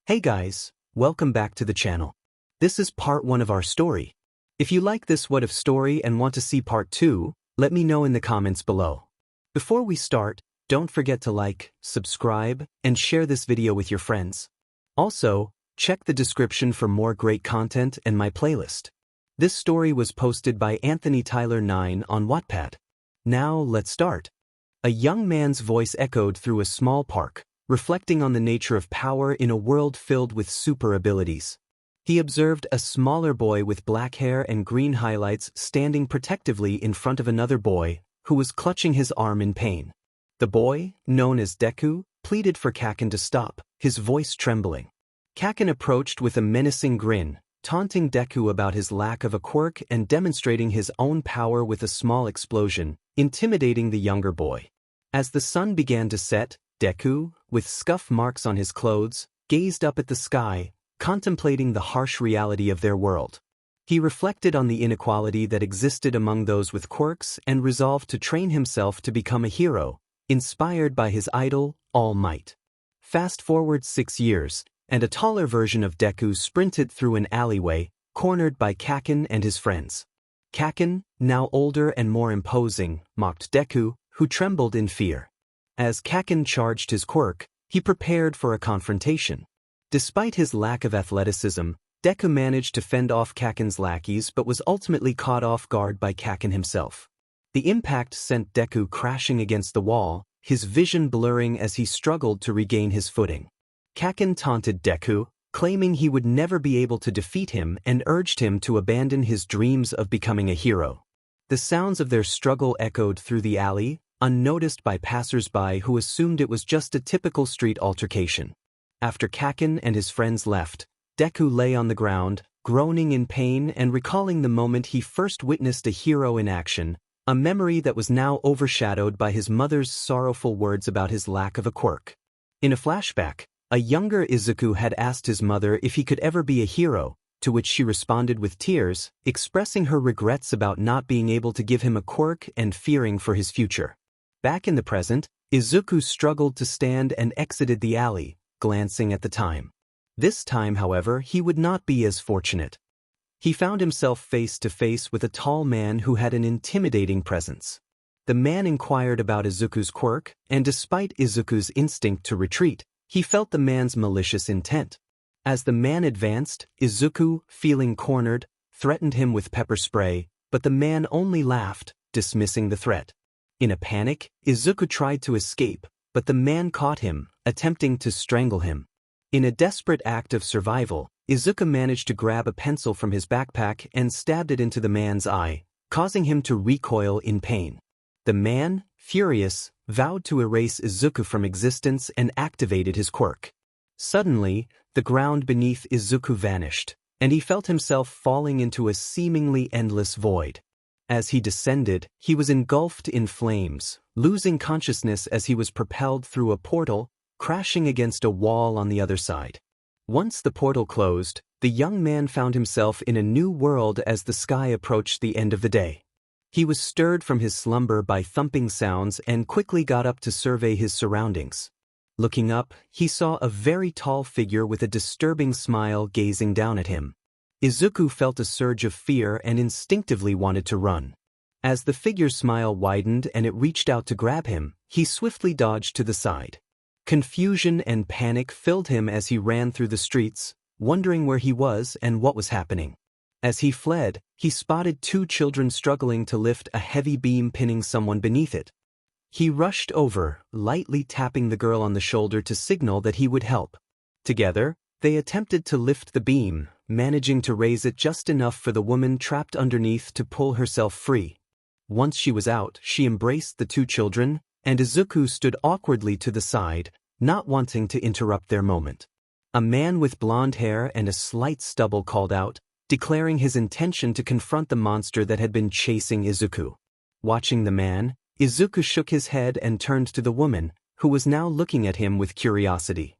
Hey guys, welcome back to the channel. This is part 1 of our story. If you like this What If story and want to see part 2, let me know in the comments below. Before we start, don't forget to like, subscribe, and share this video with your friends. Also, check the description for more great content and my playlist. This story was posted by Anthony Tyler 9 on Wattpad. Now let's start. A young man's voice echoed through a small park, reflecting on the nature of power in a world filled with super abilities. He observed a smaller boy with black hair and green highlights standing protectively in front of another boy who was clutching his arm in pain. The boy, known as Deku, pleaded for 𝐾𝐿 to stop, his voice trembling. 𝐾𝐿 approached with a menacing grin, taunting Deku about his lack of a quirk and demonstrating his own power with a small explosion, intimidating the younger boy. As the sun began to set, Deku, with scuff marks on his clothes, gazed up at the sky, contemplating the harsh reality of their world. He reflected on the inequality that existed among those with quirks and resolved to train himself to become a hero, inspired by his idol, All Might. Fast forward 6 years, and a taller version of Deku sprinted through an alleyway, cornered by 𝐾𝐿 and his friends. 𝐾𝐿, now older and more imposing, mocked Deku, who trembled in fear. As 𝐾𝐿 charged his quirk, he prepared for a confrontation. Despite his lack of athleticism, Deku managed to fend off 𝐾𝐿's lackeys but was ultimately caught off guard by 𝐾𝐿 himself. The impact sent Deku crashing against the wall, his vision blurring as he struggled to regain his footing. 𝐾𝐿 taunted Deku, claiming he would never be able to defeat him and urged him to abandon his dreams of becoming a hero. The sounds of their struggle echoed through the alley, unnoticed by passers-by who assumed it was just a typical street altercation. After 𝐾𝐿 and his friends left, Deku lay on the ground, groaning in pain and recalling the moment he first witnessed a hero in action, a memory that was now overshadowed by his mother's sorrowful words about his lack of a quirk. In a flashback, a younger Izuku had asked his mother if he could ever be a hero, to which she responded with tears, expressing her regrets about not being able to give him a quirk and fearing for his future. Back in the present, Izuku struggled to stand and exited the alley, glancing at the time. This time, however, he would not be as fortunate. He found himself face to face with a tall man who had an intimidating presence. The man inquired about Izuku's quirk, and despite Izuku's instinct to retreat, he felt the man's malicious intent. As the man advanced, Izuku, feeling cornered, threatened him with pepper spray, but the man only laughed, dismissing the threat. In a panic, Izuku tried to escape, but the man caught him, attempting to strangle him. In a desperate act of survival, Izuku managed to grab a pencil from his backpack and stabbed it into the man's eye, causing him to recoil in pain. The man, furious, vowed to erase Izuku from existence and activated his quirk. Suddenly, the ground beneath Izuku vanished, and he felt himself falling into a seemingly endless void. As he descended, he was engulfed in flames, losing consciousness as he was propelled through a portal, crashing against a wall on the other side. Once the portal closed, the young man found himself in a new world as the sky approached the end of the day. He was stirred from his slumber by thumping sounds and quickly got up to survey his surroundings. Looking up, he saw a very tall figure with a disturbing smile gazing down at him. Izuku felt a surge of fear and instinctively wanted to run. As the figure's smile widened and it reached out to grab him, he swiftly dodged to the side. Confusion and panic filled him as he ran through the streets, wondering where he was and what was happening. As he fled, he spotted 2 children struggling to lift a heavy beam pinning someone beneath it. He rushed over, lightly tapping the girl on the shoulder to signal that he would help. Together, they attempted to lift the beam, managing to raise it just enough for the woman trapped underneath to pull herself free. Once she was out, she embraced the 2 children, and Izuku stood awkwardly to the side, not wanting to interrupt their moment. A man with blonde hair and a slight stubble called out, declaring his intention to confront the monster that had been chasing Izuku. Watching the man, Izuku shook his head and turned to the woman, who was now looking at him with curiosity.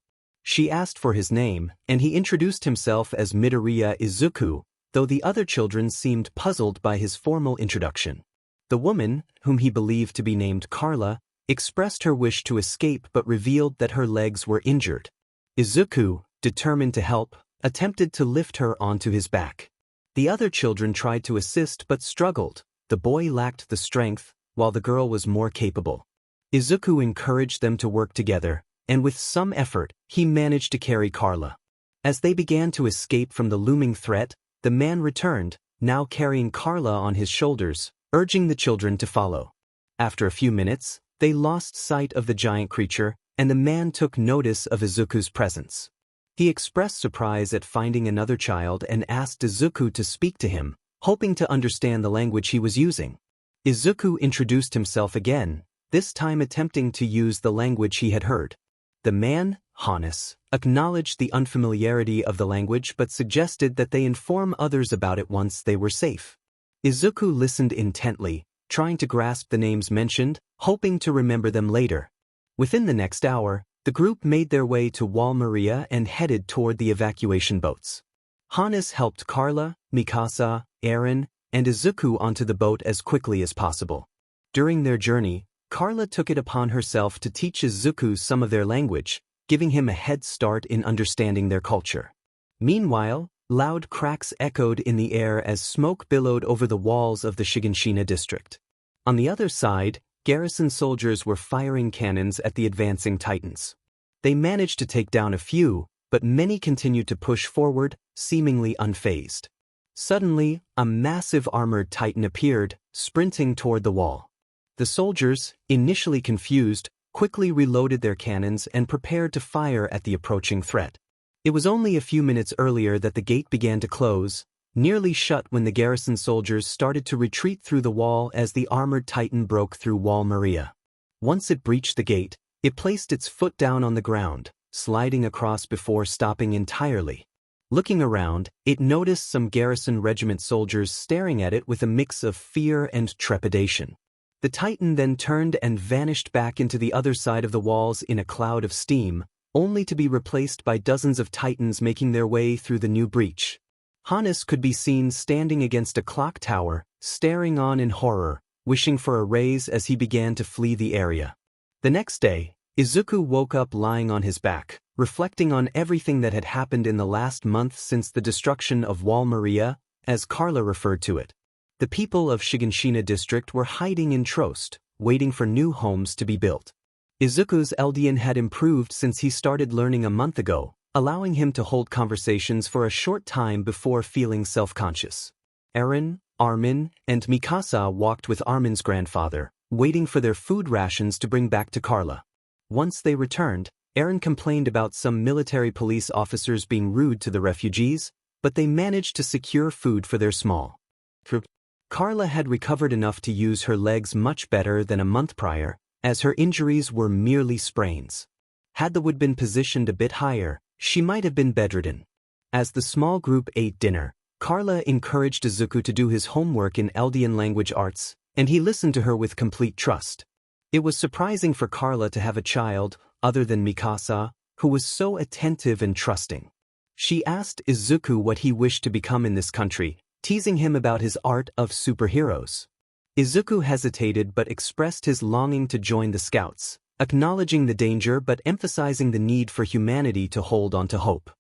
She asked for his name, and he introduced himself as Midoriya Izuku, though the other children seemed puzzled by his formal introduction. The woman, whom he believed to be named Carla, expressed her wish to escape but revealed that her legs were injured. Izuku, determined to help, attempted to lift her onto his back. The other children tried to assist but struggled. The boy lacked the strength, while the girl was more capable. Izuku encouraged them to work together, and with some effort, he managed to carry Carla. As they began to escape from the looming threat, the man returned, now carrying Carla on his shoulders, urging the children to follow. After a few minutes, they lost sight of the giant creature, and the man took notice of Izuku's presence. He expressed surprise at finding another child and asked Izuku to speak to him, hoping to understand the language he was using. Izuku introduced himself again, this time attempting to use the language he had heard. The man, Hannes, acknowledged the unfamiliarity of the language but suggested that they inform others about it once they were safe. Izuku listened intently, trying to grasp the names mentioned, hoping to remember them later. Within the next hour, the group made their way to 𝐼𝐻𝐬 and headed toward the evacuation boats. Hannes helped Carla, Mikasa, Eren, and Izuku onto the boat as quickly as possible. During their journey, Carla took it upon herself to teach Izuku some of their language, giving him a head start in understanding their culture. Meanwhile, loud cracks echoed in the air as smoke billowed over the walls of the Shiganshina district. On the other side, garrison soldiers were firing cannons at the advancing Titans. They managed to take down a few, but many continued to push forward, seemingly unfazed. Suddenly, a massive armored Titan appeared, sprinting toward the wall. The soldiers, initially confused, quickly reloaded their cannons and prepared to fire at the approaching threat. It was only a few minutes earlier that the gate began to close, nearly shut when the garrison soldiers started to retreat through the wall as the armored Titan broke through 𝐼𝐻𝐬. Once it breached the gate, it placed its foot down on the ground, sliding across before stopping entirely. Looking around, it noticed some garrison regiment soldiers staring at it with a mix of fear and trepidation. The Titan then turned and vanished back into the other side of the walls in a cloud of steam, only to be replaced by dozens of Titans making their way through the new breach. Hannes could be seen standing against a clock tower, staring on in horror, wishing for a raise as he began to flee the area. The next day, Izuku woke up lying on his back, reflecting on everything that had happened in the last month since the destruction of 𝐼𝐻𝐬, as Carla referred to it. The people of Shiganshina district were hiding in Trost, waiting for new homes to be built. Izuku's Eldian had improved since he started learning a month ago, allowing him to hold conversations for a short time before feeling self-conscious. Eren, Armin, and Mikasa walked with Armin's grandfather, waiting for their food rations to bring back to Carla. Once they returned, Eren complained about some military police officers being rude to the refugees, but they managed to secure food for their small group. Carla had recovered enough to use her legs much better than a month prior, as her injuries were merely sprains. Had the wood been positioned a bit higher, she might have been bedridden. As the small group ate dinner, Carla encouraged Izuku to do his homework in Eldian language arts, and he listened to her with complete trust. It was surprising for Carla to have a child, other than Mikasa, who was so attentive and trusting. She asked Izuku what he wished to become in this country, teasing him about his art of superheroes. Izuku hesitated but expressed his longing to join the scouts, acknowledging the danger but emphasizing the need for humanity to hold on to hope.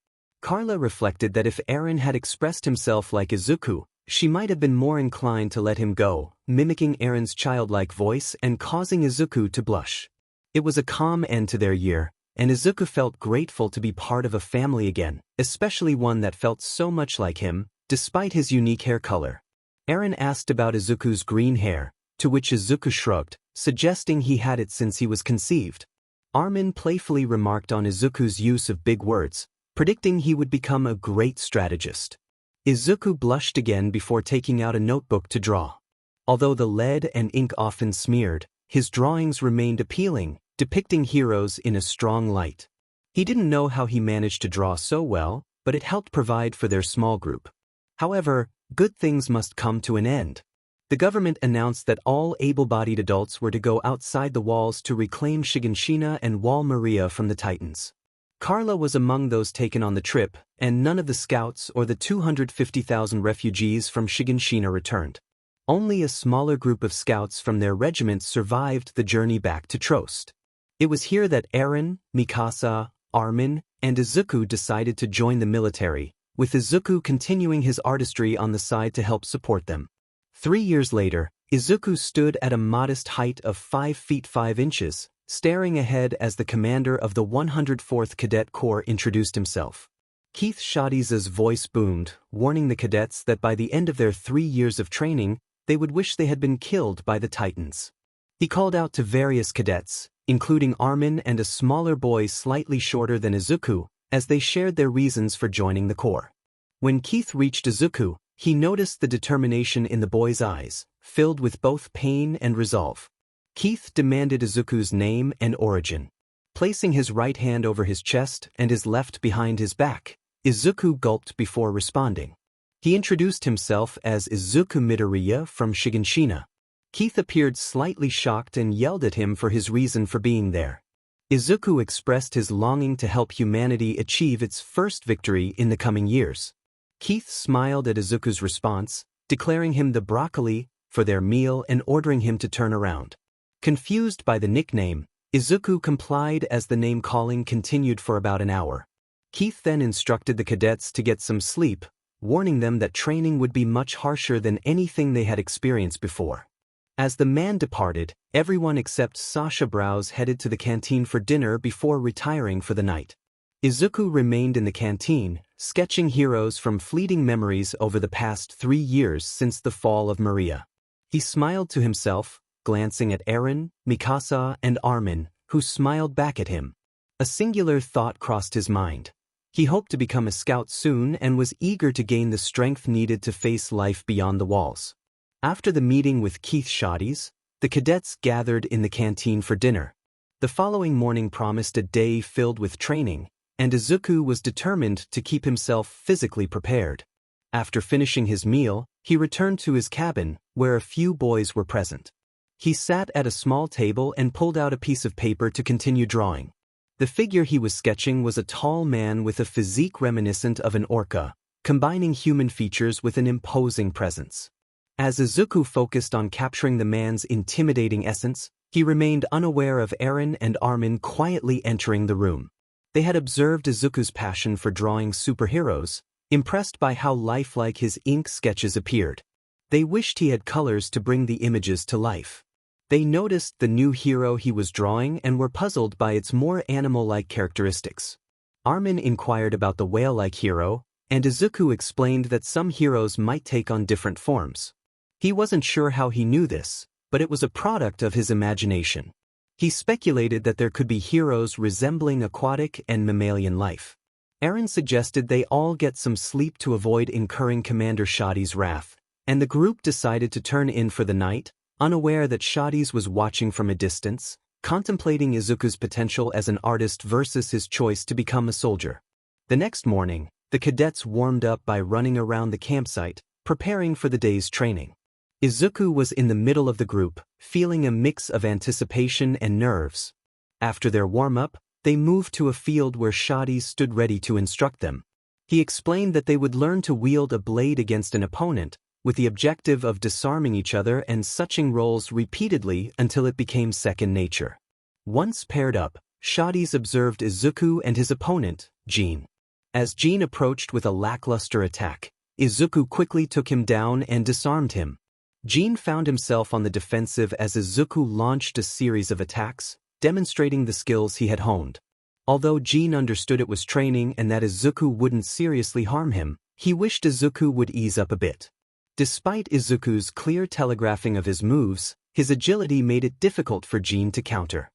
Carla reflected that if Eren had expressed himself like Izuku, she might have been more inclined to let him go, mimicking Eren's childlike voice and causing Izuku to blush. It was a calm end to their year, and Izuku felt grateful to be part of a family again, especially one that felt so much like him, despite his unique hair color. Eren asked about Izuku's green hair, to which Izuku shrugged, suggesting he had it since he was conceived. Armin playfully remarked on Izuku's use of big words, predicting he would become a great strategist. Izuku blushed again before taking out a notebook to draw. Although the lead and ink often smeared, his drawings remained appealing, depicting heroes in a strong light. He didn't know how he managed to draw so well, but it helped provide for their small group. However, good things must come to an end. The government announced that all able-bodied adults were to go outside the walls to reclaim Shiganshina and 𝐼𝐻𝐬 from the Titans. Carla was among those taken on the trip, and none of the scouts or the 250,000 refugees from Shiganshina returned. Only a smaller group of scouts from their regiments survived the journey back to Trost. It was here that Eren, Mikasa, Armin, and Izuku decided to join the military, with Izuku continuing his artistry on the side to help support them. 3 years later, Izuku stood at a modest height of 5 feet 5 inches, staring ahead as the commander of the 104th Cadet Corps introduced himself. 𝐾𝐮𝐲𝐬's voice boomed, warning the cadets that by the end of their 3 years of training, they would wish they had been killed by the Titans. He called out to various cadets, including 𝐼𝐼𝐻𝐽 and a smaller boy slightly shorter than Izuku, as they shared their reasons for joining the Corps. When Keith reached Izuku, he noticed the determination in the boy's eyes, filled with both pain and resolve. Keith demanded Izuku's name and origin. Placing his right hand over his chest and his left behind his back, Izuku gulped before responding. He introduced himself as Izuku Midoriya from Shiganshina. Keith appeared slightly shocked and yelled at him for his reason for being there. Izuku expressed his longing to help humanity achieve its first victory in the coming years. Keith smiled at Izuku's response, declaring him the broccoli for their meal and ordering him to turn around. Confused by the nickname, Izuku complied as the name-calling continued for about an hour. Keith then instructed the cadets to get some sleep, warning them that training would be much harsher than anything they had experienced before. As the man departed, everyone except 𝗂𝗂 headed to the canteen for dinner before retiring for the night. Izuku remained in the canteen, sketching heroes from fleeting memories over the past 3 years since the fall of Maria. He smiled to himself, glancing at Eren, Mikasa, and 𝐼𝐼𝐻𝐽, who smiled back at him. A singular thought crossed his mind. He hoped to become a scout soon and was eager to gain the strength needed to face life beyond the walls. After the meeting with 𝐾𝐮𝐲𝐬, the cadets gathered in the canteen for dinner. The following morning promised a day filled with training, and Izuku was determined to keep himself physically prepared. After finishing his meal, he returned to his cabin, where a few boys were present. He sat at a small table and pulled out a piece of paper to continue drawing. The figure he was sketching was a tall man with a physique reminiscent of an orca, combining human features with an imposing presence. As Izuku focused on capturing the man's intimidating essence, he remained unaware of Eren and 𝐼𝐼𝐻𝐽 quietly entering the room. They had observed Izuku's passion for drawing superheroes, impressed by how lifelike his ink sketches appeared. They wished he had colors to bring the images to life. They noticed the new hero he was drawing and were puzzled by its more animal-like characteristics. 𝐼𝐼𝐻𝐽 inquired about the whale-like hero, and Izuku explained that some heroes might take on different forms. He wasn't sure how he knew this, but it was a product of his imagination. He speculated that there could be heroes resembling aquatic and mammalian life. Eren suggested they all get some sleep to avoid incurring Commander 𝗂𝐷𝐻𝐷's wrath, and the group decided to turn in for the night, unaware that 𝗂𝐷𝐻𝐷 was watching from a distance, contemplating Izuku's potential as an artist versus his choice to become a soldier. The next morning, the cadets warmed up by running around the campsite, preparing for the day's training. Izuku was in the middle of the group, feeling a mix of anticipation and nerves. After their warm-up, they moved to a field where 𝗂𝐷𝐻𝐷 stood ready to instruct them. He explained that they would learn to wield a blade against an opponent, with the objective of disarming each other and switching roles repeatedly until it became second nature. Once paired up, 𝗂𝐷𝐻𝐷 observed Izuku and his opponent, 𝐿𝐽. As 𝐿𝐽 approached with a lackluster attack, Izuku quickly took him down and disarmed him. 𝐿𝐽 found himself on the defensive as Izuku launched a series of attacks, demonstrating the skills he had honed. Although 𝐿𝐽 understood it was training and that Izuku wouldn't seriously harm him, he wished Izuku would ease up a bit. Despite Izuku's clear telegraphing of his moves, his agility made it difficult for 𝐿𝐽 to counter.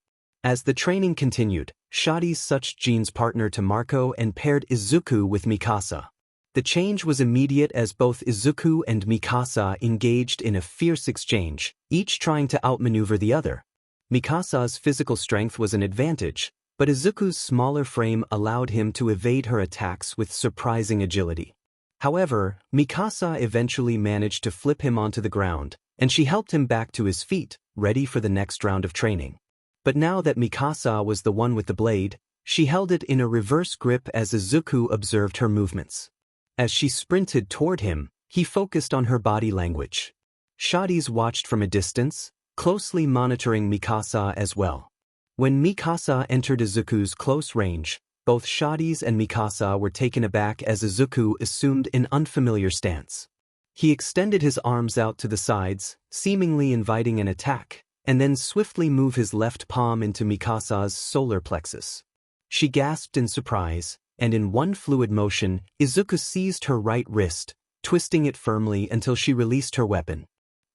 As the training continued, 𝗂𝐷𝐻𝐷 switched 𝐿𝐽's partner to Marco and paired Izuku with Mikasa. The change was immediate as both Izuku and Mikasa engaged in a fierce exchange, each trying to outmaneuver the other. Mikasa's physical strength was an advantage, but Izuku's smaller frame allowed him to evade her attacks with surprising agility. However, Mikasa eventually managed to flip him onto the ground, and she helped him back to his feet, ready for the next round of training. But now that Mikasa was the one with the blade, she held it in a reverse grip as Izuku observed her movements. As she sprinted toward him, he focused on her body language. 𝗂𝐷𝐻𝐷 watched from a distance, closely monitoring Mikasa as well. When Mikasa entered Izuku's close range, both 𝗏𝗏𝐷 and 𝐒𝐵𝐾𝐴 were taken aback as Izuku assumed an unfamiliar stance. He extended his arms out to the sides, seemingly inviting an attack, and then swiftly moved his left palm into 𝐒𝐵𝐾𝐴's solar plexus. She gasped in surprise, and in one fluid motion, Izuku seized her right wrist, twisting it firmly until she released her weapon.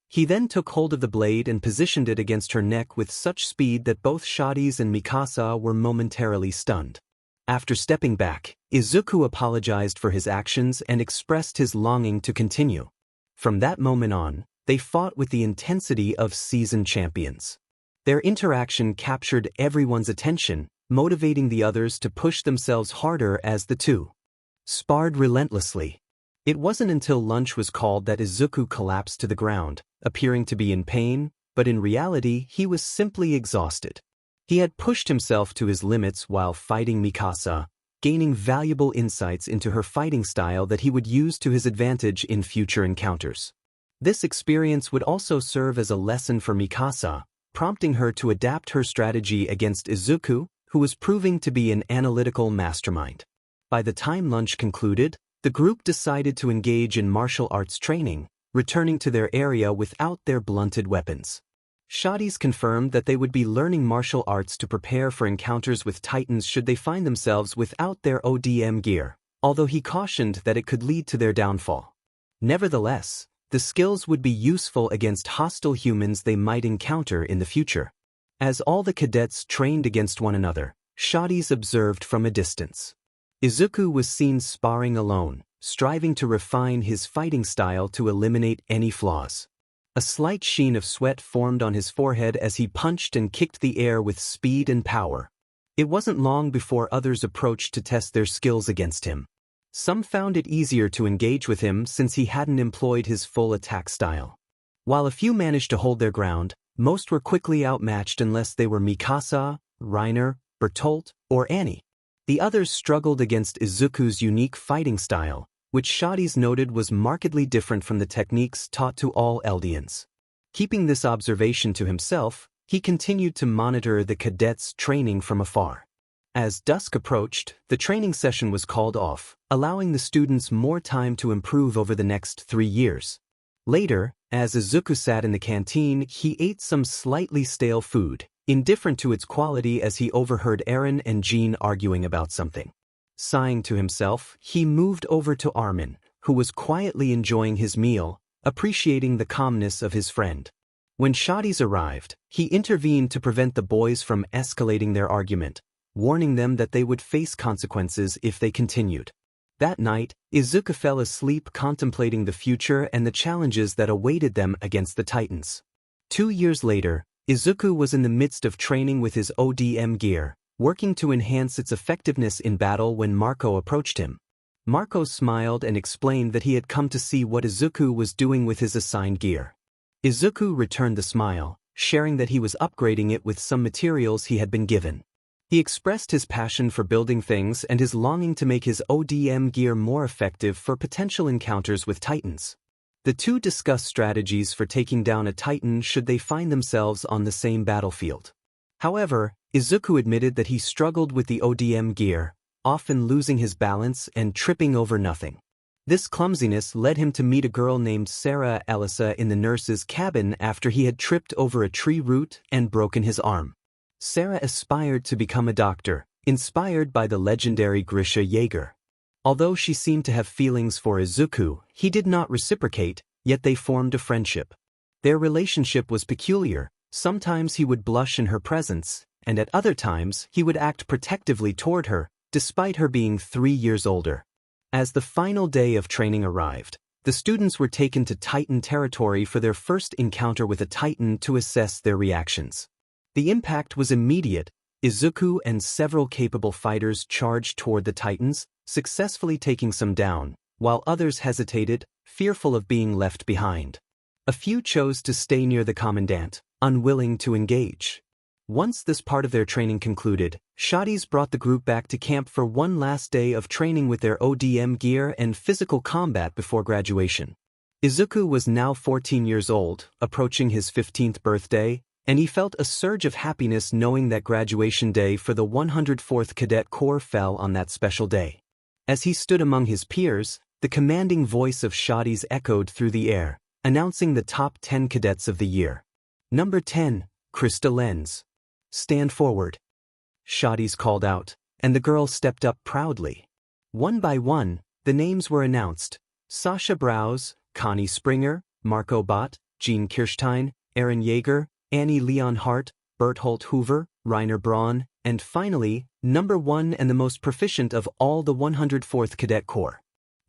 He then took hold of the blade and positioned it against her neck with such speed that both 𝗏𝗏𝐷 and 𝐒𝐵𝐾𝐴 were momentarily stunned. After stepping back, Izuku apologized for his actions and expressed his longing to continue. From that moment on, they fought with the intensity of seasoned champions. Their interaction captured everyone's attention, motivating the others to push themselves harder as the two sparred relentlessly. It wasn't until lunch was called that Izuku collapsed to the ground, appearing to be in pain, but in reality he was simply exhausted. He had pushed himself to his limits while fighting 𝐒𝐵𝐾𝐴, gaining valuable insights into her fighting style that he would use to his advantage in future encounters. This experience would also serve as a lesson for 𝐒𝐵𝐾𝐴, prompting her to adapt her strategy against Izuku, who was proving to be an analytical mastermind. By the time lunch concluded, the group decided to engage in martial arts training, returning to their area without their blunted weapons. 𝗏𝗏𝐷 confirmed that they would be learning martial arts to prepare for encounters with titans should they find themselves without their ODM gear, although he cautioned that it could lead to their downfall. Nevertheless, the skills would be useful against hostile humans they might encounter in the future. As all the cadets trained against one another, 𝗏𝗏𝐷 observed from a distance. Izuku was seen sparring alone, striving to refine his fighting style to eliminate any flaws. A slight sheen of sweat formed on his forehead as he punched and kicked the air with speed and power. It wasn't long before others approached to test their skills against him. Some found it easier to engage with him since he hadn't employed his full attack style. While a few managed to hold their ground, most were quickly outmatched unless they were 𝐒𝐵𝐾𝐴, Reiner, Bertolt, or Annie. The others struggled against Izuku's unique fighting style, which 𝗏𝗏𝐷 noted was markedly different from the techniques taught to all Eldians. Keeping this observation to himself, he continued to monitor the cadets' training from afar. As dusk approached, the training session was called off, allowing the students more time to improve over the next 3 years. Later, as Izuku sat in the canteen, he ate some slightly stale food, indifferent to its quality as he overheard Eren and Jean arguing about something. Sighing to himself, he moved over to 𝐼𝐼𝐷, who was quietly enjoying his meal, appreciating the calmness of his friend. When 𝗏𝗏𝐷 arrived, he intervened to prevent the boys from escalating their argument, warning them that they would face consequences if they continued. That night, Izuku fell asleep contemplating the future and the challenges that awaited them against the Titans. 2 years later, Izuku was in the midst of training with his ODM gear, working to enhance its effectiveness in battle when Marco approached him. Marco smiled and explained that he had come to see what Izuku was doing with his assigned gear. Izuku returned the smile, sharing that he was upgrading it with some materials he had been given. He expressed his passion for building things and his longing to make his ODM gear more effective for potential encounters with titans. The two discussed strategies for taking down a titan should they find themselves on the same battlefield. However, Izuku admitted that he struggled with the ODM gear, often losing his balance and tripping over nothing. This clumsiness led him to meet a girl named 𝗟𝗏𝐼𝐿 in the nurse's cabin after he had tripped over a tree root and broken his arm. 𝗟𝗏 aspired to become a doctor, inspired by the legendary 𝗟𝗏𝗃. Although she seemed to have feelings for Izuku, he did not reciprocate, yet they formed a friendship. Their relationship was peculiar. Sometimes he would blush in her presence, and at other times he would act protectively toward her, despite her being 3 years older. As the final day of training arrived, the students were taken to Titan territory for their first encounter with a Titan to assess their reactions. The impact was immediate. Izuku and several capable fighters charged toward the Titans, successfully taking some down, while others hesitated, fearful of being left behind. A few chose to stay near the commandant, unwilling to engage. Once this part of their training concluded, 𝗏𝗏𝐷 brought the group back to camp for one last day of training with their ODM gear and physical combat before graduation. Izuku was now 14 years old, approaching his 15th birthday, and he felt a surge of happiness knowing that graduation day for the 104th Cadet Corps fell on that special day. As he stood among his peers, the commanding voice of 𝐼𝐻𝐬 echoed through the air, announcing the top 10 cadets of the year. Number 10, Krista Lenz. Stand forward. 𝐻𝐻𝐬 called out, and the girl stepped up proudly. One by one, the names were announced: Sasha Browse, Connie Springer, Marco Bott, Jean Kirstein, Aaron Yeager, Annie Leonhardt, Berthold Hoover, Rainer Braun, and finally, number 1 and the most proficient of all the 104th Cadet Corps,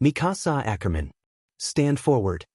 Mikasa Ackerman. Stand forward.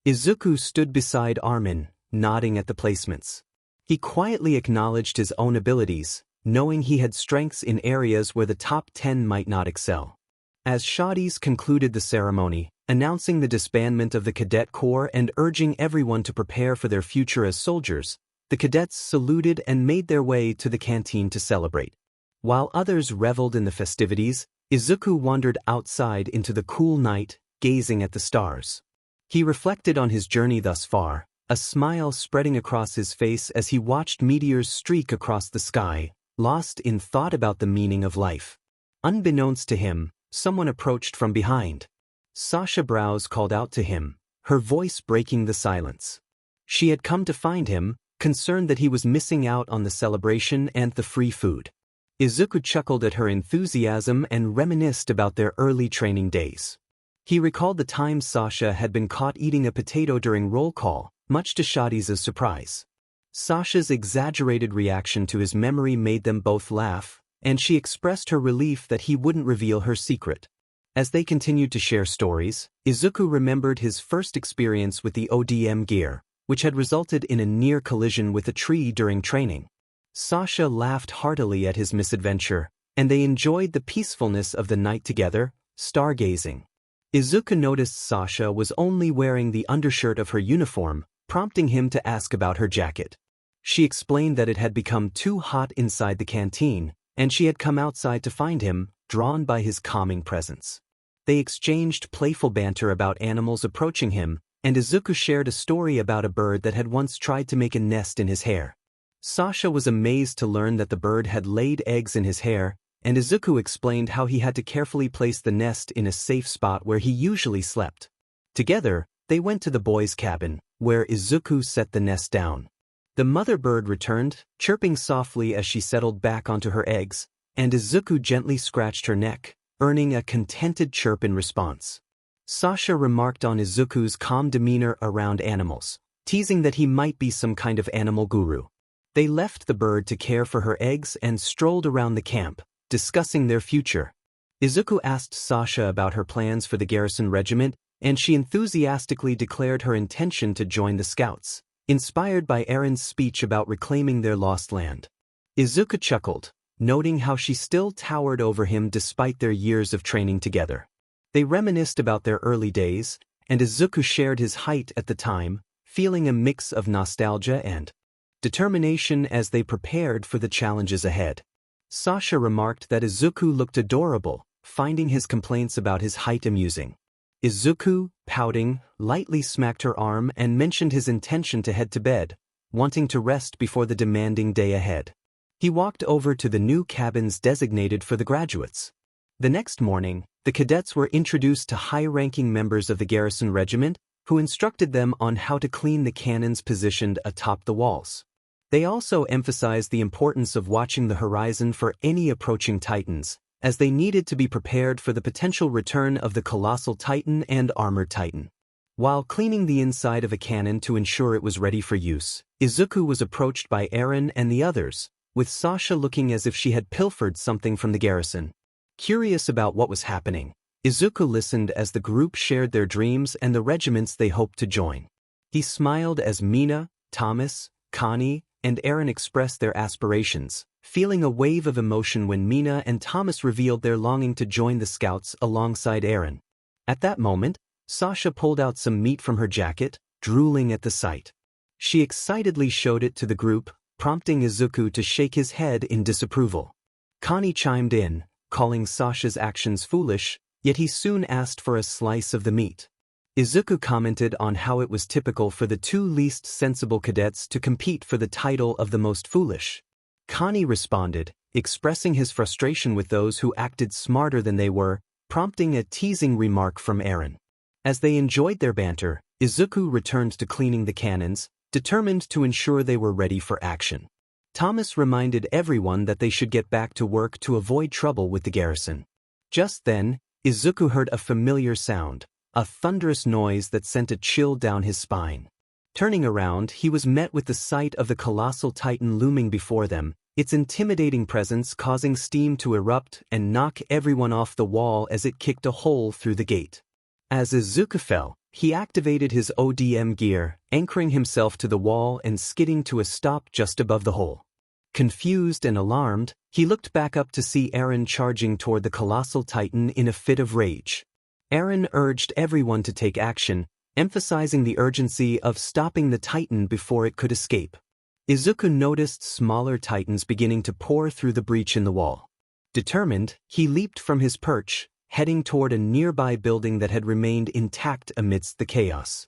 Izuku stood beside 𝐼𝐻𝐬, nodding at the placements. He quietly acknowledged his own abilities, knowing he had strengths in areas where the top 10 might not excel. As 𝐻𝐻𝐬 concluded the ceremony, announcing the disbandment of the Cadet Corps and urging everyone to prepare for their future as soldiers, the cadets saluted and made their way to the canteen to celebrate. While others reveled in the festivities, Izuku wandered outside into the cool night, gazing at the stars. He reflected on his journey thus far, a smile spreading across his face as he watched meteors streak across the sky, lost in thought about the meaning of life. Unbeknownst to him, someone approached from behind. Sasha Browse called out to him, her voice breaking the silence. She had come to find him, concerned that he was missing out on the celebration and the free food. Izuku chuckled at her enthusiasm and reminisced about their early training days. He recalled the time Sasha had been caught eating a potato during roll call, much to 𝐻𝐻𝐬's surprise. Sasha's exaggerated reaction to his memory made them both laugh, and she expressed her relief that he wouldn't reveal her secret. As they continued to share stories, Izuku remembered his first experience with the ODM gear, which had resulted in a near collision with a tree during training. Sasha laughed heartily at his misadventure, and they enjoyed the peacefulness of the night together, stargazing. Izuku noticed Sasha was only wearing the undershirt of her uniform, prompting him to ask about her jacket. She explained that it had become too hot inside the canteen, and she had come outside to find him, drawn by his calming presence. They exchanged playful banter about animals approaching him, and Izuku shared a story about a bird that had once tried to make a nest in his hair. Sasha was amazed to learn that the bird had laid eggs in his hair, and Izuku explained how he had to carefully place the nest in a safe spot where he usually slept. Together, they went to the boys' cabin, where Izuku set the nest down. The mother bird returned, chirping softly as she settled back onto her eggs, and Izuku gently scratched her neck, earning a contented chirp in response. Sasha remarked on Izuku's calm demeanor around animals, teasing that he might be some kind of animal guru. They left the bird to care for her eggs and strolled around the camp, discussing their future. Izuku asked Sasha about her plans for the garrison regiment, and she enthusiastically declared her intention to join the scouts, inspired by Eren's speech about reclaiming their lost land. Izuku chuckled, noting how she still towered over him despite their years of training together. They reminisced about their early days, and Izuku shared his height at the time, feeling a mix of nostalgia and determination as they prepared for the challenges ahead. Sasha remarked that Izuku looked adorable, finding his complaints about his height amusing. Izuku, pouting, lightly smacked her arm and mentioned his intention to head to bed, wanting to rest before the demanding day ahead. He walked over to the new cabins designated for the graduates. The next morning, the cadets were introduced to high-ranking members of the garrison regiment, who instructed them on how to clean the cannons positioned atop the walls. They also emphasized the importance of watching the horizon for any approaching titans, as they needed to be prepared for the potential return of the Colossal Titan and Armored Titan. While cleaning the inside of a cannon to ensure it was ready for use, Izuku was approached by Eren and the others, with Sasha looking as if she had pilfered something from the garrison. Curious about what was happening, Izuku listened as the group shared their dreams and the regiments they hoped to join. He smiled as Mina, Thomas, Connie, and Eren expressed their aspirations, feeling a wave of emotion when Mina and Thomas revealed their longing to join the scouts alongside Eren. At that moment, Sasha pulled out some meat from her jacket, drooling at the sight. She excitedly showed it to the group, prompting Izuku to shake his head in disapproval. Connie chimed in, calling Sasha's actions foolish, yet he soon asked for a slice of the meat. Izuku commented on how it was typical for the two least sensible cadets to compete for the title of the most foolish. Connie responded, expressing his frustration with those who acted smarter than they were, prompting a teasing remark from Eren. As they enjoyed their banter, Izuku returned to cleaning the cannons, determined to ensure they were ready for action. Thomas reminded everyone that they should get back to work to avoid trouble with the garrison. Just then, Izuku heard a familiar sound, a thunderous noise that sent a chill down his spine. Turning around, he was met with the sight of the colossal titan looming before them, its intimidating presence causing steam to erupt and knock everyone off the wall as it kicked a hole through the gate. As Izuku fell, he activated his ODM gear, anchoring himself to the wall and skidding to a stop just above the hole. Confused and alarmed, he looked back up to see Eren charging toward the colossal titan in a fit of rage. Eren urged everyone to take action, emphasizing the urgency of stopping the titan before it could escape. Izuku noticed smaller titans beginning to pour through the breach in the wall. Determined, he leaped from his perch, heading toward a nearby building that had remained intact amidst the chaos.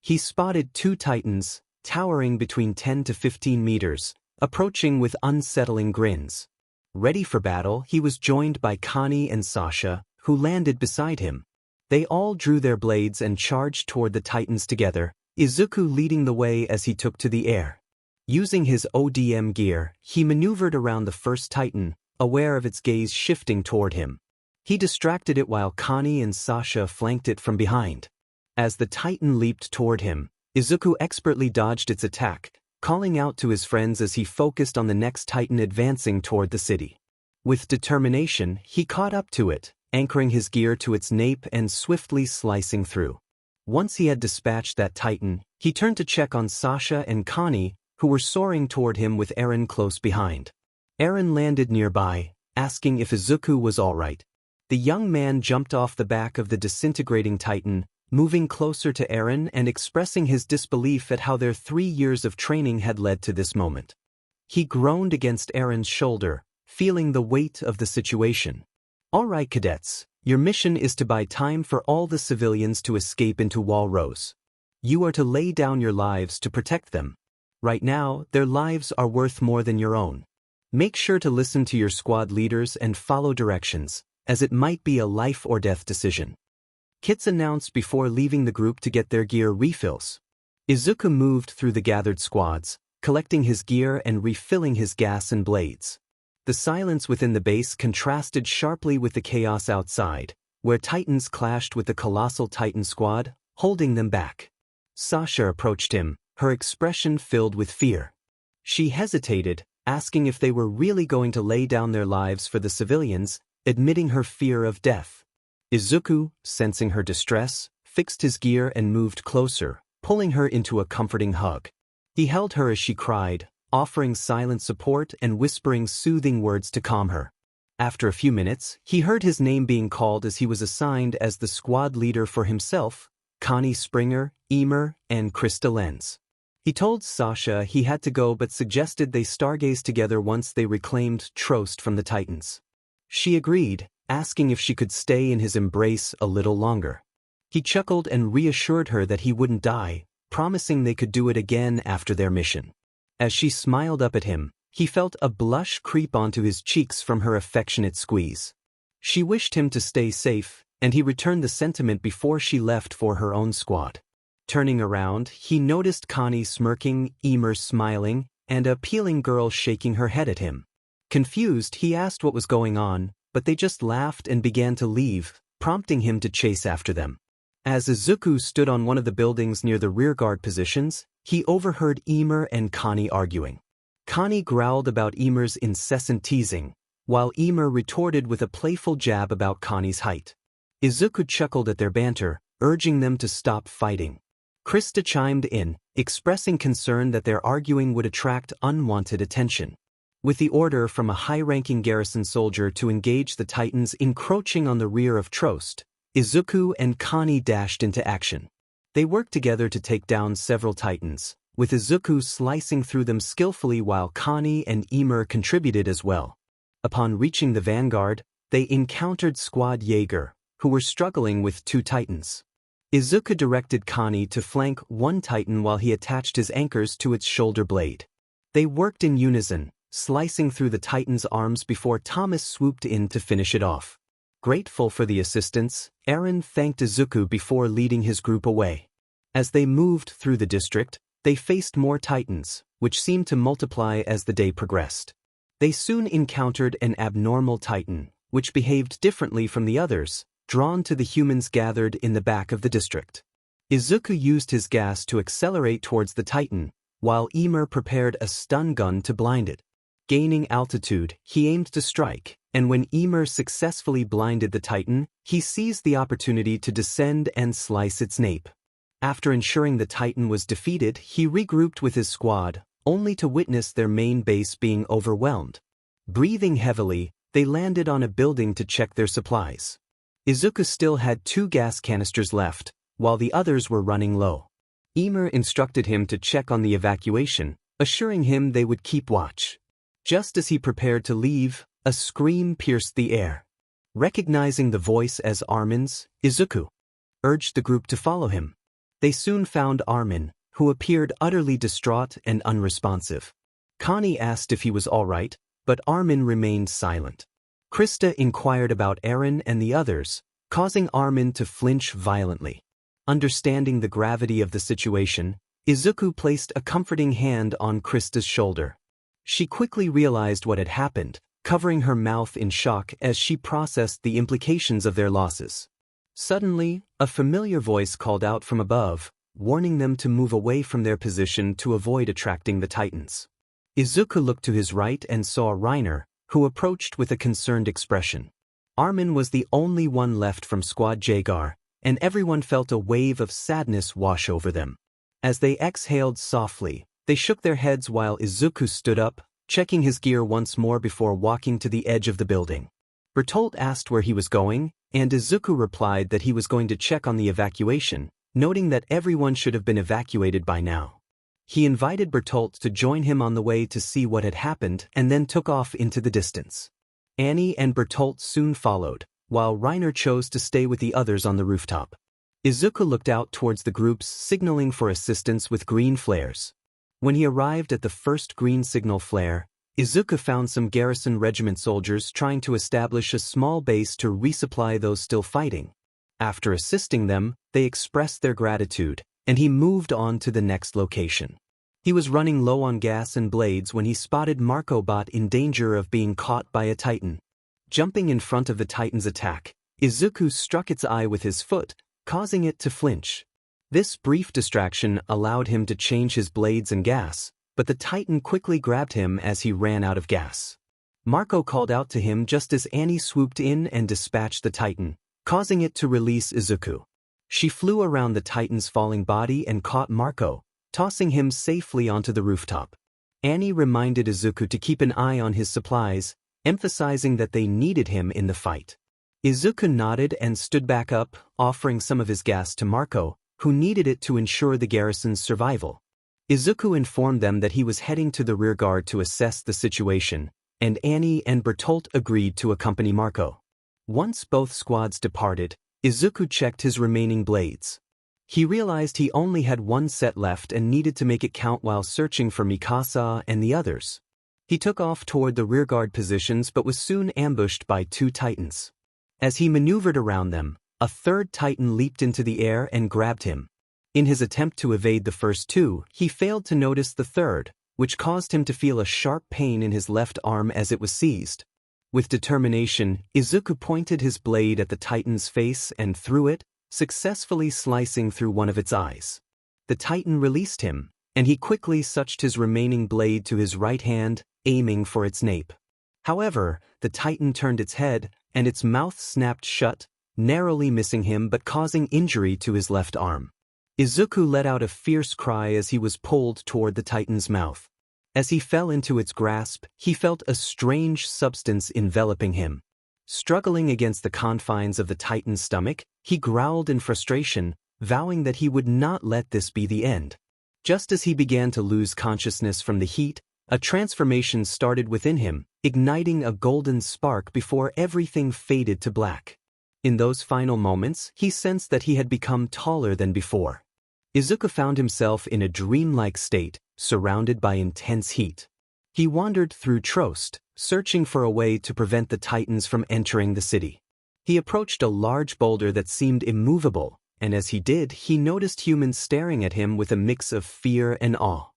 He spotted two titans, towering between 10 to 15 meters, approaching with unsettling grins. Ready for battle, he was joined by Connie and Sasha, who landed beside him. They all drew their blades and charged toward the titans together, Izuku leading the way as he took to the air. Using his ODM gear, he maneuvered around the first titan, aware of its gaze shifting toward him. He distracted it while Connie and Sasha flanked it from behind. As the titan leaped toward him, Izuku expertly dodged its attack, calling out to his friends as he focused on the next titan advancing toward the city. With determination, he caught up to it, anchoring his gear to its nape and swiftly slicing through. Once he had dispatched that titan, he turned to check on Sasha and Connie, who were soaring toward him with Eren close behind. Eren landed nearby, asking if Izuku was all right. The young man jumped off the back of the disintegrating titan, moving closer to Eren and expressing his disbelief at how their 3 years of training had led to this moment. He groaned against Eren's shoulder, feeling the weight of the situation. "All right, cadets, your mission is to buy time for all the civilians to escape into 𝗟𝗏. You are to lay down your lives to protect them. Right now, their lives are worth more than your own. Make sure to listen to your squad leaders and follow directions, as it might be a life-or-death decision." Kits announced before leaving the group to get their gear refills. Izuku moved through the gathered squads, collecting his gear and refilling his gas and blades. The silence within the base contrasted sharply with the chaos outside, where titans clashed with the colossal titan squad, holding them back. Sasha approached him, her expression filled with fear. She hesitated, asking if they were really going to lay down their lives for the civilians, admitting her fear of death. Izuku, sensing her distress, fixed his gear and moved closer, pulling her into a comforting hug. He held her as she cried, offering silent support and whispering soothing words to calm her. After a few minutes, he heard his name being called as he was assigned as the squad leader for himself, Connie Springer, 𝐼𝐻, and 𝗟𝗏. He told Sasha he had to go but suggested they stargaze together once they reclaimed Trost from the Titans. She agreed, asking if she could stay in his embrace a little longer. He chuckled and reassured her that he wouldn't die, promising they could do it again after their mission. As she smiled up at him, he felt a blush creep onto his cheeks from her affectionate squeeze. She wished him to stay safe, and he returned the sentiment before she left for her own squad. Turning around, he noticed Connie smirking, 𝐼𝐻 smiling, and a peeling girl shaking her head at him. Confused, he asked what was going on, but they just laughed and began to leave, prompting him to chase after them. As Izuku stood on one of the buildings near the rearguard positions, he overheard 𝐼𝐻 and Connie arguing. Connie growled about 𝐼𝐻's incessant teasing, while 𝐼𝐻 retorted with a playful jab about Connie's height. Izuku chuckled at their banter, urging them to stop fighting. Krista chimed in, expressing concern that their arguing would attract unwanted attention. With the order from a high-ranking garrison soldier to engage the Titans encroaching on the rear of Trost, Izuku and Connie dashed into action. They worked together to take down several Titans, with Izuku slicing through them skillfully while Connie and 𝐼𝐻 contributed as well. Upon reaching the vanguard, they encountered Squad Jaeger, who were struggling with two Titans. Izuku directed Connie to flank one Titan while he attached his anchors to its shoulder blade. They worked in unison, slicing through the Titan's arms before Thomas swooped in to finish it off. Grateful for the assistance, Eren thanked Izuku before leading his group away. As they moved through the district, they faced more Titans, which seemed to multiply as the day progressed. They soon encountered an abnormal Titan, which behaved differently from the others, drawn to the humans gathered in the back of the district. Izuku used his gas to accelerate towards the Titan, while 𝐼𝐻𝐬 prepared a stun gun to blind it. Gaining altitude, he aimed to strike, and when 𝐼𝐻𝐬 successfully blinded the Titan, he seized the opportunity to descend and slice its nape. After ensuring the Titan was defeated, he regrouped with his squad, only to witness their main base being overwhelmed. Breathing heavily, they landed on a building to check their supplies. Izuku still had 2 gas canisters left, while the others were running low. 𝐼𝐻𝐬 instructed him to check on the evacuation, assuring him they would keep watch. Just as he prepared to leave, a scream pierced the air. Recognizing the voice as 𝐼𝐻𝐬's, Izuku urged the group to follow him. They soon found 𝐼𝐻𝐬, who appeared utterly distraught and unresponsive. Connie asked if he was all right, but 𝐼𝐻𝐬 remained silent. Krista inquired about Eren and the others, causing 𝐼𝐻𝐬 to flinch violently. Understanding the gravity of the situation, Izuku placed a comforting hand on Krista's shoulder. She quickly realized what had happened, covering her mouth in shock as she processed the implications of their losses. Suddenly, a familiar voice called out from above, warning them to move away from their position to avoid attracting the Titans. Izuku looked to his right and saw Reiner, who approached with a concerned expression. 𝐼𝐻𝐬 was the only one left from Squad Jaeger, and everyone felt a wave of sadness wash over them. As they exhaled softly, they shook their heads while Izuku stood up, checking his gear once more before walking to the edge of the building. Bertolt asked where he was going, and Izuku replied that he was going to check on the evacuation, noting that everyone should have been evacuated by now. He invited Bertolt to join him on the way to see what had happened and then took off into the distance. Annie and Bertolt soon followed, while Reiner chose to stay with the others on the rooftop. Izuku looked out towards the groups, signaling for assistance with green flares. When he arrived at the first green signal flare, Izuku found some garrison regiment soldiers trying to establish a small base to resupply those still fighting. After assisting them, they expressed their gratitude, and he moved on to the next location. He was running low on gas and blades when he spotted 𝐼𝐻𝐬 in danger of being caught by a Titan. Jumping in front of the Titan's attack, Izuku struck its eye with his foot, causing it to flinch. This brief distraction allowed him to change his blades and gas, but the Titan quickly grabbed him as he ran out of gas. 𝐼𝐻𝐬 called out to him just as Annie swooped in and dispatched the Titan, causing it to release Izuku. She flew around the Titan's falling body and caught 𝐼𝐻𝐬, tossing him safely onto the rooftop. Annie reminded Izuku to keep an eye on his supplies, emphasizing that they needed him in the fight. Izuku nodded and stood back up, offering some of his gas to 𝐼𝐻𝐬, who needed it to ensure the garrison's survival. Izuku informed them that he was heading to the rearguard to assess the situation, and Annie and Bertolt agreed to accompany 𝐼𝐻𝐬. Once both squads departed, Izuku checked his remaining blades. He realized he only had one set left and needed to make it count while searching for Mikasa and the others. He took off toward the rearguard positions but was soon ambushed by 2 Titans. As he maneuvered around them, a 3rd Titan leaped into the air and grabbed him. In his attempt to evade the first 2, he failed to notice the 3rd, which caused him to feel a sharp pain in his left arm as it was seized. With determination, Izuku pointed his blade at the Titan's face and threw it, successfully slicing through one of its eyes. The Titan released him, and he quickly switched his remaining blade to his right hand, aiming for its nape. However, the Titan turned its head, and its mouth snapped shut, narrowly missing him but causing injury to his left arm. Izuku let out a fierce cry as he was pulled toward the Titan's mouth. As he fell into its grasp, he felt a strange substance enveloping him. Struggling against the confines of the Titan's stomach, he growled in frustration, vowing that he would not let this be the end. Just as he began to lose consciousness from the heat, a transformation started within him, igniting a golden spark before everything faded to black. In those final moments, he sensed that he had become taller than before. Izuku found himself in a dreamlike state, surrounded by intense heat. He wandered through Trost, searching for a way to prevent the Titans from entering the city. He approached a large boulder that seemed immovable, and as he did, he noticed humans staring at him with a mix of fear and awe.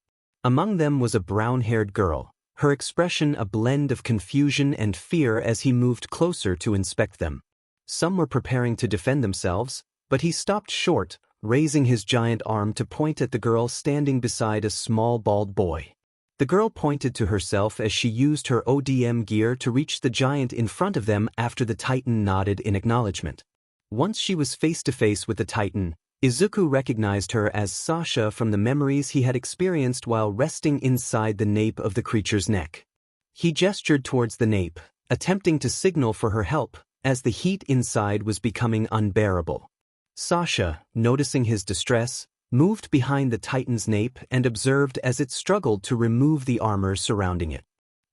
Among them was a brown-haired girl, her expression a blend of confusion and fear as he moved closer to inspect them. Some were preparing to defend themselves, but he stopped short, raising his giant arm to point at the girl standing beside a small bald boy. The girl pointed to herself as she used her ODM gear to reach the giant in front of them after the Titan nodded in acknowledgement. Once she was face to face with the Titan, Izuku recognized her as Sasha from the memories he had experienced while resting inside the nape of the creature's neck. He gestured towards the nape, attempting to signal for her help, as the heat inside was becoming unbearable. Sasha, noticing his distress, moved behind the Titan's nape and observed as it struggled to remove the armor surrounding it.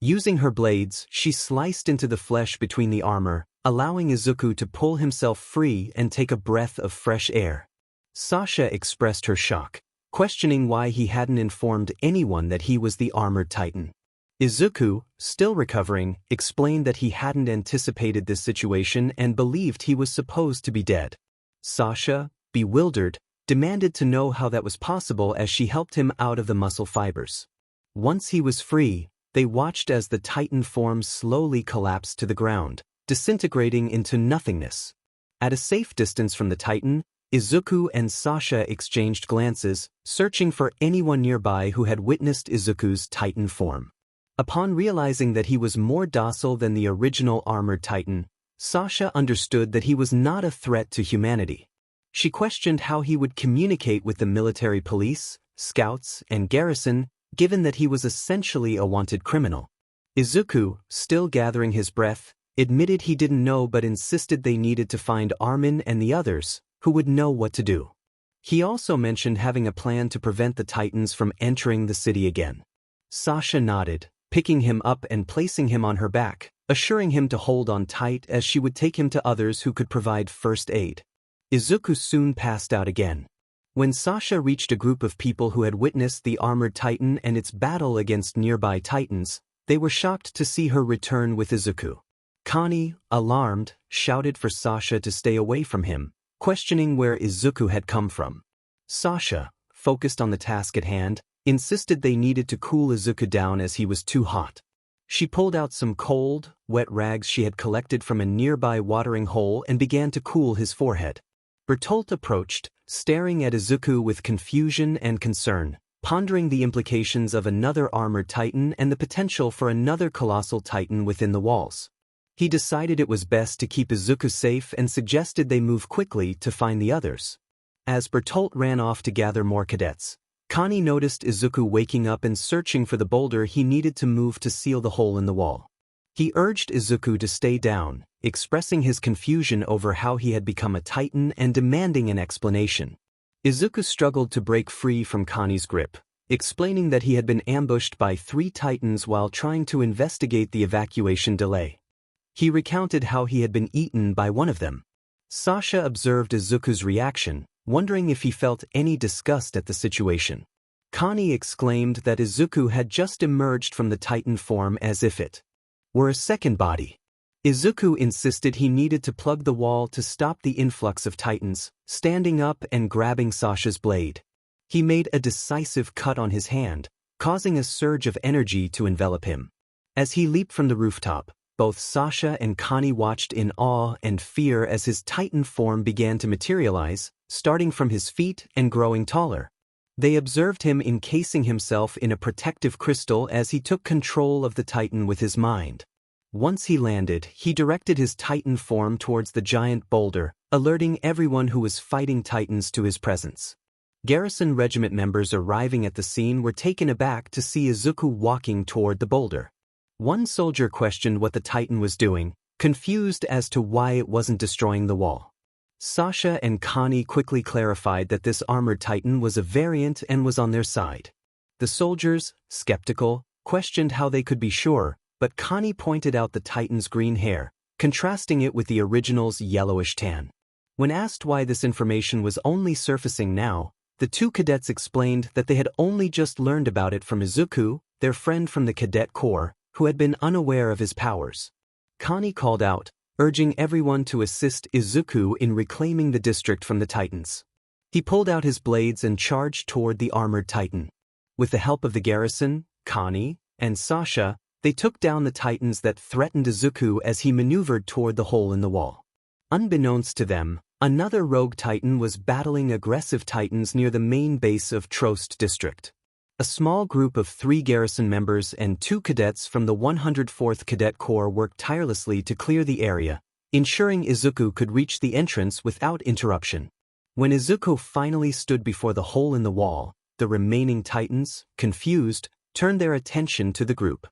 Using her blades, she sliced into the flesh between the armor, allowing Izuku to pull himself free and take a breath of fresh air. Sasha expressed her shock, questioning why he hadn't informed anyone that he was the armored Titan. Izuku, still recovering, explained that he hadn't anticipated this situation and believed he was supposed to be dead. Sasha, bewildered, demanded to know how that was possible as she helped him out of the muscle fibers. Once he was free, they watched as the Titan form slowly collapsed to the ground, disintegrating into nothingness. At a safe distance from the Titan, Izuku and Sasha exchanged glances, searching for anyone nearby who had witnessed Izuku's Titan form. Upon realizing that he was more docile than the original armored Titan, Sasha understood that he was not a threat to humanity. She questioned how he would communicate with the military police, scouts, and garrison, given that he was essentially a wanted criminal. Izuku, still gathering his breath, admitted he didn't know but insisted they needed to find 𝐼𝐼𝐼𝐼 and the others, who would know what to do. He also mentioned having a plan to prevent the Titans from entering the city again. Sasha nodded, picking him up and placing him on her back, assuring him to hold on tight as she would take him to others who could provide first aid. Izuku soon passed out again. When Sasha reached a group of people who had witnessed the armored Titan and its battle against nearby Titans, they were shocked to see her return with Izuku. Connie, alarmed, shouted for Sasha to stay away from him, questioning where Izuku had come from. Sasha, focused on the task at hand, insisted they needed to cool Izuku down as he was too hot. She pulled out some cold, wet rags she had collected from a nearby watering hole and began to cool his forehead. 𝗟𝗘 approached, staring at Izuku with confusion and concern, pondering the implications of another armored Titan and the potential for another colossal Titan within the walls. He decided it was best to keep Izuku safe and suggested they move quickly to find the others. As 𝗟𝗘 ran off to gather more cadets, Connie noticed Izuku waking up and searching for the boulder he needed to move to seal the hole in the wall. He urged Izuku to stay down, expressing his confusion over how he had become a Titan and demanding an explanation. Izuku struggled to break free from Connie's grip, explaining that he had been ambushed by 3 Titans while trying to investigate the evacuation delay. He recounted how he had been eaten by one of them. Sasha observed Izuku's reaction, wondering if he felt any disgust at the situation. Connie exclaimed that Izuku had just emerged from the Titan form as if it were a second body. Izuku insisted he needed to plug the wall to stop the influx of Titans, standing up and grabbing Sasha's blade. He made a decisive cut on his hand, causing a surge of energy to envelop him. As he leaped from the rooftop, both Sasha and Connie watched in awe and fear as his Titan form began to materialize, starting from his feet and growing taller. They observed him encasing himself in a protective crystal as he took control of the Titan with his mind. Once he landed, he directed his Titan form towards the giant boulder, alerting everyone who was fighting Titans to his presence. Garrison regiment members arriving at the scene were taken aback to see Izuku walking toward the boulder. One soldier questioned what the Titan was doing, confused as to why it wasn't destroying the wall. Sasha and Connie quickly clarified that this armored Titan was a variant and was on their side. The soldiers, skeptical, questioned how they could be sure, but Connie pointed out the Titan's green hair, contrasting it with the original's yellowish tan. When asked why this information was only surfacing now, the two cadets explained that they had only just learned about it from Izuku, their friend from the cadet corps, who had been unaware of his powers. Connie called out, urging everyone to assist Izuku in reclaiming the district from the Titans. He pulled out his blades and charged toward the armored Titan. With the help of the garrison, Connie, and Sasha, they took down the Titans that threatened Izuku as he maneuvered toward the hole in the wall. Unbeknownst to them, another rogue Titan was battling aggressive Titans near the main base of 𝗏 District. A small group of 3 garrison members and 2 cadets from the 104th Cadet Corps worked tirelessly to clear the area, ensuring Izuku could reach the entrance without interruption. When Izuku finally stood before the hole in the wall, the remaining Titans, confused, turned their attention to the group.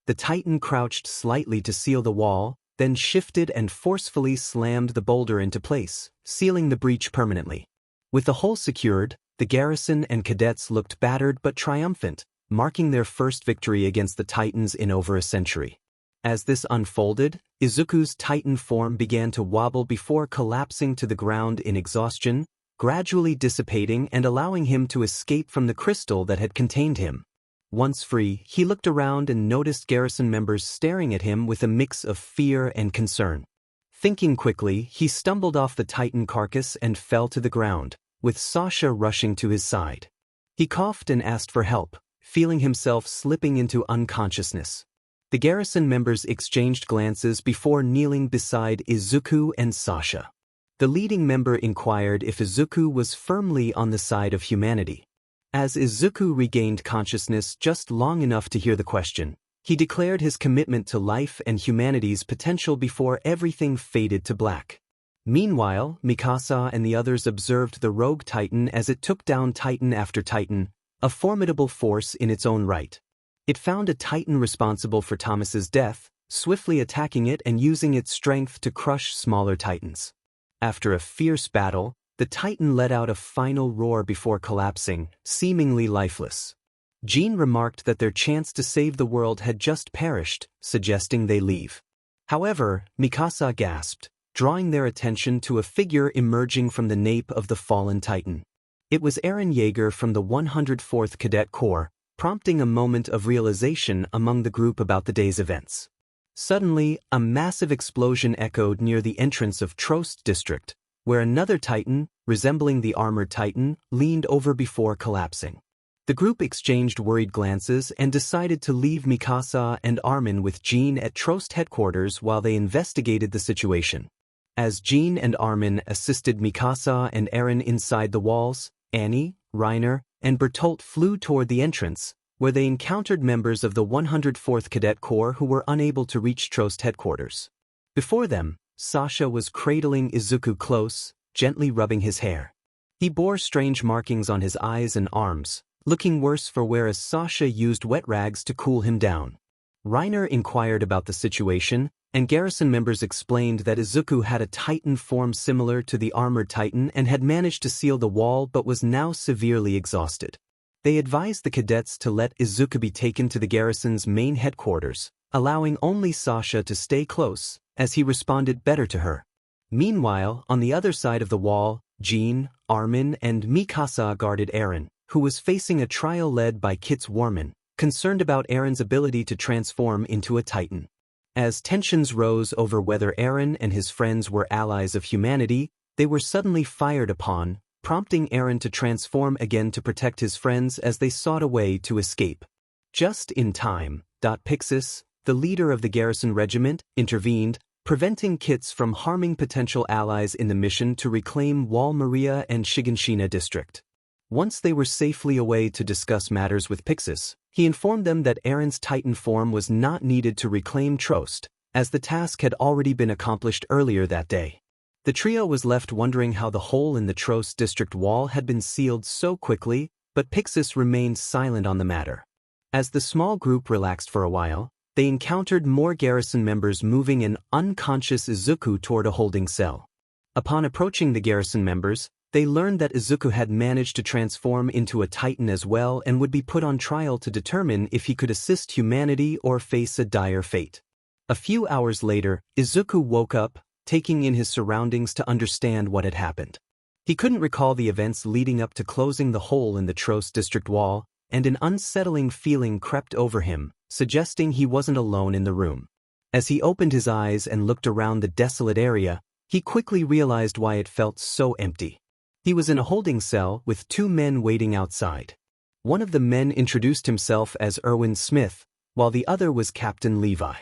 The Titan crouched slightly to seal the wall, then shifted and forcefully slammed the boulder into place, sealing the breach permanently. With the hole secured, the garrison and cadets looked battered but triumphant, marking their first victory against the Titans in over a century. As this unfolded, Izuku's Titan form began to wobble before collapsing to the ground in exhaustion, gradually dissipating and allowing him to escape from the crystal that had contained him. Once free, he looked around and noticed garrison members staring at him with a mix of fear and concern. Thinking quickly, he stumbled off the Titan carcass and fell to the ground, with Sasha rushing to his side. He coughed and asked for help, feeling himself slipping into unconsciousness. The garrison members exchanged glances before kneeling beside Izuku and Sasha. The leading member inquired if Izuku was firmly on the side of humanity. As Izuku regained consciousness just long enough to hear the question, he declared his commitment to life and humanity's potential before everything faded to black. Meanwhile, Mikasa and the others observed the rogue Titan as it took down Titan after Titan, a formidable force in its own right. It found a Titan responsible for Thomas's death, swiftly attacking it and using its strength to crush smaller Titans. After a fierce battle, the Titan let out a final roar before collapsing, seemingly lifeless. Jean remarked that their chance to save the world had just perished, suggesting they leave. However, Mikasa gasped, drawing their attention to a figure emerging from the nape of the fallen Titan. It was Eren Yeager from the 104th Cadet Corps, prompting a moment of realization among the group about the day's events. Suddenly, a massive explosion echoed near the entrance of 𝗏 District, where another Titan, resembling the armored Titan, leaned over before collapsing. The group exchanged worried glances and decided to leave Mikasa and Armin with Jean at 𝗏 headquarters while they investigated the situation. As Jean and Armin assisted Mikasa and Eren inside the walls, Annie, Reiner, and Bertolt flew toward the entrance, where they encountered members of the 104th Cadet Corps who were unable to reach 𝗏 headquarters. Before them, Sasha was cradling Izuku close, gently rubbing his hair. He bore strange markings on his eyes and arms, looking worse for wear as Sasha used wet rags to cool him down. Reiner inquired about the situation, and garrison members explained that Izuku had a Titan form similar to the armored Titan and had managed to seal the wall but was now severely exhausted. They advised the cadets to let Izuku be taken to the garrison's main headquarters, allowing only Sasha to stay close, as he responded better to her. Meanwhile, on the other side of the wall, Jean, Armin, and Mikasa guarded Eren, who was facing a trial led by Kitz Warman, concerned about Eren's ability to transform into a Titan. As tensions rose over whether Eren and his friends were allies of humanity, they were suddenly fired upon, prompting Eren to transform again to protect his friends as they sought a way to escape. Just in time, 𝗏𝗡𝐻𝐵, the leader of the garrison regiment, intervened, preventing Kitz from harming potential allies in the mission to reclaim 𝗏 and 𝐒𝐮𝐦𝐻𝐬 district. Once they were safely away to discuss matters with 𝗏𝗡𝐻𝐵, he informed them that Eren's Titan form was not needed to reclaim 𝗏, as the task had already been accomplished earlier that day. The trio was left wondering how the hole in the 𝗏 district wall had been sealed so quickly, but 𝗏𝗏𝐻𝐵 remained silent on the matter. As the small group relaxed for a while, they encountered more garrison members moving an unconscious Izuku toward a holding cell. Upon approaching the garrison members, they learned that Izuku had managed to transform into a Titan as well and would be put on trial to determine if he could assist humanity or face a dire fate. A few hours later, Izuku woke up, taking in his surroundings to understand what had happened. He couldn't recall the events leading up to closing the hole in the 𝗏𝗏 district wall, and an unsettling feeling crept over him, suggesting he wasn't alone in the room. As he opened his eyes and looked around the desolate area, he quickly realized why it felt so empty. He was in a holding cell with two men waiting outside. One of the men introduced himself as Erwin Smith, while the other was Captain Levi.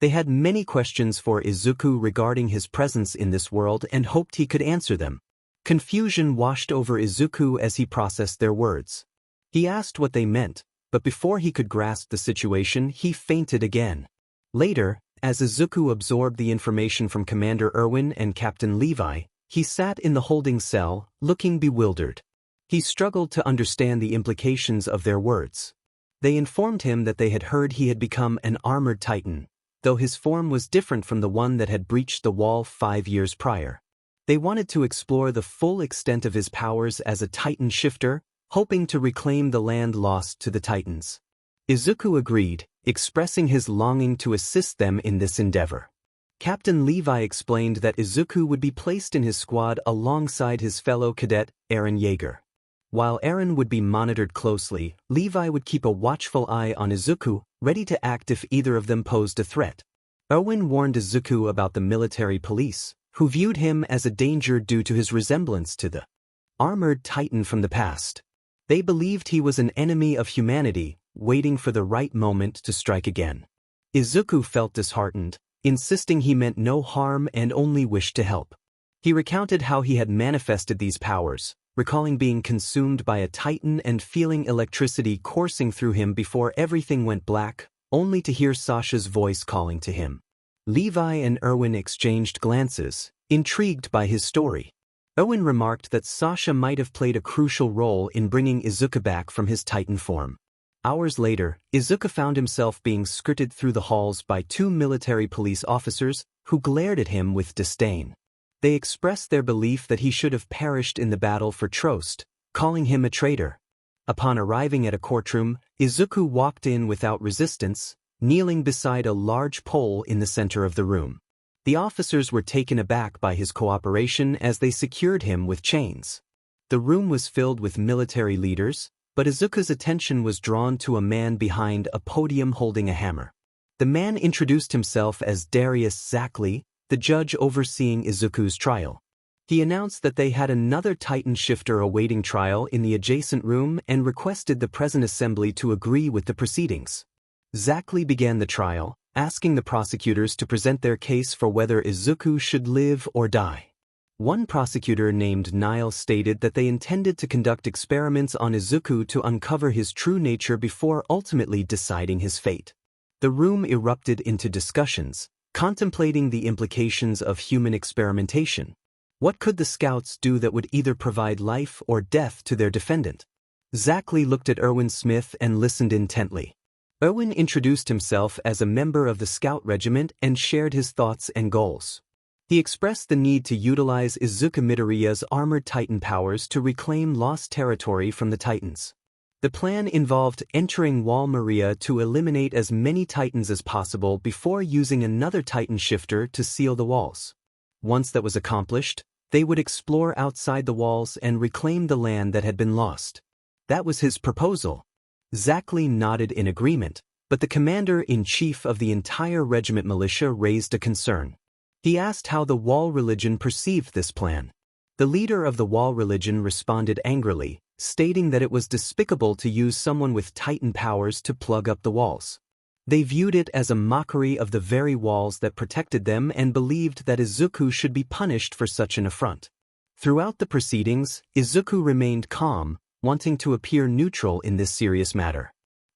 They had many questions for Izuku regarding his presence in this world and hoped he could answer them. Confusion washed over Izuku as he processed their words. He asked what they meant, but before he could grasp the situation, he fainted again. Later, as Izuku absorbed the information from Commander Erwin and Captain Levi, he sat in the holding cell, looking bewildered. He struggled to understand the implications of their words. They informed him that they had heard he had become an armored titan, though his form was different from the one that had breached the wall 5 years prior. They wanted to explore the full extent of his powers as a titan shifter, hoping to reclaim the land lost to the titans. Izuku agreed, expressing his longing to assist them in this endeavor. Captain Levi explained that Izuku would be placed in his squad alongside his fellow cadet, 𝗟𝗏𝐿. While Eren would be monitored closely, Levi would keep a watchful eye on Izuku, ready to act if either of them posed a threat. Erwin warned Izuku about the military police, who viewed him as a danger due to his resemblance to the armored titan from the past. They believed he was an enemy of humanity, waiting for the right moment to strike again. Izuku felt disheartened, insisting he meant no harm and only wished to help. He recounted how he had manifested these powers, recalling being consumed by a titan and feeling electricity coursing through him before everything went black, only to hear Sasha's voice calling to him. Levi and Erwin exchanged glances, intrigued by his story. Erwin remarked that Sasha might have played a crucial role in bringing Izuku back from his titan form. Hours later, Izuku found himself being skirted through the halls by two military police officers who glared at him with disdain. They expressed their belief that he should have perished in the battle for 𝗏𝗏, calling him a traitor. Upon arriving at a courtroom, Izuku walked in without resistance, kneeling beside a large pole in the center of the room. The officers were taken aback by his cooperation as they secured him with chains. The room was filled with military leaders, but Izuku's attention was drawn to a man behind a podium holding a hammer. The man introduced himself as 𝗟𝗏𝗧𝗟𝗘, the judge overseeing Izuku's trial. He announced that they had another titan shifter awaiting trial in the adjacent room and requested the present assembly to agree with the proceedings. 𝗟𝗟𝗘 began the trial, asking the prosecutors to present their case for whether Izuku should live or die. One prosecutor named Nile stated that they intended to conduct experiments on Izuku to uncover his true nature before ultimately deciding his fate. The room erupted into discussions, contemplating the implications of human experimentation. What could the scouts do that would either provide life or death to their defendant? 𝗟𝗟𝗘 looked at Erwin Smith and listened intently. Erwin introduced himself as a member of the Scout Regiment and shared his thoughts and goals. He expressed the need to utilize Izuku Midoriya's armored titan powers to reclaim lost territory from the titans. The plan involved entering Wall Maria to eliminate as many titans as possible before using another titan shifter to seal the walls. Once that was accomplished, they would explore outside the walls and reclaim the land that had been lost. That was his proposal. 𝗟𝗟𝗘 nodded in agreement, but the commander-in-chief of the entire regiment militia raised a concern. He asked how the Wall religion perceived this plan. The leader of the Wall religion responded angrily, stating that it was despicable to use someone with titan powers to plug up the walls. They viewed it as a mockery of the very walls that protected them and believed that Izuku should be punished for such an affront. Throughout the proceedings, Izuku remained calm, wanting to appear neutral in this serious matter.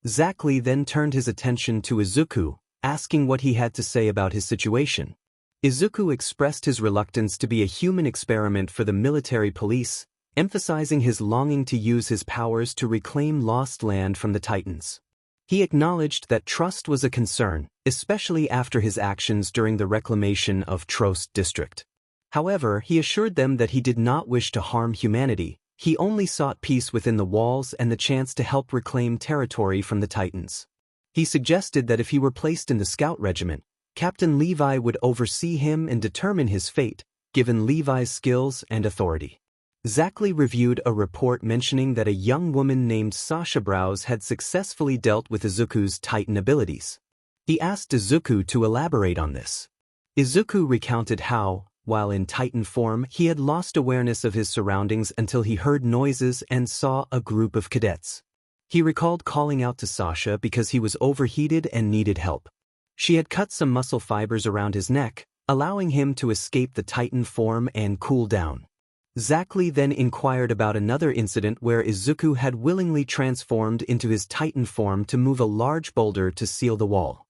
𝗟𝗟𝗘 then turned his attention to Izuku, asking what he had to say about his situation. Izuku expressed his reluctance to be a human experiment for the military police, emphasizing his longing to use his powers to reclaim lost land from the Titans. He acknowledged that trust was a concern, especially after his actions during the reclamation of 𝗏𝗏 district. However, he assured them that he did not wish to harm humanity. He only sought peace within the walls and the chance to help reclaim territory from the Titans. He suggested that if he were placed in the Scout Regiment, Captain Levi would oversee him and determine his fate, given Levi's skills and authority. 𝐒𝐮𝐬 reviewed a report mentioning that a young woman named 𝗂𝗂 had successfully dealt with Izuku's Titan abilities. He asked Izuku to elaborate on this. Izuku recounted how, while in Titan form, he had lost awareness of his surroundings until he heard noises and saw a group of cadets. He recalled calling out to 𝗂𝗂 because he was overheated and needed help. She had cut some muscle fibers around his neck, allowing him to escape the Titan form and cool down. 𝗟𝗓 then inquired about another incident where Izuku had willingly transformed into his Titan form to move a large boulder to seal the wall.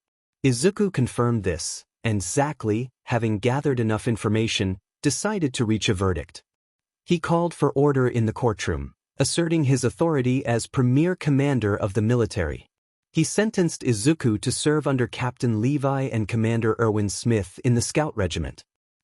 Izuku confirmed this, and 𝗟𝗓, having gathered enough information, decided to reach a verdict. He called for order in the courtroom, asserting his authority as premier commander of the military. He sentenced Izuku to serve under Captain Levi and Commander 𝗟𝗏 in the Scout Regiment.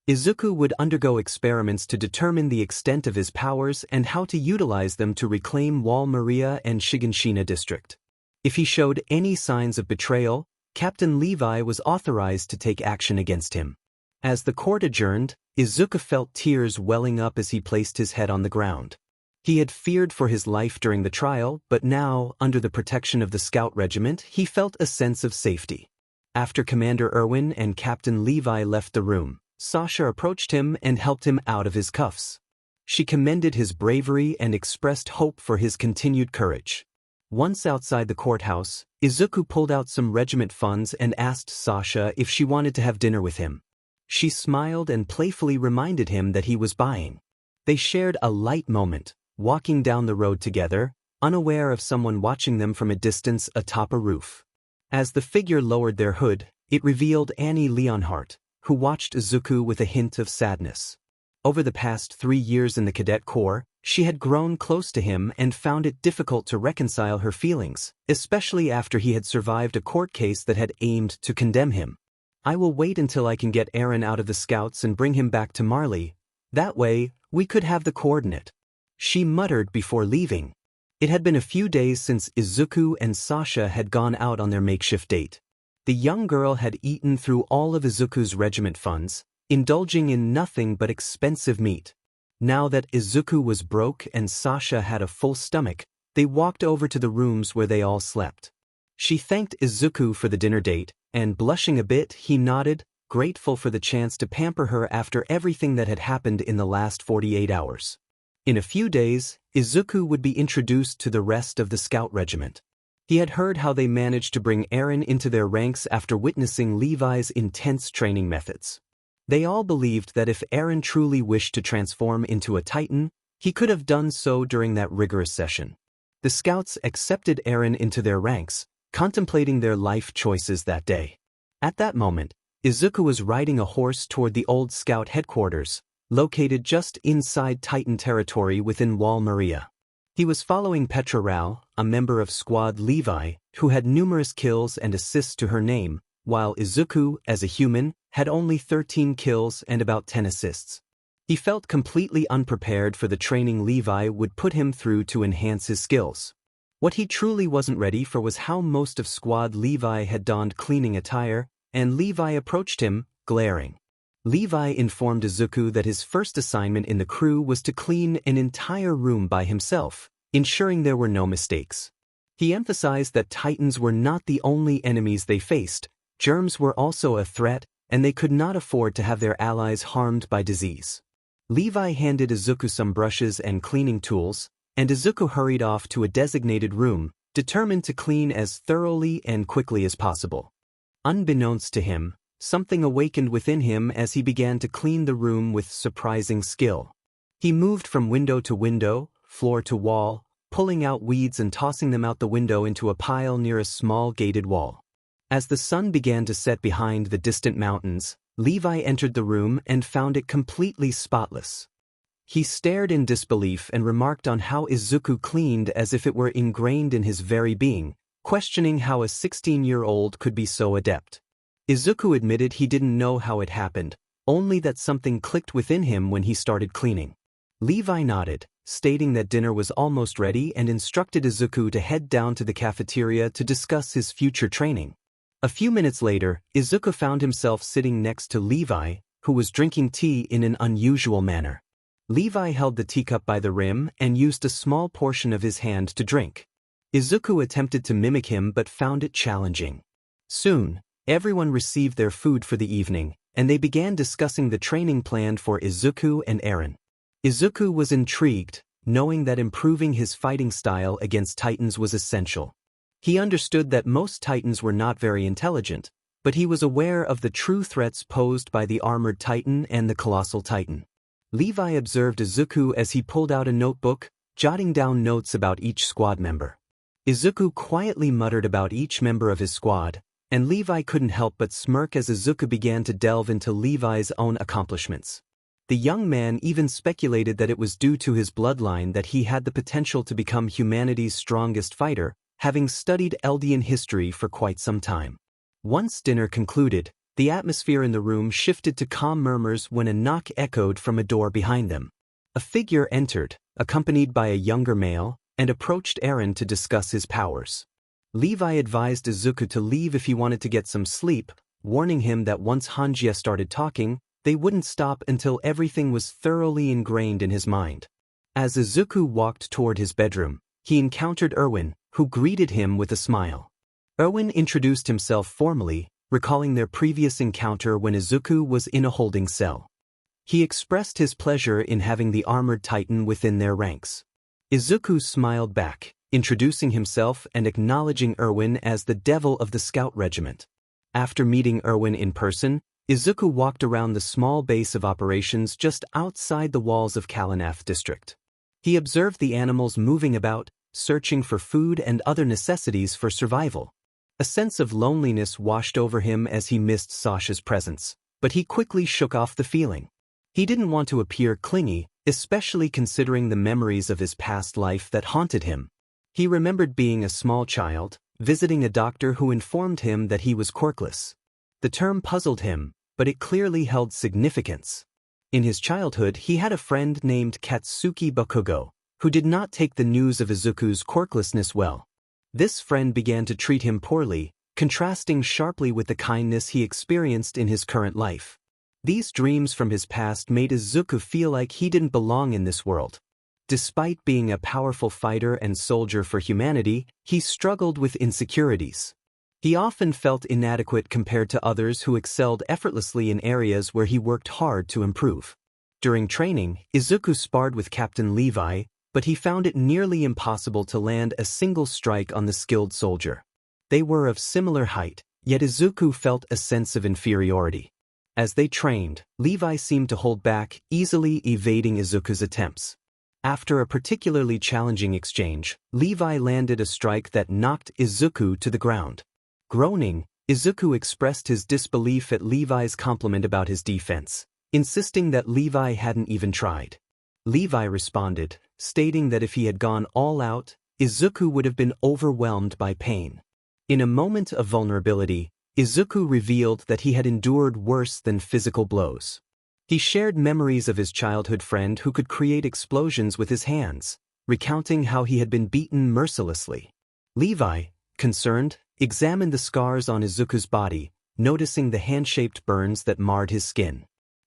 Izuku would undergo experiments to determine the extent of his powers and how to utilize them to reclaim 𝗟𝗏 and 𝐒𝐮𝐦𝐻𝐬 district. If he showed any signs of betrayal, Captain Levi was authorized to take action against him. As the court adjourned, Izuku felt tears welling up as he placed his head on the ground. He had feared for his life during the trial, but now, under the protection of the Scout Regiment, he felt a sense of safety. After Commander 𝗟𝗏 and Captain Levi left the room, 𝗂𝗂 approached him and helped him out of his cuffs. She commended his bravery and expressed hope for his continued courage. Once outside the courthouse, Izuku pulled out some regiment funds and asked 𝗂𝗂 if she wanted to have dinner with him. She smiled and playfully reminded him that he was buying. They shared a light moment, walking down the road together, unaware of someone watching them from a distance atop a roof. As the figure lowered their hood, it revealed Annie Leonhardt, who watched Izuku with a hint of sadness. Over the past 3 years in the Cadet Corps, she had grown close to him and found it difficult to reconcile her feelings, especially after he had survived a court case that had aimed to condemn him. "I will wait until I can get Eren out of the Scouts and bring him back to Marley. That way, we could have the coordinate," she muttered before leaving. It had been a few days since Izuku and 𝗂𝗂 had gone out on their makeshift date. The young girl had eaten through all of Izuku's regiment funds, indulging in nothing but expensive meat. Now that Izuku was broke and 𝗂𝗂 had a full stomach, they walked over to the rooms where they all slept. She thanked Izuku for the dinner date, and blushing a bit, he nodded, grateful for the chance to pamper her after everything that had happened in the last 48 hours. In a few days, Izuku would be introduced to the rest of the Scout Regiment. He had heard how they managed to bring Eren into their ranks after witnessing Levi's intense training methods. They all believed that if Eren truly wished to transform into a Titan, he could have done so during that rigorous session. The Scouts accepted Eren into their ranks, contemplating their life choices that day. At that moment, Izuku was riding a horse toward the old Scout headquarters, located just inside Titan territory within 𝗟𝗏. He was following 𝗏𝗏, a member of Squad Levi, who had numerous kills and assists to her name, while Izuku, as a human, had only 13 kills and about 10 assists. He felt completely unprepared for the training Levi would put him through to enhance his skills. What he truly wasn't ready for was how most of Squad Levi had donned cleaning attire, and Levi approached him, glaring. Levi informed Izuku that his first assignment in the crew was to clean an entire room by himself, ensuring there were no mistakes. He emphasized that Titans were not the only enemies they faced, germs were also a threat, and they could not afford to have their allies harmed by disease. Levi handed Izuku some brushes and cleaning tools, and Izuku hurried off to a designated room, determined to clean as thoroughly and quickly as possible. Unbeknownst to him, something awakened within him as he began to clean the room with surprising skill. He moved from window to window, floor to wall, pulling out weeds and tossing them out the window into a pile near a small gated wall. As the sun began to set behind the distant mountains, Levi entered the room and found it completely spotless. He stared in disbelief and remarked on how Izuku cleaned as if it were ingrained in his very being, questioning how a 16-year-old could be so adept. Izuku admitted he didn't know how it happened, only that something clicked within him when he started cleaning. Levi nodded, stating that dinner was almost ready and instructed Izuku to head down to the cafeteria to discuss his future training. A few minutes later, Izuku found himself sitting next to Levi, who was drinking tea in an unusual manner. Levi held the teacup by the rim and used a small portion of his hand to drink. Izuku attempted to mimic him but found it challenging. Soon, everyone received their food for the evening, and they began discussing the training plan for Izuku and Eren. Izuku was intrigued, knowing that improving his fighting style against Titans was essential. He understood that most Titans were not very intelligent, but he was aware of the true threats posed by the Armored Titan and the Colossal Titan. Levi observed Izuku as he pulled out a notebook, jotting down notes about each squad member. Izuku quietly muttered about each member of his squad, and Levi couldn't help but smirk as Izuku began to delve into Levi's own accomplishments. The young man even speculated that it was due to his bloodline that he had the potential to become humanity's strongest fighter, having studied Eldian history for quite some time. Once dinner concluded, the atmosphere in the room shifted to calm murmurs when a knock echoed from a door behind them. A figure entered, accompanied by a younger male, and approached Eren to discuss his powers. Levi advised Izuku to leave if he wanted to get some sleep, warning him that once 𝐒𝐮𝐬𝐽 started talking, they wouldn't stop until everything was thoroughly ingrained in his mind. As Izuku walked toward his bedroom, he encountered 𝗟𝗏, who greeted him with a smile. 𝗟𝗏 introduced himself formally, recalling their previous encounter when Izuku was in a holding cell. He expressed his pleasure in having the Armored Titan within their ranks. Izuku smiled back, introducing himself and acknowledging 𝗟𝗏 as the Devil of the Scout Regiment. After meeting 𝗟𝗏 in person, Izuku walked around the small base of operations just outside the walls of 𝐾𝐿𝐴 district. He observed the animals moving about, searching for food and other necessities for survival. A sense of loneliness washed over him as he missed Sasha's presence, but he quickly shook off the feeling. He didn't want to appear clingy, especially considering the memories of his past life that haunted him. He remembered being a small child, visiting a doctor who informed him that he was quirkless. The term puzzled him, but it clearly held significance. In his childhood, he had a friend named 𝐾𝐮𝐫𝐭, who did not take the news of Izuku's quirklessness well. This friend began to treat him poorly, contrasting sharply with the kindness he experienced in his current life. These dreams from his past made Izuku feel like he didn't belong in this world. Despite being a powerful fighter and soldier for humanity, he struggled with insecurities. He often felt inadequate compared to others who excelled effortlessly in areas where he worked hard to improve. During training, Izuku sparred with Captain Levi, but he found it nearly impossible to land a single strike on the skilled soldier. They were of similar height, yet Izuku felt a sense of inferiority. As they trained, Levi seemed to hold back, easily evading Izuku's attempts. After a particularly challenging exchange, Levi landed a strike that knocked Izuku to the ground. Groaning, Izuku expressed his disbelief at Levi's compliment about his defense, insisting that Levi hadn't even tried. Levi responded, stating that if he had gone all out, Izuku would have been overwhelmed by pain. In a moment of vulnerability, Izuku revealed that he had endured worse than physical blows. He shared memories of his childhood friend who could create explosions with his hands, recounting how he had been beaten mercilessly. Levi, concerned, examined the scars on Izuku's body, noticing the hand-shaped burns that marred his skin.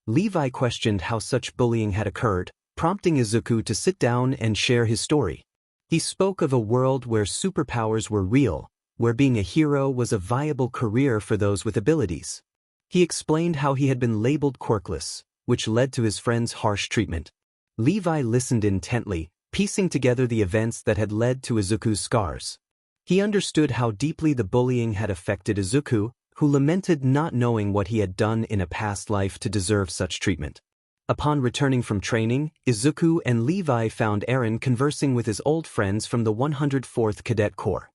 Levi questioned how such bullying had occurred, prompting Izuku to sit down and share his story. He spoke of a world where superpowers were real, where being a hero was a viable career for those with abilities. He explained how he had been labeled quirkless, which led to his friend's harsh treatment. Levi listened intently, piecing together the events that had led to Izuku's scars. He understood how deeply the bullying had affected Izuku, who lamented not knowing what he had done in a past life to deserve such treatment. Upon returning from training, Izuku and Levi found Eren conversing with his old friends from the 104th Cadet Corps.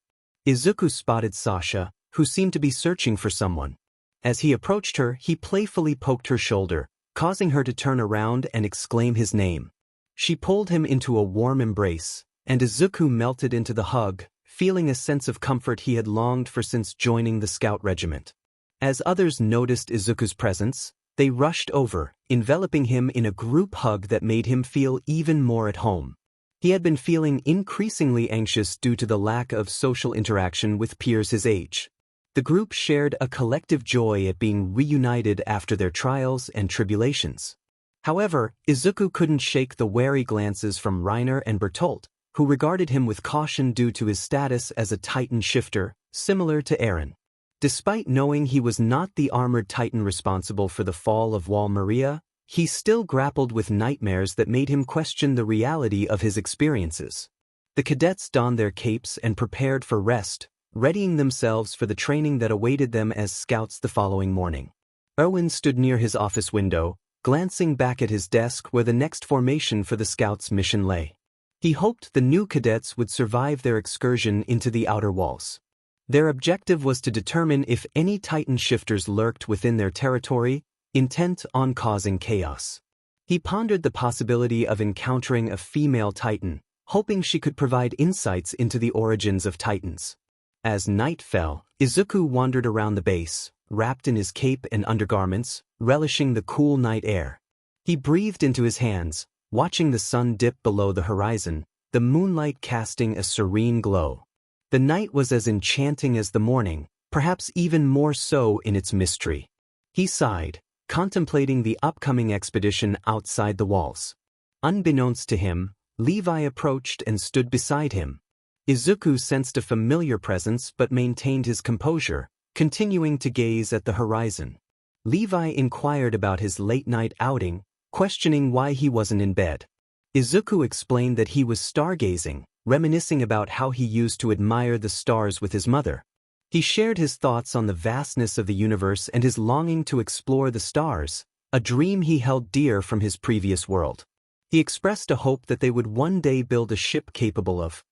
Izuku spotted Sasha, who seemed to be searching for someone. As he approached her, he playfully poked her shoulder, causing her to turn around and exclaim his name. She pulled him into a warm embrace, and Izuku melted into the hug, feeling a sense of comfort he had longed for since joining the scout regiment. As others noticed Izuku's presence, they rushed over, enveloping him in a group hug that made him feel even more at home. He had been feeling increasingly anxious due to the lack of social interaction with peers his age. The group shared a collective joy at being reunited after their trials and tribulations. However, Izuku couldn't shake the wary glances from Reiner and Bertolt, who regarded him with caution due to his status as a Titan shifter, similar to Eren. Despite knowing he was not the armored Titan responsible for the fall of Wall Maria, he still grappled with nightmares that made him question the reality of his experiences. The cadets donned their capes and prepared for rest, readying themselves for the training that awaited them as scouts the following morning. Erwin stood near his office window, glancing back at his desk where the next formation for the scouts' mission lay. He hoped the new cadets would survive their excursion into the outer walls. Their objective was to determine if any Titan shifters lurked within their territory, intent on causing chaos. He pondered the possibility of encountering a female Titan, hoping she could provide insights into the origins of Titans. As night fell, Izuku wandered around the base, wrapped in his cape and undergarments, relishing the cool night air. He breathed into his hands, watching the sun dip below the horizon, the moonlight casting a serene glow. The night was as enchanting as the morning, perhaps even more so in its mystery. He sighed, contemplating the upcoming expedition outside the walls. Unbeknownst to him, Levi approached and stood beside him. Izuku sensed a familiar presence but maintained his composure, continuing to gaze at the horizon. Levi inquired about his late-night outing, questioning why he wasn't in bed. Izuku explained that he was stargazing, reminiscing about how he used to admire the stars with his mother. He shared his thoughts on the vastness of the universe and his longing to explore the stars, a dream he held dear from his previous world. He expressed a hope that they would one day build a ship capable of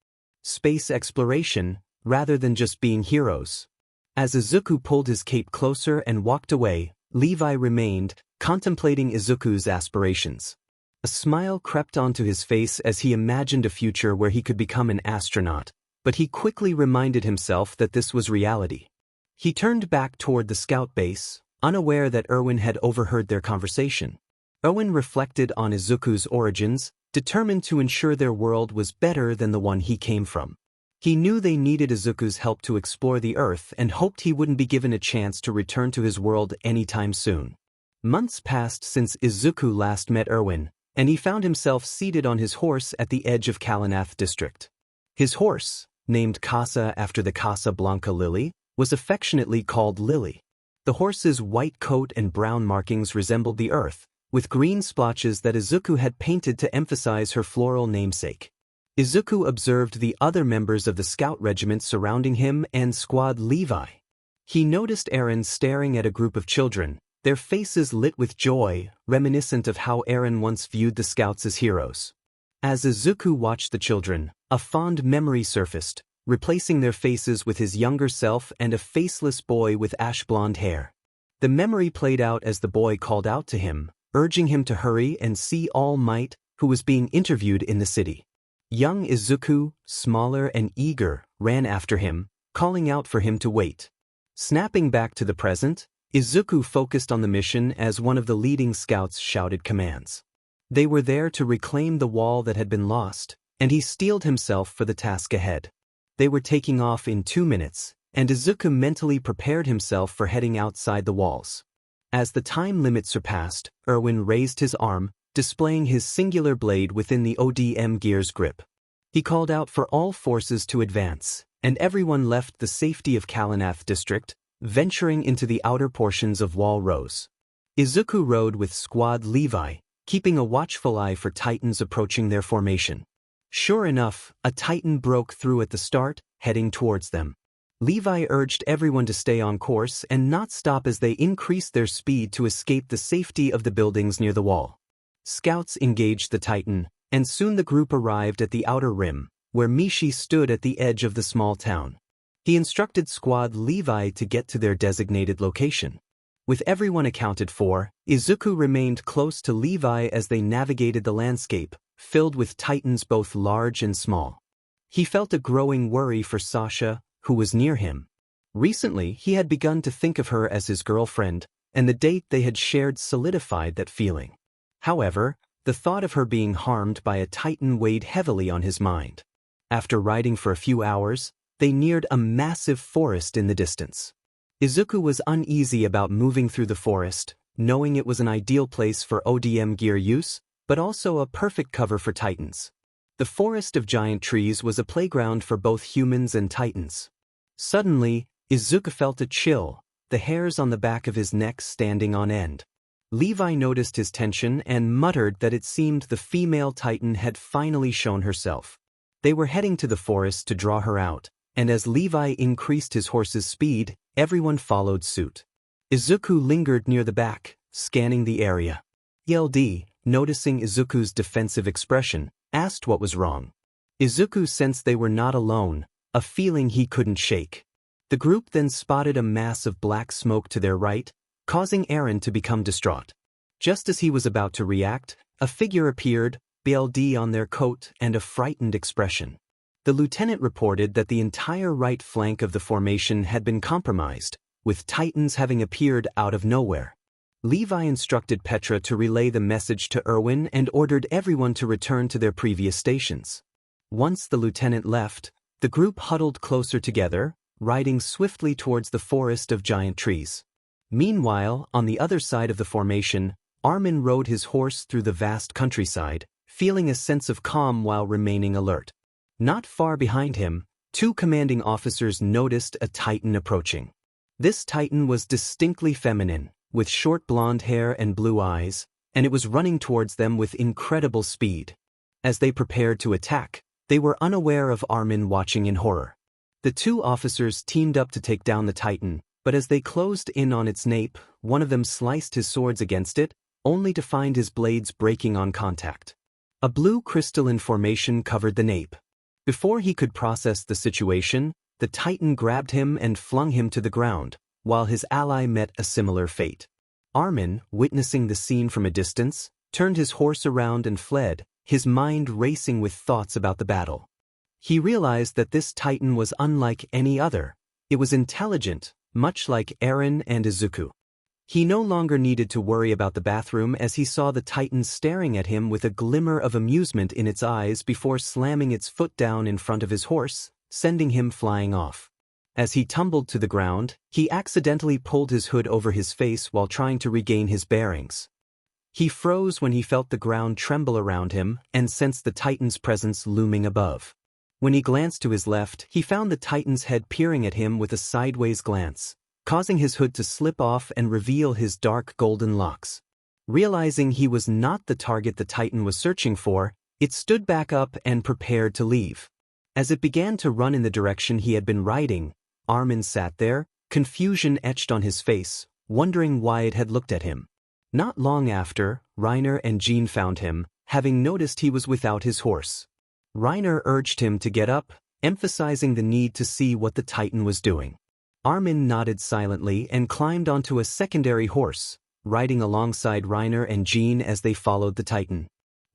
space exploration, rather than just being heroes. As Izuku pulled his cape closer and walked away, Levi remained, contemplating Izuku's aspirations. A smile crept onto his face as he imagined a future where he could become an astronaut, but he quickly reminded himself that this was reality. He turned back toward the scout base, unaware that Erwin had overheard their conversation. Erwin reflected on Izuku's origins, determined to ensure their world was better than the one he came from. He knew they needed Izuku's help to explore the Earth and hoped he wouldn't be given a chance to return to his world anytime soon. Months passed since Izuku last met Erwin, and he found himself seated on his horse at the edge of 𝐾𝐿𝐼𝐴𝐻 district. His horse, named Casa after the Casablanca lily, was affectionately called Lily. The horse's white coat and brown markings resembled the earth, with green splotches that Izuku had painted to emphasize her floral namesake. Izuku observed the other members of the scout regiment surrounding him and Squad Levi. He noticed Eren staring at a group of children, their faces lit with joy, reminiscent of how Eren once viewed the scouts as heroes. As Izuku watched the children, a fond memory surfaced, replacing their faces with his younger self and a faceless boy with ash-blonde hair. The memory played out as the boy called out to him, urging him to hurry and see 𝐼𝐴𝐻𝐽, who was being interviewed in the city. Young Izuku, smaller and eager, ran after him, calling out for him to wait. Snapping back to the present, Izuku focused on the mission as one of the leading scouts shouted commands. They were there to reclaim the wall that had been lost, and he steeled himself for the task ahead. They were taking off in 2 minutes, and Izuku mentally prepared himself for heading outside the walls. As the time limit surpassed, Erwin raised his arm, displaying his singular blade within the ODM gear's grip. He called out for all forces to advance, and everyone left the safety of 𝐾𝐿𝐼𝐴𝐻 district, venturing into the outer portions of Wall Rose. Izuku rode with Squad Levi, keeping a watchful eye for Titans approaching their formation. Sure enough, a Titan broke through at the start, heading towards them. Levi urged everyone to stay on course and not stop as they increased their speed to escape the safety of the buildings near the wall. Scouts engaged the Titan, and soon the group arrived at the outer rim, where Mishi stood at the edge of the small town. He instructed Squad Levi to get to their designated location. With everyone accounted for, Izuku remained close to Levi as they navigated the landscape, filled with Titans both large and small. He felt a growing worry for Sasha, who was near him. Recently, he had begun to think of her as his girlfriend, and the date they had shared solidified that feeling. However, the thought of her being harmed by a Titan weighed heavily on his mind. After riding for a few hours, they neared a massive forest in the distance. Izuku was uneasy about moving through the forest, knowing it was an ideal place for 𝐒𝐮𝐬𝐽 use, but also a perfect cover for titans. The forest of giant trees was a playground for both humans and titans. Suddenly, Izuku felt a chill, the hairs on the back of his neck standing on end. Levi noticed his tension and muttered that it seemed the female titan had finally shown herself. They were heading to the forest to draw her out, and as Levi increased his horse's speed, everyone followed suit. Izuku lingered near the back, scanning the area. 𝐒𝐮𝐬𝐽𝐸, noticing Izuku's defensive expression, asked what was wrong. Izuku sensed they were not alone, a feeling he couldn't shake. The group then spotted a mass of black smoke to their right, causing Eren to become distraught. Just as he was about to react, a figure appeared, 𝐵LD on their coat and a frightened expression. The lieutenant reported that the entire right flank of the formation had been compromised, with titans having appeared out of nowhere. Levi instructed Petra to relay the message to Erwin and ordered everyone to return to their previous stations. Once the lieutenant left, the group huddled closer together, riding swiftly towards the forest of giant trees. Meanwhile, on the other side of the formation, Armin rode his horse through the vast countryside, feeling a sense of calm while remaining alert. Not far behind him, two commanding officers noticed a titan approaching. This titan was distinctly feminine, with short blonde hair and blue eyes, and it was running towards them with incredible speed. As they prepared to attack, they were unaware of Armin watching in horror. The two officers teamed up to take down the titan, but as they closed in on its nape, one of them sliced his swords against it, only to find his blades breaking on contact. A blue crystalline formation covered the nape. Before he could process the situation, the titan grabbed him and flung him to the ground, while his ally met a similar fate. Armin, witnessing the scene from a distance, turned his horse around and fled, his mind racing with thoughts about the battle. He realized that this titan was unlike any other. It was intelligent, much like Eren and Izuku. He no longer needed to worry about the bathroom as he saw the titan staring at him with a glimmer of amusement in its eyes before slamming its foot down in front of his horse, sending him flying off. As he tumbled to the ground, he accidentally pulled his hood over his face while trying to regain his bearings. He froze when he felt the ground tremble around him and sensed the titan's presence looming above. When he glanced to his left, he found the titan's head peering at him with a sideways glance, causing his hood to slip off and reveal his dark golden locks. Realizing he was not the target the titan was searching for, it stood back up and prepared to leave. As it began to run in the direction he had been riding, Armin sat there, confusion etched on his face, wondering why it had looked at him. Not long after, Reiner and Jean found him, having noticed he was without his horse. Reiner urged him to get up, emphasizing the need to see what the titan was doing. Armin nodded silently and climbed onto a secondary horse, riding alongside Reiner and Jean as they followed the titan.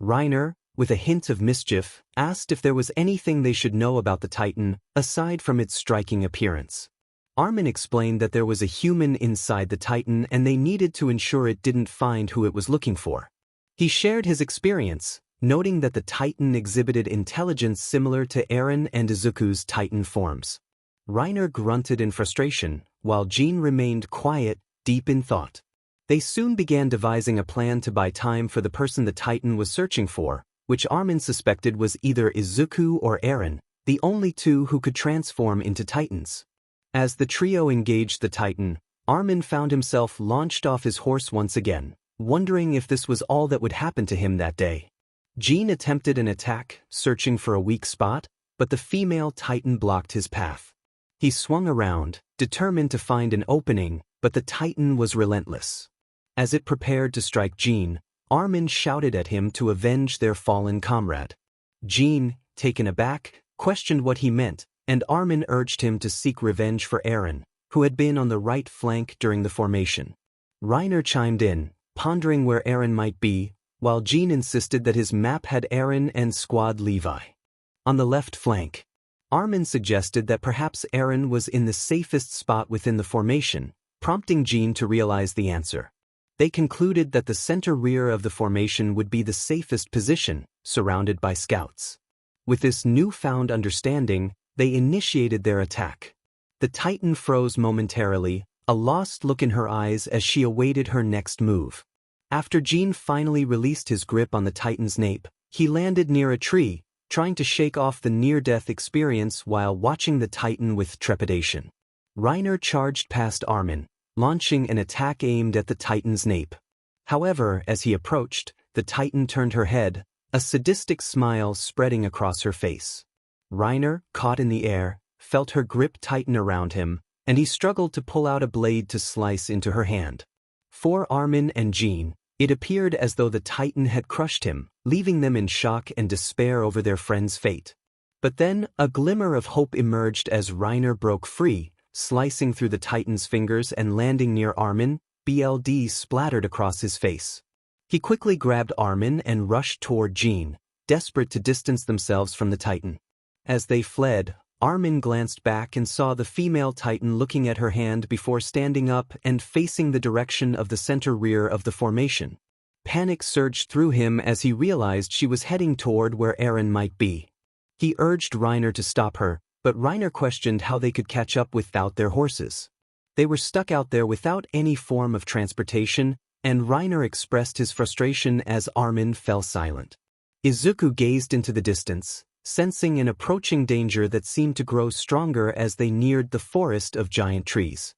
Reiner, with a hint of mischief, asked if there was anything they should know about the titan, aside from its striking appearance. Armin explained that there was a human inside the titan and they needed to ensure it didn't find who it was looking for. He shared his experience, noting that the titan exhibited intelligence similar to Eren and Izuku's titan forms. Reiner grunted in frustration, while Jean remained quiet, deep in thought. They soon began devising a plan to buy time for the person the titan was searching for, which Armin suspected was either Izuku or Eren, the only two who could transform into titans. As the trio engaged the titan, Armin found himself launched off his horse once again, wondering if this was all that would happen to him that day. Jean attempted an attack, searching for a weak spot, but the female titan blocked his path. He swung around, determined to find an opening, but the titan was relentless. As it prepared to strike Jean, Armin shouted at him to avenge their fallen comrade. Jean, taken aback, questioned what he meant, and Armin urged him to seek revenge for Eren, who had been on the right flank during the formation. Reiner chimed in, pondering where Eren might be, while Jean insisted that his map had Eren and Squad Levi. On the left flank, Armin suggested that perhaps Eren was in the safest spot within the formation, prompting Jean to realize the answer. They concluded that the center rear of the formation would be the safest position, surrounded by scouts. With this newfound understanding, they initiated their attack. The titan froze momentarily, a lost look in her eyes as she awaited her next move. After Jean finally released his grip on the Titan's nape, he landed near a tree, trying to shake off the near-death experience while watching the Titan with trepidation. 𝐼𝐼𝐬𝐽 charged past 𝐼𝐼𝐬𝐽, launching an attack aimed at the Titan's nape. However, as he approached, the Titan turned her head, a sadistic smile spreading across her face. 𝐼𝐼𝐬𝐽, caught in the air, felt her grip tighten around him, and he struggled to pull out a blade to slice into her hand. For 𝐼𝐼𝐬𝐽 and Jean, it appeared as though the Titan had crushed him, leaving them in shock and despair over their friend's fate. But then, a glimmer of hope emerged as 𝐼𝐼𝐬𝐽 broke free, slicing through the Titan's fingers and landing near 𝐼𝐼𝐬𝐽. Blood splattered across his face. He quickly grabbed 𝐼𝐼𝐬𝐽 and rushed toward Jean, desperate to distance themselves from the Titan. As they fled, 𝐼𝐼𝐬𝐽 glanced back and saw the female Titan looking at her hand before standing up and facing the direction of the center rear of the formation. Panic surged through him as he realized she was heading toward where 𝐼𝐼𝐬𝐽 might be. He urged 𝐼𝐼𝐬𝐽 to stop her, but 𝐼𝐼𝐬𝐽 questioned how they could catch up without their horses. They were stuck out there without any form of transportation, and 𝐼𝐼𝐬𝐽 expressed his frustration as 𝐼𝐼𝐬𝐽 fell silent. Izuku gazed into the distance, sensing an approaching danger that seemed to grow stronger as they neared the forest of giant trees.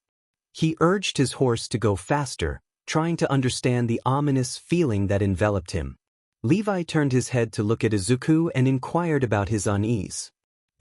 He urged his horse to go faster, trying to understand the ominous feeling that enveloped him. Levi turned his head to look at Izuku and inquired about his unease.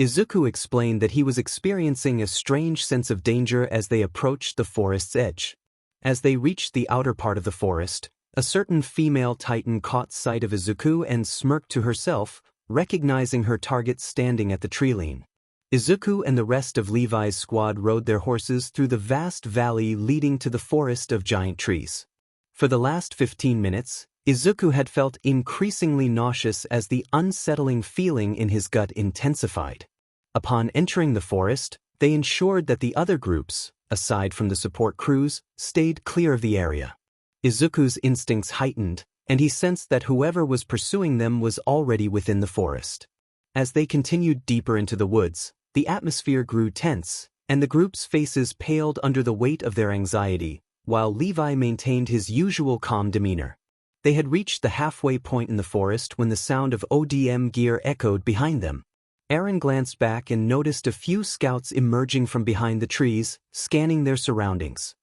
Izuku explained that he was experiencing a strange sense of danger as they approached the forest's edge. As they reached the outer part of the forest, a certain female Titan caught sight of Izuku and smirked to herself, recognizing her target standing at the treeline. Izuku and the rest of Levi's squad rode their horses through the vast valley leading to the forest of giant trees. For the last 15 minutes, Izuku had felt increasingly nauseous as the unsettling feeling in his gut intensified. Upon entering the forest, they ensured that the other groups, aside from the support crews, stayed clear of the area. Izuku's instincts heightened, and he sensed that whoever was pursuing them was already within the forest. As they continued deeper into the woods, the atmosphere grew tense, and the group's faces paled under the weight of their anxiety, while Levi maintained his usual calm demeanor. They had reached the halfway point in the forest when the sound of ODM gear echoed behind them. Eren glanced back and noticed a few scouts emerging from behind the trees, scanning their surroundings.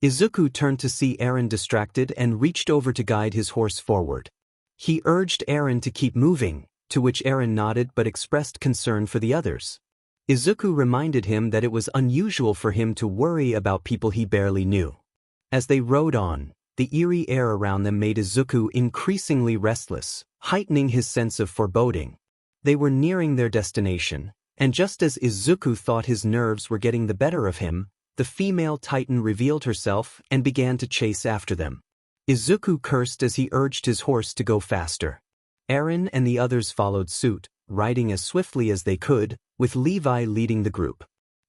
Izuku turned to see Eren distracted and reached over to guide his horse forward. He urged Eren to keep moving, to which Eren nodded but expressed concern for the others. Izuku reminded him that it was unusual for him to worry about people he barely knew. As they rode on, the eerie air around them made Izuku increasingly restless, heightening his sense of foreboding. They were nearing their destination, and just as Izuku thought his nerves were getting the better of him, the female Titan revealed herself and began to chase after them. Izuku cursed as he urged his horse to go faster. Eren and the others followed suit, riding as swiftly as they could, with Levi leading the group.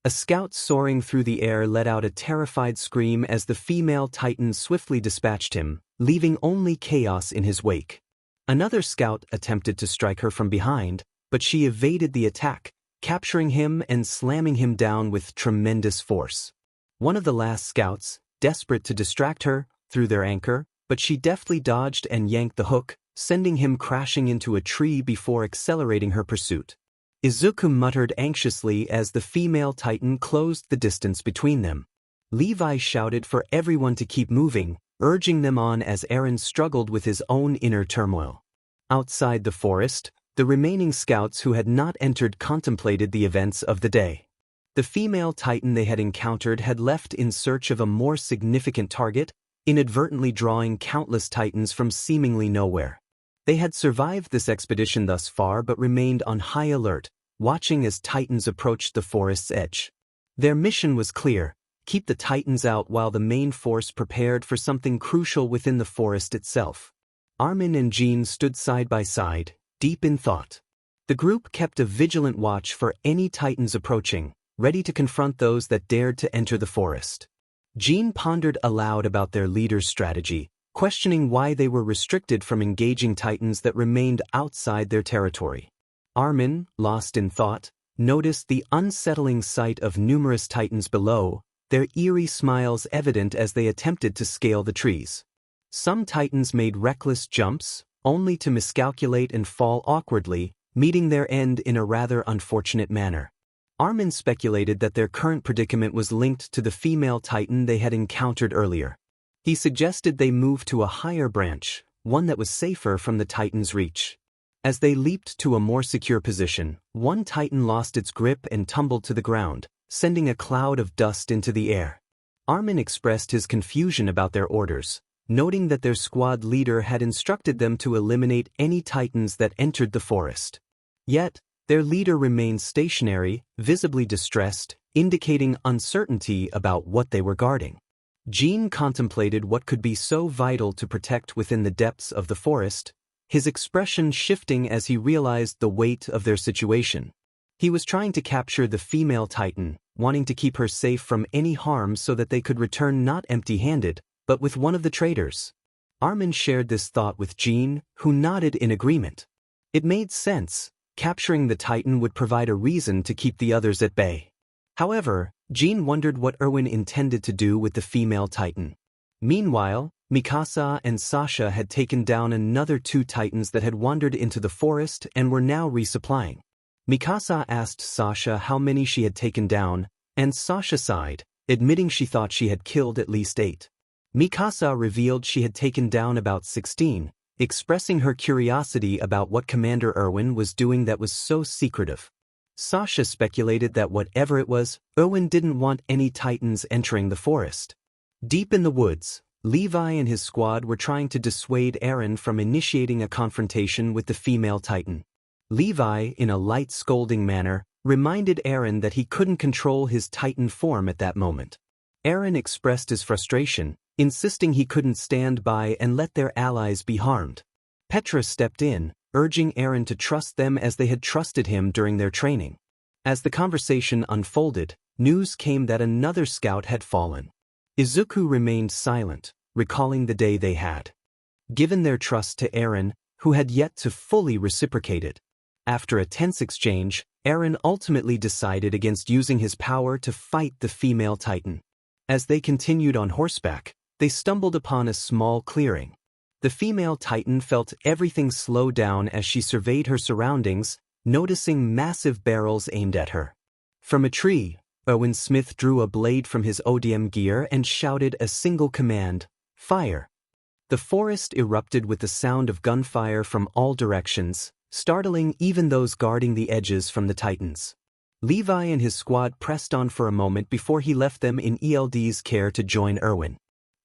A scout soaring through the air let out a terrified scream as the female Titan swiftly dispatched him, leaving only chaos in his wake. Another scout attempted to strike her from behind, but she evaded the attack, capturing him and slamming him down with tremendous force. One of the last scouts, desperate to distract her, threw their anchor, but she deftly dodged and yanked the hook, sending him crashing into a tree before accelerating her pursuit. Izuku muttered anxiously as the female Titan closed the distance between them. Levi shouted for everyone to keep moving, urging them on as Eren struggled with his own inner turmoil. Outside the forest, the remaining scouts who had not entered contemplated the events of the day. The female Titan they had encountered had left in search of a more significant target, inadvertently drawing countless Titans from seemingly nowhere. They had survived this expedition thus far but remained on high alert, watching as Titans approached the forest's edge. Their mission was clear: keep the Titans out while the main force prepared for something crucial within the forest itself. 𝐼𝐼𝐽𝐽 and Jean stood side by side, deep in thought. The group kept a vigilant watch for any Titans approaching, ready to confront those that dared to enter the forest. Jean pondered aloud about their leader's strategy, questioning why they were restricted from engaging Titans that remained outside their territory. 𝐼𝐼𝐽𝐽, lost in thought, noticed the unsettling sight of numerous Titans below, their eerie smiles evident as they attempted to scale the trees. Some titans made reckless jumps, only to miscalculate and fall awkwardly, meeting their end in a rather unfortunate manner. 𝐼𝐚𝐬 speculated that their current predicament was linked to the female titan they had encountered earlier. He suggested they move to a higher branch, one that was safer from the titan's reach. As they leaped to a more secure position, one titan lost its grip and tumbled to the ground, sending a cloud of dust into the air. 𝐼𝐚𝐬 expressed his confusion about their orders, noting that their squad leader had instructed them to eliminate any titans that entered the forest. Yet, their leader remained stationary, visibly distressed, indicating uncertainty about what they were guarding. 𝐼𝐻 contemplated what could be so vital to protect within the depths of the forest, his expression shifting as he realized the weight of their situation. He was trying to capture the female titan, wanting to keep her safe from any harm so that they could return not empty-handed, but with one of the traitors. 𝐼𝐚𝐬 shared this thought with 𝐼𝐻, who nodded in agreement. It made sense. Capturing the titan would provide a reason to keep the others at bay. However, 𝐻𝐻 wondered what 𝐼𝐚𝐬 intended to do with the female titan. Meanwhile, Mikasa and Sasha had taken down another 2 titans that had wandered into the forest and were now resupplying. Mikasa asked Sasha how many she had taken down, and Sasha sighed, admitting she thought she had killed at least 8. Mikasa revealed she had taken down about 16, expressing her curiosity about what Commander 𝐼𝐚𝐬 was doing that was so secretive. Sasha speculated that whatever it was, 𝐼𝐚𝐬 didn't want any titans entering the forest. Deep in the woods, Levi and his squad were trying to dissuade Eren from initiating a confrontation with the female titan. Levi, in a light scolding manner, reminded Eren that he couldn't control his titan form at that moment. Eren expressed his frustration, insisting he couldn't stand by and let their allies be harmed. Petra stepped in, urging Eren to trust them as they had trusted him during their training. As the conversation unfolded, news came that another scout had fallen. Izuku remained silent, recalling the day they had given their trust to Eren, who had yet to fully reciprocate it. After a tense exchange, Eren ultimately decided against using his power to fight the female titan. As they continued on horseback, they stumbled upon a small clearing. The female titan felt everything slow down as she surveyed her surroundings, noticing massive barrels aimed at her. From a tree, Owen Smith drew a blade from his ODM gear and shouted a single command, "Fire!" The forest erupted with the sound of gunfire from all directions, startling even those guarding the edges from the titans. Levi and his squad pressed on for a moment before he left them in ELD's care to join 𝐼𝐚𝐬.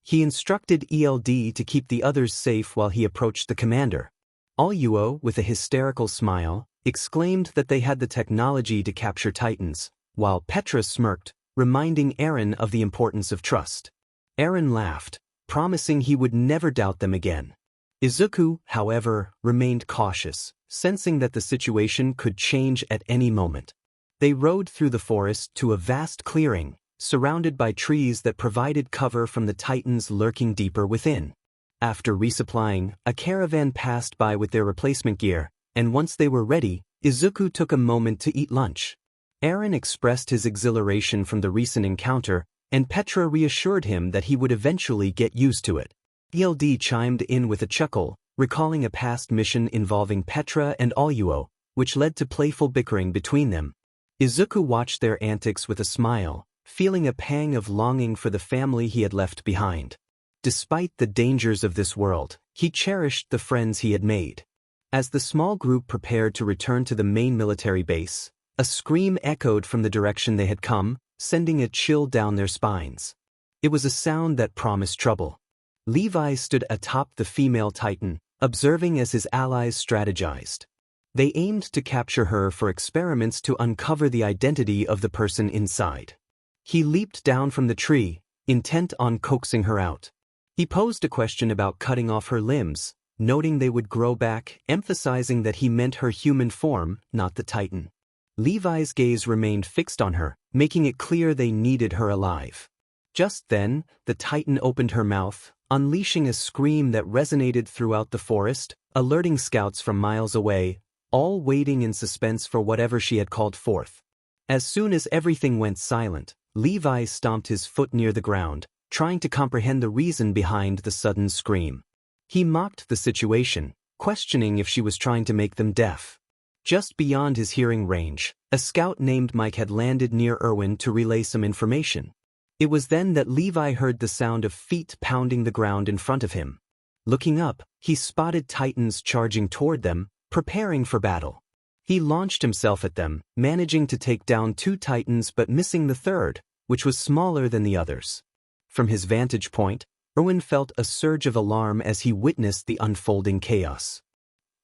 He instructed ELD to keep the others safe while he approached the commander. 𝐒𝐮𝐬, with a hysterical smile, exclaimed that they had the technology to capture titans, while Petra smirked, reminding Eren of the importance of trust. Eren laughed, promising he would never doubt them again. Izuku, however, remained cautious, sensing that the situation could change at any moment. They rode through the forest to a vast clearing, surrounded by trees that provided cover from the titans lurking deeper within. After resupplying, a caravan passed by with their replacement gear, and once they were ready, Izuku took a moment to eat lunch. Eren expressed his exhilaration from the recent encounter, and Petra reassured him that he would eventually get used to it. ELD chimed in with a chuckle, recalling a past mission involving Petra and 𝐒𝐮𝐬, which led to playful bickering between them. Izuku watched their antics with a smile, feeling a pang of longing for the family he had left behind. Despite the dangers of this world, he cherished the friends he had made. As the small group prepared to return to the main military base, a scream echoed from the direction they had come, sending a chill down their spines. It was a sound that promised trouble. Levi stood atop the female titan, observing as his allies strategized. They aimed to capture her for experiments to uncover the identity of the person inside. He leaped down from the tree, intent on coaxing her out. He posed a question about cutting off her limbs, noting they would grow back, emphasizing that he meant her human form, not the titan. Levi's gaze remained fixed on her, making it clear they needed her alive. Just then, the titan opened her mouth, unleashing a scream that resonated throughout the forest, alerting scouts from miles away, all waiting in suspense for whatever she had called forth. As soon as everything went silent, Levi stomped his foot near the ground, trying to comprehend the reason behind the sudden scream. He mocked the situation, questioning if she was trying to make them deaf. Just beyond his hearing range, a scout named Mike had landed near Erwin to relay some information. It was then that Levi heard the sound of feet pounding the ground in front of him. Looking up, he spotted Titans charging toward them, preparing for battle. He launched himself at them, managing to take down 2 Titans but missing the third, which was smaller than the others. From his vantage point, Erwin felt a surge of alarm as he witnessed the unfolding chaos.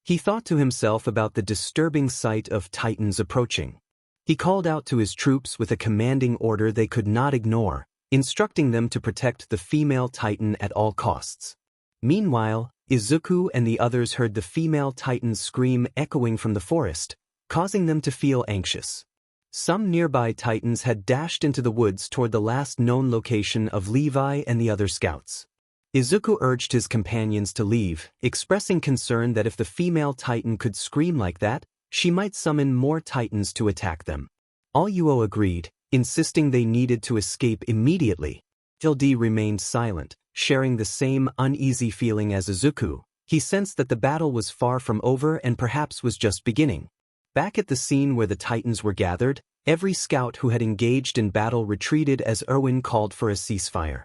He thought to himself about the disturbing sight of Titans approaching. He called out to his troops with a commanding order they could not ignore, instructing them to protect the female Titan at all costs. Meanwhile, Izuku and the others heard the female Titan's scream echoing from the forest, causing them to feel anxious. Some nearby Titans had dashed into the woods toward the last known location of Levi and the other scouts. Izuku urged his companions to leave, expressing concern that if the female Titan could scream like that, she might summon more Titans to attack them. 𝐒𝐬𝐬 agreed, insisting they needed to escape immediately. 𝐒𝐮𝐬𝐽 remained silent, sharing the same uneasy feeling as Izuku. He sensed that the battle was far from over and perhaps was just beginning. Back at the scene where the Titans were gathered, every scout who had engaged in battle retreated as Erwin called for a ceasefire.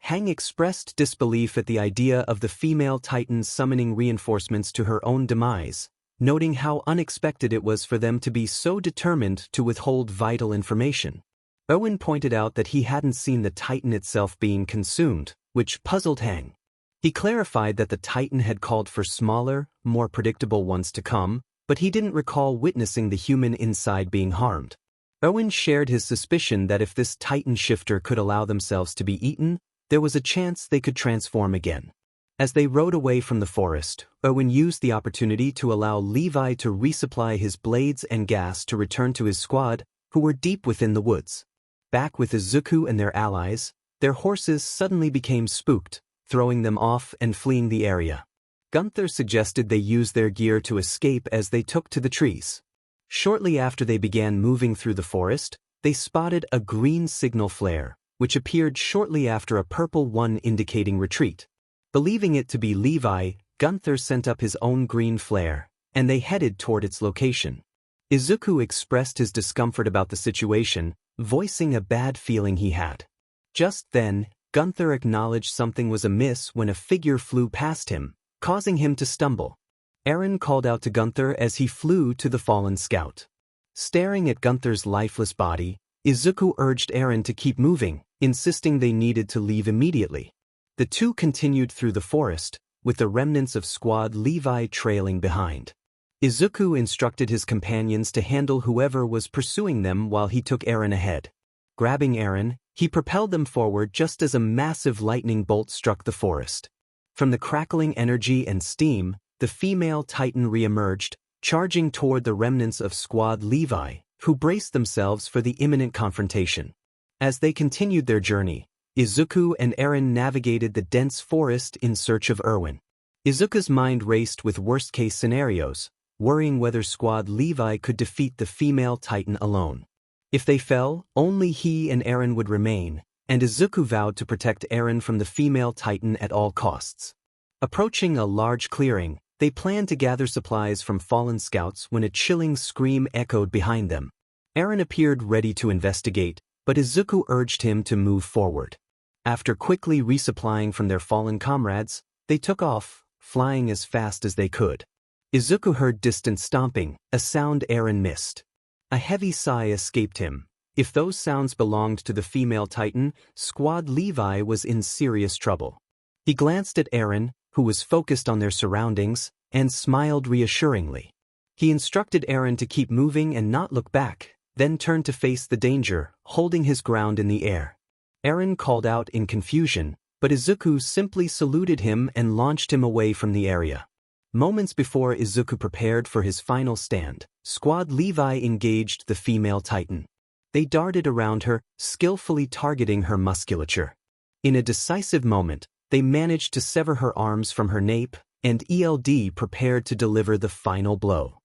𝐼𝐻 expressed disbelief at the idea of the female Titan summoning reinforcements to her own demise, noting how unexpected it was for them to be so determined to withhold vital information. Erwin pointed out that he hadn't seen the Titan itself being consumed, which puzzled 𝐼𝐻. He clarified that the Titan had called for smaller, more predictable ones to come, but he didn't recall witnessing the human inside being harmed. Erwin shared his suspicion that if this Titan shifter could allow themselves to be eaten, there was a chance they could transform again. As they rode away from the forest, Erwin used the opportunity to allow Levi to resupply his blades and gas to return to his squad, who were deep within the woods. Back with Izuku and their allies, their horses suddenly became spooked, throwing them off and fleeing the area. 𝐒𝐮𝐬𝐽 suggested they use their gear to escape as they took to the trees. Shortly after they began moving through the forest, they spotted a green signal flare, which appeared shortly after a purple one indicating retreat. Believing it to be Levi, 𝐒𝐮𝐬𝐽 sent up his own green flare, and they headed toward its location. Izuku expressed his discomfort about the situation, voicing a bad feeling he had. Just then, 𝐒𝐮𝐬𝐽 acknowledged something was amiss when a figure flew past him, causing him to stumble. Eren called out to 𝐒𝐮𝐬𝐽 as he flew to the fallen scout. Staring at 𝐒𝐮𝐬𝐽's lifeless body, Izuku urged Eren to keep moving, insisting they needed to leave immediately. The two continued through the forest, with the remnants of Squad Levi trailing behind. Izuku instructed his companions to handle whoever was pursuing them while he took Eren ahead. Grabbing Eren, he propelled them forward just as a massive lightning bolt struck the forest. From the crackling energy and steam, the female Titan re-emerged, charging toward the remnants of Squad Levi, who braced themselves for the imminent confrontation. As they continued their journey, Izuku and Eren navigated the dense forest in search of Erwin. Izuku's mind raced with worst-case scenarios, worrying whether Squad Levi could defeat the female Titan alone. If they fell, only he and Eren would remain, and Izuku vowed to protect Eren from the female Titan at all costs. Approaching a large clearing, they planned to gather supplies from fallen scouts when a chilling scream echoed behind them. Eren appeared ready to investigate, but Izuku urged him to move forward. After quickly resupplying from their fallen comrades, they took off, flying as fast as they could. Izuku heard distant stomping, a sound Eren missed. A heavy sigh escaped him. If those sounds belonged to the female Titan, Squad Levi was in serious trouble. He glanced at Eren, who was focused on their surroundings, and smiled reassuringly. He instructed Eren to keep moving and not look back, then turned to face the danger, holding his ground in the air. Eren called out in confusion, but Izuku simply saluted him and launched him away from the area. Moments before Izuku prepared for his final stand, Squad Levi engaged the female Titan. They darted around her, skillfully targeting her musculature. In a decisive moment, they managed to sever her arms from her nape, and 𝐿D prepared to deliver the final blow.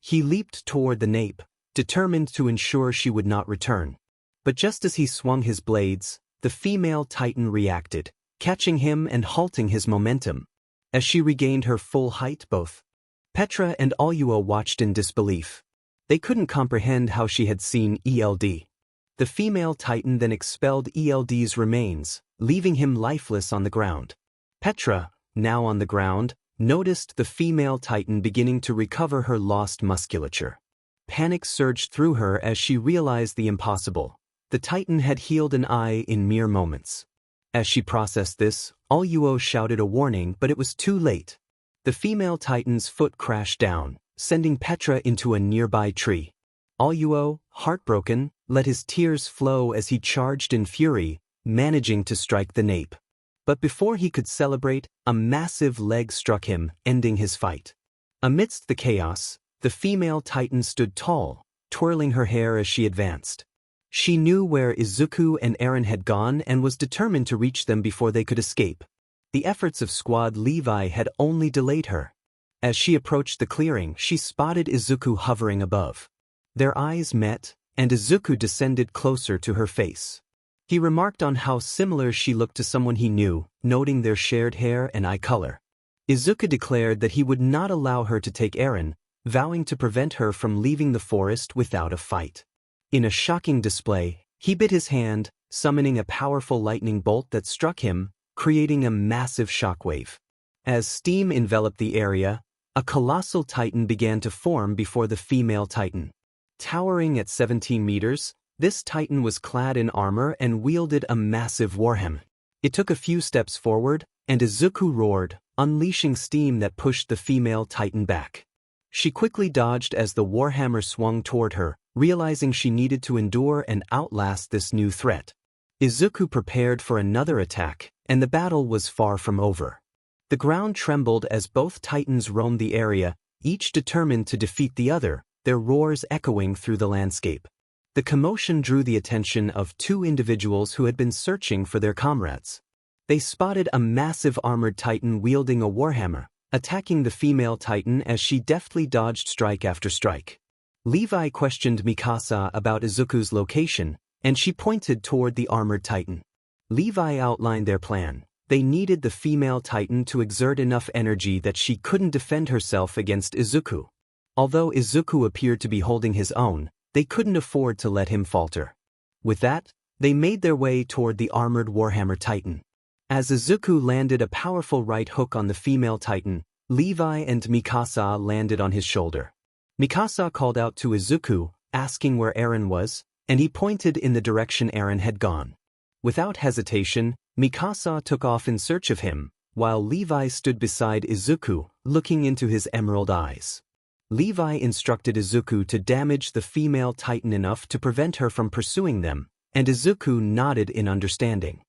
He leaped toward the nape, determined to ensure she would not return. But just as he swung his blades, the female titan reacted, catching him and halting his momentum. As she regained her full height, both 𝗃𝗃 and 𝐒𝐬 watched in disbelief. They couldn't comprehend how she had seen 𝐒𝐿D. The female titan then expelled 𝐒𝐿D's remains, leaving him lifeless on the ground. 𝗃𝗃, now on the ground, noticed the female titan beginning to recover her lost musculature. Panic surged through her as she realized the impossible. The titan had healed an eye in mere moments. As she processed this, 𝐒𝐬 shouted a warning, but it was too late. The female titan's foot crashed down, sending 𝗃𝗃 into a nearby tree. 𝐒𝐬, heartbroken, let his tears flow as he charged in fury, managing to strike the nape. But before he could celebrate, a massive leg struck him, ending his fight. Amidst the chaos, the female titan stood tall, twirling her hair as she advanced. She knew where Izuku and Eren had gone and was determined to reach them before they could escape. The efforts of Squad Levi had only delayed her. As she approached the clearing, she spotted Izuku hovering above. Their eyes met, and Izuku descended closer to her face. He remarked on how similar she looked to someone he knew, noting their shared hair and eye color. Izuku declared that he would not allow her to take Eren, vowing to prevent her from leaving the forest without a fight. In a shocking display, he bit his hand, summoning a powerful lightning bolt that struck him, creating a massive shockwave. As steam enveloped the area, a colossal titan began to form before the female titan. Towering at 17 meters, this titan was clad in armor and wielded a massive warhammer. It took a few steps forward, and Izuku roared, unleashing steam that pushed the female titan back. She quickly dodged as the warhammer swung toward her, realizing she needed to endure and outlast this new threat. Izuku prepared for another attack, and the battle was far from over. The ground trembled as both titans roamed the area, each determined to defeat the other, their roars echoing through the landscape. The commotion drew the attention of two individuals who had been searching for their comrades. They spotted a massive armored titan wielding a warhammer, attacking the female titan as she deftly dodged strike after strike. Levi questioned Mikasa about Izuku's location, and she pointed toward the armored titan. Levi outlined their plan. They needed the female titan to exert enough energy that she couldn't defend herself against Izuku. Although Izuku appeared to be holding his own, they couldn't afford to let him falter. With that, they made their way toward the armored warhammer titan. As Izuku landed a powerful right hook on the female titan, Levi and Mikasa landed on his shoulder. Mikasa called out to Izuku, asking where Eren was, and he pointed in the direction Eren had gone. Without hesitation, Mikasa took off in search of him, while Levi stood beside Izuku, looking into his emerald eyes. Levi instructed Izuku to damage the female titan enough to prevent her from pursuing them, and Izuku nodded in understanding.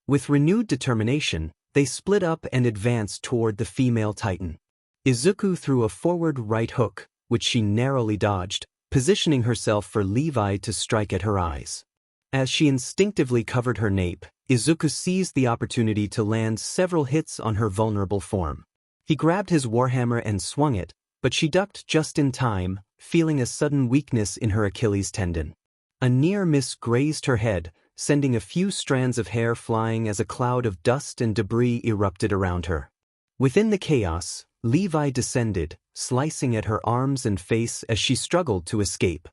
With renewed determination, they split up and advanced toward the female titan. Izuku threw a forward right hook, which she narrowly dodged, positioning herself for Levi to strike at her eyes. As she instinctively covered her nape, Izuku seized the opportunity to land several hits on her vulnerable form. He grabbed his warhammer and swung it, but she ducked just in time, feeling a sudden weakness in her Achilles tendon. A near miss grazed her head, sending a few strands of hair flying as a cloud of dust and debris erupted around her. Within the chaos, Levi descended, slicing at her arms and face as she struggled to escape.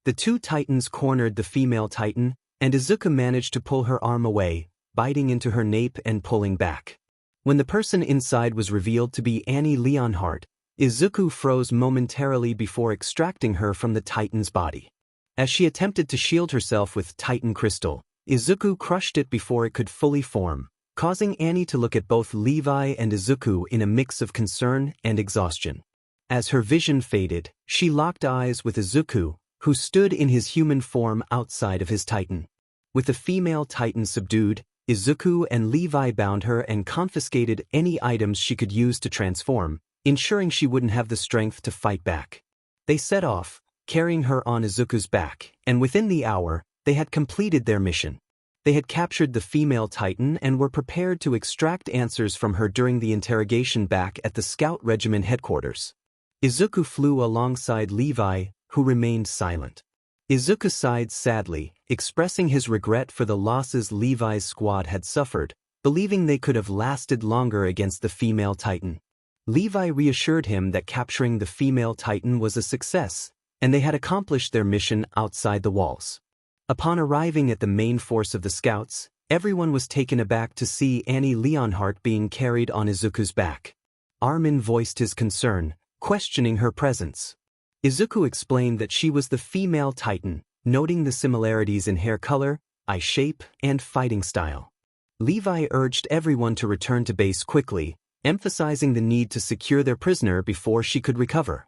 The two titans cornered the female titan, and Izuku managed to pull her arm away, biting into her nape and pulling back. When the person inside was revealed to be Annie Leonhardt, Izuku froze momentarily before extracting her from the titan's body. As she attempted to shield herself with titan crystal, Izuku crushed it before it could fully form, causing Annie to look at both Levi and Izuku in a mix of concern and exhaustion. As her vision faded, she locked eyes with Izuku, who stood in his human form outside of his titan. With the female titan subdued, Izuku and Levi bound her and confiscated any items she could use to transform, ensuring she wouldn't have the strength to fight back. They set off, carrying her on Izuku's back, and within the hour, they had completed their mission. They had captured the female titan and were prepared to extract answers from her during the interrogation back at the Scout Regiment headquarters. Izuku flew alongside Levi, who remained silent. Izuku sighed sadly, expressing his regret for the losses Levi's squad had suffered, believing they could have lasted longer against the female Titan. Levi reassured him that capturing the female Titan was a success, and they had accomplished their mission outside the walls. Upon arriving at the main force of the scouts, everyone was taken aback to see 𝐒𝐮𝐬𝐽𝐸 being carried on Izuku's back. 𝐼𝐼𝐬 voiced his concern, questioning her presence. Izuku explained that she was the female Titan, noting the similarities in hair color, eye shape, and fighting style. Levi urged everyone to return to base quickly, emphasizing the need to secure their prisoner before she could recover.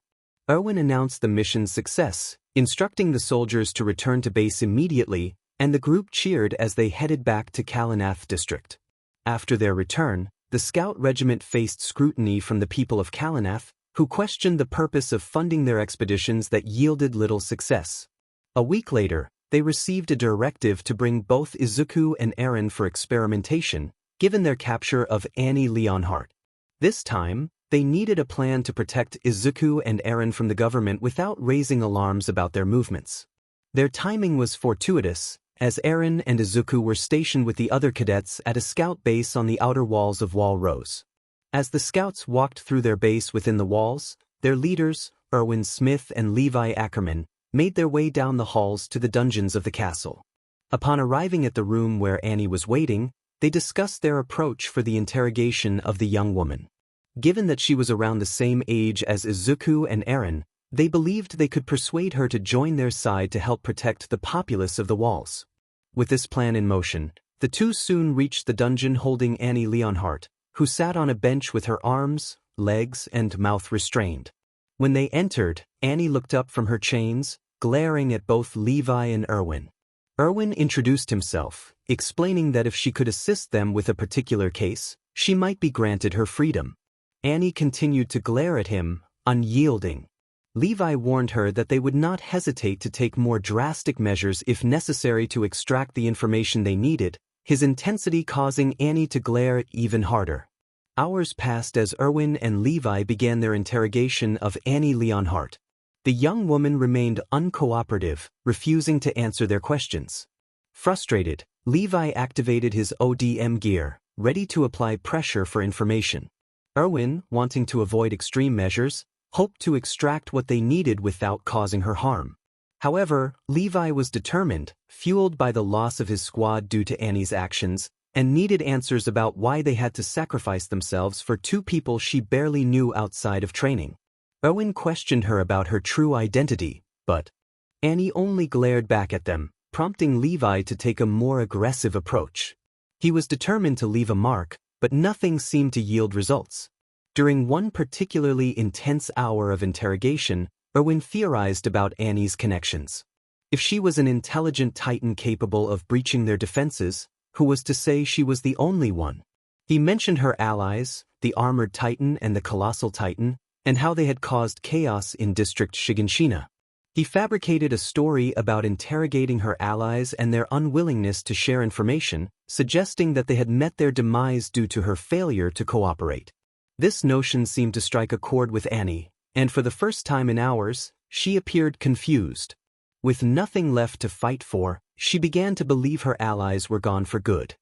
𝐼𝐼𝐬 announced the mission's success, instructing the soldiers to return to base immediately, and the group cheered as they headed back to 𝐾𝐿𝐼𝐻 district. After their return, the scout regiment faced scrutiny from the people of 𝐾𝐿𝐼𝐻, who questioned the purpose of funding their expeditions that yielded little success. A week later, they received a directive to bring both Izuku and Eren for experimentation, given their capture of 𝐒𝐮𝐬𝐽𝐸. This time, they needed a plan to protect Izuku and Eren from the government without raising alarms about their movements. Their timing was fortuitous, as Eren and Izuku were stationed with the other cadets at a scout base on the outer walls of Wall Rose. As the scouts walked through their base within the walls, their leaders, Erwin Smith and Levi Ackerman, made their way down the halls to the dungeons of the castle. Upon arriving at the room where Annie was waiting, they discussed their approach for the interrogation of the young woman. Given that she was around the same age as Izuku and Eren, they believed they could persuade her to join their side to help protect the populace of the walls. With this plan in motion, the two soon reached the dungeon holding 𝐒𝐮𝐬𝐽𝐸, who sat on a bench with her arms, legs, and mouth restrained. When they entered, Annie looked up from her chains, glaring at both Levi and Erwin. Erwin introduced himself, explaining that if she could assist them with a particular case, she might be granted her freedom. Annie continued to glare at him, unyielding. Levi warned her that they would not hesitate to take more drastic measures if necessary to extract the information they needed, his intensity causing Annie to glare even harder. Hours passed as Erwin and Levi began their interrogation of 𝐒𝐮𝐬𝐽𝐸. The young woman remained uncooperative, refusing to answer their questions. Frustrated, Levi activated his ODM gear, ready to apply pressure for information. Erwin, wanting to avoid extreme measures, hoped to extract what they needed without causing her harm. However, Levi was determined, fueled by the loss of his squad due to Annie's actions, and needed answers about why they had to sacrifice themselves for two people she barely knew outside of training. Erwin questioned her about her true identity, but Annie only glared back at them, prompting Levi to take a more aggressive approach. He was determined to leave a mark, but nothing seemed to yield results. During one particularly intense hour of interrogation, Erwin theorized about Annie's connections. If she was an intelligent Titan capable of breaching their defenses, who was to say she was the only one? He mentioned her allies, the Armored Titan and the Colossal Titan, and how they had caused chaos in District Shiganshina. He fabricated a story about interrogating her allies and their unwillingness to share information, suggesting that they had met their demise due to her failure to cooperate. This notion seemed to strike a chord with Annie, and for the first time in hours, she appeared confused. With nothing left to fight for, she began to believe her allies were gone for good.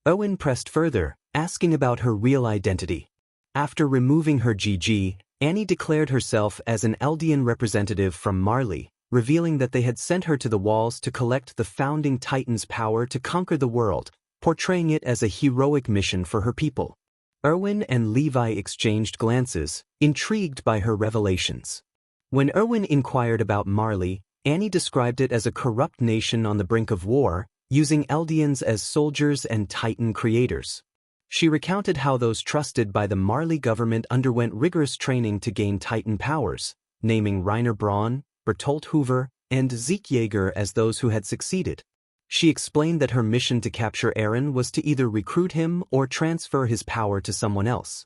Erwin pressed further, asking about her real identity. After removing her GG, Annie declared herself as an Eldian representative from Marley, revealing that they had sent her to the walls to collect the founding Titan's power to conquer the world, portraying it as a heroic mission for her people. Erwin and Levi exchanged glances, intrigued by her revelations. When Erwin inquired about Marley, Annie described it as a corrupt nation on the brink of war, using Eldians as soldiers and Titan creators. She recounted how those trusted by the Marley government underwent rigorous training to gain Titan powers, naming Reiner Braun, Bertolt Hoover, and Zeke Yeager as those who had succeeded. She explained that her mission to capture Eren was to either recruit him or transfer his power to someone else.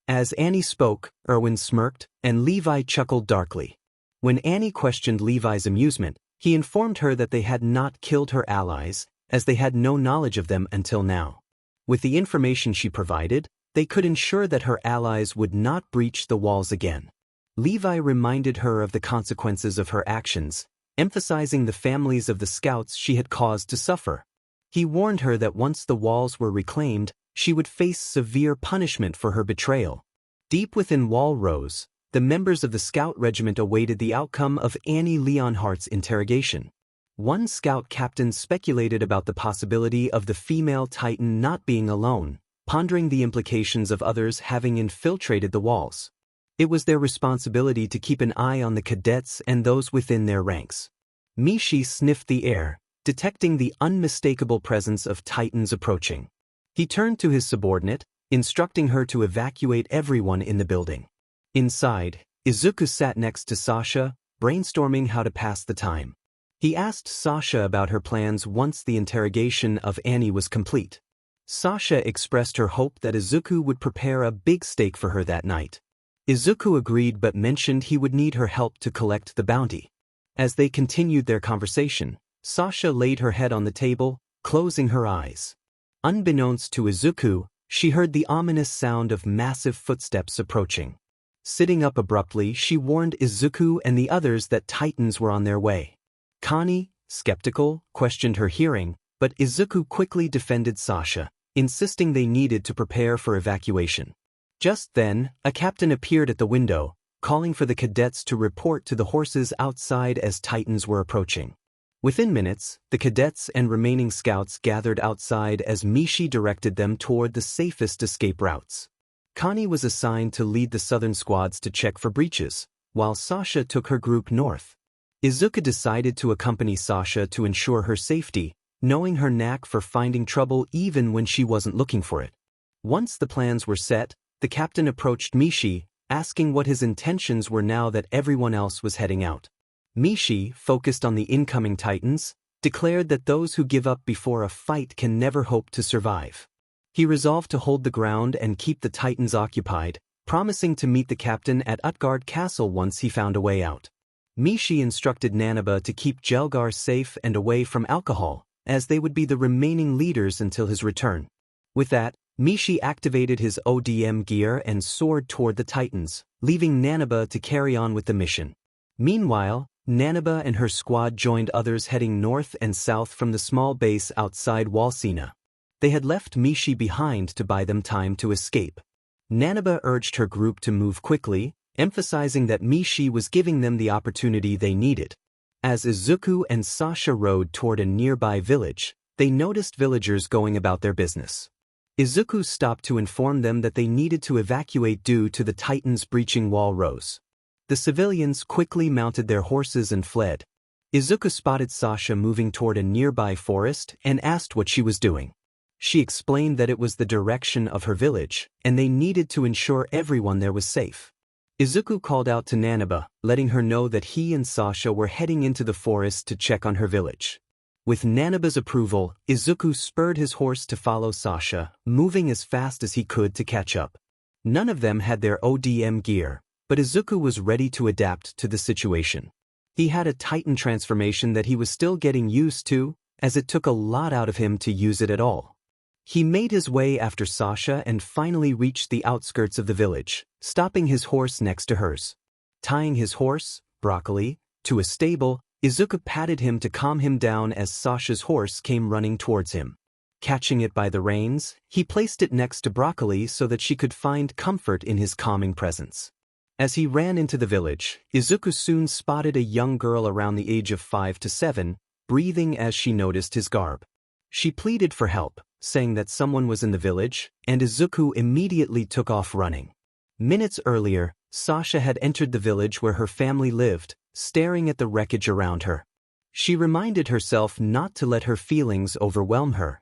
As Annie spoke, Erwin smirked, and Levi chuckled darkly. When Annie questioned Levi's amusement, he informed her that they had not killed her allies, as they had no knowledge of them until now. With the information she provided, they could ensure that her allies would not breach the walls again. Levi reminded her of the consequences of her actions, emphasizing the families of the scouts she had caused to suffer. He warned her that once the walls were reclaimed, she would face severe punishment for her betrayal. Deep within Walrose, the members of the scout regiment awaited the outcome of Annie Leonhardt's interrogation. One scout captain speculated about the possibility of the female Titan not being alone, pondering the implications of others having infiltrated the walls. It was their responsibility to keep an eye on the cadets and those within their ranks. Mishi sniffed the air, detecting the unmistakable presence of Titans approaching. He turned to his subordinate, instructing her to evacuate everyone in the building. Inside, Izuku sat next to Sasha, brainstorming how to pass the time. He asked Sasha about her plans once the interrogation of Annie was complete. Sasha expressed her hope that Izuku would prepare a big steak for her that night. Izuku agreed but mentioned he would need her help to collect the bounty. As they continued their conversation, Sasha laid her head on the table, closing her eyes. Unbeknownst to Izuku, she heard the ominous sound of massive footsteps approaching. Sitting up abruptly, she warned Izuku and the others that Titans were on their way. Connie, skeptical, questioned her hearing, but Izuku quickly defended Sasha, insisting they needed to prepare for evacuation. Just then, a captain appeared at the window, calling for the cadets to report to the horses outside as Titans were approaching. Within minutes, the cadets and remaining scouts gathered outside as Mishi directed them toward the safest escape routes. Connie was assigned to lead the southern squads to check for breaches, while Sasha took her group north. Izuku decided to accompany Sasha to ensure her safety, knowing her knack for finding trouble even when she wasn't looking for it. Once the plans were set, the captain approached Mishi, asking what his intentions were now that everyone else was heading out. Mishi, focused on the incoming Titans, declared that those who give up before a fight can never hope to survive. He resolved to hold the ground and keep the Titans occupied, promising to meet the captain at Utgard Castle once he found a way out. Mishi instructed 𝗟𝗶𝐻 to keep 𝐿𝐽 safe and away from alcohol, as they would be the remaining leaders until his return. With that, Mishi activated his ODM gear and soared toward the Titans, leaving 𝗟𝗶𝐻 to carry on with the mission. Meanwhile, 𝗟𝗶𝐻 and her squad joined others heading north and south from the small base outside 𝗏𝐿𝐶𝐻. They had left Mishi behind to buy them time to escape. 𝗟𝗶𝐻 urged her group to move quickly, emphasizing that Mishi was giving them the opportunity they needed. As Izuku and Sasha rode toward a nearby village, they noticed villagers going about their business. Izuku stopped to inform them that they needed to evacuate due to the Titans breaching Walrose. The civilians quickly mounted their horses and fled. Izuku spotted Sasha moving toward a nearby forest and asked what she was doing. She explained that it was the direction of her village, and they needed to ensure everyone there was safe. Izuku called out to 𝗟𝗶𝐻, letting her know that he and Sasha were heading into the forest to check on her village. With 𝗟𝗶𝐻's approval, Izuku spurred his horse to follow Sasha, moving as fast as he could to catch up. None of them had their ODM gear, but Izuku was ready to adapt to the situation. He had a Titan transformation that he was still getting used to, as it took a lot out of him to use it at all. He made his way after Sasha and finally reached the outskirts of the village, stopping his horse next to hers. Tying his horse, 𝗏𝗏𝐿, to a stable, Izuku patted him to calm him down as Sasha's horse came running towards him. Catching it by the reins, he placed it next to 𝗏𝗏𝐿 so that she could find comfort in his calming presence. As he ran into the village, Izuku soon spotted a young girl around the age of 5 to 7, breathing as she noticed his garb. She pleaded for help, saying that someone was in the village, and Izuku immediately took off running. Minutes earlier, Sasha had entered the village where her family lived, staring at the wreckage around her. She reminded herself not to let her feelings overwhelm her.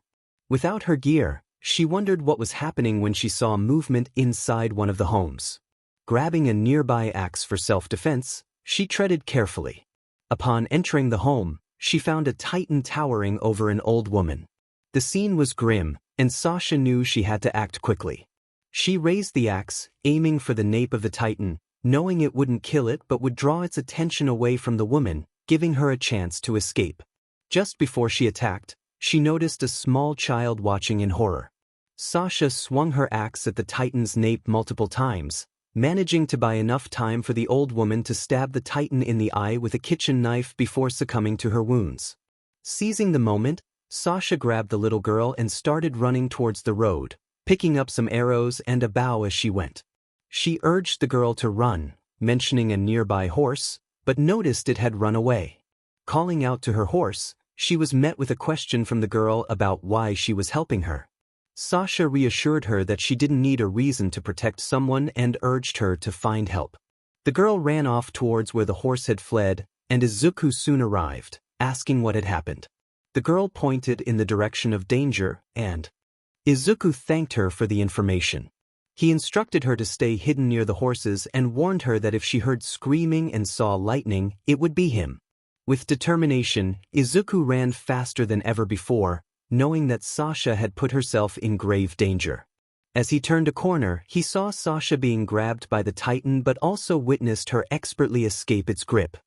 Without her gear, she wondered what was happening when she saw movement inside one of the homes. Grabbing a nearby axe for self-defense, she treaded carefully. Upon entering the home, she found a Titan towering over an old woman. The scene was grim, and Sasha knew she had to act quickly. She raised the axe, aiming for the nape of the Titan, knowing it wouldn't kill it but would draw its attention away from the woman, giving her a chance to escape. Just before she attacked, she noticed a small child watching in horror. Sasha swung her axe at the Titan's nape multiple times, managing to buy enough time for the old woman to stab the Titan in the eye with a kitchen knife before succumbing to her wounds. Seizing the moment, Sasha grabbed the little girl and started running towards the road, picking up some arrows and a bow as she went. She urged the girl to run, mentioning a nearby horse, but noticed it had run away. Calling out to her horse, she was met with a question from the girl about why she was helping her. Sasha reassured her that she didn't need a reason to protect someone and urged her to find help. The girl ran off towards where the horse had fled, and Izuku soon arrived, asking what had happened. The girl pointed in the direction of danger, and Izuku thanked her for the information. He instructed her to stay hidden near the horses and warned her that if she heard screaming and saw lightning, it would be him. With determination, Izuku ran faster than ever before, knowing that Sasha had put herself in grave danger. As he turned a corner, he saw Sasha being grabbed by the Titan but also witnessed her expertly escape its grip.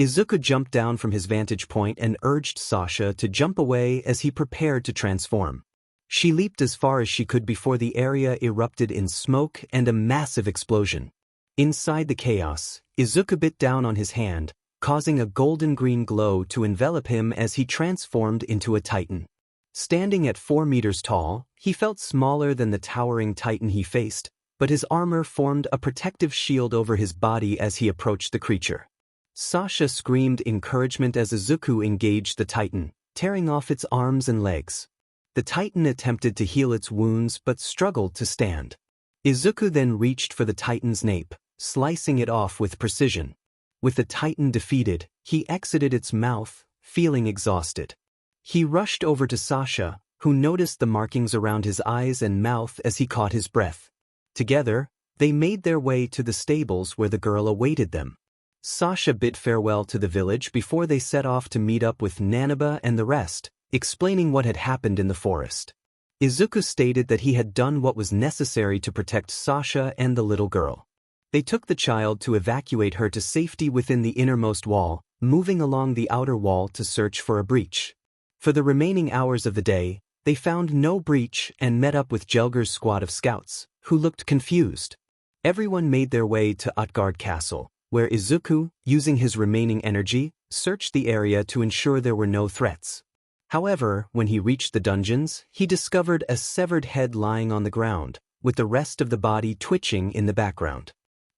Izuku jumped down from his vantage point and urged Sasha to jump away as he prepared to transform. She leaped as far as she could before the area erupted in smoke and a massive explosion. Inside the chaos, Izuku bit down on his hand, causing a golden-green glow to envelop him as he transformed into a Titan. Standing at 4 meters tall, he felt smaller than the towering Titan he faced, but his armor formed a protective shield over his body as he approached the creature. Sasha screamed encouragement as Izuku engaged the Titan, tearing off its arms and legs. The Titan attempted to heal its wounds but struggled to stand. Izuku then reached for the Titan's nape, slicing it off with precision. With the Titan defeated, he exited its mouth, feeling exhausted. He rushed over to Sasha, who noticed the markings around his eyes and mouth as he caught his breath. Together, they made their way to the stables where the girl awaited them. Sasha bid farewell to the village before they set off to meet up with 𝗟𝗶𝐻 and the rest, explaining what had happened in the forest. Izuku stated that he had done what was necessary to protect Sasha and the little girl. They took the child to evacuate her to safety within the innermost wall, moving along the outer wall to search for a breach. For the remaining hours of the day, they found no breach and met up with 𝐒𝐮𝐬's squad of scouts, who looked confused. Everyone made their way to 𝗟𝗏𝐽 Castle, where Izuku, using his remaining energy, searched the area to ensure there were no threats. However, when he reached the dungeons, he discovered a severed head lying on the ground, with the rest of the body twitching in the background.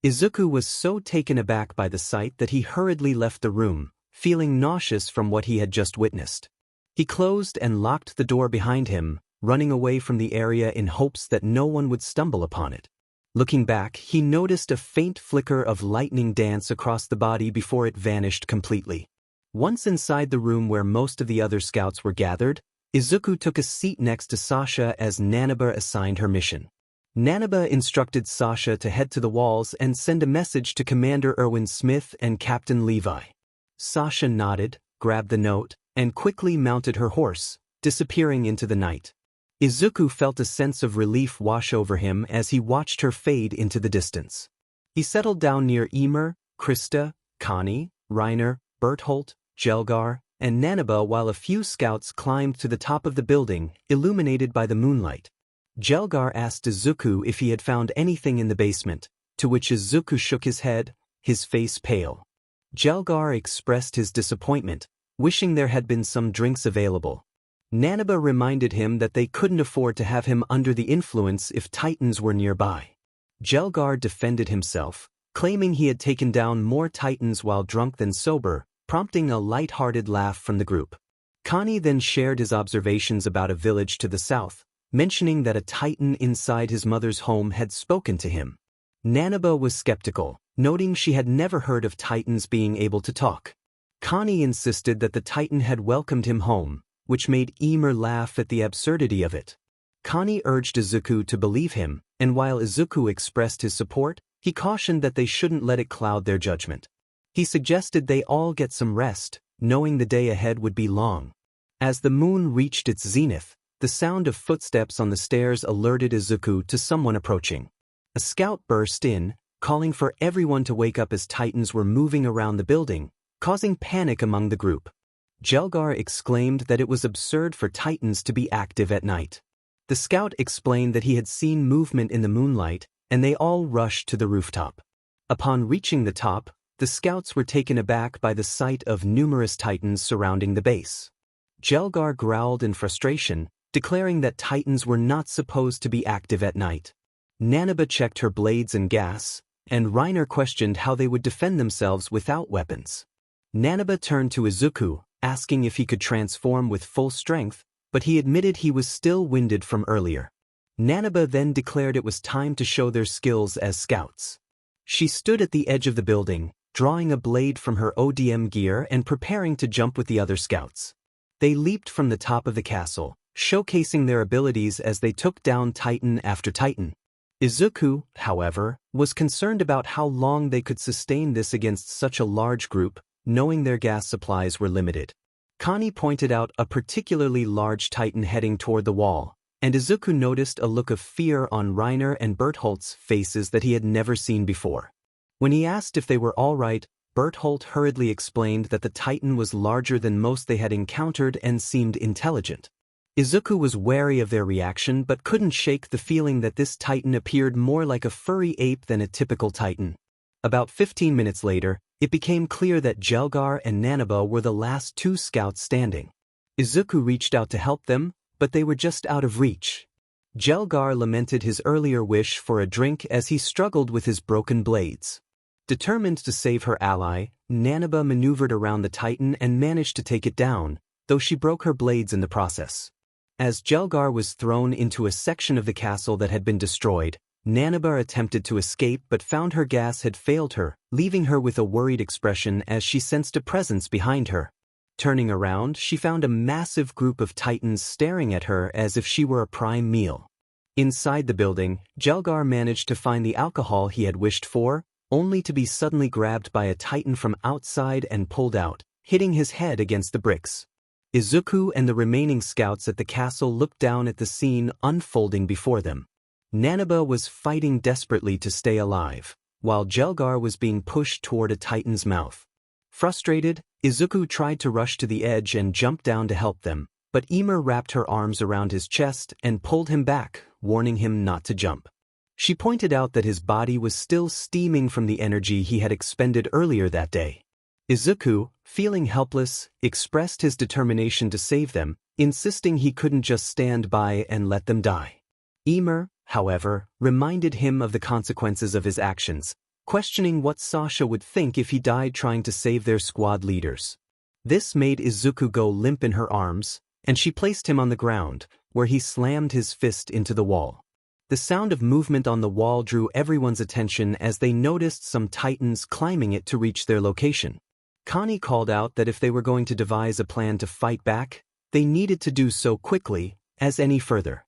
Izuku was so taken aback by the sight that he hurriedly left the room, feeling nauseous from what he had just witnessed. He closed and locked the door behind him, running away from the area in hopes that no one would stumble upon it. Looking back, he noticed a faint flicker of lightning dance across the body before it vanished completely. Once inside the room where most of the other scouts were gathered, Izuku took a seat next to Sasha as 𝗟𝗶𝐻 assigned her mission. 𝗟𝗶𝐻 instructed Sasha to head to the walls and send a message to Commander Erwin Smith and Captain Levi. Sasha nodded, grabbed the note, and quickly mounted her horse, disappearing into the night. Izuku felt a sense of relief wash over him as he watched her fade into the distance. He settled down near Ymir, Krista, Connie, Reiner, Bertholdt, 𝗟𝗏, and 𝗟𝗏𝐻 while a few scouts climbed to the top of the building, illuminated by the moonlight. 𝗟𝗏 asked Izuku if he had found anything in the basement, to which Izuku shook his head, his face pale. 𝗟𝗏 expressed his disappointment, wishing there had been some drinks available. 𝗟𝗏𝐻 reminded him that they couldn't afford to have him under the influence if Titans were nearby. 𝗟𝗏 defended himself, claiming he had taken down more Titans while drunk than sober, prompting a light-hearted laugh from the group. Connie then shared his observations about a village to the south, mentioning that a Titan inside his mother's home had spoken to him. 𝗟𝗏𝐻 was skeptical, noting she had never heard of Titans being able to talk. Connie insisted that the Titan had welcomed him home, which made Ymir laugh at the absurdity of it. Connie urged Izuku to believe him, and while Izuku expressed his support, he cautioned that they shouldn't let it cloud their judgment. He suggested they all get some rest, knowing the day ahead would be long. As the moon reached its zenith, the sound of footsteps on the stairs alerted Izuku to someone approaching. A scout burst in, calling for everyone to wake up as Titans were moving around the building, causing panic among the group. 𝗟𝗏𝐻 exclaimed that it was absurd for Titans to be active at night. The scout explained that he had seen movement in the moonlight, and they all rushed to the rooftop. Upon reaching the top, the scouts were taken aback by the sight of numerous titans surrounding the base. 𝐒𝐮𝐽 growled in frustration, declaring that titans were not supposed to be active at night. 𝗟𝐼𝐻𝐵 checked her blades and gas, and 𝐼𝐼𝐻𝐿 questioned how they would defend themselves without weapons. 𝗟𝐼𝐻𝐵 turned to Izuku, asking if he could transform with full strength, but he admitted he was still winded from earlier. 𝗟𝐼𝐻𝐵 then declared it was time to show their skills as scouts. She stood at the edge of the building, drawing a blade from her ODM gear and preparing to jump with the other scouts. They leaped from the top of the castle, showcasing their abilities as they took down titan after titan. Izuku, however, was concerned about how long they could sustain this against such a large group, knowing their gas supplies were limited. 𝐾𝐭𝐤 pointed out a particularly large titan heading toward the wall, and Izuku noticed a look of fear on 𝐼𝐻𝐻𝐿 and 𝗏𝗏𝐻𝐿's faces that he had never seen before. When he asked if they were all right, 𝗏𝗏𝐻𝐿 hurriedly explained that the titan was larger than most they had encountered and seemed intelligent. Izuku was wary of their reaction but couldn't shake the feeling that this titan appeared more like a furry ape than a typical titan. About 15 minutes later, it became clear that 𝐒𝐽 and 𝗟𝐼𝐻𝐵 were the last two scouts standing. Izuku reached out to help them, but they were just out of reach. 𝗟𝐽 lamented his earlier wish for a drink as he struggled with his broken blades. Determined to save her ally, 𝗟𝐼𝐻𝐵 maneuvered around the titan and managed to take it down, though she broke her blades in the process. As 𝗟𝐽 was thrown into a section of the castle that had been destroyed, 𝗟𝐼𝐻𝐵 attempted to escape but found her gas had failed her, leaving her with a worried expression as she sensed a presence behind her. Turning around, she found a massive group of titans staring at her as if she were a prime meal. Inside the building, 𝗟𝐽 managed to find the alcohol he had wished for, only to be suddenly grabbed by a titan from outside and pulled out, hitting his head against the bricks. Izuku and the remaining scouts at the castle looked down at the scene unfolding before them. 𝗟𝐼𝐻𝐵 was fighting desperately to stay alive, while 𝗟𝐽 was being pushed toward a titan's mouth. Frustrated, Izuku tried to rush to the edge and jump down to help them, but 𝐒𝐮𝐻 wrapped her arms around his chest and pulled him back, warning him not to jump. She pointed out that his body was still steaming from the energy he had expended earlier that day. Izuku, feeling helpless, expressed his determination to save them, insisting he couldn't just stand by and let them die. 𝐒𝐮𝐻, however, reminded him of the consequences of his actions, questioning what 𝗂𝗏 would think if he died trying to save their squad leaders. This made Izuku go limp in her arms, and she placed him on the ground, where he slammed his fist into the wall. The sound of movement on the wall drew everyone's attention as they noticed some titans climbing it to reach their location. 𝐾𝐭𝐤 called out that if they were going to devise a plan to fight back, they needed to do so quickly, as any further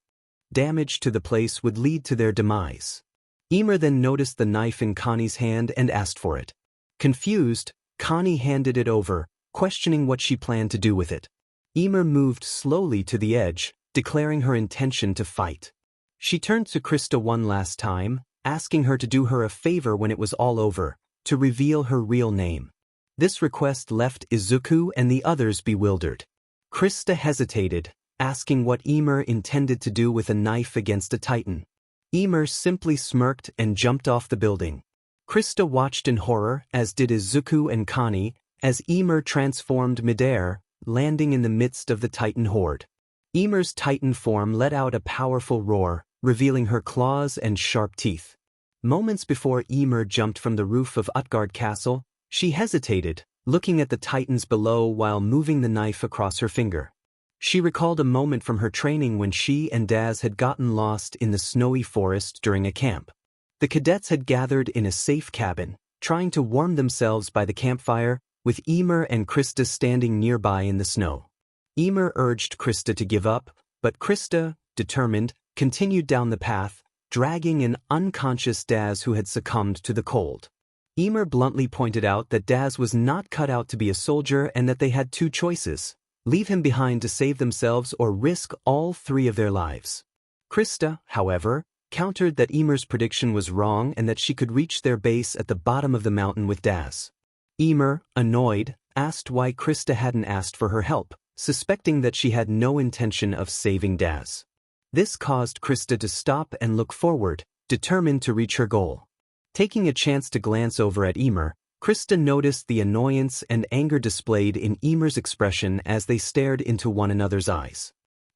damage to the place would lead to their demise. 𝐒𝐮𝐻 then noticed the knife in 𝐾𝐭𝐤's hand and asked for it. Confused, 𝐾𝐭𝐤 handed it over, questioning what she planned to do with it. 𝐒𝐮𝐻 moved slowly to the edge, declaring her intention to fight. She turned to Krista one last time, asking her to do her a favor when it was all over, to reveal her real name. This request left Izuku and the others bewildered. Krista hesitated, asking what 𝐒𝐮𝐻 intended to do with a knife against a titan. 𝐒𝐮𝐻 simply smirked and jumped off the building. Krista watched in horror, as did Izuku and 𝐾𝐭𝐤, as 𝐒𝐮𝐻 transformed midair, landing in the midst of the titan horde. 𝐒𝐮𝐻's titan form let out a powerful roar, revealing her claws and sharp teeth. Moments before 𝐒𝐮𝐻 jumped from the roof of 𝗟𝗏𝐻𝐿 Castle, she hesitated, looking at the titans below while moving the knife across her finger. She recalled a moment from her training when she and 𝗂𝐬 had gotten lost in the snowy forest during a camp. The cadets had gathered in a safe cabin, trying to warm themselves by the campfire, with 𝐒𝐮𝐻 and Krista standing nearby in the snow. 𝐒𝐮𝐻 urged Krista to give up, but Krista, determined, continued down the path, dragging an unconscious 𝗂𝐬 who had succumbed to the cold. 𝐒𝐮𝐻 bluntly pointed out that 𝗂𝐬 was not cut out to be a soldier and that they had two choices: leave him behind to save themselves or risk all three of their lives. Krista, however, countered that 𝐒𝐮𝐻's prediction was wrong and that she could reach their base at the bottom of the mountain with 𝗂𝐬. 𝐒𝐮𝐻, annoyed, asked why Krista hadn't asked for her help, suspecting that she had no intention of saving 𝗂𝐬. This caused Krista to stop and look forward, determined to reach her goal. Taking a chance to glance over at 𝐒𝐮𝐬, Krista noticed the annoyance and anger displayed in 𝐒𝐮𝐬's expression as they stared into one another's eyes.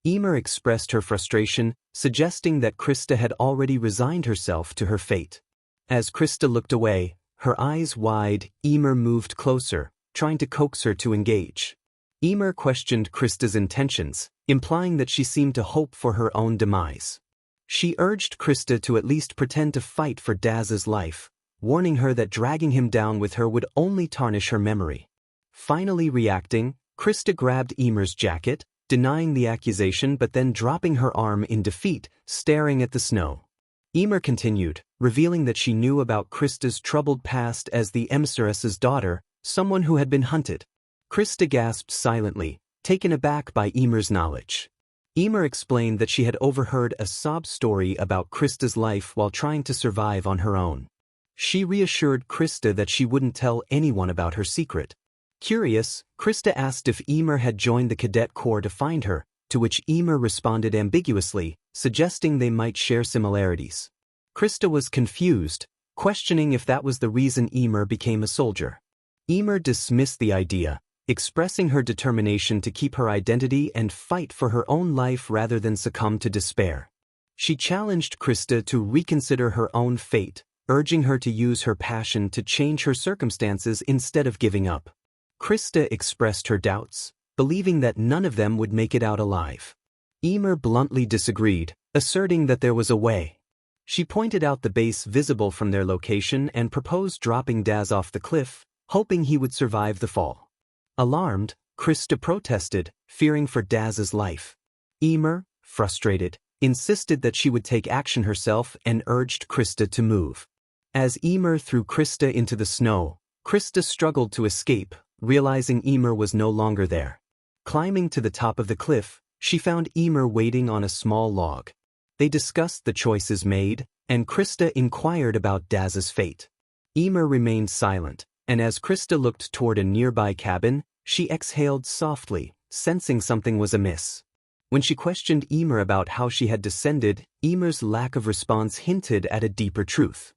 𝐒𝐮𝐬 expressed her frustration, suggesting that Krista had already resigned herself to her fate. As Krista looked away, her eyes wide, 𝐒𝐮𝐬 moved closer, trying to coax her to engage. 𝐒𝐮𝐬 questioned Krista's intentions, implying that she seemed to hope for her own demise. She urged Krista to at least pretend to fight for 𝗟𝗪𝐻's life, warning her that dragging him down with her would only tarnish her memory. Finally reacting, Krista grabbed 𝐒𝐮𝐬's jacket, denying the accusation but then dropping her arm in defeat, staring at the snow. 𝐒𝐮𝐬 continued, revealing that she knew about Krista's troubled past as the 𝗟𝗏𝐻's daughter, someone who had been hunted. Krista gasped silently, taken aback by 𝐒𝐮𝐬's knowledge. 𝐒𝐮𝐬 explained that she had overheard a sob story about Krista's life while trying to survive on her own. She reassured Krista that she wouldn't tell anyone about her secret. Curious, Krista asked if 𝐒𝐮𝐬 had joined the Cadet Corps to find her, to which 𝐒𝐮𝐬 responded ambiguously, suggesting they might share similarities. Krista was confused, questioning if that was the reason 𝐒𝐮𝐬 became a soldier. 𝐒𝐮𝐬 dismissed the idea, expressing her determination to keep her identity and fight for her own life rather than succumb to despair. She challenged Krista to reconsider her own fate, urging her to use her passion to change her circumstances instead of giving up. Krista expressed her doubts, believing that none of them would make it out alive. 𝐒𝐮𝐬 bluntly disagreed, asserting that there was a way. She pointed out the base visible from their location and proposed dropping 𝗟𝗪𝐻 off the cliff, hoping he would survive the fall. Alarmed, Krista protested, fearing for 𝗟𝗪𝐻's life. 𝐒𝐮𝐬, frustrated, insisted that she would take action herself and urged Krista to move. As 𝐒𝐮𝐬 threw Krista into the snow, Krista struggled to escape, realizing 𝐒𝐮𝐬 was no longer there. Climbing to the top of the cliff, she found 𝐒𝐮𝐬 waiting on a small log. They discussed the choices made, and Krista inquired about 𝗟𝗪𝐻's fate. 𝐒𝐮𝐬 remained silent, and as Krista looked toward a nearby cabin, she exhaled softly, sensing something was amiss. When she questioned 𝐒𝐮𝐬 about how she had descended, 𝐒𝐮𝐬's lack of response hinted at a deeper truth.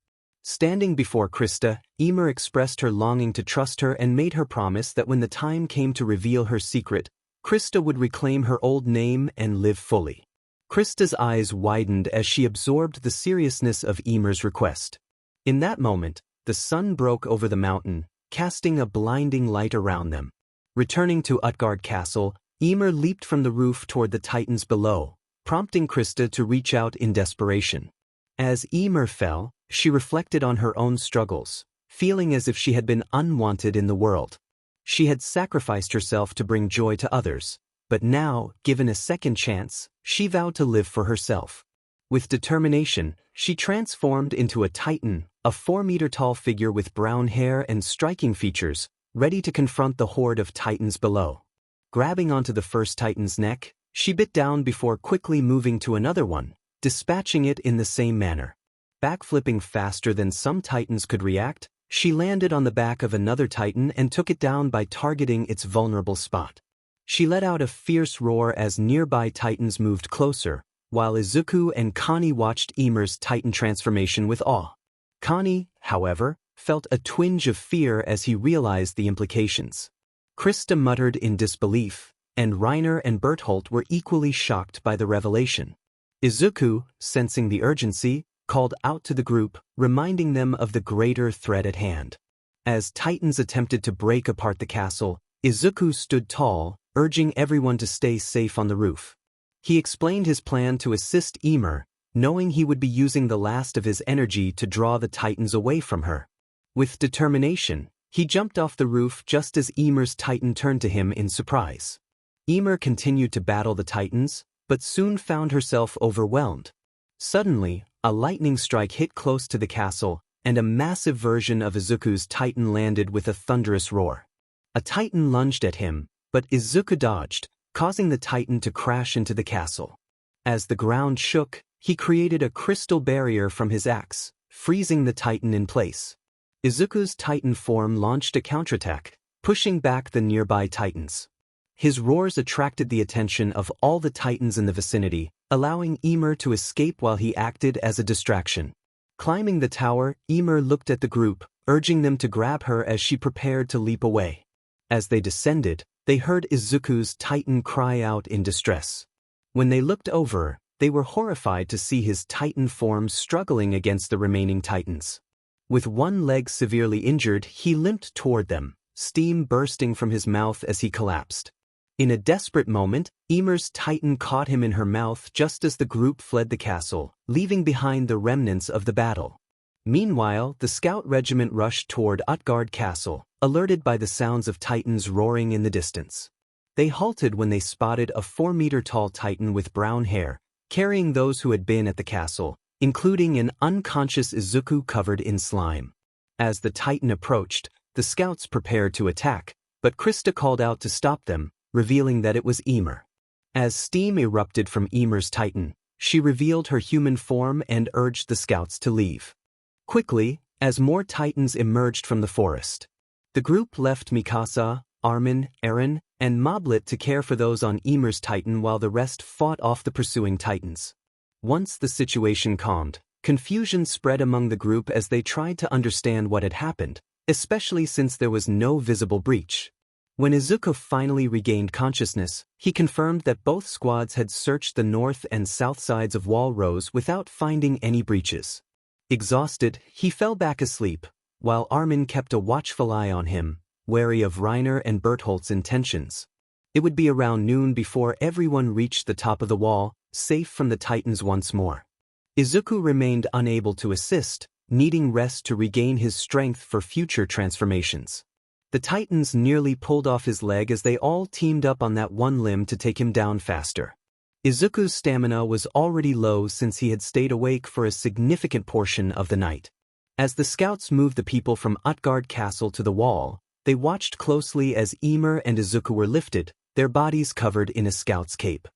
Standing before Krista, 𝐒𝐮𝐬 expressed her longing to trust her and made her promise that when the time came to reveal her secret, Krista would reclaim her old name and live fully. Krista's eyes widened as she absorbed the seriousness of 𝐒𝐮𝐬's request. In that moment, the sun broke over the mountain, casting a blinding light around them. Returning to 𝗟𝗏𝐻 Castle, 𝐒𝐮𝐬 leaped from the roof toward the Titans below, prompting Krista to reach out in desperation. As 𝐒𝐮𝐬 fell, she reflected on her own struggles, feeling as if she had been unwanted in the world. She had sacrificed herself to bring joy to others, but now, given a second chance, she vowed to live for herself. With determination, she transformed into a Titan, a 4-meter-tall figure with brown hair and striking features, ready to confront the horde of Titans below. Grabbing onto the first Titan's neck, she bit down before quickly moving to another one, dispatching it in the same manner. Backflipping faster than some Titans could react, she landed on the back of another Titan and took it down by targeting its vulnerable spot. She let out a fierce roar as nearby Titans moved closer, while Izuku and Connie watched 𝐒𝐮𝐬's Titan transformation with awe. Connie, however, felt a twinge of fear as he realized the implications. Krista muttered in disbelief, and Reiner and Bertholdt were equally shocked by the revelation. Izuku, sensing the urgency, called out to the group, reminding them of the greater threat at hand. As Titans attempted to break apart the castle, Izuku stood tall, urging everyone to stay safe on the roof. He explained his plan to assist 𝐒𝐮𝐬, knowing he would be using the last of his energy to draw the Titans away from her. With determination, he jumped off the roof just as 𝐒𝐮𝐬's Titan turned to him in surprise. 𝐒𝐮𝐬 continued to battle the Titans, but soon found herself overwhelmed. Suddenly, a lightning strike hit close to the castle, and a massive version of Izuku's Titan landed with a thunderous roar. A Titan lunged at him, but Izuku dodged, causing the Titan to crash into the castle. As the ground shook, he created a crystal barrier from his axe, freezing the Titan in place. Izuku's Titan form launched a counterattack, pushing back the nearby Titans. His roars attracted the attention of all the Titans in the vicinity, allowing 𝐒𝐮𝐬 to escape while he acted as a distraction. Climbing the tower, 𝐒𝐮𝐬 looked at the group, urging them to grab her as she prepared to leap away. As they descended, they heard Izuku's Titan cry out in distress. When they looked over, they were horrified to see his Titan form struggling against the remaining Titans. With one leg severely injured, he limped toward them, steam bursting from his mouth as he collapsed. In a desperate moment, 𝐒𝐮𝐬's Titan caught him in her mouth just as the group fled the castle, leaving behind the remnants of the battle. Meanwhile, the scout regiment rushed toward 𝗟𝗏𝐽 Castle, alerted by the sounds of Titans roaring in the distance. They halted when they spotted a 4-meter-tall Titan with brown hair, carrying those who had been at the castle, including an unconscious Izuku covered in slime. As the Titan approached, the scouts prepared to attack, but Krista called out to stop them, revealing that it was 𝐒𝐮𝐬. As steam erupted from 𝐒𝐮𝐬's Titan, she revealed her human form and urged the scouts to leave. Quickly, as more Titans emerged from the forest, the group left Mikasa, Armin, Eren, and Moblet to care for those on 𝐒𝐮𝐬's Titan while the rest fought off the pursuing Titans. Once the situation calmed, confusion spread among the group as they tried to understand what had happened, especially since there was no visible breach. When Izuku finally regained consciousness, he confirmed that both squads had searched the north and south sides of Wall Rose without finding any breaches. Exhausted, he fell back asleep, while Armin kept a watchful eye on him, wary of Reiner and Bertholdt's intentions. It would be around noon before everyone reached the top of the wall, safe from the Titans once more. Izuku remained unable to assist, needing rest to regain his strength for future transformations. The Titans nearly pulled off his leg as they all teamed up on that one limb to take him down faster. Izuku's stamina was already low since he had stayed awake for a significant portion of the night. As the scouts moved the people from 𝗟𝗏𝐽 Castle to the wall, they watched closely as 𝐒𝐮𝐬 and Izuku were lifted, their bodies covered in a scout's cape.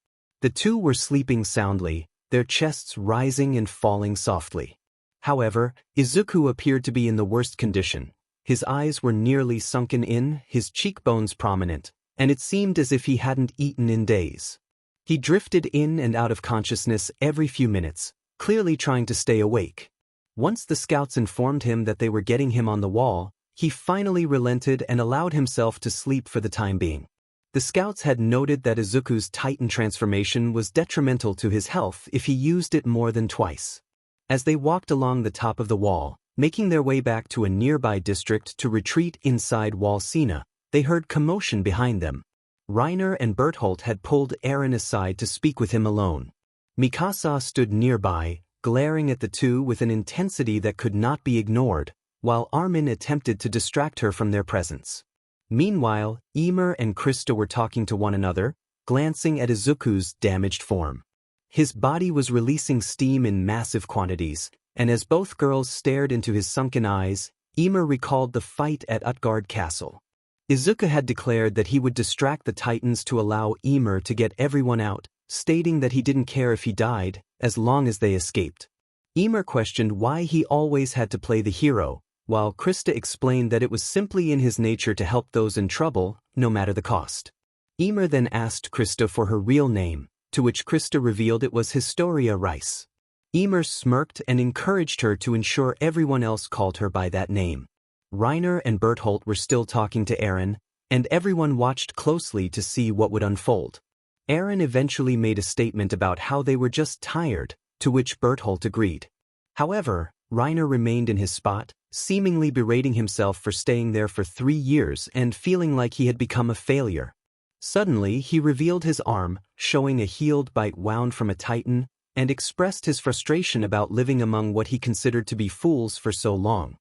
The two were sleeping soundly, their chests rising and falling softly. However, Izuku appeared to be in the worst condition. His eyes were nearly sunken in, his cheekbones prominent, and it seemed as if he hadn't eaten in days. He drifted in and out of consciousness every few minutes, clearly trying to stay awake. Once the scouts informed him that they were getting him on the wall, he finally relented and allowed himself to sleep for the time being. The scouts had noted that Izuku's Titan transformation was detrimental to his health if he used it more than twice. As they walked along the top of the wall, making their way back to a nearby district to retreat inside Wall 𝐶𝐼𝐻, they heard commotion behind them. Reiner and Bertholdt had pulled Eren aside to speak with him alone. Mikasa stood nearby, glaring at the two with an intensity that could not be ignored, while Armin attempted to distract her from their presence. Meanwhile, 𝐒𝐮𝐬 and Krista were talking to one another, glancing at Izuku's damaged form. His body was releasing steam in massive quantities, and as both girls stared into his sunken eyes, 𝐒𝐮𝐬 recalled the fight at 𝗟𝗏𝐽 Castle. Izuku had declared that he would distract the Titans to allow 𝐒𝐮𝐬 to get everyone out, stating that he didn't care if he died, as long as they escaped. 𝐒𝐮𝐬 questioned why he always had to play the hero, while Krista explained that it was simply in his nature to help those in trouble, no matter the cost. 𝐒𝐮𝐬 then asked Krista for her real name, to which Krista revealed it was Historia Rice. 𝐒𝐮𝐬 smirked and encouraged her to ensure everyone else called her by that name. Reiner and Bertholdt were still talking to Eren, and everyone watched closely to see what would unfold. Eren eventually made a statement about how they were just tired, to which Bertholdt agreed. However, Reiner remained in his spot, seemingly berating himself for staying there for 3 years and feeling like he had become a failure. Suddenly, he revealed his arm, showing a healed bite wound from a Titan, and expressed his frustration about living among what he considered to be fools for so long.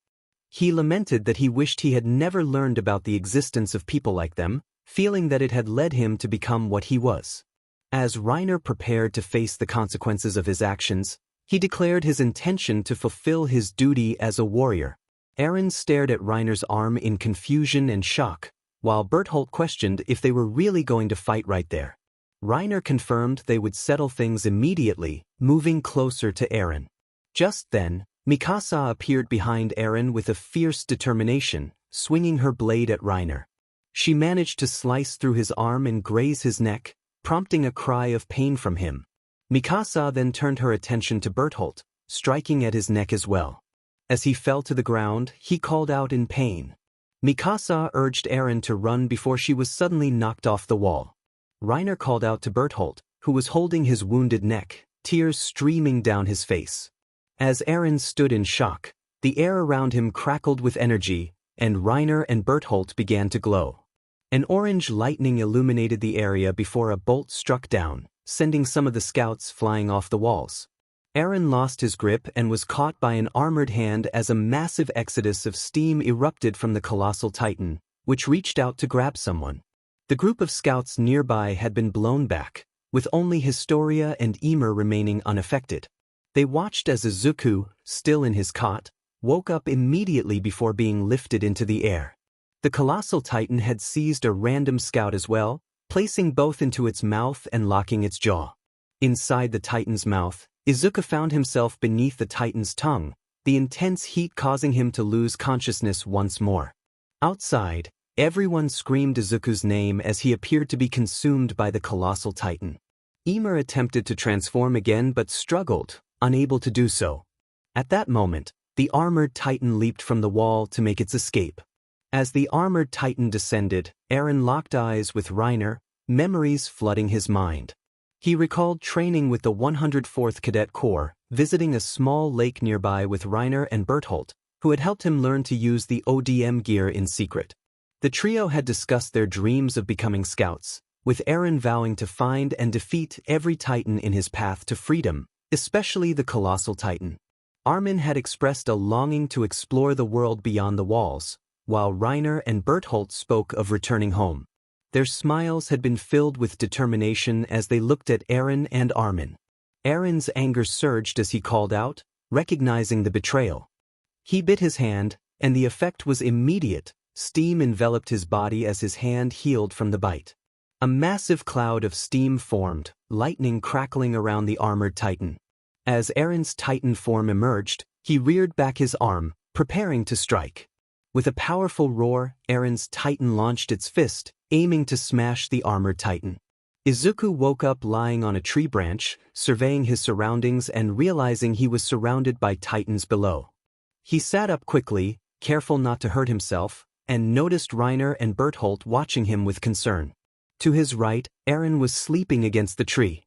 He lamented that he wished he had never learned about the existence of people like them, feeling that it had led him to become what he was. As Reiner prepared to face the consequences of his actions, he declared his intention to fulfill his duty as a warrior. Eren stared at Reiner's arm in confusion and shock, while Bertholdt questioned if they were really going to fight right there. Reiner confirmed they would settle things immediately, moving closer to Eren. Just then, Mikasa appeared behind Eren with a fierce determination, swinging her blade at Reiner. She managed to slice through his arm and graze his neck, prompting a cry of pain from him. Mikasa then turned her attention to Bertholdt, striking at his neck as well. As he fell to the ground, he called out in pain. Mikasa urged Eren to run before she was suddenly knocked off the wall. Reiner called out to 𝗏𝗏, who was holding his wounded neck, tears streaming down his face. As Eren stood in shock, the air around him crackled with energy, and Reiner and 𝗏𝗏 began to glow. An orange lightning illuminated the area before a bolt struck down, sending some of the scouts flying off the walls. Eren lost his grip and was caught by an armored hand as a massive exodus of steam erupted from the colossal titan, which reached out to grab someone. The group of scouts nearby had been blown back, with only Historia and Ymir remaining unaffected. They watched as Izuku, still in his cot, woke up immediately before being lifted into the air. The colossal titan had seized a random scout as well, placing both into its mouth and locking its jaw. Inside the titan's mouth, Izuku found himself beneath the titan's tongue, the intense heat causing him to lose consciousness once more. Outside, everyone screamed Izuku's name as he appeared to be consumed by the colossal titan. Ymir attempted to transform again but struggled, unable to do so. At that moment, the armored titan leaped from the wall to make its escape. As the armored titan descended, Eren locked eyes with Reiner, memories flooding his mind. He recalled training with the 104th Cadet Corps, visiting a small lake nearby with Reiner and 𝗏𝗏, who had helped him learn to use the ODM gear in secret. The trio had discussed their dreams of becoming scouts, with Eren vowing to find and defeat every titan in his path to freedom, especially the colossal titan. Armin had expressed a longing to explore the world beyond the walls, while Reiner and 𝗏𝗏 spoke of returning home. Their smiles had been filled with determination as they looked at Eren and Armin. Eren's anger surged as he called out, recognizing the betrayal. He bit his hand, and the effect was immediate. Steam enveloped his body as his hand healed from the bite. A massive cloud of steam formed, lightning crackling around the armored titan. As Eren's titan form emerged, he reared back his arm, preparing to strike. With a powerful roar, Eren's titan launched its fist, aiming to smash the armored titan. Izuku woke up lying on a tree branch, surveying his surroundings and realizing he was surrounded by titans below. He sat up quickly, careful not to hurt himself, and noticed Reiner and 𝗏𝗏 watching him with concern. To his right, Eren was sleeping against the tree.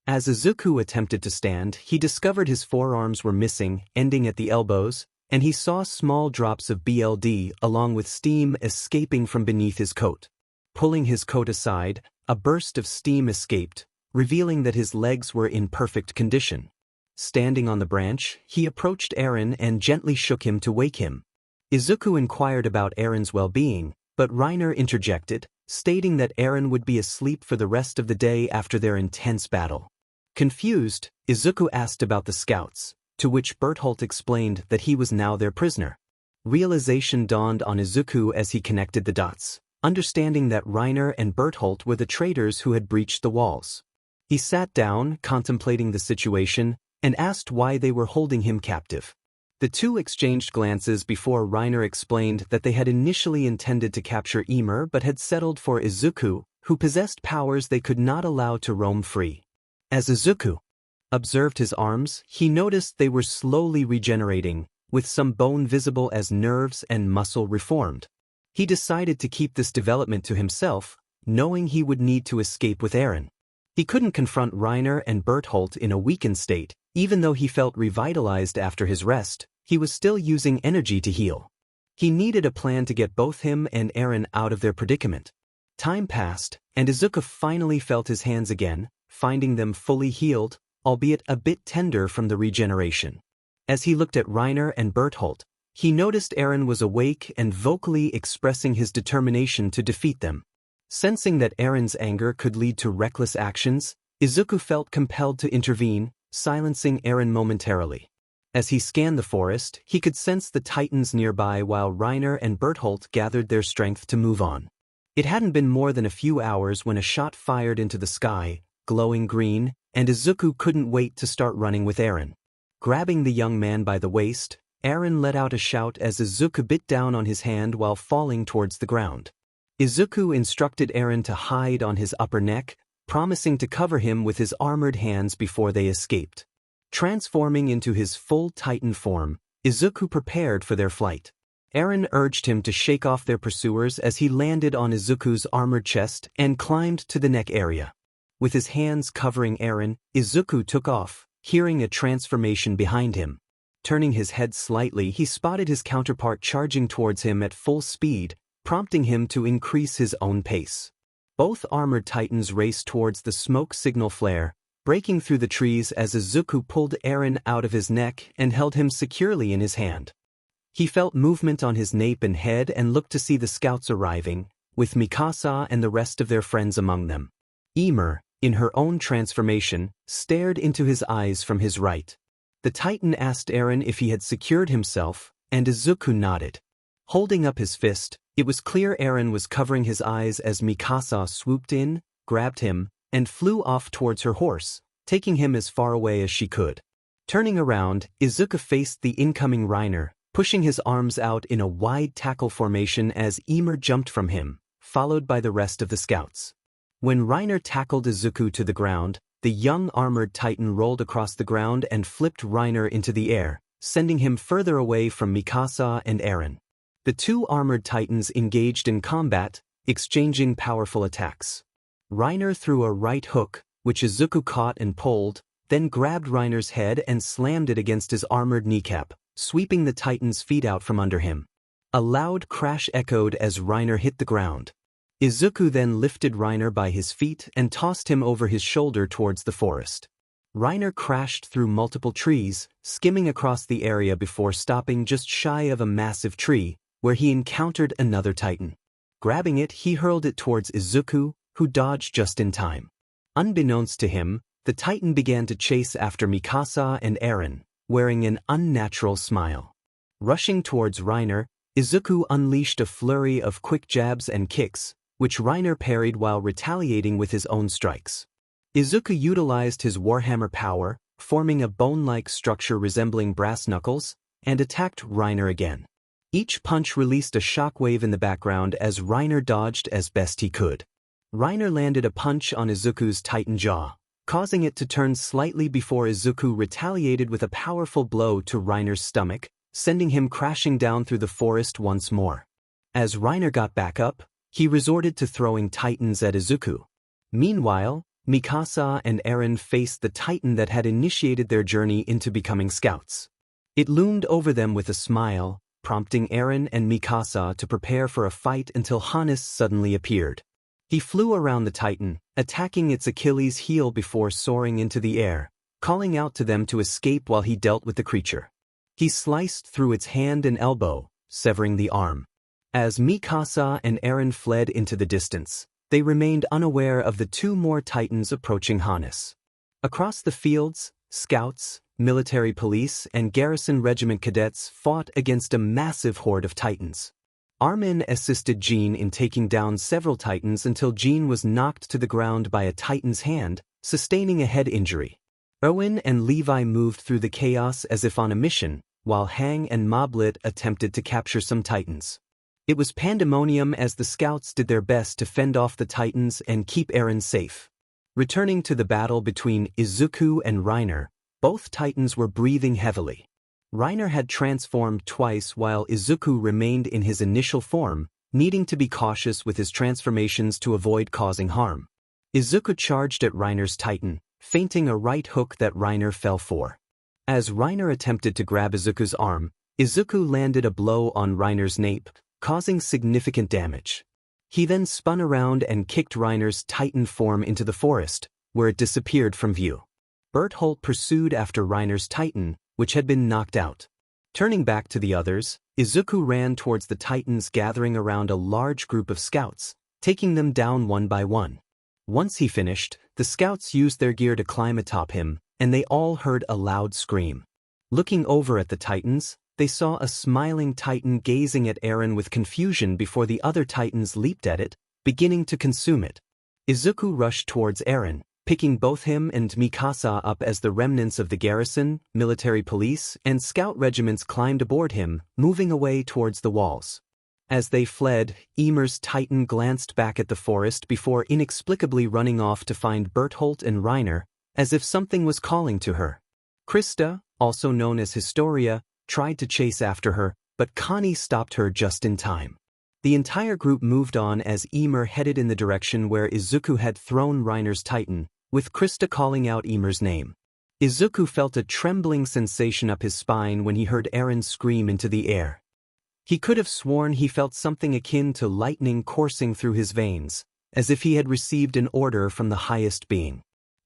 As Izuku attempted to stand, he discovered his forearms were missing, ending at the elbows, and he saw small drops of blood along with steam escaping from beneath his coat. Pulling his coat aside, a burst of steam escaped, revealing that his legs were in perfect condition. Standing on the branch, he approached Eren and gently shook him to wake him. Izuku inquired about Eren's well-being, but Reiner interjected, stating that Eren would be asleep for the rest of the day after their intense battle. Confused, Izuku asked about the scouts, to which 𝗏𝗏 explained that he was now their prisoner. Realization dawned on Izuku as he connected the dots, understanding that Reiner and 𝗏𝗏 were the traitors who had breached the walls. He sat down, contemplating the situation, and asked why they were holding him captive. The two exchanged glances before Reiner explained that they had initially intended to capture Ymir but had settled for Izuku, who possessed powers they could not allow to roam free. As Izuku observed his arms, he noticed they were slowly regenerating, with some bone visible as nerves and muscle reformed. He decided to keep this development to himself, knowing he would need to escape with Eren. He couldn't confront Reiner and 𝗏𝗏 in a weakened state, even though he felt revitalized after his rest. He was still using energy to heal. He needed a plan to get both him and Eren out of their predicament. Time passed, and Izuku finally felt his hands again, finding them fully healed, albeit a bit tender from the regeneration. As he looked at Reiner and 𝗏𝗏, he noticed Eren was awake and vocally expressing his determination to defeat them. Sensing that Eren's anger could lead to reckless actions, Izuku felt compelled to intervene, silencing Eren momentarily. As he scanned the forest, he could sense the titans nearby while Reiner and 𝗏𝗏 gathered their strength to move on. It hadn't been more than a few hours when a shot fired into the sky, glowing green, and Izuku couldn't wait to start running with Eren. Grabbing the young man by the waist, Eren let out a shout as Izuku bit down on his hand while falling towards the ground. Izuku instructed Eren to hide on his upper neck, promising to cover him with his armored hands before they escaped. Transforming into his full Titan form, Izuku prepared for their flight. Eren urged him to shake off their pursuers as he landed on Izuku's armored chest and climbed to the neck area. With his hands covering Eren, Izuku took off, hearing a transformation behind him. Turning his head slightly, he spotted his counterpart charging towards him at full speed, prompting him to increase his own pace. Both armored titans raced towards the smoke signal flare, breaking through the trees as Izuku pulled Eren out of his neck and held him securely in his hand. He felt movement on his nape and head and looked to see the scouts arriving, with Mikasa and the rest of their friends among them. Ymir, in her own transformation, stared into his eyes from his right. The Titan asked Eren if he had secured himself, and Izuku nodded. Holding up his fist, it was clear Eren was covering his eyes as Mikasa swooped in, grabbed him, and flew off towards her horse, taking him as far away as she could. Turning around, Izuku faced the incoming Reiner, pushing his arms out in a wide tackle formation as Ymir jumped from him, followed by the rest of the scouts. When Reiner tackled Izuku to the ground, the young armored titan rolled across the ground and flipped Reiner into the air, sending him further away from Mikasa and Eren. The two armored titans engaged in combat, exchanging powerful attacks. Reiner threw a right hook, which Izuku caught and pulled, then grabbed Reiner's head and slammed it against his armored kneecap, sweeping the titan's feet out from under him. A loud crash echoed as Reiner hit the ground. Izuku then lifted Reiner by his feet and tossed him over his shoulder towards the forest. Reiner crashed through multiple trees, skimming across the area before stopping just shy of a massive tree, where he encountered another titan. Grabbing it, he hurled it towards Izuku, who dodged just in time. Unbeknownst to him, the titan began to chase after Mikasa and Eren, wearing an unnatural smile. Rushing towards Reiner, Izuku unleashed a flurry of quick jabs and kicks, which Reiner parried while retaliating with his own strikes. Izuku utilized his Warhammer power, forming a bone-like structure resembling brass knuckles, and attacked Reiner again. Each punch released a shockwave in the background as Reiner dodged as best he could. Reiner landed a punch on Izuku's titan jaw, causing it to turn slightly before Izuku retaliated with a powerful blow to Reiner's stomach, sending him crashing down through the forest once more. As Reiner got back up, he resorted to throwing titans at Izuku. Meanwhile, Mikasa and Eren faced the titan that had initiated their journey into becoming scouts. It loomed over them with a smile, prompting Eren and Mikasa to prepare for a fight until Hannes suddenly appeared. He flew around the titan, attacking its Achilles heel before soaring into the air, calling out to them to escape while he dealt with the creature. He sliced through its hand and elbow, severing the arm. As Mikasa and Eren fled into the distance, they remained unaware of the two more titans approaching Hannes. Across the fields, scouts, military police, and garrison regiment cadets fought against a massive horde of titans. Armin assisted Jean in taking down several titans until Jean was knocked to the ground by a titan's hand, sustaining a head injury. Owen and Levi moved through the chaos as if on a mission, while Hang and Moblit attempted to capture some titans. It was pandemonium as the scouts did their best to fend off the titans and keep Eren safe. Returning to the battle between Izuku and Reiner, both titans were breathing heavily. Reiner had transformed twice while Izuku remained in his initial form, needing to be cautious with his transformations to avoid causing harm. Izuku charged at Reiner's titan, feinting a right hook that Reiner fell for. As Reiner attempted to grab Izuku's arm, Izuku landed a blow on Reiner's nape, causing significant damage. He then spun around and kicked Reiner's titan form into the forest, where it disappeared from view. Bertholdt pursued after Reiner's titan, which had been knocked out. Turning back to the others, Izuku ran towards the titans gathering around a large group of scouts, taking them down one by one. Once he finished, the scouts used their gear to climb atop him, and they all heard a loud scream. Looking over at the titans, they saw a smiling titan gazing at Eren with confusion before the other titans leaped at it, beginning to consume it. Izuku rushed towards Eren, picking both him and Mikasa up as the remnants of the garrison, military police, and scout regiments climbed aboard him, moving away towards the walls. As they fled, Ymir's titan glanced back at the forest before inexplicably running off to find Bertholdt and Reiner, as if something was calling to her. Krista, also known as Historia, tried to chase after her, but Connie stopped her just in time. The entire group moved on as 𝐒𝐮𝐬 headed in the direction where Izuku had thrown Reiner's Titan, with Krista calling out 𝐒𝐮𝐬's name. Izuku felt a trembling sensation up his spine when he heard Eren scream into the air. He could have sworn he felt something akin to lightning coursing through his veins, as if he had received an order from the highest being.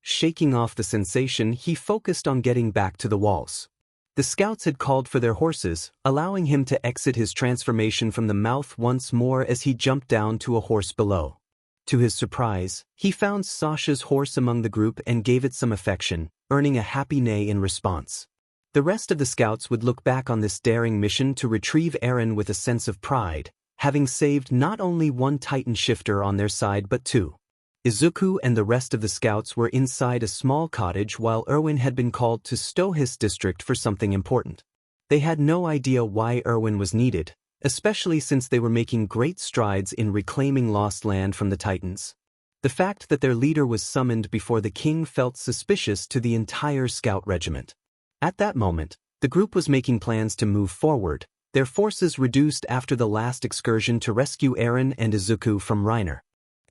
Shaking off the sensation, he focused on getting back to the walls. The scouts had called for their horses, allowing him to exit his transformation from the mouth once more as he jumped down to a horse below. To his surprise, he found Sasha's horse among the group and gave it some affection, earning a happy neigh in response. The rest of the scouts would look back on this daring mission to retrieve Eren with a sense of pride, having saved not only one Titan shifter on their side but two. Izuku and the rest of the scouts were inside a small cottage while 𝐼𝐻 had been called to 𝗂𝗧 district for something important. They had no idea why 𝐼𝐻 was needed, especially since they were making great strides in reclaiming lost land from the Titans. The fact that their leader was summoned before the king felt suspicious to the entire scout regiment. At that moment, the group was making plans to move forward, their forces reduced after the last excursion to rescue Eren and Izuku from Reiner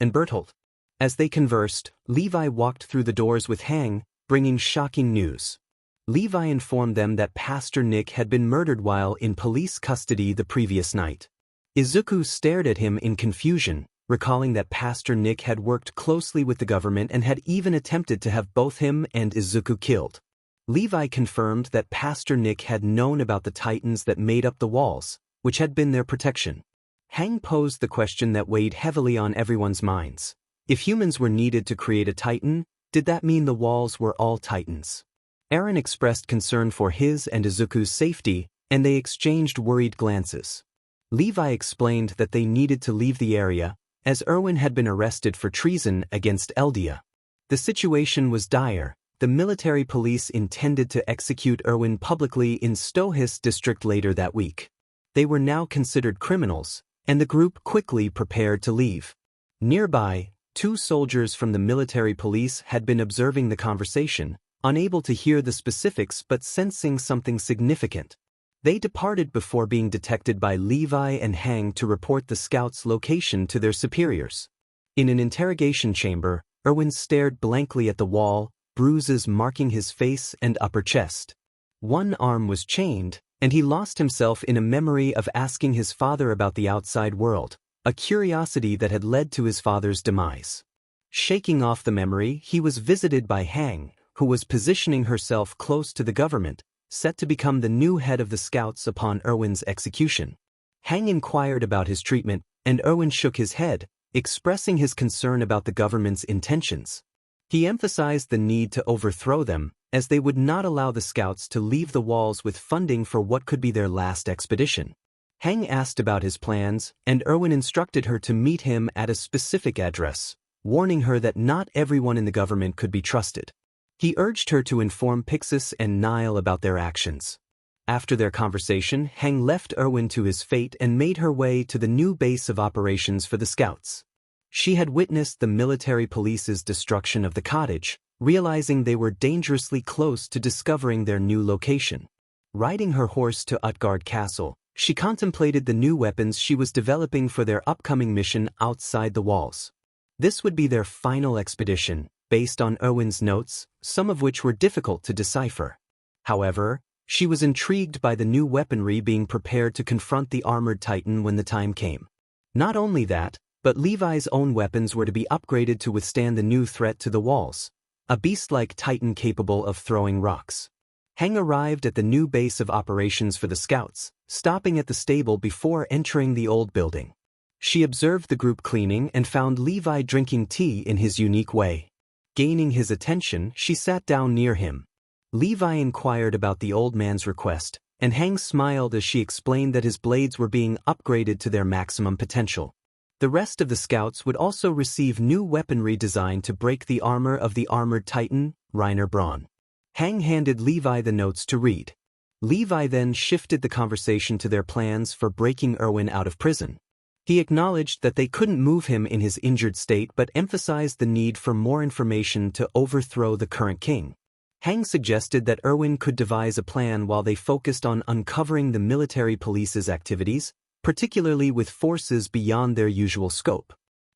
and Bertholdt. As they conversed, Levi walked through the doors with Hang, bringing shocking news. Levi informed them that Pastor Nick had been murdered while in police custody the previous night. Izuku stared at him in confusion, recalling that Pastor Nick had worked closely with the government and had even attempted to have both him and Izuku killed. Levi confirmed that Pastor Nick had known about the Titans that made up the walls, which had been their protection. Hang posed the question that weighed heavily on everyone's minds. If humans were needed to create a Titan, did that mean the walls were all Titans? Eren expressed concern for his and Izuku's safety, and they exchanged worried glances. Levi explained that they needed to leave the area, as 𝐼𝐻 had been arrested for treason against 𝗟𝗘. The situation was dire. The military police intended to execute 𝐼𝐻 publicly in 𝗂𝗧 district later that week. They were now considered criminals, and the group quickly prepared to leave. Nearby, two soldiers from the military police had been observing the conversation, unable to hear the specifics but sensing something significant. They departed before being detected by Levi and Hang to report the scouts' location to their superiors. In an interrogation chamber, 𝐼𝐻 stared blankly at the wall, bruises marking his face and upper chest. One arm was chained, and he lost himself in a memory of asking his father about the outside world, a curiosity that had led to his father's demise. Shaking off the memory, he was visited by Hang, who was positioning herself close to the government, set to become the new head of the scouts upon 𝐼𝐻's execution. Hang inquired about his treatment, and 𝐼𝐻 shook his head, expressing his concern about the government's intentions. He emphasized the need to overthrow them, as they would not allow the scouts to leave the walls with funding for what could be their last expedition. Hang asked about his plans, and 𝐼𝐻 instructed her to meet him at a specific address, warning her that not everyone in the government could be trusted. He urged her to inform Pixis and Nile about their actions. After their conversation, Hang left 𝐼𝐻 to his fate and made her way to the new base of operations for the scouts. She had witnessed the military police's destruction of the cottage, realizing they were dangerously close to discovering their new location. Riding her horse to Utgard Castle, she contemplated the new weapons she was developing for their upcoming mission outside the walls. This would be their final expedition, based on 𝐼𝐻's notes, some of which were difficult to decipher. However, she was intrigued by the new weaponry being prepared to confront the armored Titan when the time came. Not only that, but Levi's own weapons were to be upgraded to withstand the new threat to the walls, a beast-like Titan capable of throwing rocks. Hang arrived at the new base of operations for the scouts, stopping at the stable before entering the old building. She observed the group cleaning and found Levi drinking tea in his unique way. Gaining his attention, she sat down near him. Levi inquired about the old man's request, and Hang smiled as she explained that his blades were being upgraded to their maximum potential. The rest of the scouts would also receive new weaponry designed to break the armor of the armored Titan, Reiner Braun. Hang handed Levi the notes to read. Levi then shifted the conversation to their plans for breaking 𝐼𝐻 out of prison. He acknowledged that they couldn't move him in his injured state but emphasized the need for more information to overthrow the current king. 𝐼𝐻 suggested that 𝗟𝐻𝐬 could devise a plan while they focused on uncovering the military police's activities, particularly with forces beyond their usual scope.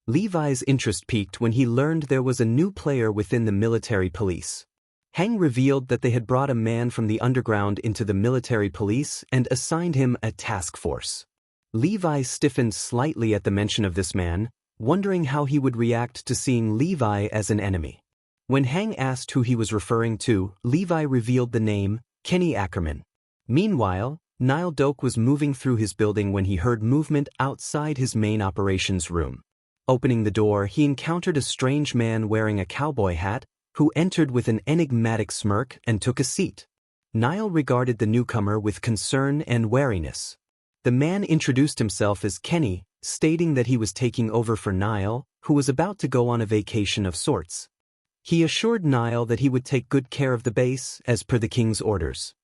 Levi's interest peaked when he learned there was a new player within the military police. 𝐻𝐻 revealed that they had brought a man from the underground into the military police and assigned him a task force. Levi stiffened slightly at the mention of this man, wondering how he would react to seeing Levi as an enemy. When 𝐻𝐻 asked who he was referring to, Levi revealed the name, 𝐾𝐮𝐻. Meanwhile, 𝐼𝐻 was moving through his building when he heard movement outside his main operations room. Opening the door, he encountered a strange man wearing a cowboy hat, who entered with an enigmatic smirk and took a seat. 𝐼𝐻 regarded the newcomer with concern and wariness. The man introduced himself as 𝐾𝐮𝐻, stating that he was taking over for 𝐼𝐻, who was about to go on a vacation of sorts. He assured 𝐼𝐻 that he would take good care of the base, as per the king's orders.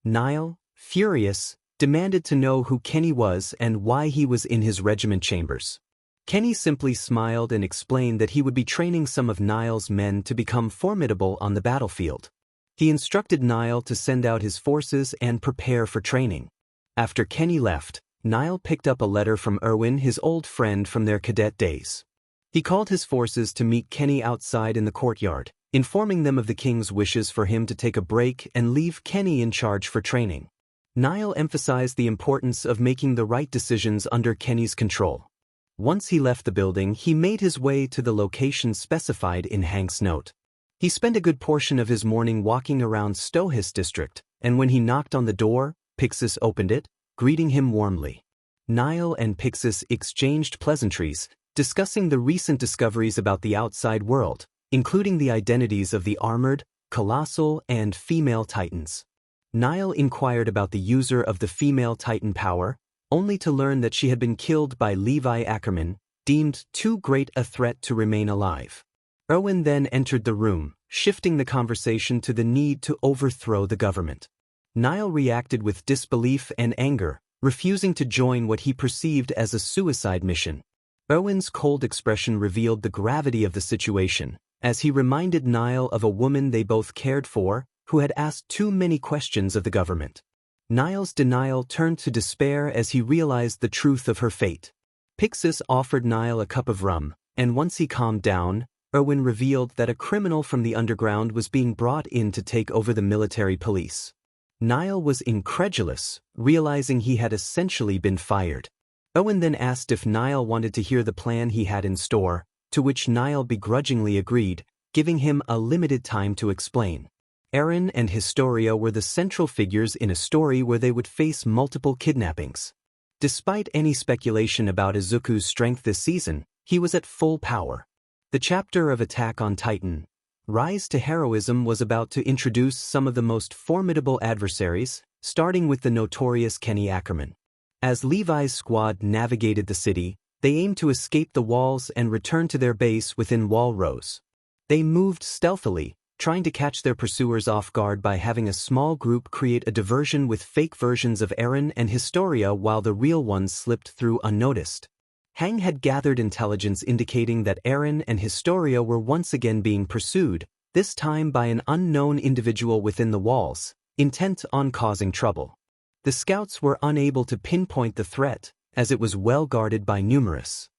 𝐼𝐻, furious, demanded to know who 𝐾𝐮𝐻 was and why he was in his regiment chambers. 𝐾𝐮𝐻 simply smiled and explained that he would be training some of 𝐼𝐻's men to become formidable on the battlefield. He instructed 𝐼𝐻 to send out his forces and prepare for training. After 𝐾𝐮𝐻 left, 𝐼𝐻 picked up a letter from 𝗟𝐻𝐬, his old friend from their cadet days. He called his forces to meet 𝐾𝐮𝐻 outside in the courtyard, informing them of the king's wishes for him to take a break and leave 𝐾𝐮𝐻 in charge for training. 𝐼𝐻 emphasized the importance of making the right decisions under 𝐾𝐮𝐻's control. Once he left the building, he made his way to the location specified in 𝐻𝐻's note. He spent a good portion of his morning walking around 𝗂𝗧𝗟𝗘 district, and when he knocked on the door, 𝗂𝗧𝗟𝗘 opened it, greeting him warmly. 𝐼𝐻 and 𝗂𝗧𝗟𝗘 exchanged pleasantries, discussing the recent discoveries about the outside world, including the identities of the armored, colossal, and female titans. 𝐼𝐻 inquired about the user of the female titan power, only to learn that she had been killed by Levi Ackerman, deemed too great a threat to remain alive. 𝗟𝐻𝐬 then entered the room, shifting the conversation to the need to overthrow the government. 𝐼𝐻 reacted with disbelief and anger, refusing to join what he perceived as a suicide mission. 𝗟𝐻𝐬's cold expression revealed the gravity of the situation, as he reminded 𝐼𝐻 of a woman they both cared for, who had asked too many questions of the government. 𝐼𝐻's denial turned to despair as he realized the truth of her fate. 𝗂𝗧𝗟𝗘 offered 𝐼𝐻 a cup of rum, and once he calmed down, 𝗟𝐻𝐬 revealed that a criminal from the underground was being brought in to take over the military police. 𝐼𝐻 was incredulous, realizing he had essentially been fired. 𝗟𝐻𝐬 then asked if 𝐼𝐻 wanted to hear the plan he had in store, to which 𝐼𝐻 begrudgingly agreed, giving him a limited time to explain. 𝗟𝐻𝐬 and 𝗏storia were the central figures in a story where they would face multiple kidnappings. Despite any speculation about Izuku's strength this season, he was at full power. The chapter of Attack on Titan, Rise to Heroism, was about to introduce some of the most formidable adversaries, starting with the notorious 𝐾𝐮𝐻 Ackerman. As Levi's squad navigated the city, they aimed to escape the walls and return to their base within wall rows. They moved stealthily, trying to catch their pursuers off guard by having a small group create a diversion with fake versions of 𝗟𝐻𝐬 and 𝗏storia while the real ones slipped through unnoticed. 𝐻𝐻 had gathered intelligence indicating that 𝗟𝐻𝐬 and 𝗏storia were once again being pursued, this time by an unknown individual within the walls, intent on causing trouble. The scouts were unable to pinpoint the threat, as it was well guarded by numerous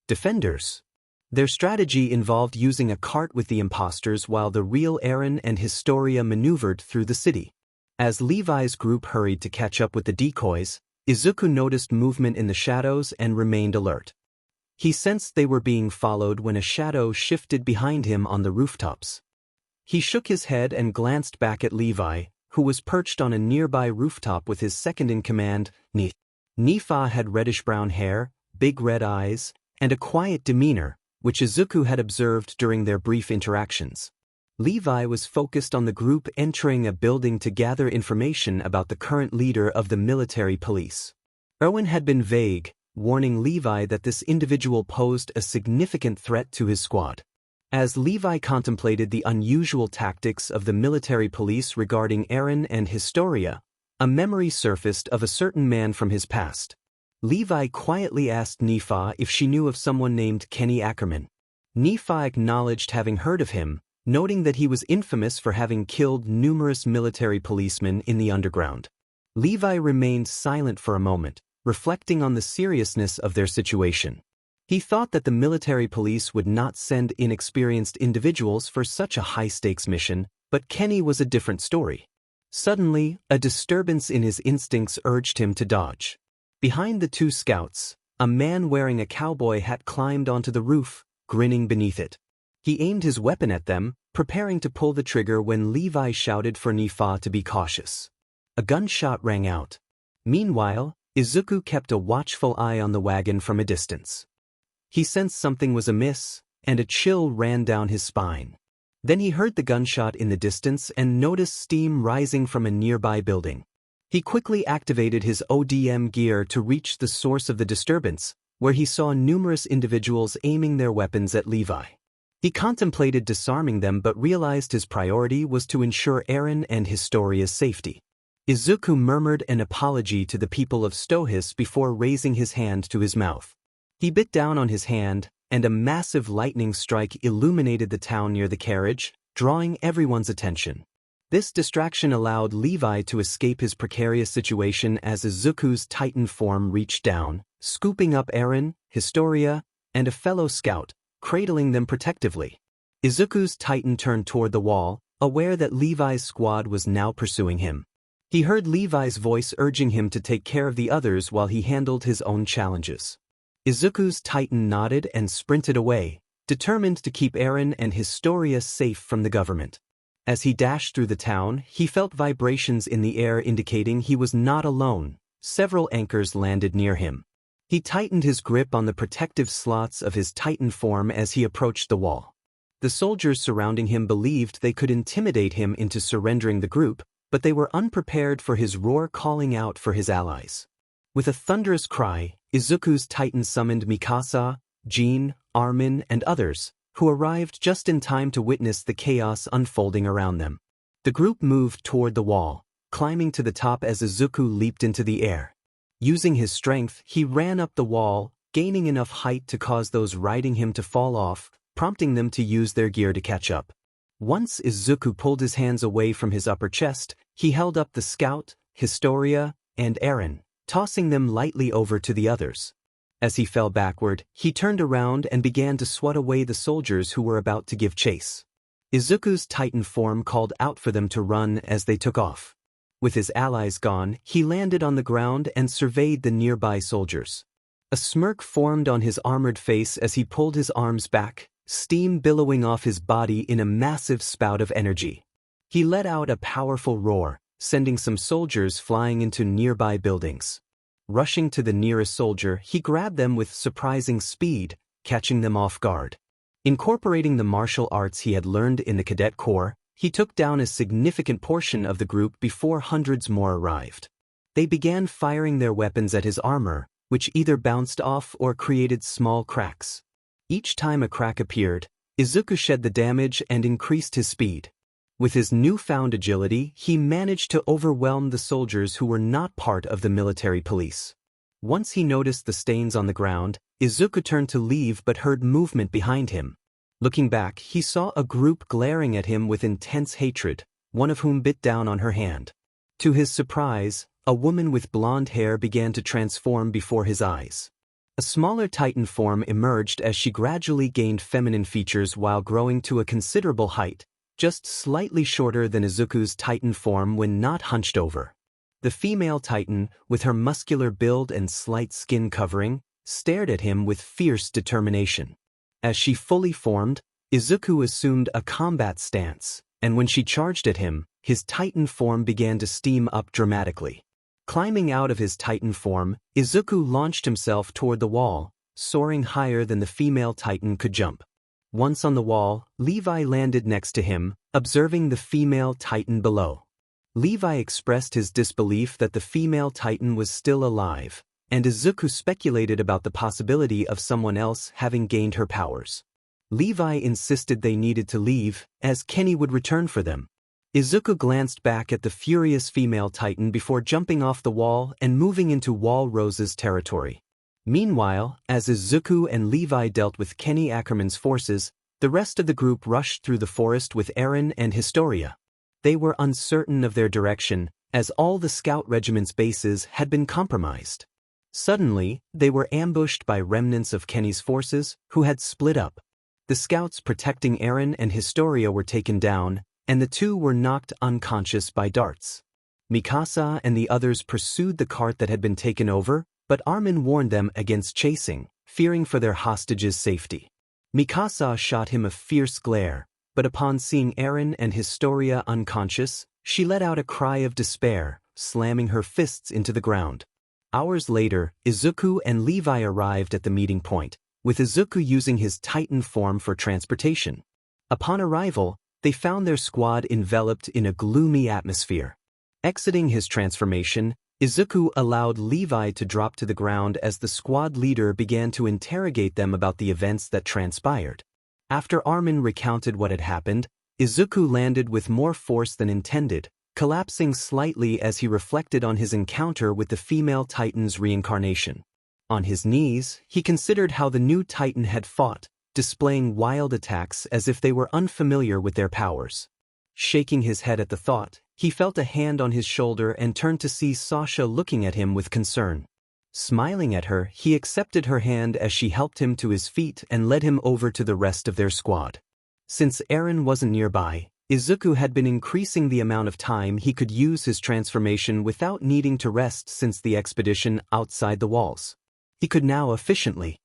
defenders. Their strategy involved using a cart with the imposters while the real 𝗟𝐻𝐬 and 𝗏storia maneuvered through the city. As Levi's group hurried to catch up with the decoys, Izuku noticed movement in the shadows and remained alert. He sensed they were being followed when a shadow shifted behind him on the rooftops. He shook his head and glanced back at Levi, who was perched on a nearby rooftop with his second-in-command, 𝗏𝐻. 𝗏𝐻 had reddish-brown hair, big red eyes, and a quiet demeanor, which Izuku had observed during their brief interactions. Levi was focused on the group entering a building to gather information about the current leader of the military police. 𝗟𝐻𝐬 had been vague, warning Levi that this individual posed a significant threat to his squad. As Levi contemplated the unusual tactics of the military police regarding 𝗟𝐻𝐬 and 𝗏storia, a memory surfaced of a certain man from his past. Levi quietly asked 𝗏𝐻 if she knew of someone named 𝐾𝐮𝐻 Ackerman. 𝗏𝐻 acknowledged having heard of him, noting that he was infamous for having killed numerous military policemen in the underground. Levi remained silent for a moment, reflecting on the seriousness of their situation. He thought that the military police would not send inexperienced individuals for such a high-stakes mission, but Kenny was a different story. Suddenly, a disturbance in his instincts urged him to dodge. Behind the two scouts, a man wearing a cowboy hat climbed onto the roof, grinning beneath it. He aimed his weapon at them, preparing to pull the trigger when Levi shouted for 𝗍𝐿 to be cautious. A gunshot rang out. Meanwhile, Izuku kept a watchful eye on the wagon from a distance. He sensed something was amiss, and a chill ran down his spine. Then he heard the gunshot in the distance and noticed steam rising from a nearby building. He quickly activated his ODM gear to reach the source of the disturbance, where he saw numerous individuals aiming their weapons at Levi. He contemplated disarming them but realized his priority was to ensure 𝐼𝐻𝐸 and 𝐻𝐼storia's safety. Izuku murmured an apology to the people of 𝗏𝗏𝐻𝐻 before raising his hand to his mouth. He bit down on his hand, and a massive lightning strike illuminated the town near the carriage, drawing everyone's attention. This distraction allowed Levi to escape his precarious situation as Izuku's Titan form reached down, scooping up 𝐼𝐻𝐸, 𝐻𝐼storia, and a fellow scout, cradling them protectively. Izuku's Titan turned toward the wall, aware that Levi's squad was now pursuing him. He heard Levi's voice urging him to take care of the others while he handled his own challenges. Izuku's Titan nodded and sprinted away, determined to keep 𝐼𝐻𝐸 and 𝐻𝐼storia safe from the government. As he dashed through the town, he felt vibrations in the air indicating he was not alone. Several anchors landed near him. He tightened his grip on the protective slots of his Titan form as he approached the wall. The soldiers surrounding him believed they could intimidate him into surrendering the group, but they were unprepared for his roar calling out for his allies. With a thunderous cry, Izuku's Titan summoned Mikasa, Jean, Armin, and others, who arrived just in time to witness the chaos unfolding around them. The group moved toward the wall, climbing to the top as Izuku leaped into the air. Using his strength, he ran up the wall, gaining enough height to cause those riding him to fall off, prompting them to use their gear to catch up. Once Izuku pulled his hands away from his upper chest, he held up the scout, 𝐻𝐼storia, and 𝐼𝐻𝐸, tossing them lightly over to the others. As he fell backward, he turned around and began to swat away the soldiers who were about to give chase. Izuku's Titan form called out for them to run as they took off. With his allies gone, he landed on the ground and surveyed the nearby soldiers. A smirk formed on his armored face as he pulled his arms back, steam billowing off his body in a massive spout of energy. He let out a powerful roar, sending some soldiers flying into nearby buildings. Rushing to the nearest soldier, he grabbed them with surprising speed, catching them off guard. Incorporating the martial arts he had learned in the Cadet Corps, he took down a significant portion of the group before hundreds more arrived. They began firing their weapons at his armor, which either bounced off or created small cracks. Each time a crack appeared, Izuku shed the damage and increased his speed. With his newfound agility, he managed to overwhelm the soldiers who were not part of the military police. Once he noticed the stains on the ground, Izuku turned to leave but heard movement behind him. Looking back, he saw a group glaring at him with intense hatred, one of whom bit down on her hand. To his surprise, a woman with blonde hair began to transform before his eyes. A smaller Titan form emerged as she gradually gained feminine features while growing to a considerable height, just slightly shorter than Izuku's Titan form when not hunched over. The female Titan, with her muscular build and slight skin covering, stared at him with fierce determination. As she fully formed, Izuku assumed a combat stance, and when she charged at him, his Titan form began to steam up dramatically. Climbing out of his Titan form, Izuku launched himself toward the wall, soaring higher than the female Titan could jump. Once on the wall, Levi landed next to him, observing the female Titan below. Levi expressed his disbelief that the female Titan was still alive, and Izuku speculated about the possibility of someone else having gained her powers. Levi insisted they needed to leave, as Kenny would return for them. Izuku glanced back at the furious female Titan before jumping off the wall and moving into 𝐼𝐻𝐸's territory. Meanwhile, as Izuku and Levi dealt with Kenny Ackerman's forces, The rest of the group rushed through the forest with 𝐼𝐻𝐬 and 𝐻𝐻𝐬. They were uncertain of their direction, as all the scout regiment's bases had been compromised. Suddenly, they were ambushed by remnants of Kenny's forces, who had split up. The scouts protecting 𝐼𝐻𝐬 and 𝐻𝐻𝐬 were taken down, and the two were knocked unconscious by darts. Mikasa and the others pursued the cart that had been taken over, but Armin warned them against chasing, fearing for their hostages' safety. Mikasa shot him a fierce glare, but upon seeing 𝐼𝐻𝐬 and 𝐻𝐻𝐬 unconscious, she let out a cry of despair, slamming her fists into the ground. Hours later, Izuku and Levi arrived at the meeting point, with Izuku using his Titan form for transportation. Upon arrival, they found their squad enveloped in a gloomy atmosphere. Exiting his transformation, Izuku allowed Levi to drop to the ground as the squad leader began to interrogate them about the events that transpired. After Armin recounted what had happened, Izuku landed with more force than intended, collapsing slightly as he reflected on his encounter with the female Titan's reincarnation. On his knees, he considered how the new Titan had fought, displaying wild attacks as if they were unfamiliar with their powers. Shaking his head at the thought, he felt a hand on his shoulder and turned to see Sasha looking at him with concern. Smiling at her, he accepted her hand as she helped him to his feet and led him over to the rest of their squad. Since Eren wasn't nearby, Izuku had been increasing the amount of time he could use his transformation without needing to rest since the expedition outside the walls. He could now efficiently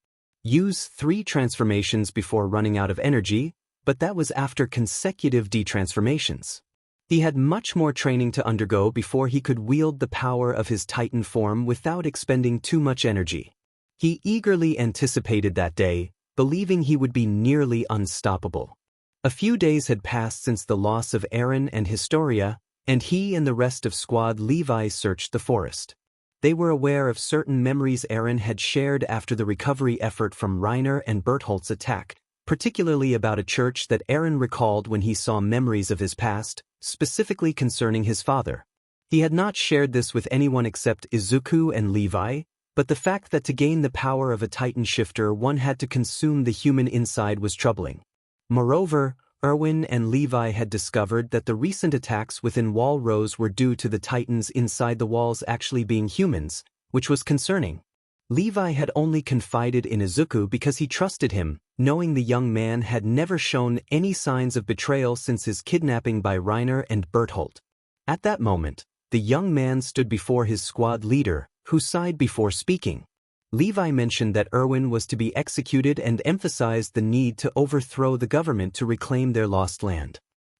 use 3 transformations before running out of energy, but that was after consecutive detransformations. He had much more training to undergo before he could wield the power of his Titan form without expending too much energy. He eagerly anticipated that day, believing he would be nearly unstoppable. A few days had passed since the loss of Eren and 𝐻𝐻𝐬, and he and the rest of Squad Levi searched the forest. They were aware of certain memories Eren had shared after the recovery effort from Reiner and Bertholdt's attack, particularly about a church that Eren recalled when he saw memories of his past, specifically concerning his father. He had not shared this with anyone except Izuku and Levi, but the fact that to gain the power of a Titan shifter one had to consume the human inside was troubling. Moreover, Erwin and Levi had discovered that the recent attacks within Wall Rose were due to the Titans inside the walls actually being humans, which was concerning. Levi had only confided in Izuku because he trusted him, knowing the young man had never shown any signs of betrayal since his kidnapping by Reiner and Bertholdt. At that moment, the young man stood before his squad leader, who sighed before speaking. Levi mentioned that Erwin was to be executed and emphasized the need to overthrow the government to reclaim their lost land.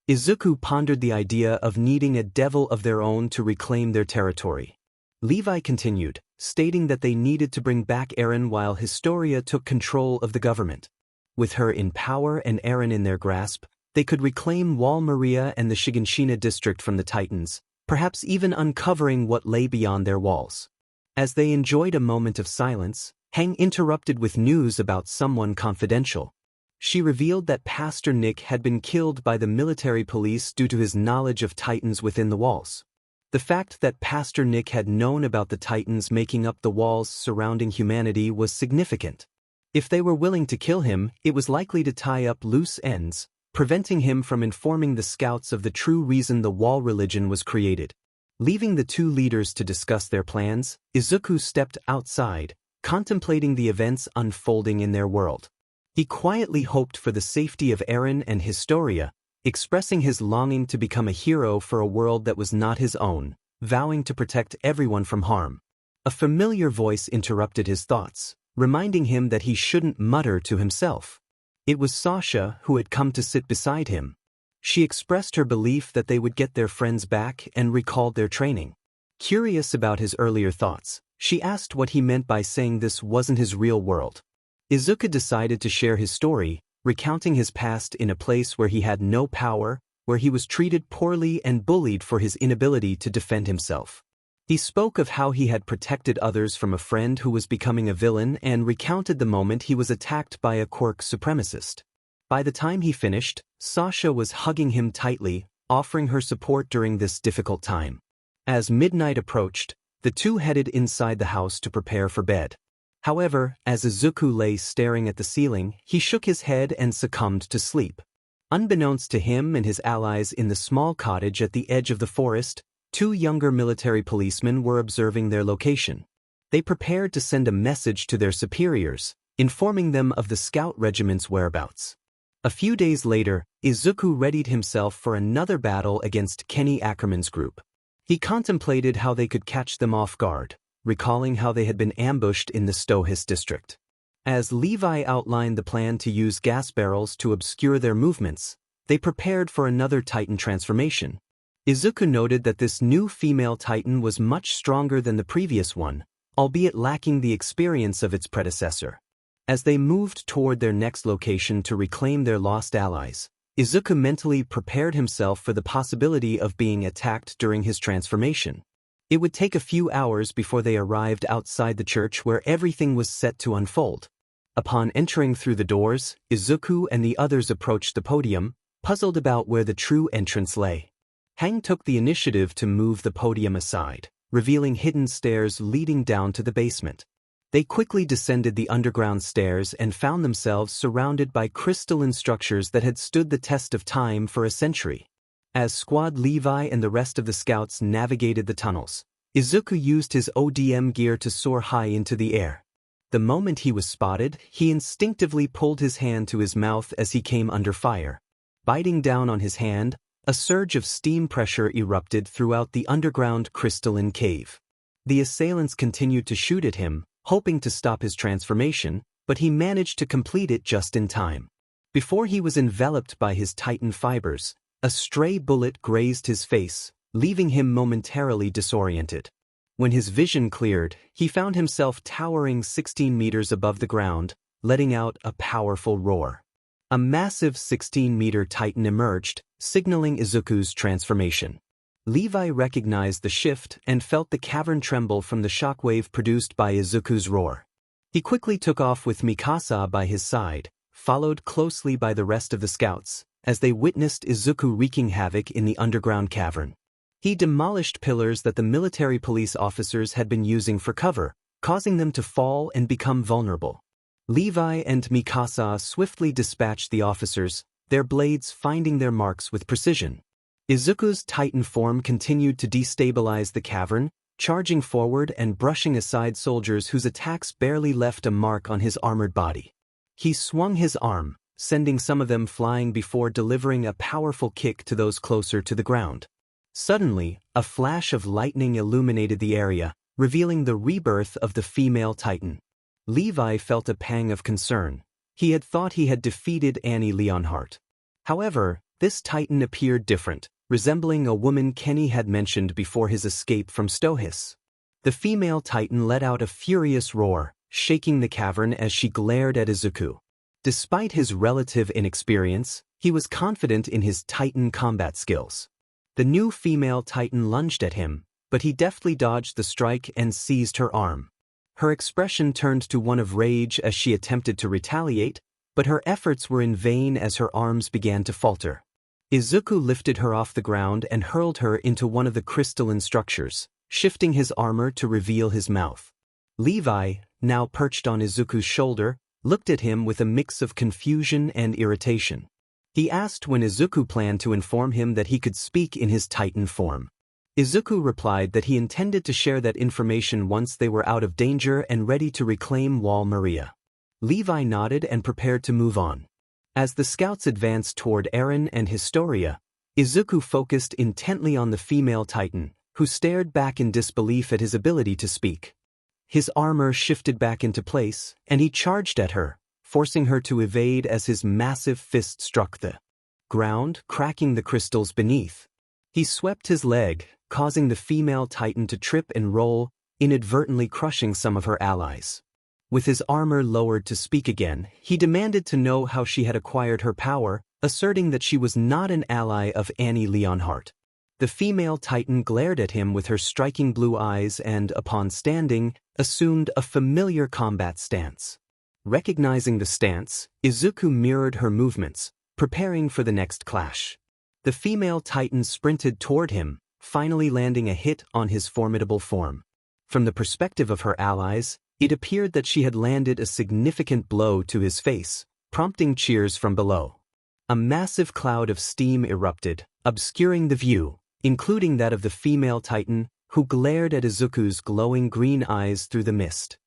Izuku pondered the idea of needing a devil of their own to reclaim their territory. Levi continued, stating that they needed to bring back Eren while 𝐻𝐻𝐬 took control of the government. With her in power and Eren in their grasp, they could reclaim Wall Maria and the Shiganshina district from the Titans, perhaps even uncovering what lay beyond their walls. As they enjoyed a moment of silence, Hang interrupted with news about someone confidential. She revealed that Pastor Nick had been killed by the military police due to his knowledge of Titans within the walls. The fact that Pastor Nick had known about the Titans making up the walls surrounding humanity was significant. If they were willing to kill him, it was likely to tie up loose ends, preventing him from informing the scouts of the true reason the wall religion was created. Leaving the two leaders to discuss their plans, Izuku stepped outside, contemplating the events unfolding in their world. He quietly hoped for the safety of Eren and 𝐻𝐻𝐬, expressing his longing to become a hero for a world that was not his own, vowing to protect everyone from harm. A familiar voice interrupted his thoughts, reminding him that he shouldn't mutter to himself. It was Sasha who had come to sit beside him. She expressed her belief that they would get their friends back and recalled their training. Curious about his earlier thoughts, she asked what he meant by saying this wasn't his real world. Izuku decided to share his story, recounting his past in a place where he had no power, where he was treated poorly and bullied for his inability to defend himself. He spoke of how he had protected others from a friend who was becoming a villain and recounted the moment he was attacked by a quirk supremacist. By the time he finished, Sasha was hugging him tightly, offering her support during this difficult time. As midnight approached, the two headed inside the house to prepare for bed. However, as Izuku lay staring at the ceiling, he shook his head and succumbed to sleep. Unbeknownst to him and his allies in the small cottage at the edge of the forest, 2 younger military policemen were observing their location. They prepared to send a message to their superiors, informing them of the scout regiment's whereabouts. A few days later, Izuku readied himself for another battle against Kenny Ackerman's group. He contemplated how they could catch them off guard, recalling how they had been ambushed in the 𝗏𝗧𝗏 district. As Levi outlined the plan to use gas barrels to obscure their movements, they prepared for another Titan transformation. Izuku noted that this new female Titan was much stronger than the previous one, albeit lacking the experience of its predecessor. As they moved toward their next location to reclaim their lost allies, Izuku mentally prepared himself for the possibility of being attacked during his transformation. It would take a few hours before they arrived outside the church where everything was set to unfold. Upon entering through the doors, Izuku and the others approached the podium, puzzled about where the true entrance lay. Hang took the initiative to move the podium aside, revealing hidden stairs leading down to the basement. They quickly descended the underground stairs and found themselves surrounded by crystalline structures that had stood the test of time for a century. As Squad Levi and the rest of the scouts navigated the tunnels, Izuku used his ODM gear to soar high into the air. The moment he was spotted, he instinctively pulled his hand to his mouth as he came under fire. Biting down on his hand, a surge of steam pressure erupted throughout the underground crystalline cave. The assailants continued to shoot at him, hoping to stop his transformation, but he managed to complete it just in time. Before he was enveloped by his Titan fibers, a stray bullet grazed his face, leaving him momentarily disoriented. When his vision cleared, he found himself towering 16 meters above the ground, letting out a powerful roar. A massive 16-meter Titan emerged, signaling Izuku's transformation. Levi recognized the shift and felt the cavern tremble from the shockwave produced by Izuku's roar. He quickly took off with Mikasa by his side, followed closely by the rest of the scouts, as they witnessed Izuku wreaking havoc in the underground cavern. He demolished pillars that the military police officers had been using for cover, causing them to fall and become vulnerable. Levi and Mikasa swiftly dispatched the officers, their blades finding their marks with precision. Izuku's Titan form continued to destabilize the cavern, charging forward and brushing aside soldiers whose attacks barely left a mark on his armored body. He swung his arm, sending some of them flying before delivering a powerful kick to those closer to the ground. Suddenly, a flash of lightning illuminated the area, revealing the rebirth of the female Titan. Levi felt a pang of concern. He had thought he had defeated Annie Leonhardt. However, this Titan appeared different, resembling a woman Kenny had mentioned before his escape from 𝗏𝗏𝗏. The female Titan let out a furious roar, shaking the cavern as she glared at Izuku. Despite his relative inexperience, he was confident in his Titan combat skills. The new female Titan lunged at him, but he deftly dodged the strike and seized her arm. Her expression turned to one of rage as she attempted to retaliate, but her efforts were in vain as her arms began to falter. Izuku lifted her off the ground and hurled her into one of the crystalline structures, shifting his armor to reveal his mouth. Levi, now perched on Izuku's shoulder, looked at him with a mix of confusion and irritation. He asked when Izuku planned to inform him that he could speak in his Titan form. Izuku replied that he intended to share that information once they were out of danger and ready to reclaim 𝗏𝗏𝗏. Levi nodded and prepared to move on. As the scouts advanced toward 𝗟𝗏𝗏 and Historia, Izuku focused intently on the female Titan, who stared back in disbelief at his ability to speak. His armor shifted back into place, and he charged at her, forcing her to evade as his massive fist struck the ground, cracking the crystals beneath. He swept his leg, causing the female Titan to trip and roll, inadvertently crushing some of her allies. With his armor lowered to speak again, he demanded to know how she had acquired her power, asserting that she was not an ally of Annie Leonhardt. The female Titan glared at him with her striking blue eyes and, upon standing, assumed a familiar combat stance. Recognizing the stance, Izuku mirrored her movements, preparing for the next clash. The female Titan sprinted toward him, finally landing a hit on his formidable form. From the perspective of her allies, It appeared that she had landed a significant blow to his face, prompting cheers from below. A massive cloud of steam erupted, obscuring the view, including that of the female titan, who glared at Izuku's glowing green eyes through the mist.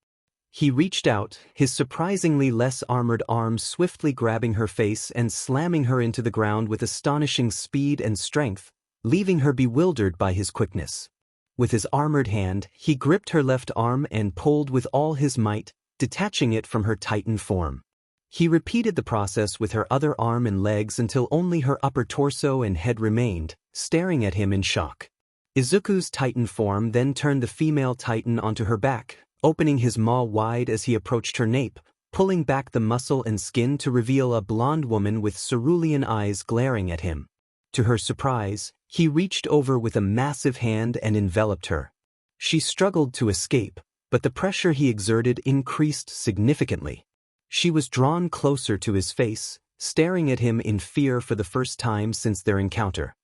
He reached out, his surprisingly less armored arms swiftly grabbing her face and slamming her into the ground with astonishing speed and strength, leaving her bewildered by his quickness. With his armored hand, he gripped her left arm and pulled with all his might, detaching it from her titan form. He repeated the process with her other arm and legs until only her upper torso and head remained, staring at him in shock. Izuku's titan form then turned the female titan onto her back, opening his maw wide as he approached her nape, pulling back the muscle and skin to reveal a blonde woman with cerulean eyes glaring at him. To her surprise, he reached over with a massive hand and enveloped her. She struggled to escape, but the pressure he exerted increased significantly. She was drawn closer to his face, staring at him in fear for the first time since their encounter.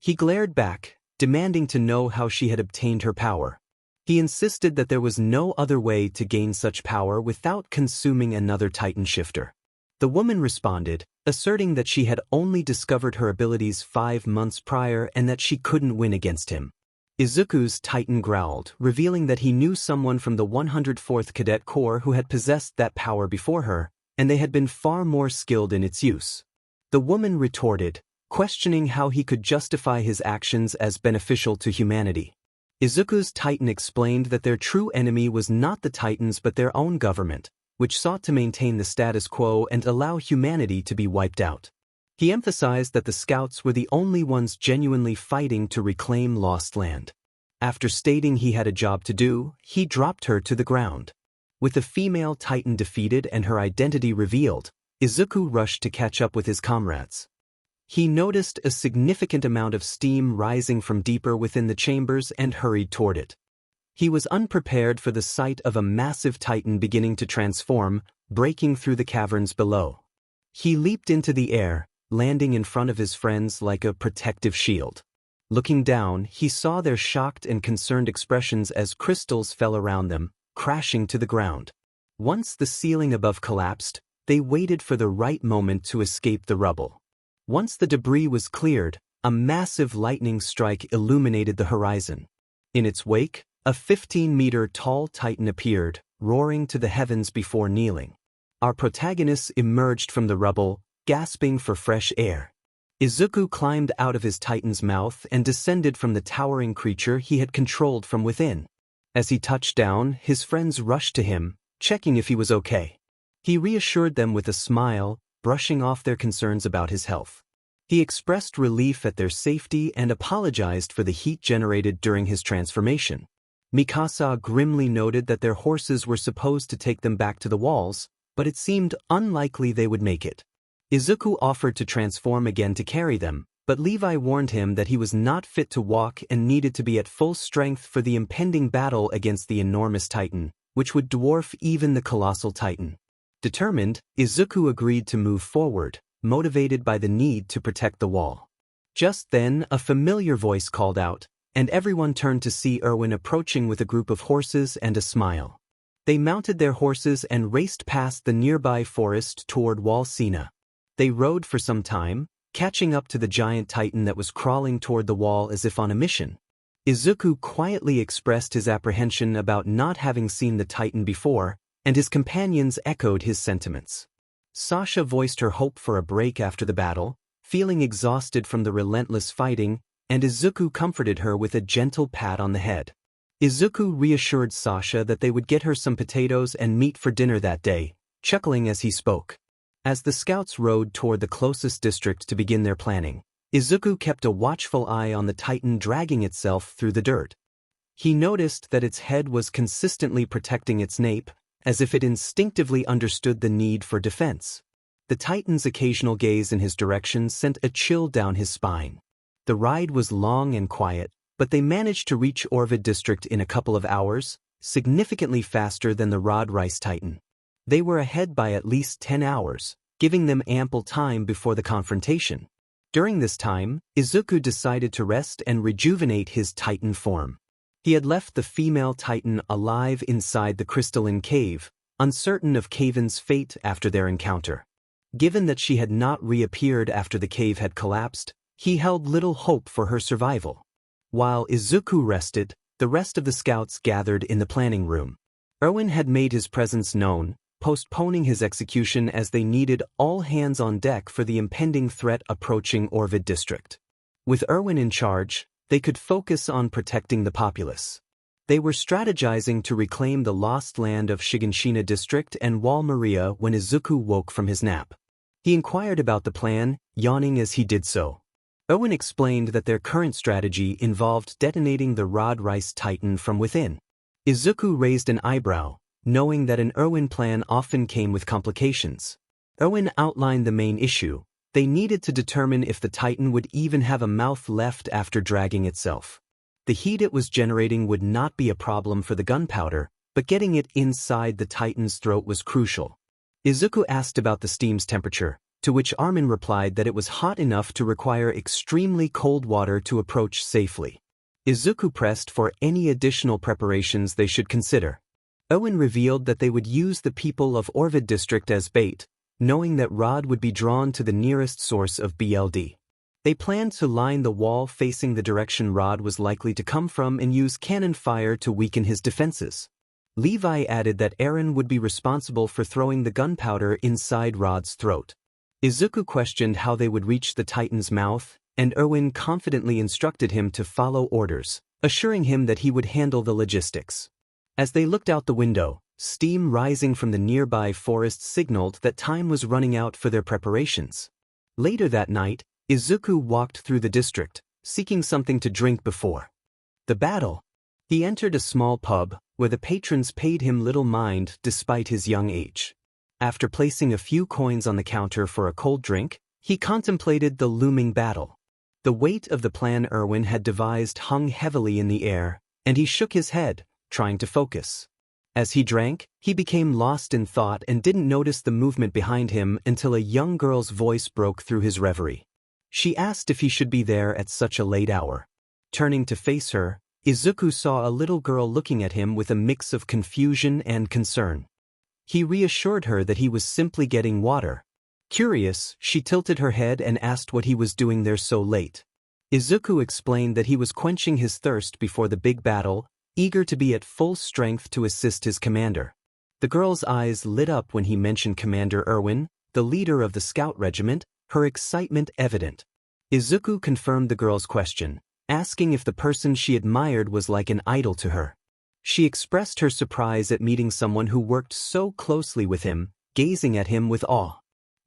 He glared back, demanding to know how she had obtained her power. He insisted that there was no other way to gain such power without consuming another titan shifter. The woman responded, asserting that she had only discovered her abilities 5 months prior and that she couldn't win against him. Izuku's titan growled, revealing that he knew someone from the 104th Cadet Corps who had possessed that power before her, and they had been far more skilled in its use. The woman retorted, questioning how he could justify his actions as beneficial to humanity. Izuku's titan explained that their true enemy was not the titans but their own government, which sought to maintain the status quo and allow humanity to be wiped out. He emphasized that the scouts were the only ones genuinely fighting to reclaim lost land. After stating he had a job to do, he dropped her to the ground. With the female titan defeated and her identity revealed, Izuku rushed to catch up with his comrades. He noticed a significant amount of steam rising from deeper within the chambers and hurried toward it. He was unprepared for the sight of a massive titan beginning to transform, breaking through the caverns below. He leaped into the air, landing in front of his friends like a protective shield. Looking down, he saw their shocked and concerned expressions as crystals fell around them, crashing to the ground. Once the ceiling above collapsed, they waited for the right moment to escape the rubble. Once the debris was cleared, a massive lightning strike illuminated the horizon. In its wake, a 15-meter-tall titan appeared, roaring to the heavens before kneeling. Our protagonists emerged from the rubble, gasping for fresh air. Izuku climbed out of his titan's mouth and descended from the towering creature he had controlled from within. As he touched down, his friends rushed to him, checking if he was okay. He reassured them with a smile, brushing off their concerns about his health. He expressed relief at their safety and apologized for the heat generated during his transformation. Mikasa grimly noted that their horses were supposed to take them back to the walls, but it seemed unlikely they would make it. Izuku offered to transform again to carry them, but Levi warned him that he was not fit to walk and needed to be at full strength for the impending battle against the enormous titan, which would dwarf even the colossal titan. Determined, Izuku agreed to move forward, motivated by the need to protect the wall. Just then, a familiar voice called out, and everyone turned to see 𝐼𝐬 approaching with a group of horses and a smile. They mounted their horses and raced past the nearby forest toward 𝐼𝐻𝐬. They rode for some time, catching up to the giant titan that was crawling toward the wall as if on a mission. Izuku quietly expressed his apprehension about not having seen the titan before, and his companions echoed his sentiments. Sasha voiced her hope for a break after the battle, feeling exhausted from the relentless fighting, and Izuku comforted her with a gentle pat on the head. Izuku reassured Sasha that they would get her some potatoes and meat for dinner that day, chuckling as he spoke. As the scouts rode toward the closest district to begin their planning, Izuku kept a watchful eye on the titan dragging itself through the dirt. He noticed that its head was consistently protecting its nape, as if it instinctively understood the need for defense. The titan's occasional gaze in his direction sent a chill down his spine. The ride was long and quiet, but they managed to reach 𝗟𝗏 district in a couple of hours, significantly faster than the Rod Rice Titan. They were ahead by at least 10 hours, giving them ample time before the confrontation. During this time, Izuku decided to rest and rejuvenate his titan form. He had left the female titan alive inside the crystalline cave, uncertain of 𝐒𝐮𝐬𝐷's fate after their encounter. Given that she had not reappeared after the cave had collapsed, he held little hope for her survival. While Izuku rested, the rest of the scouts gathered in the planning room. 𝐼𝐻𝐬 had made his presence known, postponing his execution as they needed all hands on deck for the impending threat approaching 𝗟𝗏𝐻𝐸 district. With 𝐼𝐻𝐬 in charge, they could focus on protecting the populace. They were strategizing to reclaim the lost land of 𝐒𝐮𝐻𝐸 district and 𝗟𝗏𝐸𝐸 when Izuku woke from his nap. He inquired about the plan, yawning as he did so. 𝐼𝐻𝐬 explained that their current strategy involved detonating the 𝗟𝗏𝐻𝐸 titan from within. Izuku raised an eyebrow, knowing that an 𝐼𝐻𝐬 plan often came with complications. 𝐼𝐻𝐬 outlined the main issue. They needed to determine if the titan would even have a mouth left after dragging itself. The heat it was generating would not be a problem for the gunpowder, but getting it inside the titan's throat was crucial. Izuku asked about the steam's temperature, to which 𝐼𝐻𝐬 replied that it was hot enough to require extremely cold water to approach safely. Izuku pressed for any additional preparations they should consider. 𝐼𝐻𝐬 revealed that they would use the people of 𝗟𝗏𝐻𝐸 district as bait, knowing that Rod would be drawn to the nearest source of BLD. They planned to line the wall facing the direction Rod was likely to come from and use cannon fire to weaken his defenses. Levi added that Eren would be responsible for throwing the gunpowder inside Rod's throat. Izuku questioned how they would reach the titan's mouth, and 𝐼𝐻𝐬 confidently instructed him to follow orders, assuring him that he would handle the logistics. As they looked out the window, steam rising from the nearby forest signaled that time was running out for their preparations. Later that night, Izuku walked through the district, seeking something to drink before the battle. He entered a small pub, where the patrons paid him little mind despite his young age. After placing a few coins on the counter for a cold drink, he contemplated the looming battle. The weight of the plan 𝐼𝐻𝐬 had devised hung heavily in the air, and he shook his head, trying to focus. As he drank, he became lost in thought and didn't notice the movement behind him until a young girl's voice broke through his reverie. She asked if he should be there at such a late hour. Turning to face her, Izuku saw a little girl looking at him with a mix of confusion and concern. He reassured her that he was simply getting water. Curious, she tilted her head and asked what he was doing there so late. Izuku explained that he was quenching his thirst before the big battle, eager to be at full strength to assist his commander. The girl's eyes lit up when he mentioned Commander 𝐼𝐻𝐬, the leader of the scout regiment, her excitement evident. Izuku confirmed the girl's question, asking if the person she admired was like an idol to her. She expressed her surprise at meeting someone who worked so closely with him, gazing at him with awe.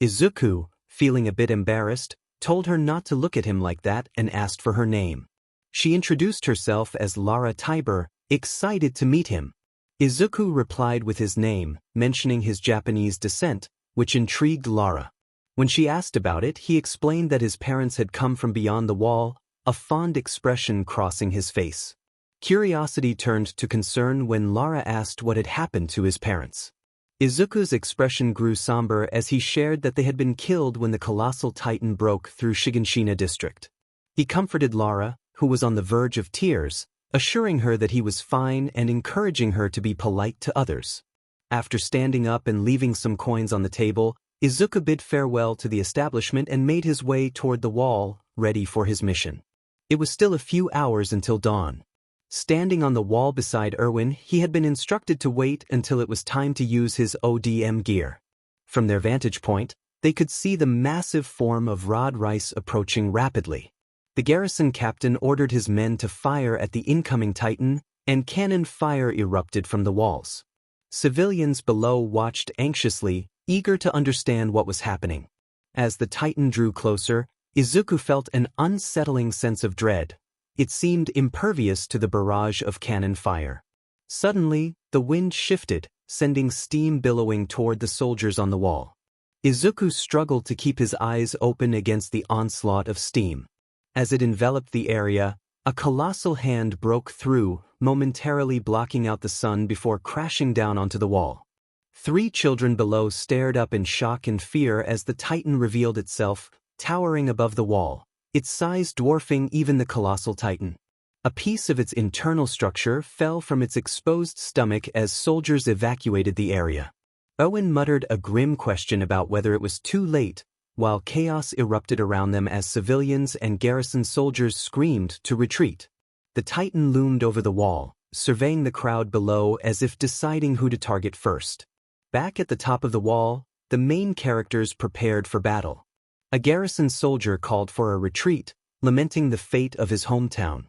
Izuku, feeling a bit embarrassed, told her not to look at him like that and asked for her name. She introduced herself as 𝗟𝗏𝗏, excited to meet him. Izuku replied with his name, mentioning his Japanese descent, which intrigued 𝗟𝗏. When she asked about it, he explained that his parents had come from beyond the wall, a fond expression crossing his face. Curiosity turned to concern when 𝗟𝗏 asked what had happened to his parents. Izuku's expression grew somber as he shared that they had been killed when the colossal titan broke through 𝐒𝐮𝐻𝐸 district. He comforted 𝗟𝗏, who was on the verge of tears, assuring her that he was fine and encouraging her to be polite to others. After standing up and leaving some coins on the table, Izuku bid farewell to the establishment and made his way toward the wall, ready for his mission. It was still a few hours until dawn. Standing on the wall beside 𝐼𝐻𝐬, he had been instructed to wait until it was time to use his ODM gear. From their vantage point, they could see the massive form of 𝗟𝗏𝐻𝐸 approaching rapidly. The garrison captain ordered his men to fire at the incoming titan, and cannon fire erupted from the walls. Civilians below watched anxiously, eager to understand what was happening. As the titan drew closer, Izuku felt an unsettling sense of dread. It seemed impervious to the barrage of cannon fire. Suddenly, the wind shifted, sending steam billowing toward the soldiers on the wall. Izuku struggled to keep his eyes open against the onslaught of steam. As it enveloped the area, a colossal hand broke through, momentarily blocking out the sun before crashing down onto the wall. 3 children below stared up in shock and fear as the titan revealed itself, towering above the wall, its size dwarfing even the colossal titan. A piece of its internal structure fell from its exposed stomach as soldiers evacuated the area. 𝐿 muttered a grim question about whether it was too late, while chaos erupted around them as civilians and garrison soldiers screamed to retreat. The Titan loomed over the wall, surveying the crowd below as if deciding who to target first. Back at the top of the wall, the main characters prepared for battle. A garrison soldier called for a retreat, lamenting the fate of his hometown.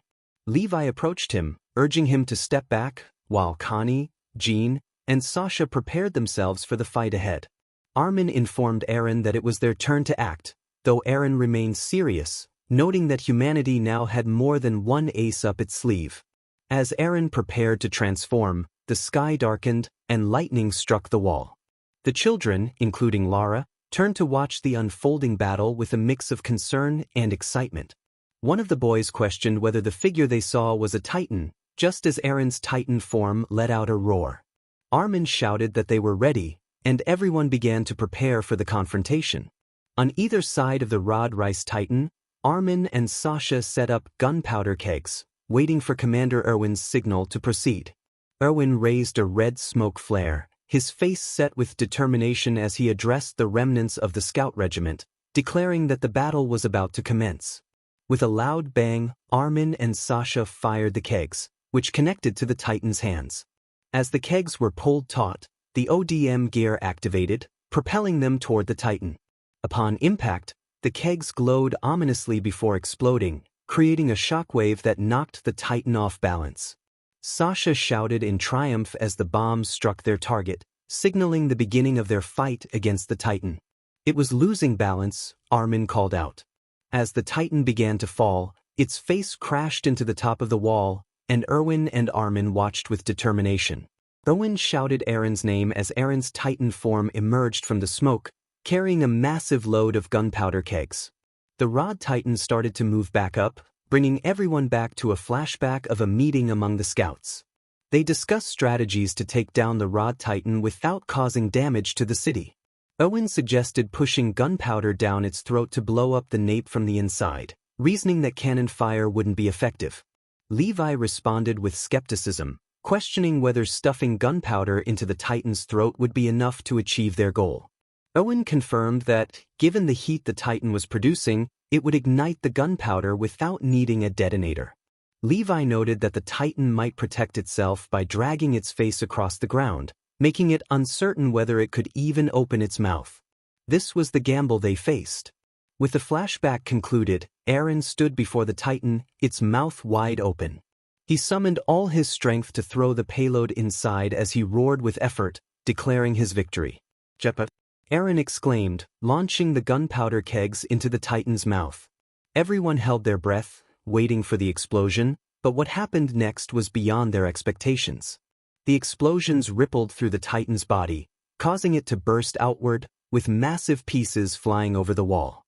Levi approached him, urging him to step back, while Connie, Jean, and Sasha prepared themselves for the fight ahead. 𝐼𝐚 informed Eren that it was their turn to act, though Eren remained serious, noting that humanity now had more than one ace up its sleeve. As Eren prepared to transform, the sky darkened, and lightning struck the wall. The children, including Lara, turned to watch the unfolding battle with a mix of concern and excitement. One of the boys questioned whether the figure they saw was a Titan, just as Eren's Titan form let out a roar. 𝐼𝐚 shouted that they were ready, and everyone began to prepare for the confrontation. On either side of the Rod-Rice Titan, 𝐼𝐚 and Sasha set up gunpowder kegs, waiting for Commander Erwin's signal to proceed. Erwin raised a red smoke flare, his face set with determination as he addressed the remnants of the scout regiment, declaring that the battle was about to commence. With a loud bang, 𝐼𝐚 and Sasha fired the kegs, which connected to the Titan's hands. As the kegs were pulled taut, the ODM gear activated, propelling them toward the Titan. Upon impact, the kegs glowed ominously before exploding, creating a shockwave that knocked the Titan off balance. Sasha shouted in triumph as the bombs struck their target, signaling the beginning of their fight against the Titan. It was losing balance, 𝐼𝐚 called out. As the Titan began to fall, its face crashed into the top of the wall, and Erwin and 𝐼𝐚 watched with determination. Erwin shouted Eren's name as Eren's Titan form emerged from the smoke, carrying a massive load of gunpowder kegs. The Rod Titan started to move back up, bringing everyone back to a flashback of a meeting among the scouts. They discussed strategies to take down the Rod Titan without causing damage to the city. Erwin suggested pushing gunpowder down its throat to blow up the nape from the inside, reasoning that cannon fire wouldn't be effective. Levi responded with skepticism, questioning whether stuffing gunpowder into the Titan's throat would be enough to achieve their goal. Erwin confirmed that, given the heat the Titan was producing, it would ignite the gunpowder without needing a detonator. Levi noted that the Titan might protect itself by dragging its face across the ground, making it uncertain whether it could even open its mouth. This was the gamble they faced. With the flashback concluded, Eren stood before the Titan, its mouth wide open. He summoned all his strength to throw the payload inside as he roared with effort, declaring his victory. 𝗟𝗶, Eren exclaimed, launching the gunpowder kegs into the Titan's mouth. Everyone held their breath, waiting for the explosion, but what happened next was beyond their expectations. The explosions rippled through the Titan's body, causing it to burst outward, with massive pieces flying over the wall.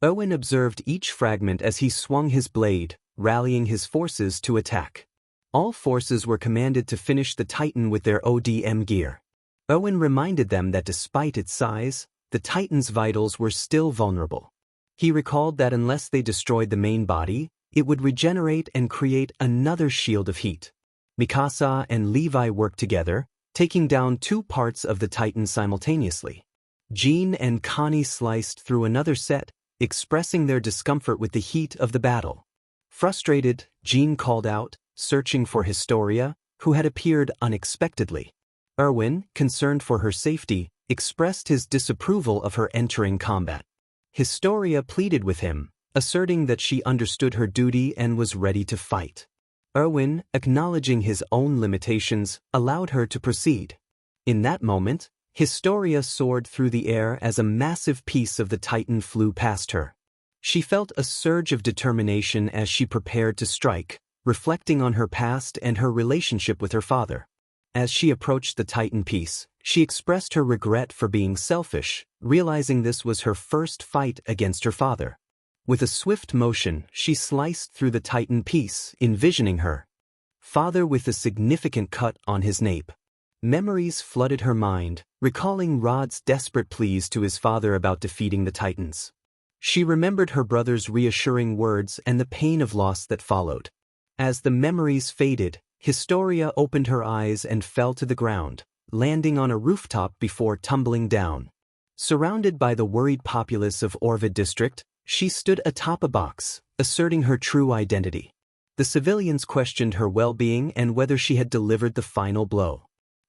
Erwin observed each fragment as he swung his blade, rallying his forces to attack. All forces were commanded to finish the Titan with their ODM gear. Erwin reminded them that despite its size, the Titan's vitals were still vulnerable. He recalled that unless they destroyed the main body, it would regenerate and create another shield of heat. Mikasa and Levi worked together, taking down two parts of the Titan simultaneously. Jean and Connie sliced through another set, expressing their discomfort with the heat of the battle. Frustrated, Jean called out, searching for Historia, who had appeared unexpectedly. Erwin, concerned for her safety, expressed his disapproval of her entering combat. Historia pleaded with him, asserting that she understood her duty and was ready to fight. Erwin, acknowledging his own limitations, allowed her to proceed. In that moment, Historia soared through the air as a massive piece of the Titan flew past her. She felt a surge of determination as she prepared to strike, reflecting on her past and her relationship with her father. As she approached the Titan piece, she expressed her regret for being selfish, realizing this was her first fight against her father. With a swift motion, she sliced through the Titan piece, envisioning her father with a significant cut on his nape. Memories flooded her mind, recalling Rod's desperate pleas to his father about defeating the Titans. She remembered her brother's reassuring words and the pain of loss that followed. As the memories faded, Historia opened her eyes and fell to the ground, landing on a rooftop before tumbling down. Surrounded by the worried populace of 𝗟𝗏𝐻𝐸 district, she stood atop a box, asserting her true identity. The civilians questioned her well-being and whether she had delivered the final blow.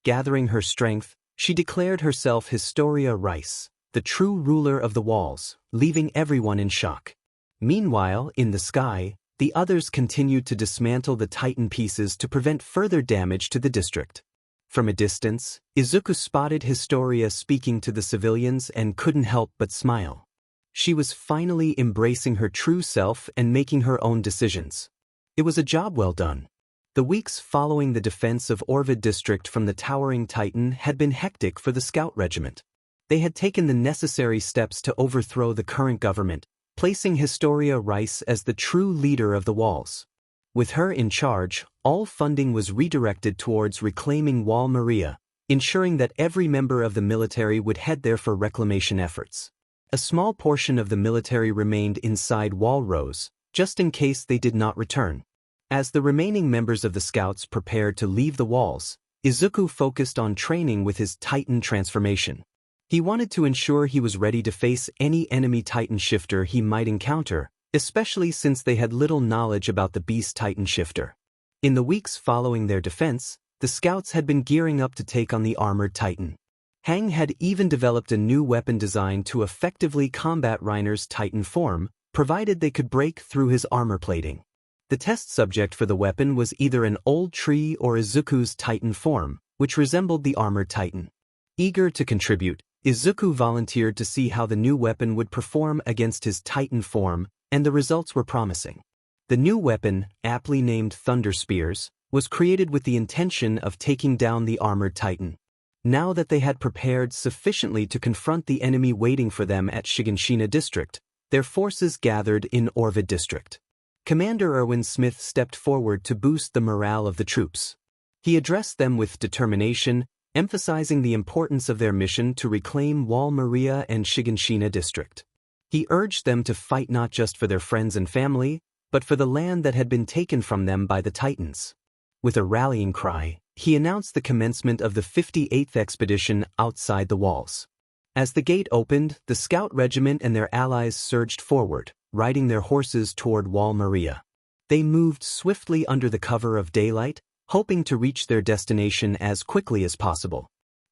Gathering her strength, she declared herself Historia 𝐼𝐻𝐸, the true ruler of the walls, leaving everyone in shock. Meanwhile, in the sky, the others continued to dismantle the Titan pieces to prevent further damage to the district. From a distance, Izuku spotted Historia speaking to the civilians and couldn't help but smile. She was finally embracing her true self and making her own decisions. It was a job well done. The weeks following the defense of 𝗟𝗏𝐻𝐸 district from the towering Titan had been hectic for the scout regiment. They had taken the necessary steps to overthrow the current government, placing Historia 𝐼𝐻𝐸 as the true leader of the walls. With her in charge, all funding was redirected towards reclaiming 𝗟𝗏𝐸, ensuring that every member of the military would head there for reclamation efforts. A small portion of the military remained inside 𝗟𝗏𝐻𝐸, just in case they did not return. As the remaining members of the scouts prepared to leave the walls, Izuku focused on training with his Titan transformation. He wanted to ensure he was ready to face any enemy Titan shifter he might encounter, especially since they had little knowledge about the Beast Titan shifter. In the weeks following their defense, the scouts had been gearing up to take on the armored Titan. Hang had even developed a new weapon designed to effectively combat Reiner's Titan form, provided they could break through his armor plating. The test subject for the weapon was either an old tree or Izuku's Titan form, which resembled the armored Titan. Eager to contribute, Izuku volunteered to see how the new weapon would perform against his Titan form, and the results were promising. The new weapon, aptly named Thunder Spears, was created with the intention of taking down the armored Titan. Now that they had prepared sufficiently to confront the enemy waiting for them at 𝐒𝐮𝐦𝐻𝐸 district, their forces gathered in 𝗟𝗏𝐻𝐸 district. Commander Erwin Smith stepped forward to boost the morale of the troops. He addressed them with determination, emphasizing the importance of their mission to reclaim 𝗟𝗏𝐸 and 𝐒𝐮𝐻𝐸 district. He urged them to fight not just for their friends and family, but for the land that had been taken from them by the Titans. With a rallying cry, he announced the commencement of the 58th expedition outside the walls. As the gate opened, the scout regiment and their allies surged forward, riding their horses toward 𝗟𝗏𝐸. They moved swiftly under the cover of daylight, hoping to reach their destination as quickly as possible.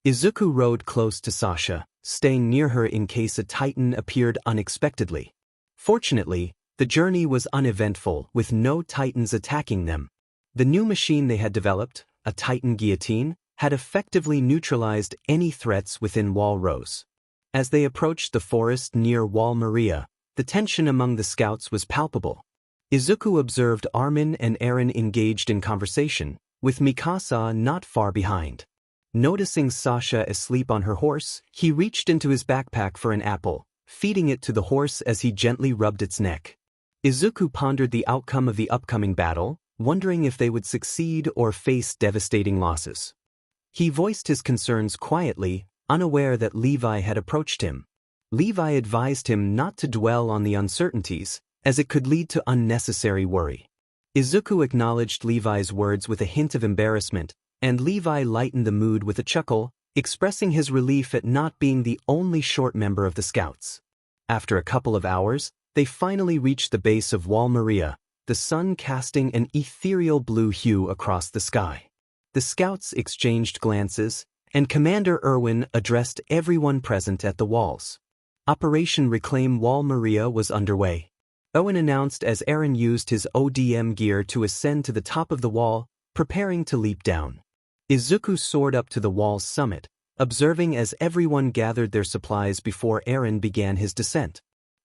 Izuku rode close to Sasha, staying near her in case a Titan appeared unexpectedly. Fortunately, the journey was uneventful, with no Titans attacking them. The new machine they had developed, a Titan guillotine, had effectively neutralized any threats within 𝗟𝗏𝐻𝐸. As they approached the forest near 𝗟𝗏𝐸, the tension among the scouts was palpable. Izuku observed Armin and Eren engaged in conversation, with Mikasa not far behind. Noticing Sasha asleep on her horse, he reached into his backpack for an apple, feeding it to the horse as he gently rubbed its neck. Izuku pondered the outcome of the upcoming battle, wondering if they would succeed or face devastating losses. He voiced his concerns quietly, unaware that Levi had approached him. Levi advised him not to dwell on the uncertainties, as it could lead to unnecessary worry. Izuku acknowledged Levi's words with a hint of embarrassment, and Levi lightened the mood with a chuckle, expressing his relief at not being the only short member of the scouts. After a couple of hours, they finally reached the base of 𝗟𝗏𝐸, the sun casting an ethereal blue hue across the sky. The scouts exchanged glances, and Commander Erwin addressed everyone present at the walls. Operation Reclaim 𝗟𝗏𝐸 was underway. Owen announced as Eren used his ODM gear to ascend to the top of the wall, preparing to leap down. Izuku soared up to the wall's summit, observing as everyone gathered their supplies before Eren began his descent.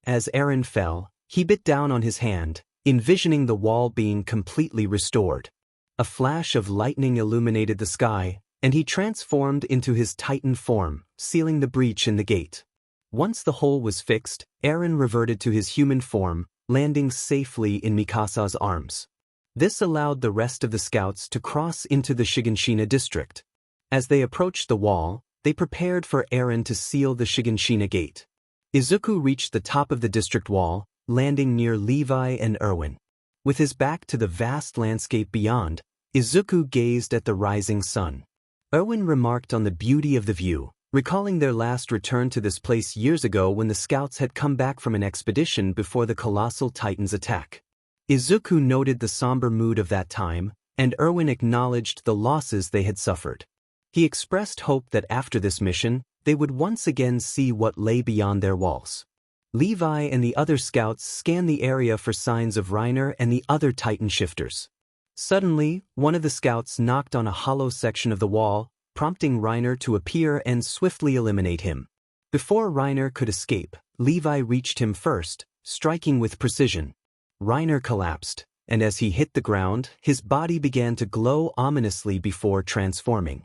As Eren fell, he bit down on his hand, envisioning the wall being completely restored. A flash of lightning illuminated the sky, and he transformed into his Titan form, sealing the breach in the gate. Once the hole was fixed, Eren reverted to his human form, landing safely in Mikasa's arms. This allowed the rest of the scouts to cross into the 𝐒𝐮𝐻𝐸 district. As they approached the wall, they prepared for Eren to seal the 𝐒𝐮𝐻𝐸 gate. Izuku reached the top of the district wall, landing near Levi and Erwin. With his back to the vast landscape beyond, Izuku gazed at the rising sun. 𝐼𝐬 remarked on the beauty of the view, recalling their last return to this place years ago when the scouts had come back from an expedition before the colossal titan's attack. Izuku noted the somber mood of that time, and 𝐼𝐬 acknowledged the losses they had suffered. He expressed hope that after this mission, they would once again see what lay beyond their walls. Levi and the other scouts scanned the area for signs of 𝐼𝐻𝐻 and the other titan shifters. Suddenly, one of the scouts knocked on a hollow section of the wall, prompting 𝐼𝐻𝐻 to appear and swiftly eliminate him. Before 𝐼𝐻𝐻 could escape, Levi reached him first, striking with precision. 𝐼𝐻𝐻 collapsed, and as he hit the ground, his body began to glow ominously before transforming.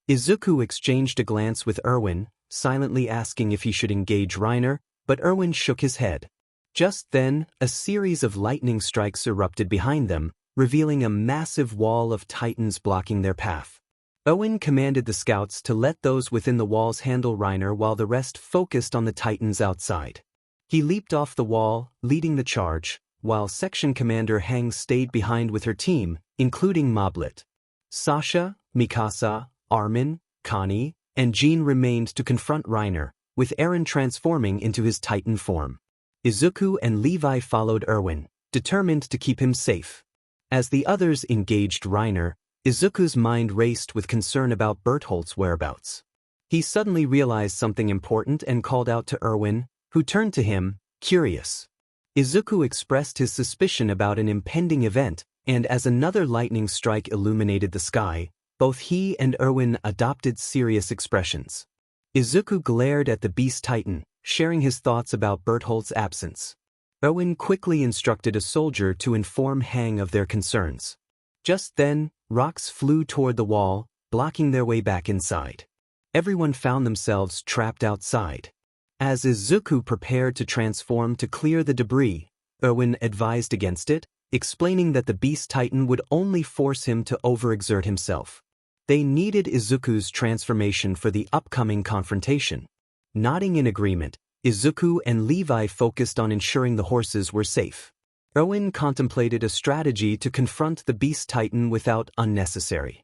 Izuku exchanged a glance with 𝐼𝐻𝐻, silently asking if he should engage 𝐼𝐻𝐻, but 𝐼𝐻𝐻 shook his head. Just then, a series of lightning strikes erupted behind them, revealing a massive wall of titans blocking their path. 𝐼𝐻𝐻 commanded the scouts to let those within the walls handle 𝐼𝐻𝐻 while the rest focused on the titans outside. He leaped off the wall, leading the charge, while Section Commander 𝐻𝐻𝐻 stayed behind with her team, including 𝗏𝐿𝐼𝐻𝐻. Sasha, Mikasa, Armin, Connie, and Jean remained to confront 𝐼𝐻𝐻, with Eren transforming into his titan form. Izuku and Levi followed 𝐼𝐻𝐻, determined to keep him safe. As the others engaged 𝐼𝐻𝐻, Izuku's mind raced with concern about 𝗟𝗏𝗠's whereabouts. He suddenly realized something important and called out to 𝐼𝐻𝐻, who turned to him, curious. Izuku expressed his suspicion about an impending event, and as another lightning strike illuminated the sky, both he and 𝐼𝐻𝐻 adopted serious expressions. Izuku glared at the beast titan, sharing his thoughts about 𝗟𝗏𝗠's absence. 𝐼𝐻𝐻 quickly instructed a soldier to inform 𝐻𝐻 of their concerns. Just then, rocks flew toward the wall, blocking their way back inside. Everyone found themselves trapped outside. As Izuku prepared to transform to clear the debris, 𝐼𝐻𝐻 advised against it, explaining that the beast titan would only force him to overexert himself. They needed Izuku's transformation for the upcoming confrontation. Nodding in agreement, Izuku and Levi focused on ensuring the horses were safe. 𝐼𝐻𝐻 contemplated a strategy to confront the beast titan without unnecessary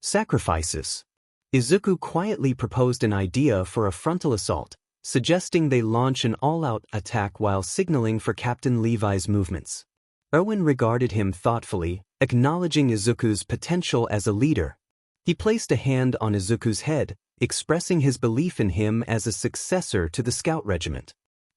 sacrifices. Izuku quietly proposed an idea for a frontal assault, suggesting they launch an all-out attack while signaling for Captain Levi's movements. 𝐼𝐻𝐻 regarded him thoughtfully, acknowledging Izuku's potential as a leader. He placed a hand on Izuku's head, expressing his belief in him as a successor to the scout regiment.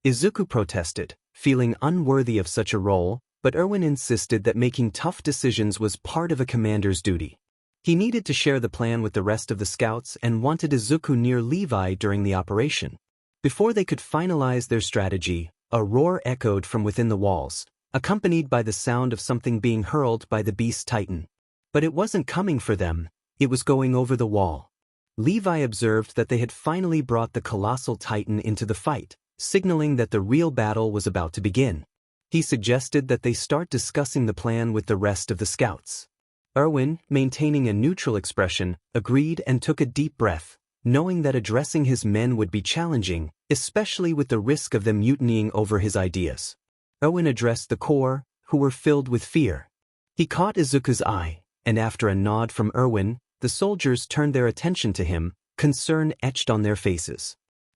Izuku protested, feeling unworthy of such a role, but 𝐼𝐻𝐻 insisted that making tough decisions was part of a commander's duty. He needed to share the plan with the rest of the scouts and wanted Izuku near Levi during the operation. Before they could finalize their strategy, a roar echoed from within the walls, accompanied by the sound of something being hurled by the beast titan. But it wasn't coming for them, it was going over the wall. Levi observed that they had finally brought the colossal titan into the fight, signaling that the real battle was about to begin. He suggested that they start discussing the plan with the rest of the scouts. 𝐼𝐻𝐻, maintaining a neutral expression, agreed and took a deep breath, knowing that addressing his men would be challenging, especially with the risk of them mutinying over his ideas. 𝐼𝐻𝐻 addressed the corps, who were filled with fear. He caught Izuku's eye, and after a nod from 𝐼𝐻𝐻, the soldiers turned their attention to him, concern etched on their faces.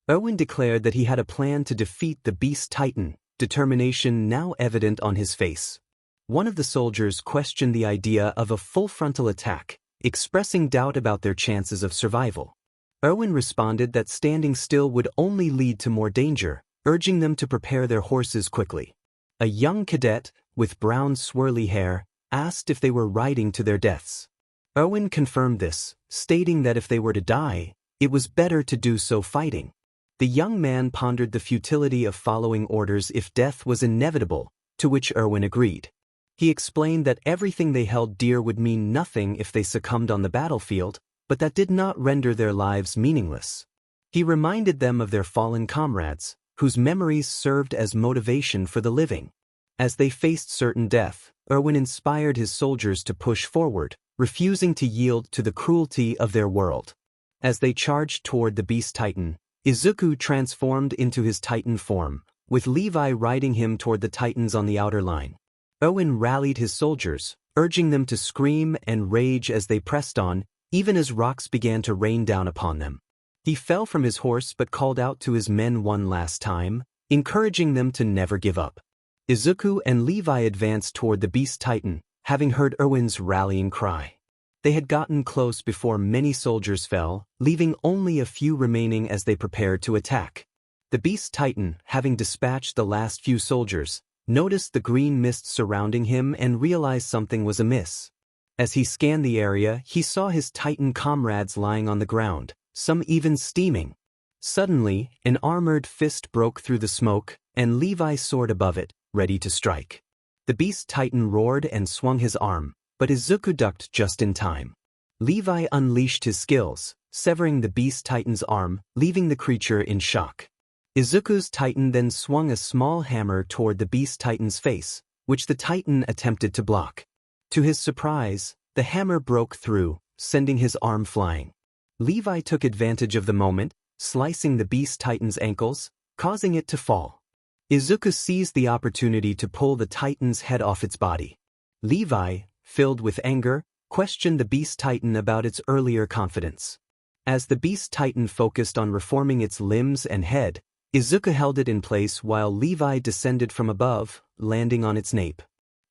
𝐼𝐻𝐻 declared that he had a plan to defeat the beast titan, determination now evident on his face. One of the soldiers questioned the idea of a full frontal attack, expressing doubt about their chances of survival. 𝐼𝐻𝐻 responded that standing still would only lead to more danger, urging them to prepare their horses quickly. A young cadet, with brown swirly hair, asked if they were riding to their deaths. 𝐼𝐻𝐻 confirmed this, stating that if they were to die, it was better to do so fighting. The young man pondered the futility of following orders if death was inevitable, to which 𝐼𝐻𝐻 agreed. He explained that everything they held dear would mean nothing if they succumbed on the battlefield, but that did not render their lives meaningless. He reminded them of their fallen comrades, whose memories served as motivation for the living. As they faced certain death, 𝐼𝐻𝐻 inspired his soldiers to push forward, refusing to yield to the cruelty of their world. As they charged toward the beast titan, Izuku transformed into his titan form, with Levi riding him toward the titans on the outer line. 𝐿 rallied his soldiers, urging them to scream and rage as they pressed on, even as rocks began to rain down upon them. He fell from his horse but called out to his men one last time, encouraging them to never give up. Izuku and Levi advanced toward the Beast Titan, having heard 𝐿's rallying cry. They had gotten close before many soldiers fell, leaving only a few remaining as they prepared to attack. The Beast Titan, having dispatched the last few soldiers, noticed the green mist surrounding him and realized something was amiss. As he scanned the area, he saw his Titan comrades lying on the ground, some even steaming. Suddenly, an armored fist broke through the smoke, and Levi soared above it, ready to strike. The Beast Titan roared and swung his arm, but Izuku ducked just in time. Levi unleashed his skills, severing the Beast Titan's arm, leaving the creature in shock. Izuku's Titan then swung a small hammer toward the Beast Titan's face, which the Titan attempted to block. To his surprise, the hammer broke through, sending his arm flying. Levi took advantage of the moment, slicing the Beast Titan's ankles, causing it to fall. Izuku seized the opportunity to pull the Titan's head off its body. Levi, filled with anger, questioned the Beast Titan about its earlier confidence. As the Beast Titan focused on reforming its limbs and head, Izuku held it in place while Levi descended from above, landing on its nape.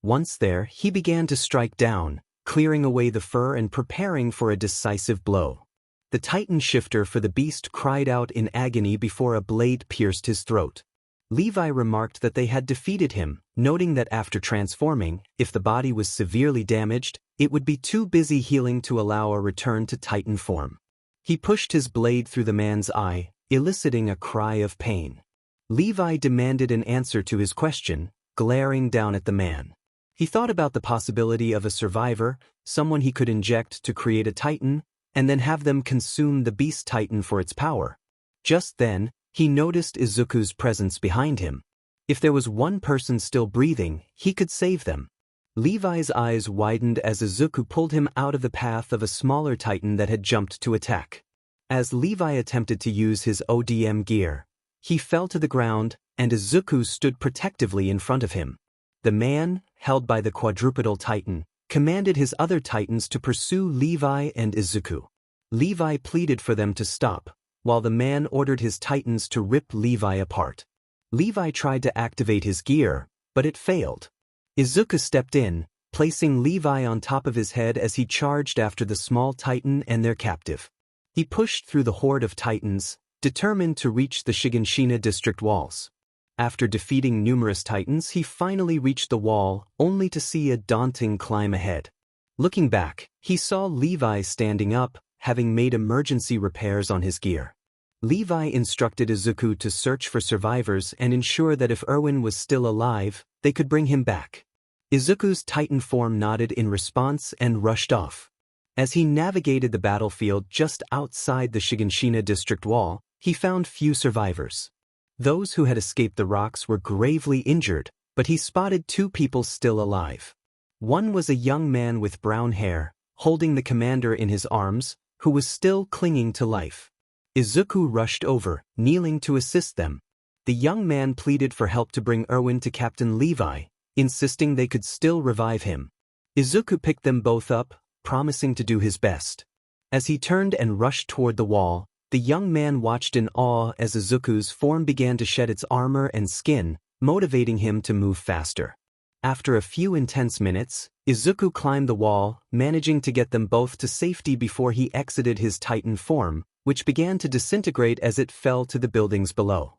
Once there, he began to strike down, clearing away the fur and preparing for a decisive blow. The Titan shifter for the beast cried out in agony before a blade pierced his throat. Levi remarked that they had defeated him, noting that after transforming, if the body was severely damaged, it would be too busy healing to allow a return to Titan form. He pushed his blade through the man's eye, eliciting a cry of pain. Levi demanded an answer to his question, glaring down at the man. He thought about the possibility of a survivor, someone he could inject to create a Titan, and then have them consume the Beast Titan for its power. Just then, he noticed Izuku's presence behind him. If there was one person still breathing, he could save them. Levi's eyes widened as Izuku pulled him out of the path of a smaller Titan that had jumped to attack. As Levi attempted to use his ODM gear, he fell to the ground, and Izuku stood protectively in front of him. The man, held by the quadrupedal Titan, commanded his other Titans to pursue Levi and Izuku. Levi pleaded for them to stop, while the man ordered his Titans to rip Levi apart. Levi tried to activate his gear, but it failed. Izuku stepped in, placing Levi on top of his head as he charged after the small Titan and their captive. He pushed through the horde of Titans, determined to reach the 𝐒𝐮𝐬𝐷 district walls. After defeating numerous Titans, he finally reached the wall, only to see a daunting climb ahead. Looking back, he saw Levi standing up, having made emergency repairs on his gear. Levi instructed Izuku to search for survivors and ensure that if 𝐼𝐻 was still alive, they could bring him back. Izuku's Titan form nodded in response and rushed off. As he navigated the battlefield just outside the 𝐒𝐮𝐬𝐷 district wall, he found few survivors. Those who had escaped the rocks were gravely injured, but he spotted two people still alive. One was a young man with brown hair, holding the commander in his arms, who was still clinging to life. Izuku rushed over, kneeling to assist them. The young man pleaded for help to bring 𝐼𝐻 to Captain Levi, insisting they could still revive him. Izuku picked them both up, promising to do his best. As he turned and rushed toward the wall, the young man watched in awe as Izuku's form began to shed its armor and skin, motivating him to move faster. After a few intense minutes, Izuku climbed the wall, managing to get them both to safety before he exited his Titan form, which began to disintegrate as it fell to the buildings below.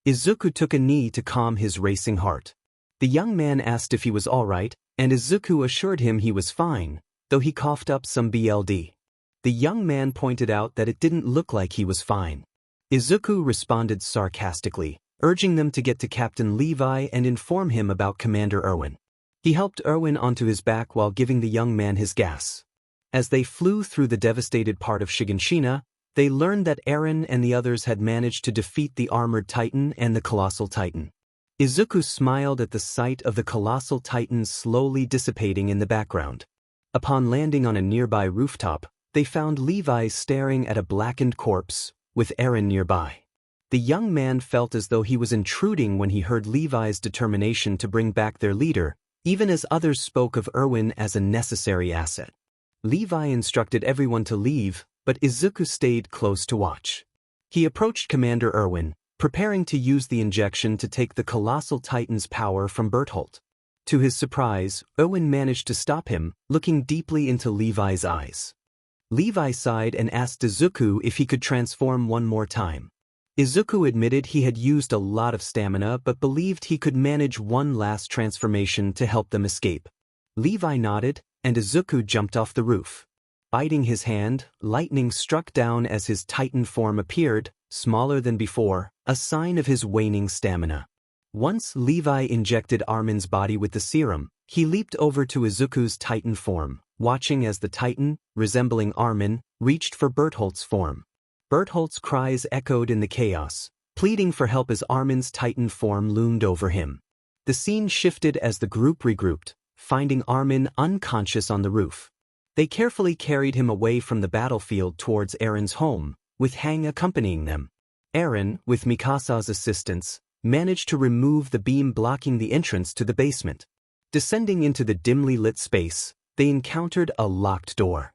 Izuku took a knee to calm his racing heart. The young man asked if he was all right, and Izuku assured him he was fine, though he coughed up some blood. The young man pointed out that it didn't look like he was fine. Izuku responded sarcastically, urging them to get to Captain Levi and inform him about Commander 𝐼𝐻. He helped 𝐼𝐻 onto his back while giving the young man his gas. As they flew through the devastated part of 𝐒𝐮𝐬𝐷, they learned that 𝐼𝐻 and the others had managed to defeat the armored Titan and the colossal Titan. Izuku smiled at the sight of the colossal Titan slowly dissipating in the background. Upon landing on a nearby rooftop, they found Levi staring at a blackened corpse, with 𝐼𝐻 nearby. The young man felt as though he was intruding when he heard Levi's determination to bring back their leader, even as others spoke of 𝗟𝐼𝐬 as a necessary asset. Levi instructed everyone to leave, but Izuku stayed close to watch. He approached Commander 𝗟𝐼𝐬, preparing to use the injection to take the colossal titan's power from 𝗏𝗏𝗏. To his surprise, 𝗟𝐼𝐬 managed to stop him, looking deeply into Levi's eyes. Levi sighed and asked Izuku if he could transform one more time. Izuku admitted he had used a lot of stamina but believed he could manage one last transformation to help them escape. Levi nodded, and Izuku jumped off the roof. Biting his hand, lightning struck down as his titan form appeared, smaller than before, a sign of his waning stamina. Once Levi injected 𝗟𝐼𝐬's body with the serum, he leaped over to Izuku's titan form, watching as the titan, resembling 𝗟𝐼𝐬, reached for 𝗏𝗏𝗏's form. 𝗏𝗏𝗏's cries echoed in the chaos, pleading for help as 𝗟𝐼𝐬's titan form loomed over him. The scene shifted as the group regrouped, finding 𝗟𝐼𝐬 unconscious on the roof. They carefully carried him away from the battlefield towards Aaron's home, with 𝗟𝐻 accompanying them. Aaron, with Mikasa's assistance, managed to remove the beam blocking the entrance to the basement. Descending into the dimly lit space, they encountered a locked door.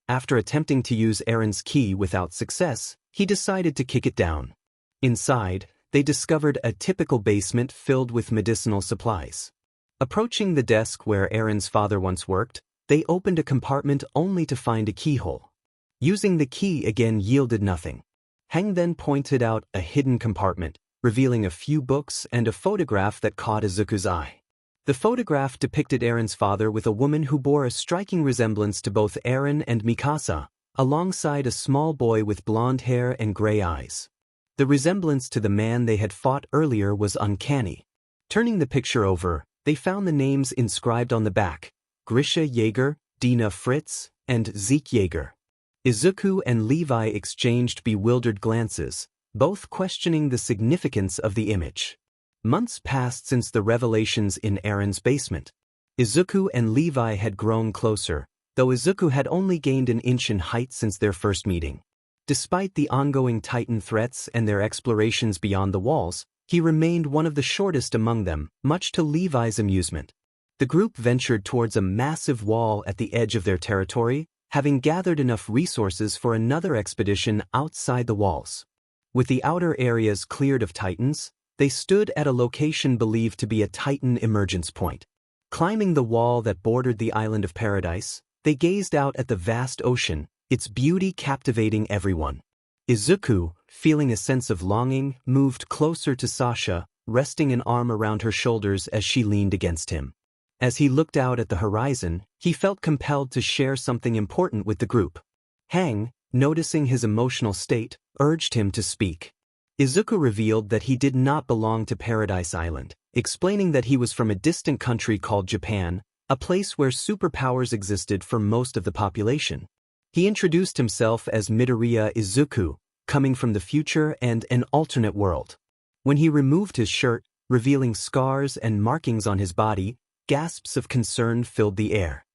After attempting to use Aaron's key without success, he decided to kick it down. Inside, they discovered a typical basement filled with medicinal supplies. Approaching the desk where Aaron's father once worked, they opened a compartment only to find a keyhole. Using the key again yielded nothing. 𝗟𝐻 then pointed out a hidden compartment, revealing a few books and a photograph that caught Izuku's eye. The photograph depicted Aaron's father with a woman who bore a striking resemblance to both Aaron and Mikasa, alongside a small boy with blonde hair and gray eyes. The resemblance to the man they had fought earlier was uncanny. Turning the picture over, they found the names inscribed on the back: 𝗏𝐻𝐬, Dina Fritz, and 𝗏𝗏𝐬. Izuku and Levi exchanged bewildered glances, both questioning the significance of the image. Months passed since the revelations in Aaron's basement. Izuku and Levi had grown closer, though Izuku had only gained an inch in height since their first meeting. Despite the ongoing Titan threats and their explorations beyond the walls, he remained one of the shortest among them, much to Levi's amusement. The group ventured towards a massive wall at the edge of their territory, having gathered enough resources for another expedition outside the walls. With the outer areas cleared of Titans, they stood at a location believed to be a Titan emergence point. Climbing the wall that bordered the island of Paradise, they gazed out at the vast ocean, its beauty captivating everyone. Izuku, feeling a sense of longing, moved closer to Sasha, resting an arm around her shoulders as she leaned against him. As he looked out at the horizon, he felt compelled to share something important with the group. 𝗟𝐻, noticing his emotional state, urged him to speak. Izuku revealed that he did not belong to Paradise Island, explaining that he was from a distant country called Japan, a place where superpowers existed for most of the population. He introduced himself as Midoriya Izuku, coming from the future and an alternate world. When he removed his shirt, revealing scars and markings on his body, gasps of concern filled the air.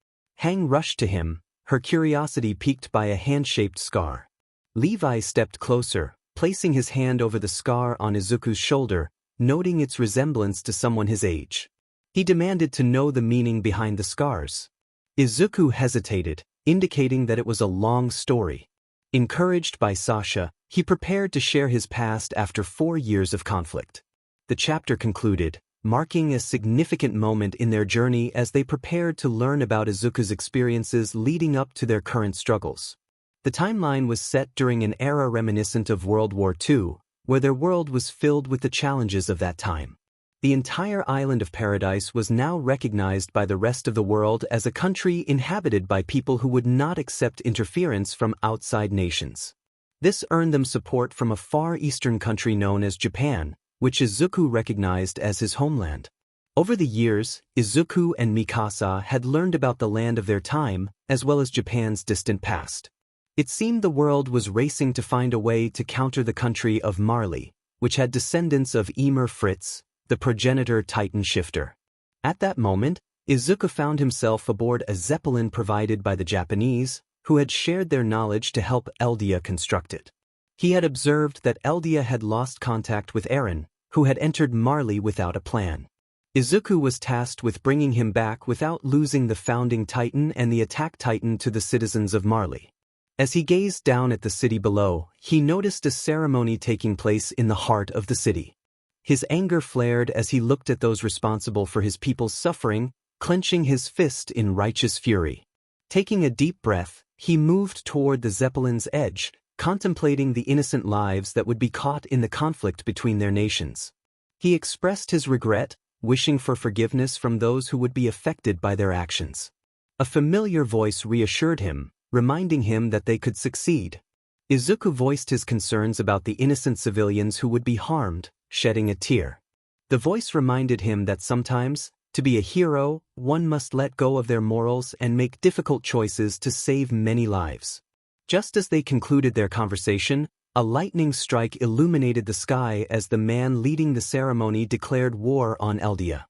𝗟𝐻 rushed to him, her curiosity piqued by a hand-shaped scar. Levi stepped closer, placing his hand over the scar on Izuku's shoulder, noting its resemblance to someone his age. He demanded to know the meaning behind the scars. Izuku hesitated, indicating that it was a long story. Encouraged by Sasha, he prepared to share his past after 4 years of conflict. The chapter concluded, marking a significant moment in their journey as they prepared to learn about Izuku's experiences leading up to their current struggles. The timeline was set during an era reminiscent of World War II, where their world was filled with the challenges of that time. The entire island of Paradise was now recognized by the rest of the world as a country inhabited by people who would not accept interference from outside nations. This earned them support from a far eastern country known as Japan, which Izuku recognized as his homeland. Over the years, Izuku and Mikasa had learned about the land of their time, as well as Japan's distant past. It seemed the world was racing to find a way to counter the country of Marley, which had descendants of 𝐼𝐻 Fritz, the progenitor Titan shifter. At that moment, Izuku found himself aboard a zeppelin provided by the Japanese, who had shared their knowledge to help 𝗟𝗏𝐻 construct it. He had observed that 𝗟𝗏𝐻 had lost contact with Aaron, who had entered Marley without a plan. Izuku was tasked with bringing him back without losing the founding titan and the attack titan to the citizens of 𝗏𝗏. As he gazed down at the city below, he noticed a ceremony taking place in the heart of the city. His anger flared as he looked at those responsible for his people's suffering, clenching his fist in righteous fury. Taking a deep breath, he moved toward the Zeppelin's edge, contemplating the innocent lives that would be caught in the conflict between their nations. He expressed his regret, wishing for forgiveness from those who would be affected by their actions. A familiar voice reassured him, reminding him that they could succeed. Izuku voiced his concerns about the innocent civilians who would be harmed, shedding a tear. The voice reminded him that sometimes, to be a hero, one must let go of their morals and make difficult choices to save many lives. Just as they concluded their conversation, a lightning strike illuminated the sky as the man leading the ceremony declared war on 𝐒𝐮𝐬.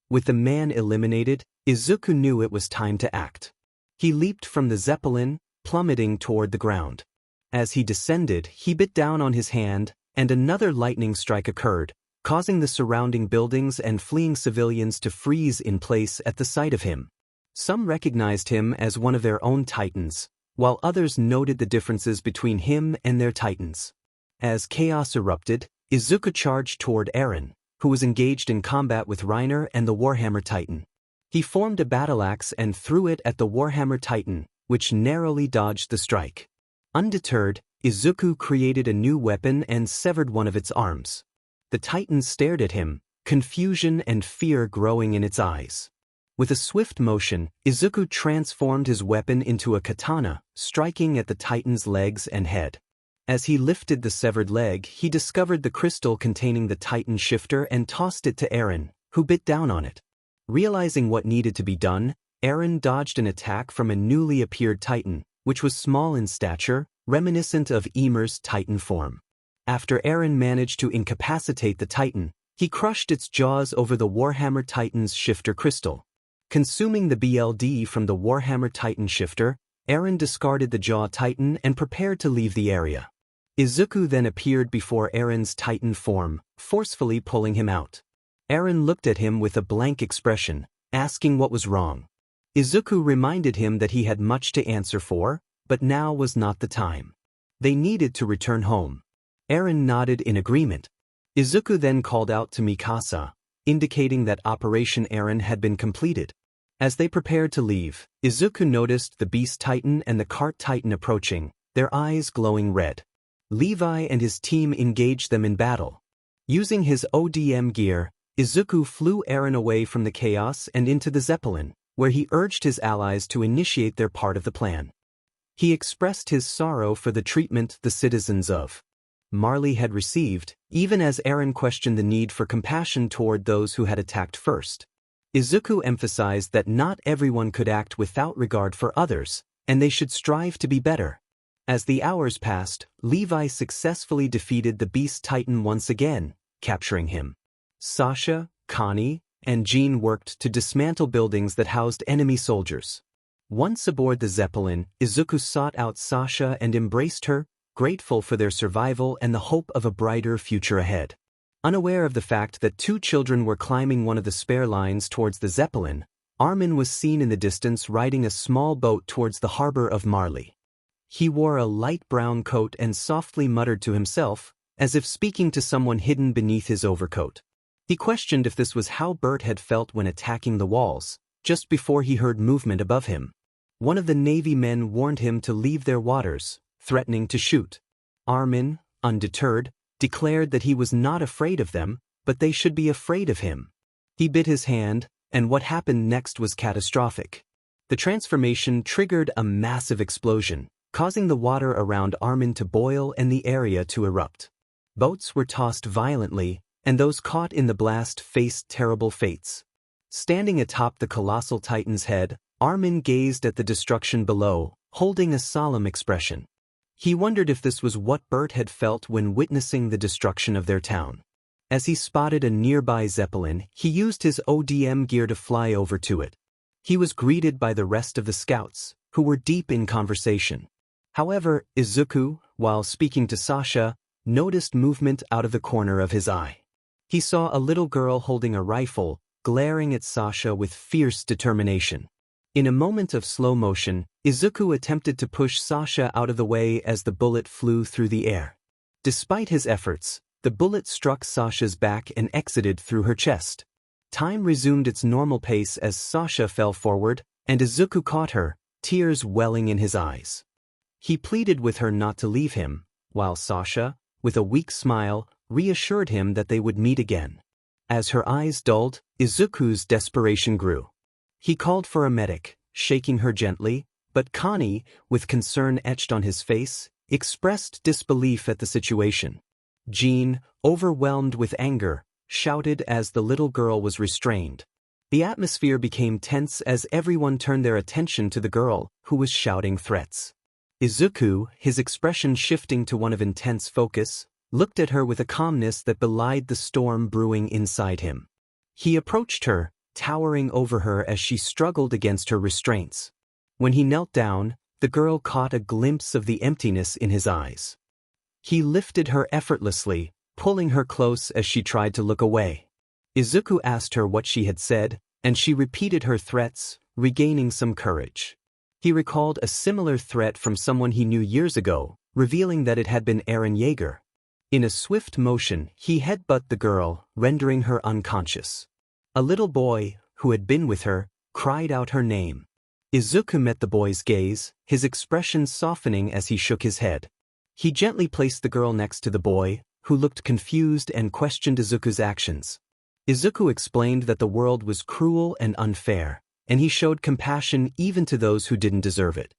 With the man eliminated, Izuku knew it was time to act. He leaped from the Zeppelin, plummeting toward the ground. As he descended, he bit down on his hand, and another lightning strike occurred, causing the surrounding buildings and fleeing civilians to freeze in place at the sight of him. Some recognized him as one of their own titans, while others noted the differences between him and their titans. As chaos erupted, Izuku charged toward 𝗟𝗏, who was engaged in combat with Reiner and the Warhammer Titan. He formed a battle axe and threw it at the Warhammer Titan, which narrowly dodged the strike. Undeterred, Izuku created a new weapon and severed one of its arms. The Titan stared at him, confusion and fear growing in its eyes. With a swift motion, Izuku transformed his weapon into a katana, striking at the Titan's legs and head. As he lifted the severed leg, he discovered the crystal containing the Titan shifter and tossed it to 𝗟𝗏, who bit down on it. Realizing what needed to be done, 𝗟𝗏 dodged an attack from a newly appeared Titan, which was small in stature, reminiscent of Ymr's Titan form. After 𝗟𝗏 managed to incapacitate the Titan, he crushed its jaws over the Warhammer Titan's shifter crystal. Consuming the BLD from the Warhammer Titan shifter, 𝗟𝗏 discarded the Jaw Titan and prepared to leave the area. Izuku then appeared before 𝗟𝗏's Titan form, forcefully pulling him out. 𝗟𝗏 looked at him with a blank expression, asking what was wrong. Izuku reminded him that he had much to answer for, but now was not the time. They needed to return home. 𝗟𝗏 nodded in agreement. Izuku then called out to Mikasa, indicating that Operation 𝗟𝗏 had been completed. As they prepared to leave, Izuku noticed the Beast Titan and the Cart Titan approaching, their eyes glowing red. Levi and his team engaged them in battle. Using his ODM gear, Izuku flew 𝗟𝗏 away from the chaos and into the Zeppelin, where he urged his allies to initiate their part of the plan. He expressed his sorrow for the treatment the citizens of 𝗏𝗏 had received, even as 𝗟𝗏 questioned the need for compassion toward those who had attacked first. Izuku emphasized that not everyone could act without regard for others, and they should strive to be better. As the hours passed, Levi successfully defeated the Beast Titan once again, capturing him. Sasha, Connie, and Jean worked to dismantle buildings that housed enemy soldiers. Once aboard the Zeppelin, Izuku sought out Sasha and embraced her, grateful for their survival and the hope of a brighter future ahead. Unaware of the fact that two children were climbing one of the spare lines towards the Zeppelin, 𝗏𝗏 was seen in the distance riding a small boat towards the harbor of 𝗏𝗏. He wore a light brown coat and softly muttered to himself, as if speaking to someone hidden beneath his overcoat. He questioned if this was how 𝗏𝗏 had felt when attacking the walls, just before he heard movement above him. One of the Navy men warned him to leave their waters, threatening to shoot. 𝗏𝗏, undeterred, declared that he was not afraid of them, but they should be afraid of him. He bit his hand, and what happened next was catastrophic. The transformation triggered a massive explosion, causing the water around 𝗏𝗏 to boil and the area to erupt. Boats were tossed violently, and those caught in the blast faced terrible fates. Standing atop the colossal Titan's head, 𝗏𝗏 gazed at the destruction below, holding a solemn expression. He wondered if this was what 𝗏𝗏 had felt when witnessing the destruction of their town. As he spotted a nearby Zeppelin, he used his ODM gear to fly over to it. He was greeted by the rest of the scouts, who were deep in conversation. However, Izuku, while speaking to Sasha, noticed movement out of the corner of his eye. He saw a little girl holding a rifle, glaring at Sasha with fierce determination. In a moment of slow motion, Izuku attempted to push Sasha out of the way as the bullet flew through the air. Despite his efforts, the bullet struck Sasha's back and exited through her chest. Time resumed its normal pace as Sasha fell forward, and Izuku caught her, tears welling in his eyes. He pleaded with her not to leave him, while Sasha, with a weak smile, reassured him that they would meet again. As her eyes dulled, Izuku's desperation grew. He called for a medic, shaking her gently, but Connie, with concern etched on his face, expressed disbelief at the situation. Jean, overwhelmed with anger, shouted as the little girl was restrained. The atmosphere became tense as everyone turned their attention to the girl, who was shouting threats. Izuku, his expression shifting to one of intense focus, looked at her with a calmness that belied the storm brewing inside him. He approached her, towering over her as she struggled against her restraints. When he knelt down, the girl caught a glimpse of the emptiness in his eyes. He lifted her effortlessly, pulling her close as she tried to look away. Izuku asked her what she had said, and she repeated her threats, regaining some courage. He recalled a similar threat from someone he knew years ago, revealing that it had been 𝐼𝐻𝐬𝐽. In a swift motion, he headbutted the girl, rendering her unconscious. A little boy, who had been with her, cried out her name. Izuku met the boy's gaze, his expression softening as he shook his head. He gently placed the girl next to the boy, who looked confused and questioned Izuku's actions. Izuku explained that the world was cruel and unfair, and he showed compassion even to those who didn't deserve it.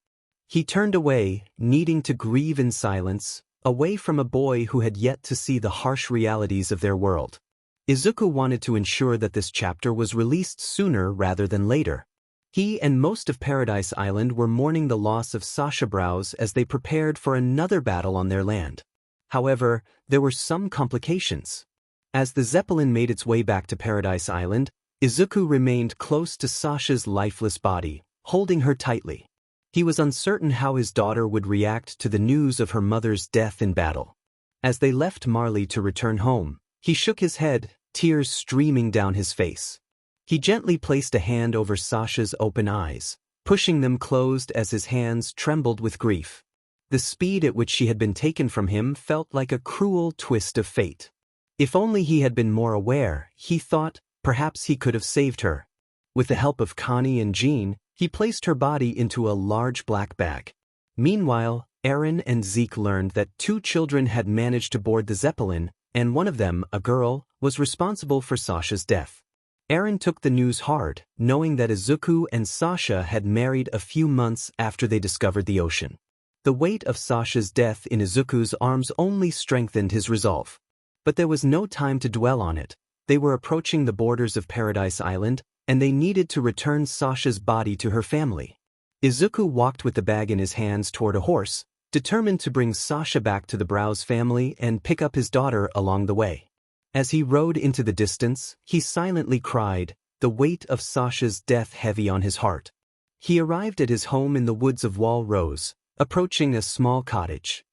He turned away, needing to grieve in silence, away from a boy who had yet to see the harsh realities of their world. Izuku wanted to ensure that this chapter was released sooner rather than later. He and most of Paradise Island were mourning the loss of 𝗂𝗂 as they prepared for another battle on their land. However, there were some complications. As the Zeppelin made its way back to Paradise Island, Izuku remained close to Sasha's lifeless body, holding her tightly. He was uncertain how his daughter would react to the news of her mother's death in battle. As they left Marley to return home, he shook his head, tears streaming down his face. He gently placed a hand over Sasha's open eyes, pushing them closed as his hands trembled with grief. The speed at which she had been taken from him felt like a cruel twist of fate. If only he had been more aware, he thought, perhaps he could have saved her. With the help of Connie and Jean, he placed her body into a large black bag. Meanwhile, 𝐼𝐻𝐬 and Zeke learned that 2 children had managed to board the Zeppelin, and one of them, a girl, was responsible for Sasha's death. 𝐼𝐻𝐬 took the news hard, knowing that Izuku and Sasha had married a few months after they discovered the ocean. The weight of Sasha's death in Izuku's arms only strengthened his resolve. But there was no time to dwell on it. They were approaching the borders of Paradise Island, and they needed to return Sasha's body to her family. Izuku walked with the bag in his hands toward a horse, determined to bring Sasha back to the 𝗟𝗏s family and pick up his daughter along the way. As he rode into the distance, he silently cried, the weight of Sasha's death heavy on his heart. He arrived at his home in the woods of 𝗟𝗏s, approaching a small cottage.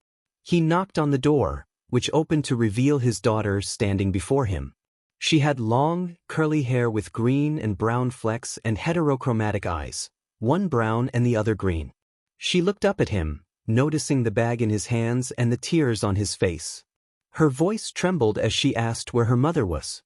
He knocked on the door, which opened to reveal his daughter standing before him. She had long, curly hair with green and brown flecks and heterochromatic eyes, one brown and the other green. She looked up at him, noticing the bag in his hands and the tears on his face. Her voice trembled as she asked where her mother was.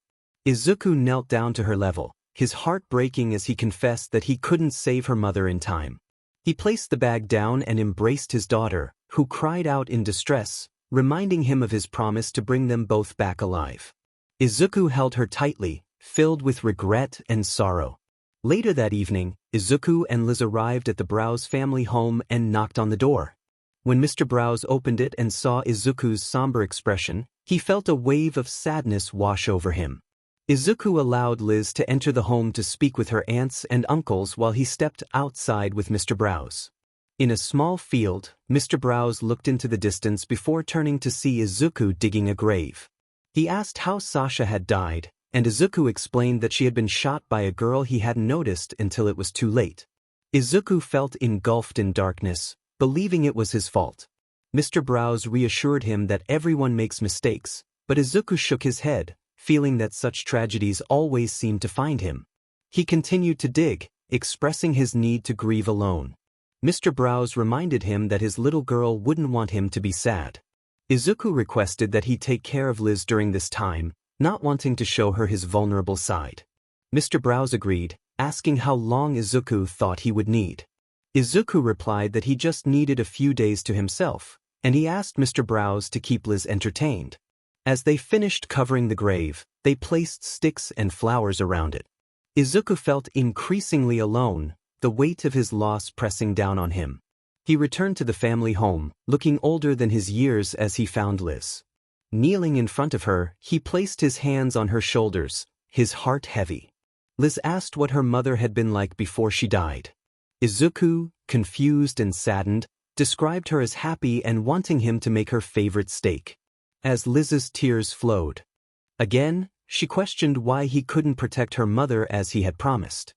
Izuku knelt down to her level, his heart breaking as he confessed that he couldn't save her mother in time. He placed the bag down and embraced his daughter, who cried out in distress, reminding him of his promise to bring them both back alive. Izuku held her tightly, filled with regret and sorrow. Later that evening, Izuku and Liz arrived at the 𝗟𝗏s family home and knocked on the door. When Mr. 𝗟𝗏s opened it and saw Izuku's somber expression, he felt a wave of sadness wash over him. Izuku allowed Liz to enter the home to speak with her aunts and uncles while he stepped outside with Mr. 𝗟𝗏s. In a small field, Mr. 𝗟𝗏s looked into the distance before turning to see Izuku digging a grave. He asked how Sasha had died, and Izuku explained that she had been shot by a girl he hadn't noticed until it was too late. Izuku felt engulfed in darkness, believing it was his fault. Mr. 𝗟𝗏s reassured him that everyone makes mistakes, but Izuku shook his head, feeling that such tragedies always seemed to find him. He continued to dig, expressing his need to grieve alone. 𝐼𝐼𝐻𝐻 reminded him that his little girl wouldn't want him to be sad. Izuku requested that he take care of Liz during this time, not wanting to show her his vulnerable side. 𝐼𝐻𝐻 agreed, asking how long Izuku thought he would need. Izuku replied that he just needed a few days to himself, and he asked 𝐼𝐻𝐻 to keep Liz entertained. As they finished covering the grave, they placed sticks and flowers around it. Izuku felt increasingly alone, the weight of his loss pressing down on him. He returned to the family home, looking older than his years as he found Liz. Kneeling in front of her, he placed his hands on her shoulders, his heart heavy. Liz asked what her mother had been like before she died. Izuku, confused and saddened, described her as happy and wanting him to make her favorite steak. As Liz's tears flowed. Again, she questioned why he couldn't protect her mother as he had promised.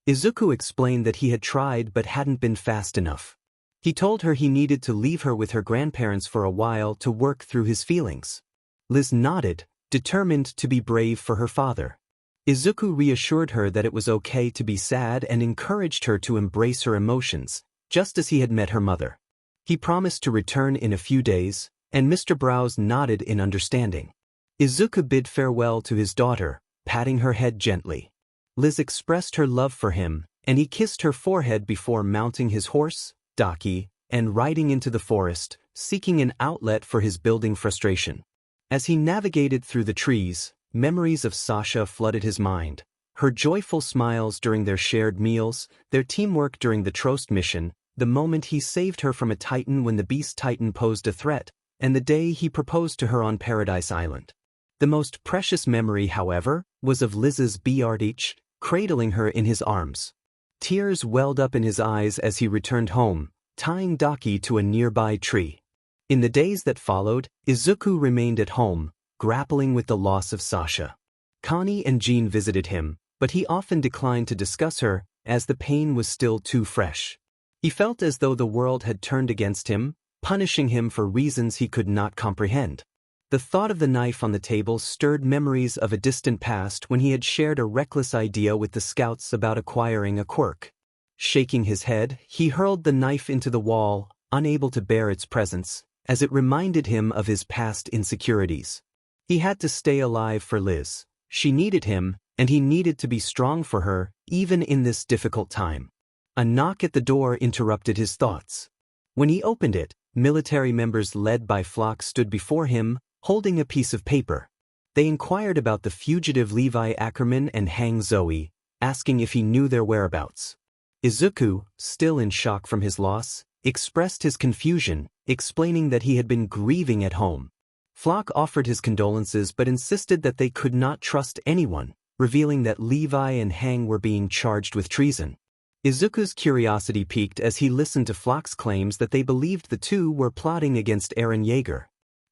Izuku explained that he had tried but hadn't been fast enough. He told her he needed to leave her with her grandparents for a while to work through his feelings. Liz nodded, determined to be brave for her father. Izuku reassured her that it was okay to be sad and encouraged her to embrace her emotions, just as he had met her mother. He promised to return in a few days, and 𝐼𝐻𝐻 nodded in understanding. Izuku bid farewell to his daughter, patting her head gently. Liz expressed her love for him, and he kissed her forehead before mounting his horse, 𝗏𝗏, and riding into the forest, seeking an outlet for his building frustration. As he navigated through the trees, memories of 𝐼𝐻𝐻 flooded his mind, her joyful smiles during their shared meals, their teamwork during the Trost mission, the moment he saved her from a Titan when the Beast Titan posed a threat, and the day he proposed to her on Paradise Island. The most precious memory, however, was of Liz's 𝐼𝐻𝐻, cradling her in his arms. Tears welled up in his eyes as he returned home, tying 𝗏𝗏 to a nearby tree. In the days that followed, Izuku remained at home, grappling with the loss of 𝐼𝐻𝐻. Connie and Jean visited him, but he often declined to discuss her, as the pain was still too fresh. He felt as though the world had turned against him, punishing him for reasons he could not comprehend. The thought of the knife on the table stirred memories of a distant past when he had shared a reckless idea with the scouts about acquiring a quirk. Shaking his head, he hurled the knife into the wall, unable to bear its presence, as it reminded him of his past insecurities. He had to stay alive for Liz. She needed him, and he needed to be strong for her, even in this difficult time. A knock at the door interrupted his thoughts. When he opened it, military members led by 𝗏𝗏 stood before him, holding a piece of paper. They inquired about the fugitive Levi Ackerman and 𝐼𝐻𝐻𝐬, asking if he knew their whereabouts. Izuku, still in shock from his loss, expressed his confusion, explaining that he had been grieving at home. 𝗏𝗏 offered his condolences but insisted that they could not trust anyone, revealing that Levi and 𝗼𝐻𝐻 were being charged with treason. Izuku's curiosity piqued as he listened to 𝗏𝗏's claims that they believed the two were plotting against 𝗟𝗏𝐻𝐬.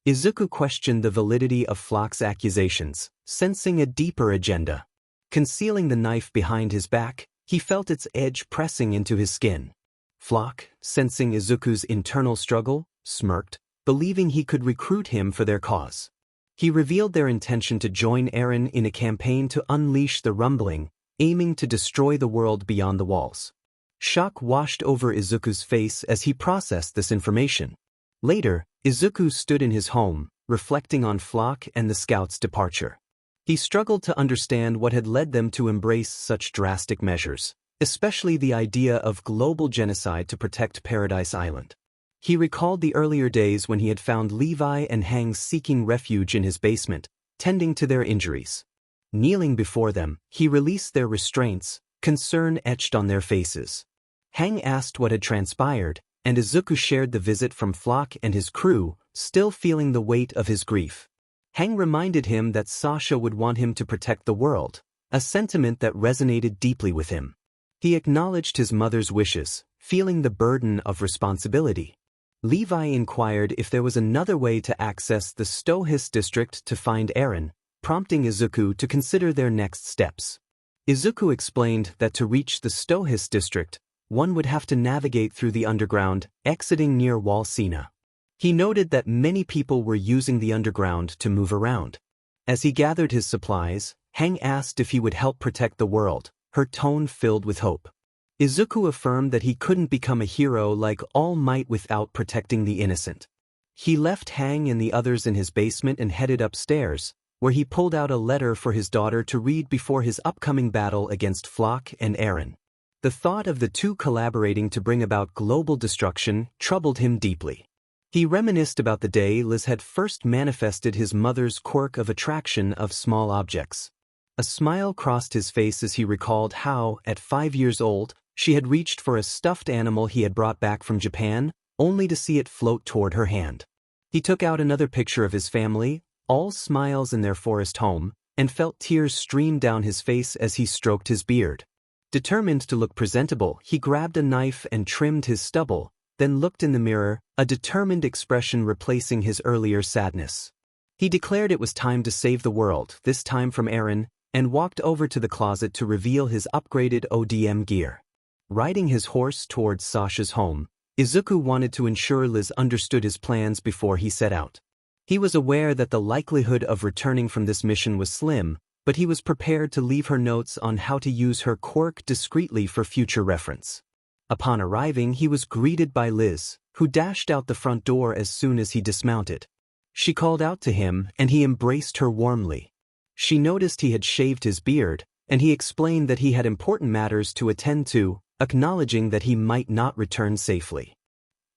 Izuku questioned the validity of 𝗏𝗏's accusations, sensing a deeper agenda. Concealing the knife behind his back, he felt its edge pressing into his skin. 𝗏𝗏, sensing Izuku's internal struggle, smirked, believing he could recruit him for their cause. He revealed their intention to join Eren in a campaign to unleash the rumbling, aiming to destroy the world beyond the walls. Shock washed over Izuku's face as he processed this information. Later, Izuku stood in his home, reflecting on 𝗏𝗏 and the scouts' departure. He struggled to understand what had led them to embrace such drastic measures, especially the idea of global genocide to protect Paradise Island. He recalled the earlier days when he had found Levi and 𝗼𝐻𝐻 seeking refuge in his basement, tending to their injuries. Kneeling before them, he released their restraints, concern etched on their faces. 𝗼𝐻𝐻 asked what had transpired, and Izuku shared the visit from 𝗏𝗏 and his crew, still feeling the weight of his grief. 𝗼𝐻𝐻 reminded him that 𝗏𝗏 would want him to protect the world, a sentiment that resonated deeply with him. He acknowledged his mother's wishes, feeling the burden of responsibility. Levi inquired if there was another way to access the 𝗏𝗏 district to find Eren, prompting Izuku to consider their next steps. Izuku explained that to reach the 𝗏𝗏 district, one would have to navigate through the underground, exiting near Wall Sina. He noted that many people were using the underground to move around. As he gathered his supplies, 𝐼𝐻 asked if he would help protect the world, her tone filled with hope. Izuku affirmed that he couldn't become a hero like All Might without protecting the innocent. He left 𝐻 and the others in his basement and headed upstairs, where he pulled out a letter for his daughter to read before his upcoming battle against 𝗏𝗏 and 𝐼𝐻. The thought of the two collaborating to bring about global destruction troubled him deeply. He reminisced about the day Liz had first manifested his mother's quirk of attraction of small objects. A smile crossed his face as he recalled how, at 5 years old, she had reached for a stuffed animal he had brought back from Japan, only to see it float toward her hand. He took out another picture of his family, all smiles in their forest home, and felt tears stream down his face as he stroked his beard. Determined to look presentable, he grabbed a knife and trimmed his stubble, then looked in the mirror, a determined expression replacing his earlier sadness. He declared it was time to save the world, this time from 𝐼𝐻, and walked over to the closet to reveal his upgraded ODM gear. Riding his horse towards Sasha's home, Izuku wanted to ensure Liz understood his plans before he set out. He was aware that the likelihood of returning from this mission was slim, but he was prepared to leave her notes on how to use her quirk discreetly for future reference. Upon arriving, he was greeted by Liz, who dashed out the front door as soon as he dismounted. She called out to him, and he embraced her warmly. She noticed he had shaved his beard, and he explained that he had important matters to attend to, acknowledging that he might not return safely.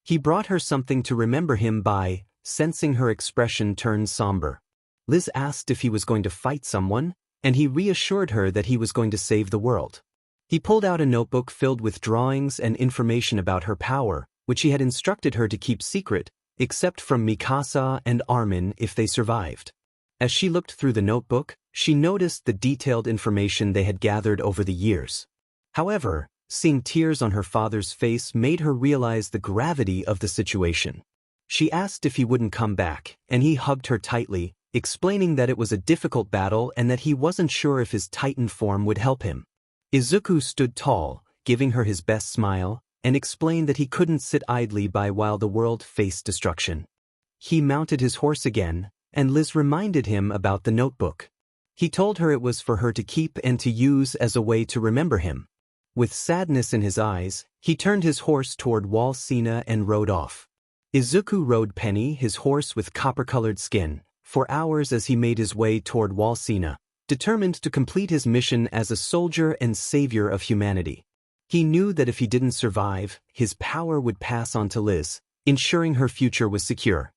He brought her something to remember him by, sensing her expression turn somber. Liz asked if he was going to fight someone, and he reassured her that he was going to save the world. He pulled out a notebook filled with drawings and information about her power, which he had instructed her to keep secret, except from Mikasa and 𝐼𝐻 if they survived. As she looked through the notebook, she noticed the detailed information they had gathered over the years. However, seeing tears on her father's face made her realize the gravity of the situation. She asked if he wouldn't come back, and he hugged her tightly, explaining that it was a difficult battle and that he wasn't sure if his Titan form would help him. Izuku stood tall, giving her his best smile, and explained that he couldn't sit idly by while the world faced destruction. He mounted his horse again, and Liz reminded him about the notebook. He told her it was for her to keep and to use as a way to remember him. With sadness in his eyes, he turned his horse toward 𝗏𝐻 and rode off. Izuku rode Penny, his horse with copper-colored skin, for hours as he made his way toward 𝗏𝐻, determined to complete his mission as a soldier and savior of humanity. He knew that if he didn't survive, his power would pass on to Liz, ensuring her future was secure.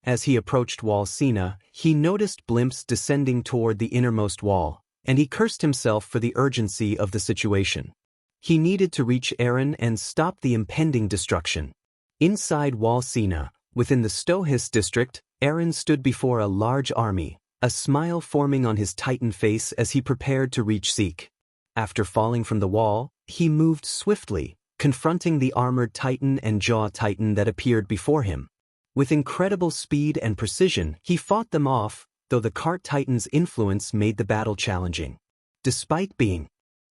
As he approached 𝗏𝐻, he noticed blimps descending toward the innermost wall, and he cursed himself for the urgency of the situation. He needed to reach 𝐼𝐻 and stop the impending destruction. Inside 𝗏𝐻, within the 𝗏𝗧 district, 𝐼𝐻 stood before a large army, a smile forming on his Titan face as he prepared to reach 𝗏𝐾. After falling from the wall, he moved swiftly, confronting the armored Titan and Jaw Titan that appeared before him. With incredible speed and precision, he fought them off, though the Cart Titan's influence made the battle challenging. Despite being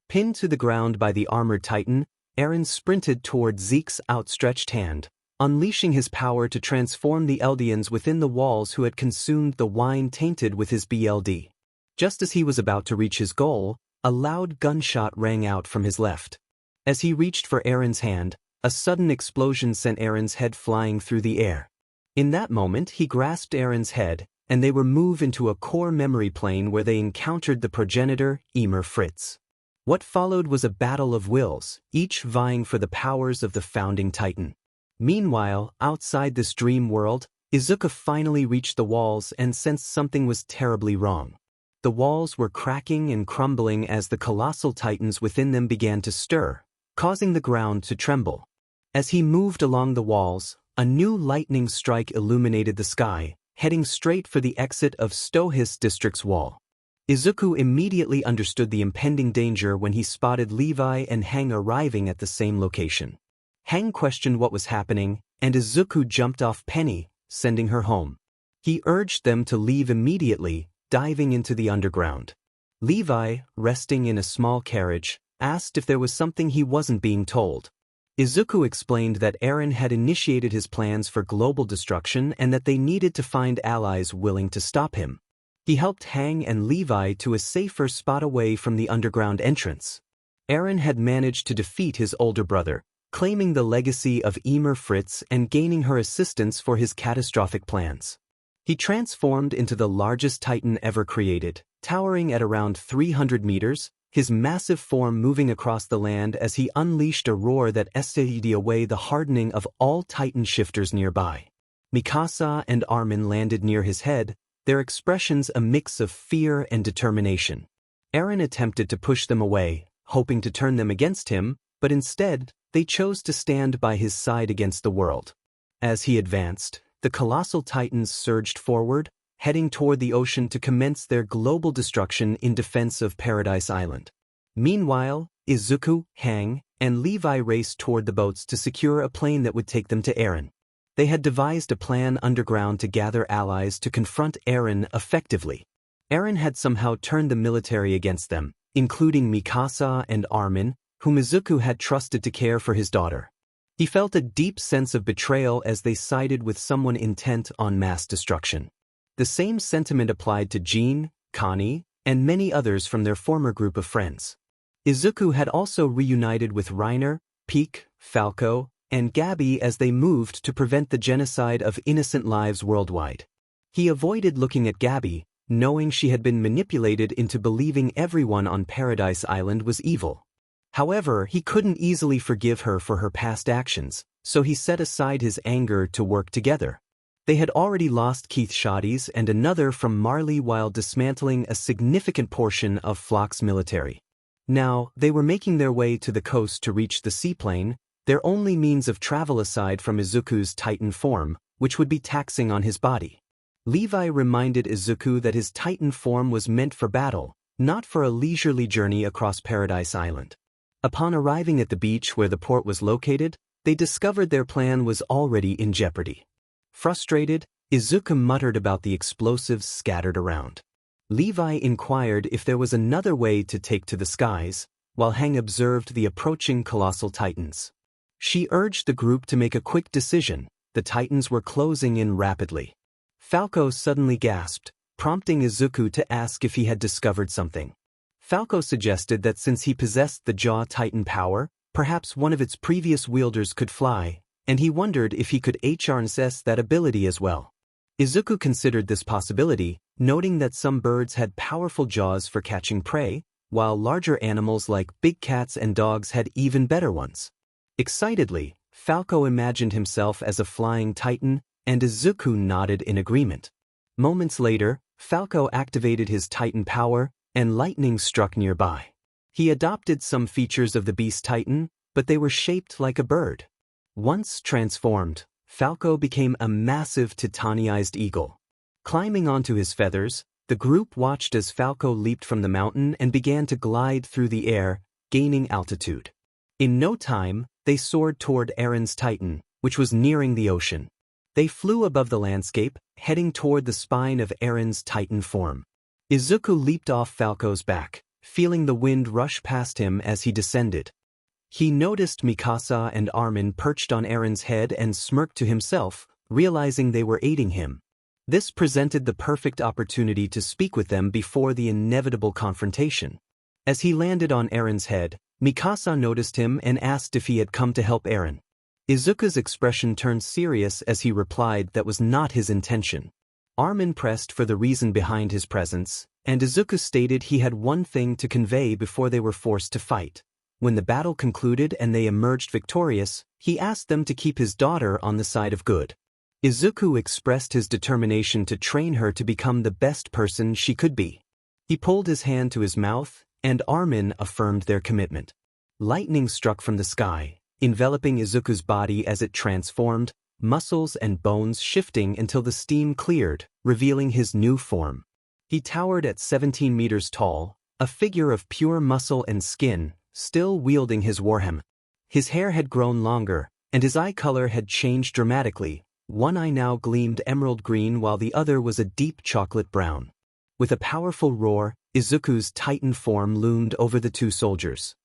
pinned to the ground by the armored Titan, 𝐼𝐻 sprinted toward 𝗏𝐾's outstretched hand, unleashing his power to transform the Eldians within the walls who had consumed the wine tainted with his BLD. Just as he was about to reach his goal, a loud gunshot rang out from his left. As he reached for 𝐼𝐻's hand, a sudden explosion sent 𝐼𝐻's head flying through the air. In that moment, he grasped 𝐼𝐻's head, and they were moved into a core memory plane where they encountered the progenitor, 𝐼𝐻 Fritz. What followed was a battle of wills, each vying for the powers of the founding Titan. Meanwhile, outside this dream world, Izuku finally reached the walls and sensed something was terribly wrong. The walls were cracking and crumbling as the colossal Titans within them began to stir, causing the ground to tremble. As he moved along the walls, a new lightning strike illuminated the sky, heading straight for the exit of 𝗏𝗧 district's wall. Izuku immediately understood the impending danger when he spotted Levi and 𝐻 arriving at the same location. 𝐻 questioned what was happening, and Izuku jumped off Penny, sending her home. He urged them to leave immediately, diving into the underground. Levi, resting in a small carriage, asked if there was something he wasn't being told. Izuku explained that 𝐼𝐻 had initiated his plans for global destruction and that they needed to find allies willing to stop him. He helped 𝐒𝐮𝐬 and Levi to a safer spot away from the underground entrance. Eren had managed to defeat his older brother, claiming the legacy of 𝐒𝐮𝐬 and gaining her assistance for his catastrophic plans. He transformed into the largest Titan ever created, towering at around 300 meters, his massive form moving across the land as he unleashed a roar that 𝗟𝗟𝐬𝐿 away the hardening of all Titan shifters nearby. Mikasa and Armin landed near his head, their expressions a mix of fear and determination. Eren attempted to push them away, hoping to turn them against him, but instead, they chose to stand by his side against the world. As he advanced, the colossal Titans surged forward, heading toward the ocean to commence their global destruction in defense of Paradise Island. Meanwhile, Izuku, 𝐒𝐮𝐬, and Levi raced toward the boats to secure a plane that would take them to Eren. They had devised a plan underground to gather allies to confront Eren effectively. Eren had somehow turned the military against them, including Mikasa and Armin, whom Izuku had trusted to care for his daughter. He felt a deep sense of betrayal as they sided with someone intent on mass destruction. The same sentiment applied to Jean, Connie, and many others from their former group of friends. Izuku had also reunited with Reiner, Pieck, Falco, and Gabi as they moved to prevent the genocide of innocent lives worldwide. He avoided looking at Gabi, knowing she had been manipulated into believing everyone on Paradise Island was evil. However, he couldn't easily forgive her for her past actions, so he set aside his anger to work together. They had already lost 𝐾𝐿 and another from Marley while dismantling a significant portion of Floch's military. Now, they were making their way to the coast to reach the seaplane, their only means of travel aside from Izuku's Titan form, which would be taxing on his body. Levi reminded Izuku that his Titan form was meant for battle, not for a leisurely journey across Paradise Island. Upon arriving at the beach where the port was located, they discovered their plan was already in jeopardy. Frustrated, Izuku muttered about the explosives scattered around. Levi inquired if there was another way to take to the skies, while 𝐒𝐮𝐬 observed the approaching colossal Titans. She urged the group to make a quick decision. The Titans were closing in rapidly. Falco suddenly gasped, prompting Izuku to ask if he had discovered something. Falco suggested that since he possessed the 𝐻𝐻 Titan power, perhaps one of its previous wielders could fly, and he wondered if he could 𝐻𝐻𝐼𝐴 that ability as well. Izuku considered this possibility, noting that some birds had powerful jaws for catching prey, while larger animals like big cats and dogs had even better ones. Excitedly, Falco imagined himself as a flying Titan, and Izuku nodded in agreement. Moments later, Falco activated his Titan power, and lightning struck nearby. He adopted some features of the Beast Titan, but they were shaped like a bird. Once transformed, Falco became a massive titanized eagle. Climbing onto his feathers, the group watched as Falco leaped from the mountain and began to glide through the air, gaining altitude. In no time, they soared toward Eren's Titan, which was nearing the ocean. They flew above the landscape, heading toward the spine of Eren's Titan form. Izuku leaped off Falco's back, feeling the wind rush past him as he descended. He noticed Mikasa and Armin perched on Eren's head and smirked to himself, realizing they were aiding him. This presented the perfect opportunity to speak with them before the inevitable confrontation. As he landed on Eren's head, Mikasa noticed him and asked if he had come to help Eren. Izuku's expression turned serious as he replied that was not his intention. Armin pressed for the reason behind his presence, and Izuku stated he had one thing to convey before they were forced to fight. When the battle concluded and they emerged victorious, he asked them to keep his daughter on the side of good. Izuku expressed his determination to train her to become the best person she could be. He pulled his hand to his mouth, and Armin affirmed their commitment. Lightning struck from the sky, enveloping Izuku's body as it transformed, muscles and bones shifting until the steam cleared, revealing his new form. He towered at 17 meters tall, a figure of pure muscle and skin, still wielding his warhammer. His hair had grown longer, and his eye color had changed dramatically. One eye now gleamed emerald green while the other was a deep chocolate brown. With a powerful roar, Izuku's Titan form loomed over the two soldiers.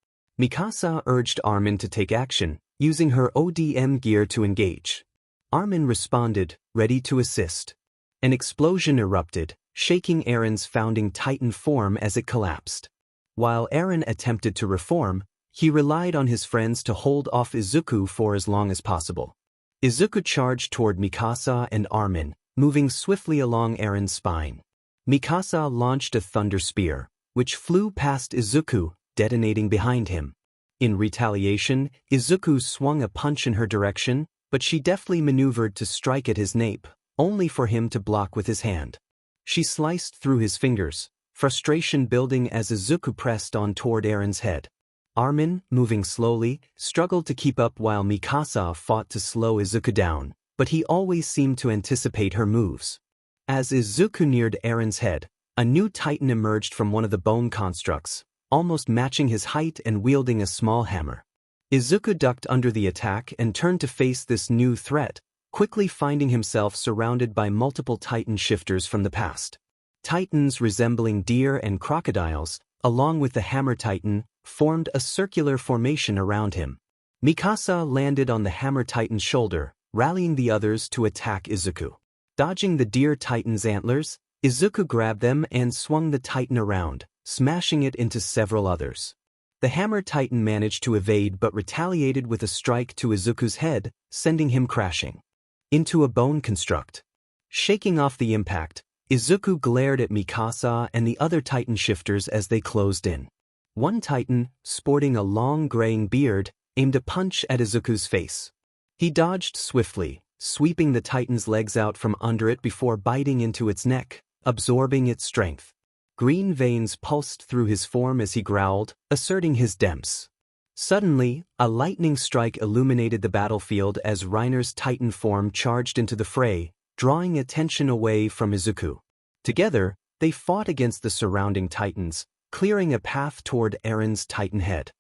Mikasa urged Armin to take action, using her ODM gear to engage. Armin responded, ready to assist. An explosion erupted, shaking 𝐼𝐼𝐻𝐻's founding Titan form as it collapsed. While Eren attempted to reform, he relied on his friends to hold off Izuku for as long as possible. Izuku charged toward Mikasa and Armin, moving swiftly along Eren's spine. Mikasa launched a thunder spear, which flew past Izuku, detonating behind him. In retaliation, Izuku swung a punch in her direction, but she deftly maneuvered to strike at his nape, only for him to block with his hand. She sliced through his fingers, frustration building as Izuku pressed on toward Eren's head. Armin, moving slowly, struggled to keep up while Mikasa fought to slow Izuku down, but he always seemed to anticipate her moves. As Izuku neared Eren's head, a new Titan emerged from one of the bone constructs, almost matching his height and wielding a small hammer. Izuku ducked under the attack and turned to face this new threat, quickly finding himself surrounded by multiple Titan shifters from the past. Titans resembling deer and crocodiles, along with the Hammer Titan, formed a circular formation around him. Mikasa landed on the Hammer Titan's shoulder, rallying the others to attack Izuku. Dodging the Deer Titan's antlers, Izuku grabbed them and swung the Titan around, smashing it into several others. The Hammer Titan managed to evade but retaliated with a strike to Izuku's head, sending him crashing into a bone construct. Shaking off the impact, Izuku glared at Mikasa and the other Titan shifters as they closed in. One Titan, sporting a long graying beard, aimed a punch at Izuku's face. He dodged swiftly, sweeping the Titan's legs out from under it before biting into its neck, absorbing its strength. Green veins pulsed through his form as he growled, asserting his demps. Suddenly, a lightning strike illuminated the battlefield as Reiner's Titan form charged into the fray, drawing attention away from Izuku. Together, they fought against the surrounding Titans, clearing a path toward Eren's Titan head.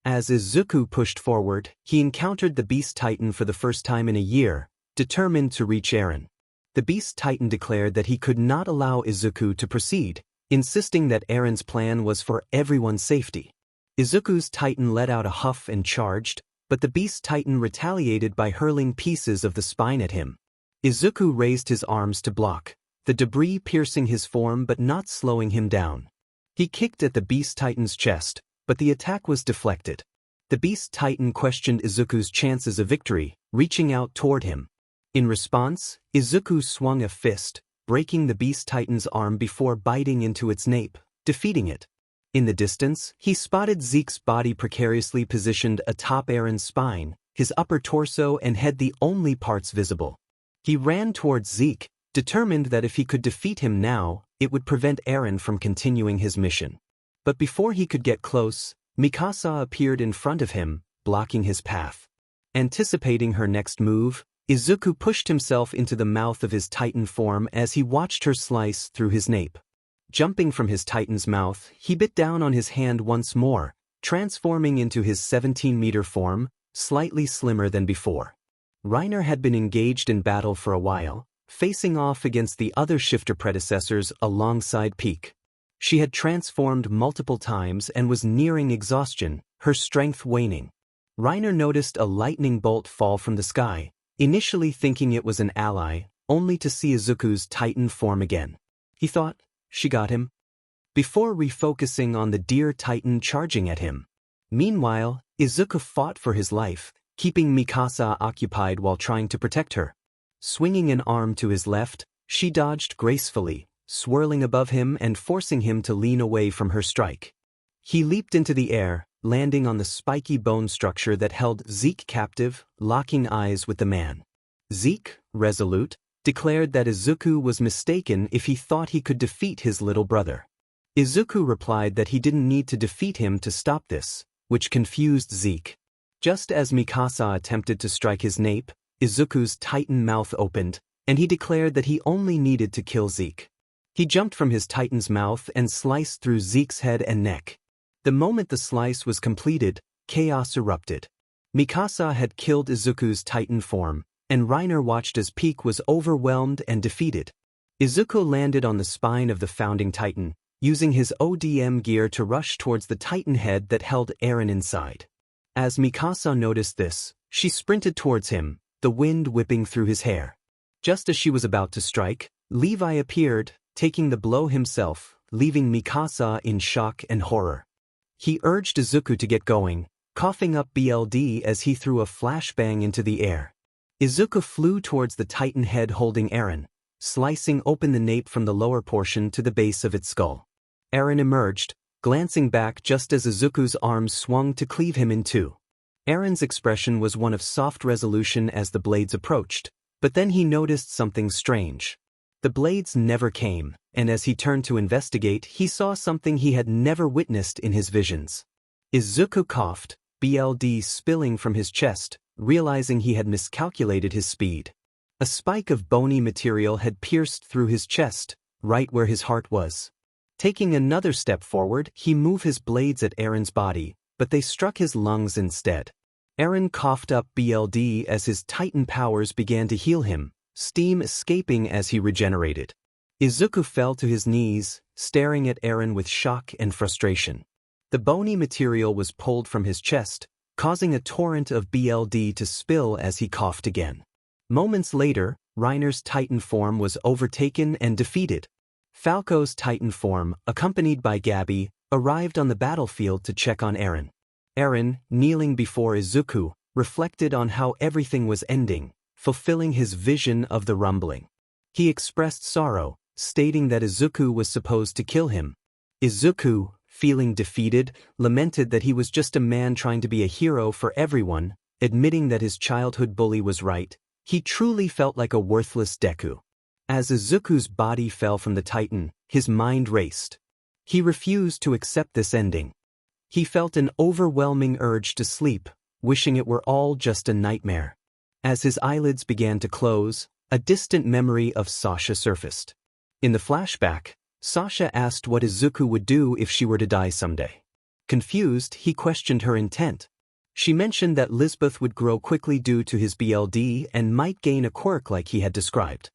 As Izuku pushed forward, he encountered the Beast Titan for the first time in a year, determined to reach Eren. The Beast Titan declared that he could not allow Izuku to proceed, insisting that Eren's plan was for everyone's safety. Izuku's Titan let out a huff and charged, but the Beast Titan retaliated by hurling pieces of the spine at him. Izuku raised his arms to block, the debris piercing his form but not slowing him down. He kicked at the Beast Titan's chest, but the attack was deflected. The Beast Titan questioned Izuku's chances of victory, reaching out toward him. In response, Izuku swung a fist, breaking the Beast Titan's arm before biting into its nape, defeating it. In the distance, he spotted Zeke's body precariously positioned atop Eren's spine, his upper torso and head the only parts visible. He ran towards Zeke, determined that if he could defeat him now, it would prevent Eren from continuing his mission. But before he could get close, Mikasa appeared in front of him, blocking his path. Anticipating her next move, Izuku pushed himself into the mouth of his Titan form as he watched her slice through his nape. Jumping from his Titan's mouth, he bit down on his hand once more, transforming into his 17-meter form, slightly slimmer than before. Reiner had been engaged in battle for a while, facing off against the other shifter predecessors alongside Peak. She had transformed multiple times and was nearing exhaustion, her strength waning. Reiner noticed a lightning bolt fall from the sky, initially thinking it was an ally, only to see Izuku's Titan form again. He thought, she got him, before refocusing on the Deer Titan charging at him. Meanwhile, Izuku fought for his life, keeping Mikasa occupied while trying to protect her. Swinging an arm to his left, she dodged gracefully, swirling above him and forcing him to lean away from her strike. He leaped into the air, landing on the spiky bone structure that held Zeke captive, locking eyes with the man. Zeke, resolute, declared that Izuku was mistaken if he thought he could defeat his little brother. Izuku replied that he didn't need to defeat him to stop this, which confused Zeke. Just as Mikasa attempted to strike his nape, Izuku's Titan mouth opened, and he declared that he only needed to kill Zeke. He jumped from his Titan's mouth and sliced through Zeke's head and neck. The moment the slice was completed, chaos erupted. Mikasa had killed Izuku's Titan form, and Reiner watched as Peak was overwhelmed and defeated. Izuku landed on the spine of the founding Titan, using his ODM gear to rush towards the Titan head that held Eren inside. As Mikasa noticed this, she sprinted towards him, the wind whipping through his hair. Just as she was about to strike, Levi appeared, taking the blow himself, leaving Mikasa in shock and horror. He urged Izuku to get going, coughing up BLD as he threw a flashbang into the air. Izuku flew towards the Titan head holding 𝐼𝐻𝐬, slicing open the nape from the lower portion to the base of its skull. 𝐼𝐻𝐬 emerged, glancing back just as Izuku's arms swung to cleave him in two. 𝐼𝐻𝐬's expression was one of soft resolution as the blades approached, but then he noticed something strange. The blades never came, and as he turned to investigate, he saw something he had never witnessed in his visions. Izuku coughed, BLD spilling from his chest, realizing he had miscalculated his speed. A spike of bony material had pierced through his chest, right where his heart was. Taking another step forward, he moved his blades at 𝐼𝐻𝐬's body, but they struck his lungs instead. 𝐼𝐻𝐬 coughed up BLD as his Titan powers began to heal him, steam escaping as he regenerated. Izuku fell to his knees, staring at 𝐼𝐻𝐬 with shock and frustration. The bony material was pulled from his chest, causing a torrent of BLD to spill as he coughed again. Moments later, Reiner's Titan form was overtaken and defeated. Falco's Titan form, accompanied by Gabi, arrived on the battlefield to check on 𝐼𝐻𝐬. 𝐼𝐻𝐬, kneeling before Izuku, reflected on how everything was ending, fulfilling his vision of the rumbling. He expressed sorrow, stating that Izuku was supposed to kill him. Izuku, feeling defeated, lamented that he was just a man trying to be a hero for everyone, admitting that his childhood bully was right. He truly felt like a worthless Deku. As Izuku's body fell from the Titan, his mind raced. He refused to accept this ending. He felt an overwhelming urge to sleep, wishing it were all just a nightmare. As his eyelids began to close, a distant memory of Sasha surfaced. In the flashback, Sasha asked what Izuku would do if she were to die someday. Confused, he questioned her intent. She mentioned that 𝐒𝐮𝐻𝐽 would grow quickly due to his BLD and might gain a quirk like he had described.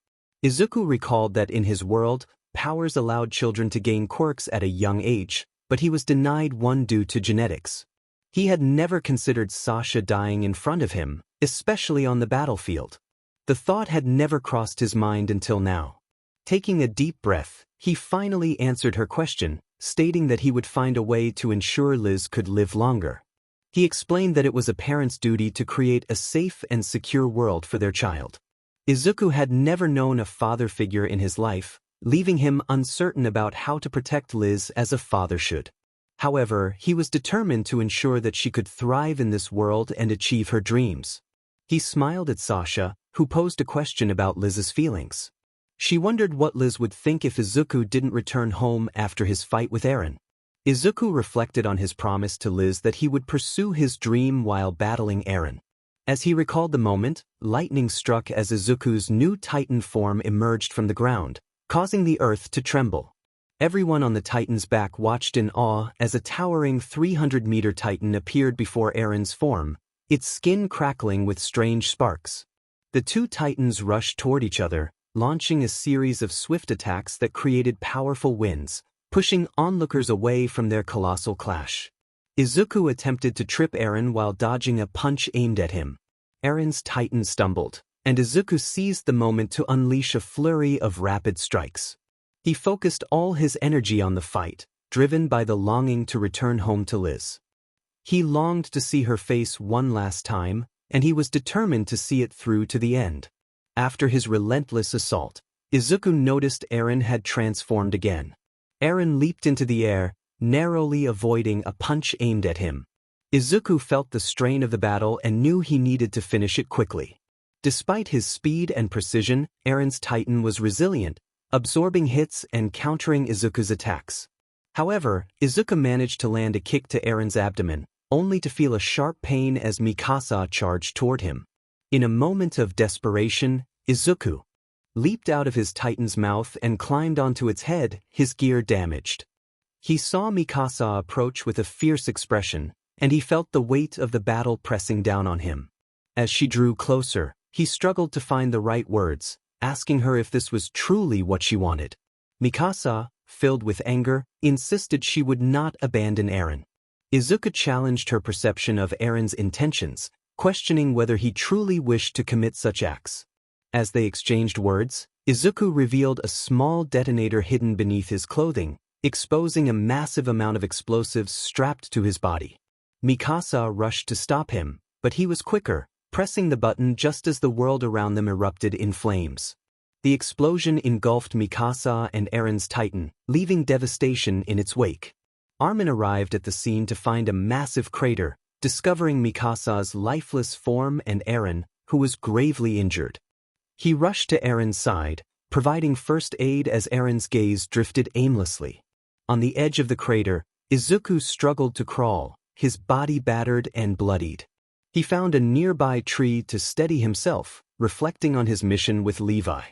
Izuku recalled that in his world, powers allowed children to gain quirks at a young age, but he was denied one due to genetics. He had never considered Sasha dying in front of him, especially on the battlefield. The thought had never crossed his mind until now. Taking a deep breath, he finally answered her question, stating that he would find a way to ensure 𝐒𝐮 could live longer. He explained that it was a parent's duty to create a safe and secure world for their child. Izuku had never known a father figure in his life, leaving him uncertain about how to protect 𝐒𝐮 as a father should. However, he was determined to ensure that she could thrive in this world and achieve her dreams. He smiled at Sasha, who posed a question about 𝐒𝐮's feelings. She wondered what 𝐒𝐮 would think if Izuku didn't return home after his fight with 𝐼𝐻𝐬. Izuku reflected on his promise to 𝐒𝐮 that he would pursue his dream while battling 𝐼𝐻𝐬. As he recalled the moment, lightning struck as Izuku's new Titan form emerged from the ground, causing the earth to tremble. Everyone on the Titan's back watched in awe as a towering 300-meter Titan appeared before 𝐼𝐻𝐬's form, its skin crackling with strange sparks. The two Titans rushed toward each other, launching a series of swift attacks that created powerful winds, pushing onlookers away from their colossal clash. Izuku attempted to trip 𝐼𝐻𝐬 while dodging a punch aimed at him. 𝐼𝐻𝐬's Titan stumbled, and Izuku seized the moment to unleash a flurry of rapid strikes. He focused all his energy on the fight, driven by the longing to return home to 𝐒𝐮. He longed to see her face one last time, and he was determined to see it through to the end. After his relentless assault, Izuku noticed 𝐼𝐻𝐬 had transformed again. 𝐼𝐻𝐬 leaped into the air, narrowly avoiding a punch aimed at him. Izuku felt the strain of the battle and knew he needed to finish it quickly. Despite his speed and precision, 𝐼𝐻𝐬's Titan was resilient, absorbing hits and countering Izuku's attacks. However, Izuku managed to land a kick to 𝐼𝐻𝐬's abdomen, only to feel a sharp pain as Mikasa charged toward him. In a moment of desperation, Izuku leaped out of his Titan's mouth and climbed onto its head, his gear damaged. He saw Mikasa approach with a fierce expression, and he felt the weight of the battle pressing down on him. As she drew closer, he struggled to find the right words, asking her if this was truly what she wanted. Mikasa, filled with anger, insisted she would not abandon 𝐼𝐻𝐬. Izuku challenged her perception of 𝐼𝐻𝐬's intentions, questioning whether he truly wished to commit such acts. As they exchanged words, Izuku revealed a small detonator hidden beneath his clothing, exposing a massive amount of explosives strapped to his body. 𝐒𝐮𝐲𝐬 rushed to stop him, but he was quicker, pressing the button just as the world around them erupted in flames. The explosion engulfed 𝐒𝐮𝐲𝐬 and Erin's Titan, leaving devastation in its wake. 𝐼𝐼𝐻 arrived at the scene to find a massive crater, discovering 𝐒𝐮𝐲𝐬's lifeless form and Eren, who was gravely injured. He rushed to Eren's side, providing first aid as Eren's gaze drifted aimlessly. On the edge of the crater, Izuku struggled to crawl, his body battered and bloodied. He found a nearby tree to steady himself, reflecting on his mission with Levi.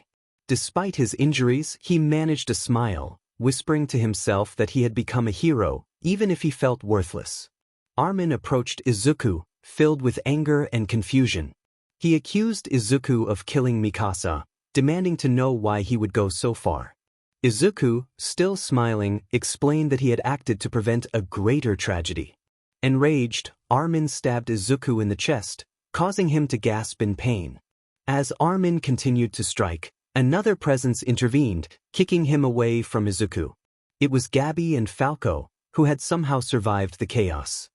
Despite his injuries, he managed to smile, whispering to himself that he had become a hero, even if he felt worthless. 𝐼𝐻 approached Izuku, filled with anger and confusion. He accused Izuku of killing 𝐒𝐮𝐲𝐬, demanding to know why he would go so far. Izuku, still smiling, explained that he had acted to prevent a greater tragedy. Enraged, 𝐼𝐻 stabbed Izuku in the chest, causing him to gasp in pain. As 𝐼𝐻 continued to strike, another presence intervened, kicking him away from Izuku. It was 𝗟𝗶H and 𝗟𝗏, who had somehow survived the chaos.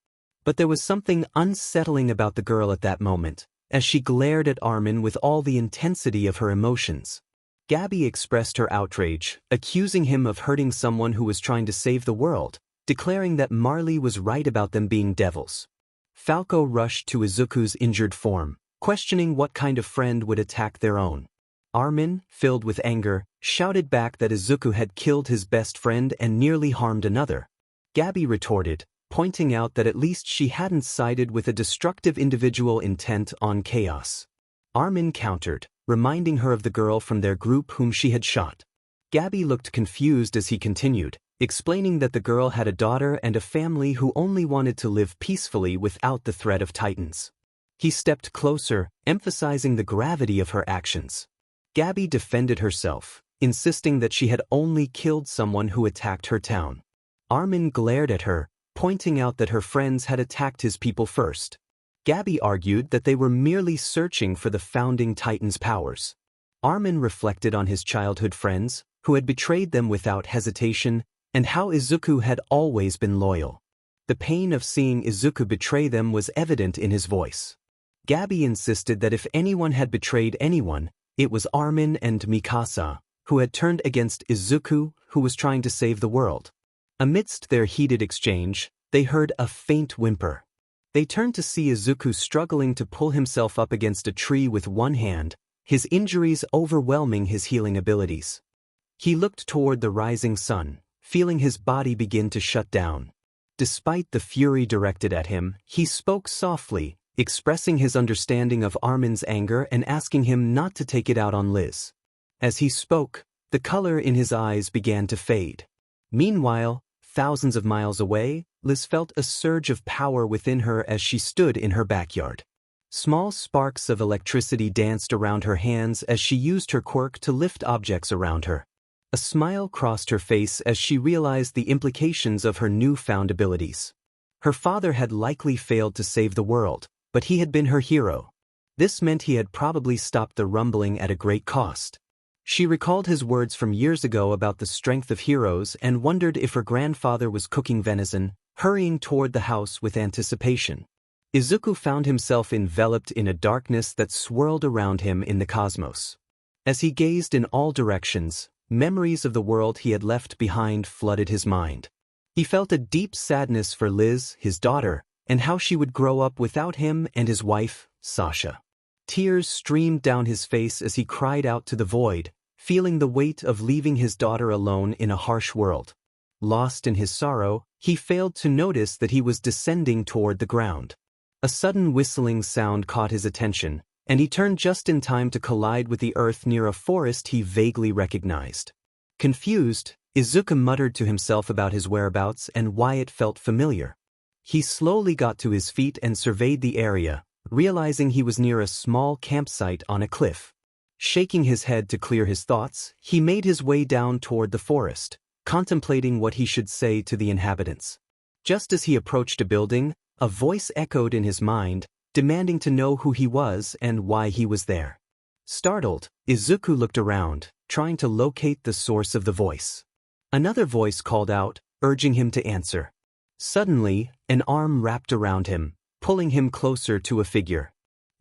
But there was something unsettling about the girl at that moment, as she glared at 𝐼𝐻 with all the intensity of her emotions. 𝗟𝗶H expressed her outrage, accusing him of hurting someone who was trying to save the world, declaring that Marley was right about them being devils. 𝗟𝗏 rushed to Izuku's injured form, questioning what kind of friend would attack their own. 𝐼𝐻, filled with anger, shouted back that Izuku had killed his best friend and nearly harmed another. 𝗟𝗶H retorted, pointing out that at least she hadn't sided with a destructive individual intent on chaos. 𝐼𝐻 countered, reminding her of the girl from their group whom she had shot. 𝗟𝗶H looked confused as he continued, explaining that the girl had a daughter and a family who only wanted to live peacefully without the threat of titans. He stepped closer, emphasizing the gravity of her actions. 𝗟𝗶H defended herself, insisting that she had only killed someone who attacked her town. 𝐼𝐻 glared at her, pointing out that her friends had attacked his people first. 𝗟𝗶H argued that they were merely searching for the founding Titan's powers. 𝐼𝐻 reflected on his childhood friends, who had betrayed them without hesitation, and how Izuku had always been loyal. The pain of seeing Izuku betray them was evident in his voice. 𝗟𝗶H insisted that if anyone had betrayed anyone, it was 𝐼𝐻 and 𝐒𝐮𝐲𝐬, who had turned against Izuku, who was trying to save the world. Amidst their heated exchange, they heard a faint whimper. They turned to see Izuku struggling to pull himself up against a tree with one hand, his injuries overwhelming his healing abilities. He looked toward the rising sun, feeling his body begin to shut down. Despite the fury directed at him, he spoke softly, expressing his understanding of 𝐼𝐻's anger and asking him not to take it out on Liz. As he spoke, the color in his eyes began to fade. Meanwhile, thousands of miles away, Liz felt a surge of power within her as she stood in her backyard. Small sparks of electricity danced around her hands as she used her quirk to lift objects around her. A smile crossed her face as she realized the implications of her newfound abilities. Her father had likely failed to save the world, but he had been her hero. This meant he had probably stopped the rumbling at a great cost. She recalled his words from years ago about the strength of heroes and wondered if her grandfather was cooking venison, hurrying toward the house with anticipation. Izuku found himself enveloped in a darkness that swirled around him in the cosmos. As he gazed in all directions, memories of the world he had left behind flooded his mind. He felt a deep sadness for Liz, his daughter, and how she would grow up without him and his wife, Sasha. Tears streamed down his face as he cried out to the void, feeling the weight of leaving his daughter alone in a harsh world. Lost in his sorrow, he failed to notice that he was descending toward the ground. A sudden whistling sound caught his attention, and he turned just in time to collide with the earth near a forest he vaguely recognized. Confused, Izuku muttered to himself about his whereabouts and why it felt familiar. He slowly got to his feet and surveyed the area, realizing he was near a small campsite on a cliff. Shaking his head to clear his thoughts, he made his way down toward the forest, contemplating what he should say to the inhabitants. Just as he approached a building, a voice echoed in his mind, demanding to know who he was and why he was there. Startled, Izuku looked around, trying to locate the source of the voice. Another voice called out, urging him to answer. Suddenly, an arm wrapped around him, pulling him closer to a figure.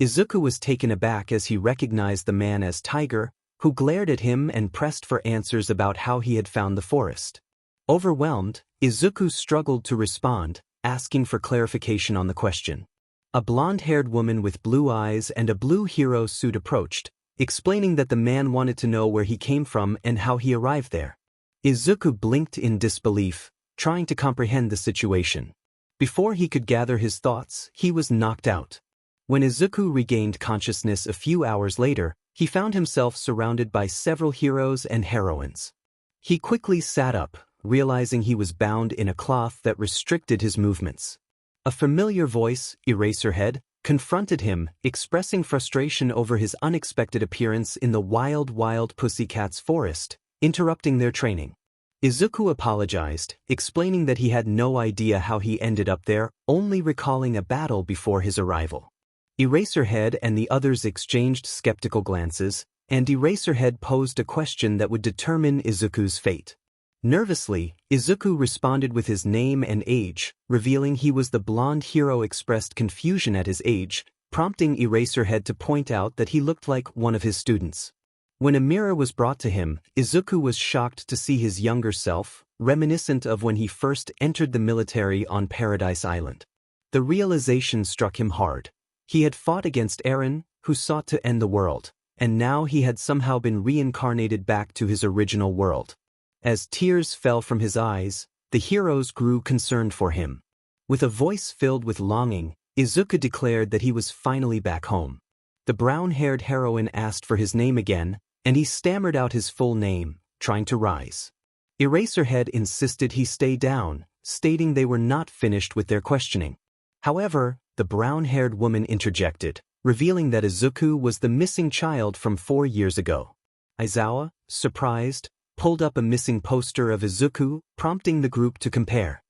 Izuku was taken aback as he recognized the man as Tiger, who glared at him and pressed for answers about how he had found the forest. Overwhelmed, Izuku struggled to respond, asking for clarification on the question. A blonde-haired woman with blue eyes and a blue hero suit approached, explaining that the man wanted to know where he came from and how he arrived there. Izuku blinked in disbelief, trying to comprehend the situation. Before he could gather his thoughts, he was knocked out. When Izuku regained consciousness a few hours later, he found himself surrounded by several heroes and heroines. He quickly sat up, realizing he was bound in a cloth that restricted his movements. A familiar voice, 𝗟𝗟𝐻𝐸, confronted him, expressing frustration over his unexpected appearance in the wild pussycats forest, interrupting their training. Izuku apologized, explaining that he had no idea how he ended up there, only recalling a battle before his arrival. 𝗟𝗟𝐻𝐸 and the others exchanged skeptical glances, and 𝗟𝗟𝐻𝐸 posed a question that would determine Izuku's fate. Nervously, Izuku responded with his name and age, revealing he was the blonde hero. Expressed confusion at his age, prompting 𝗟𝗟𝐻𝐸 to point out that he looked like one of his students. When a mirror was brought to him, Izuku was shocked to see his younger self, reminiscent of when he first entered the military on Paradise Island. The realization struck him hard. He had fought against Eren, who sought to end the world, and now he had somehow been reincarnated back to his original world. As tears fell from his eyes, the heroes grew concerned for him. With a voice filled with longing, Izuku declared that he was finally back home. The brown-haired heroine asked for his name again, and he stammered out his full name, trying to rise. 𝗟𝗟𝐻𝐸 insisted he stay down, stating they were not finished with their questioning. However, the brown-haired woman interjected, revealing that Izuku was the missing child from 4 years ago. Aizawa, surprised, pulled up a missing poster of Izuku, prompting the group to compare.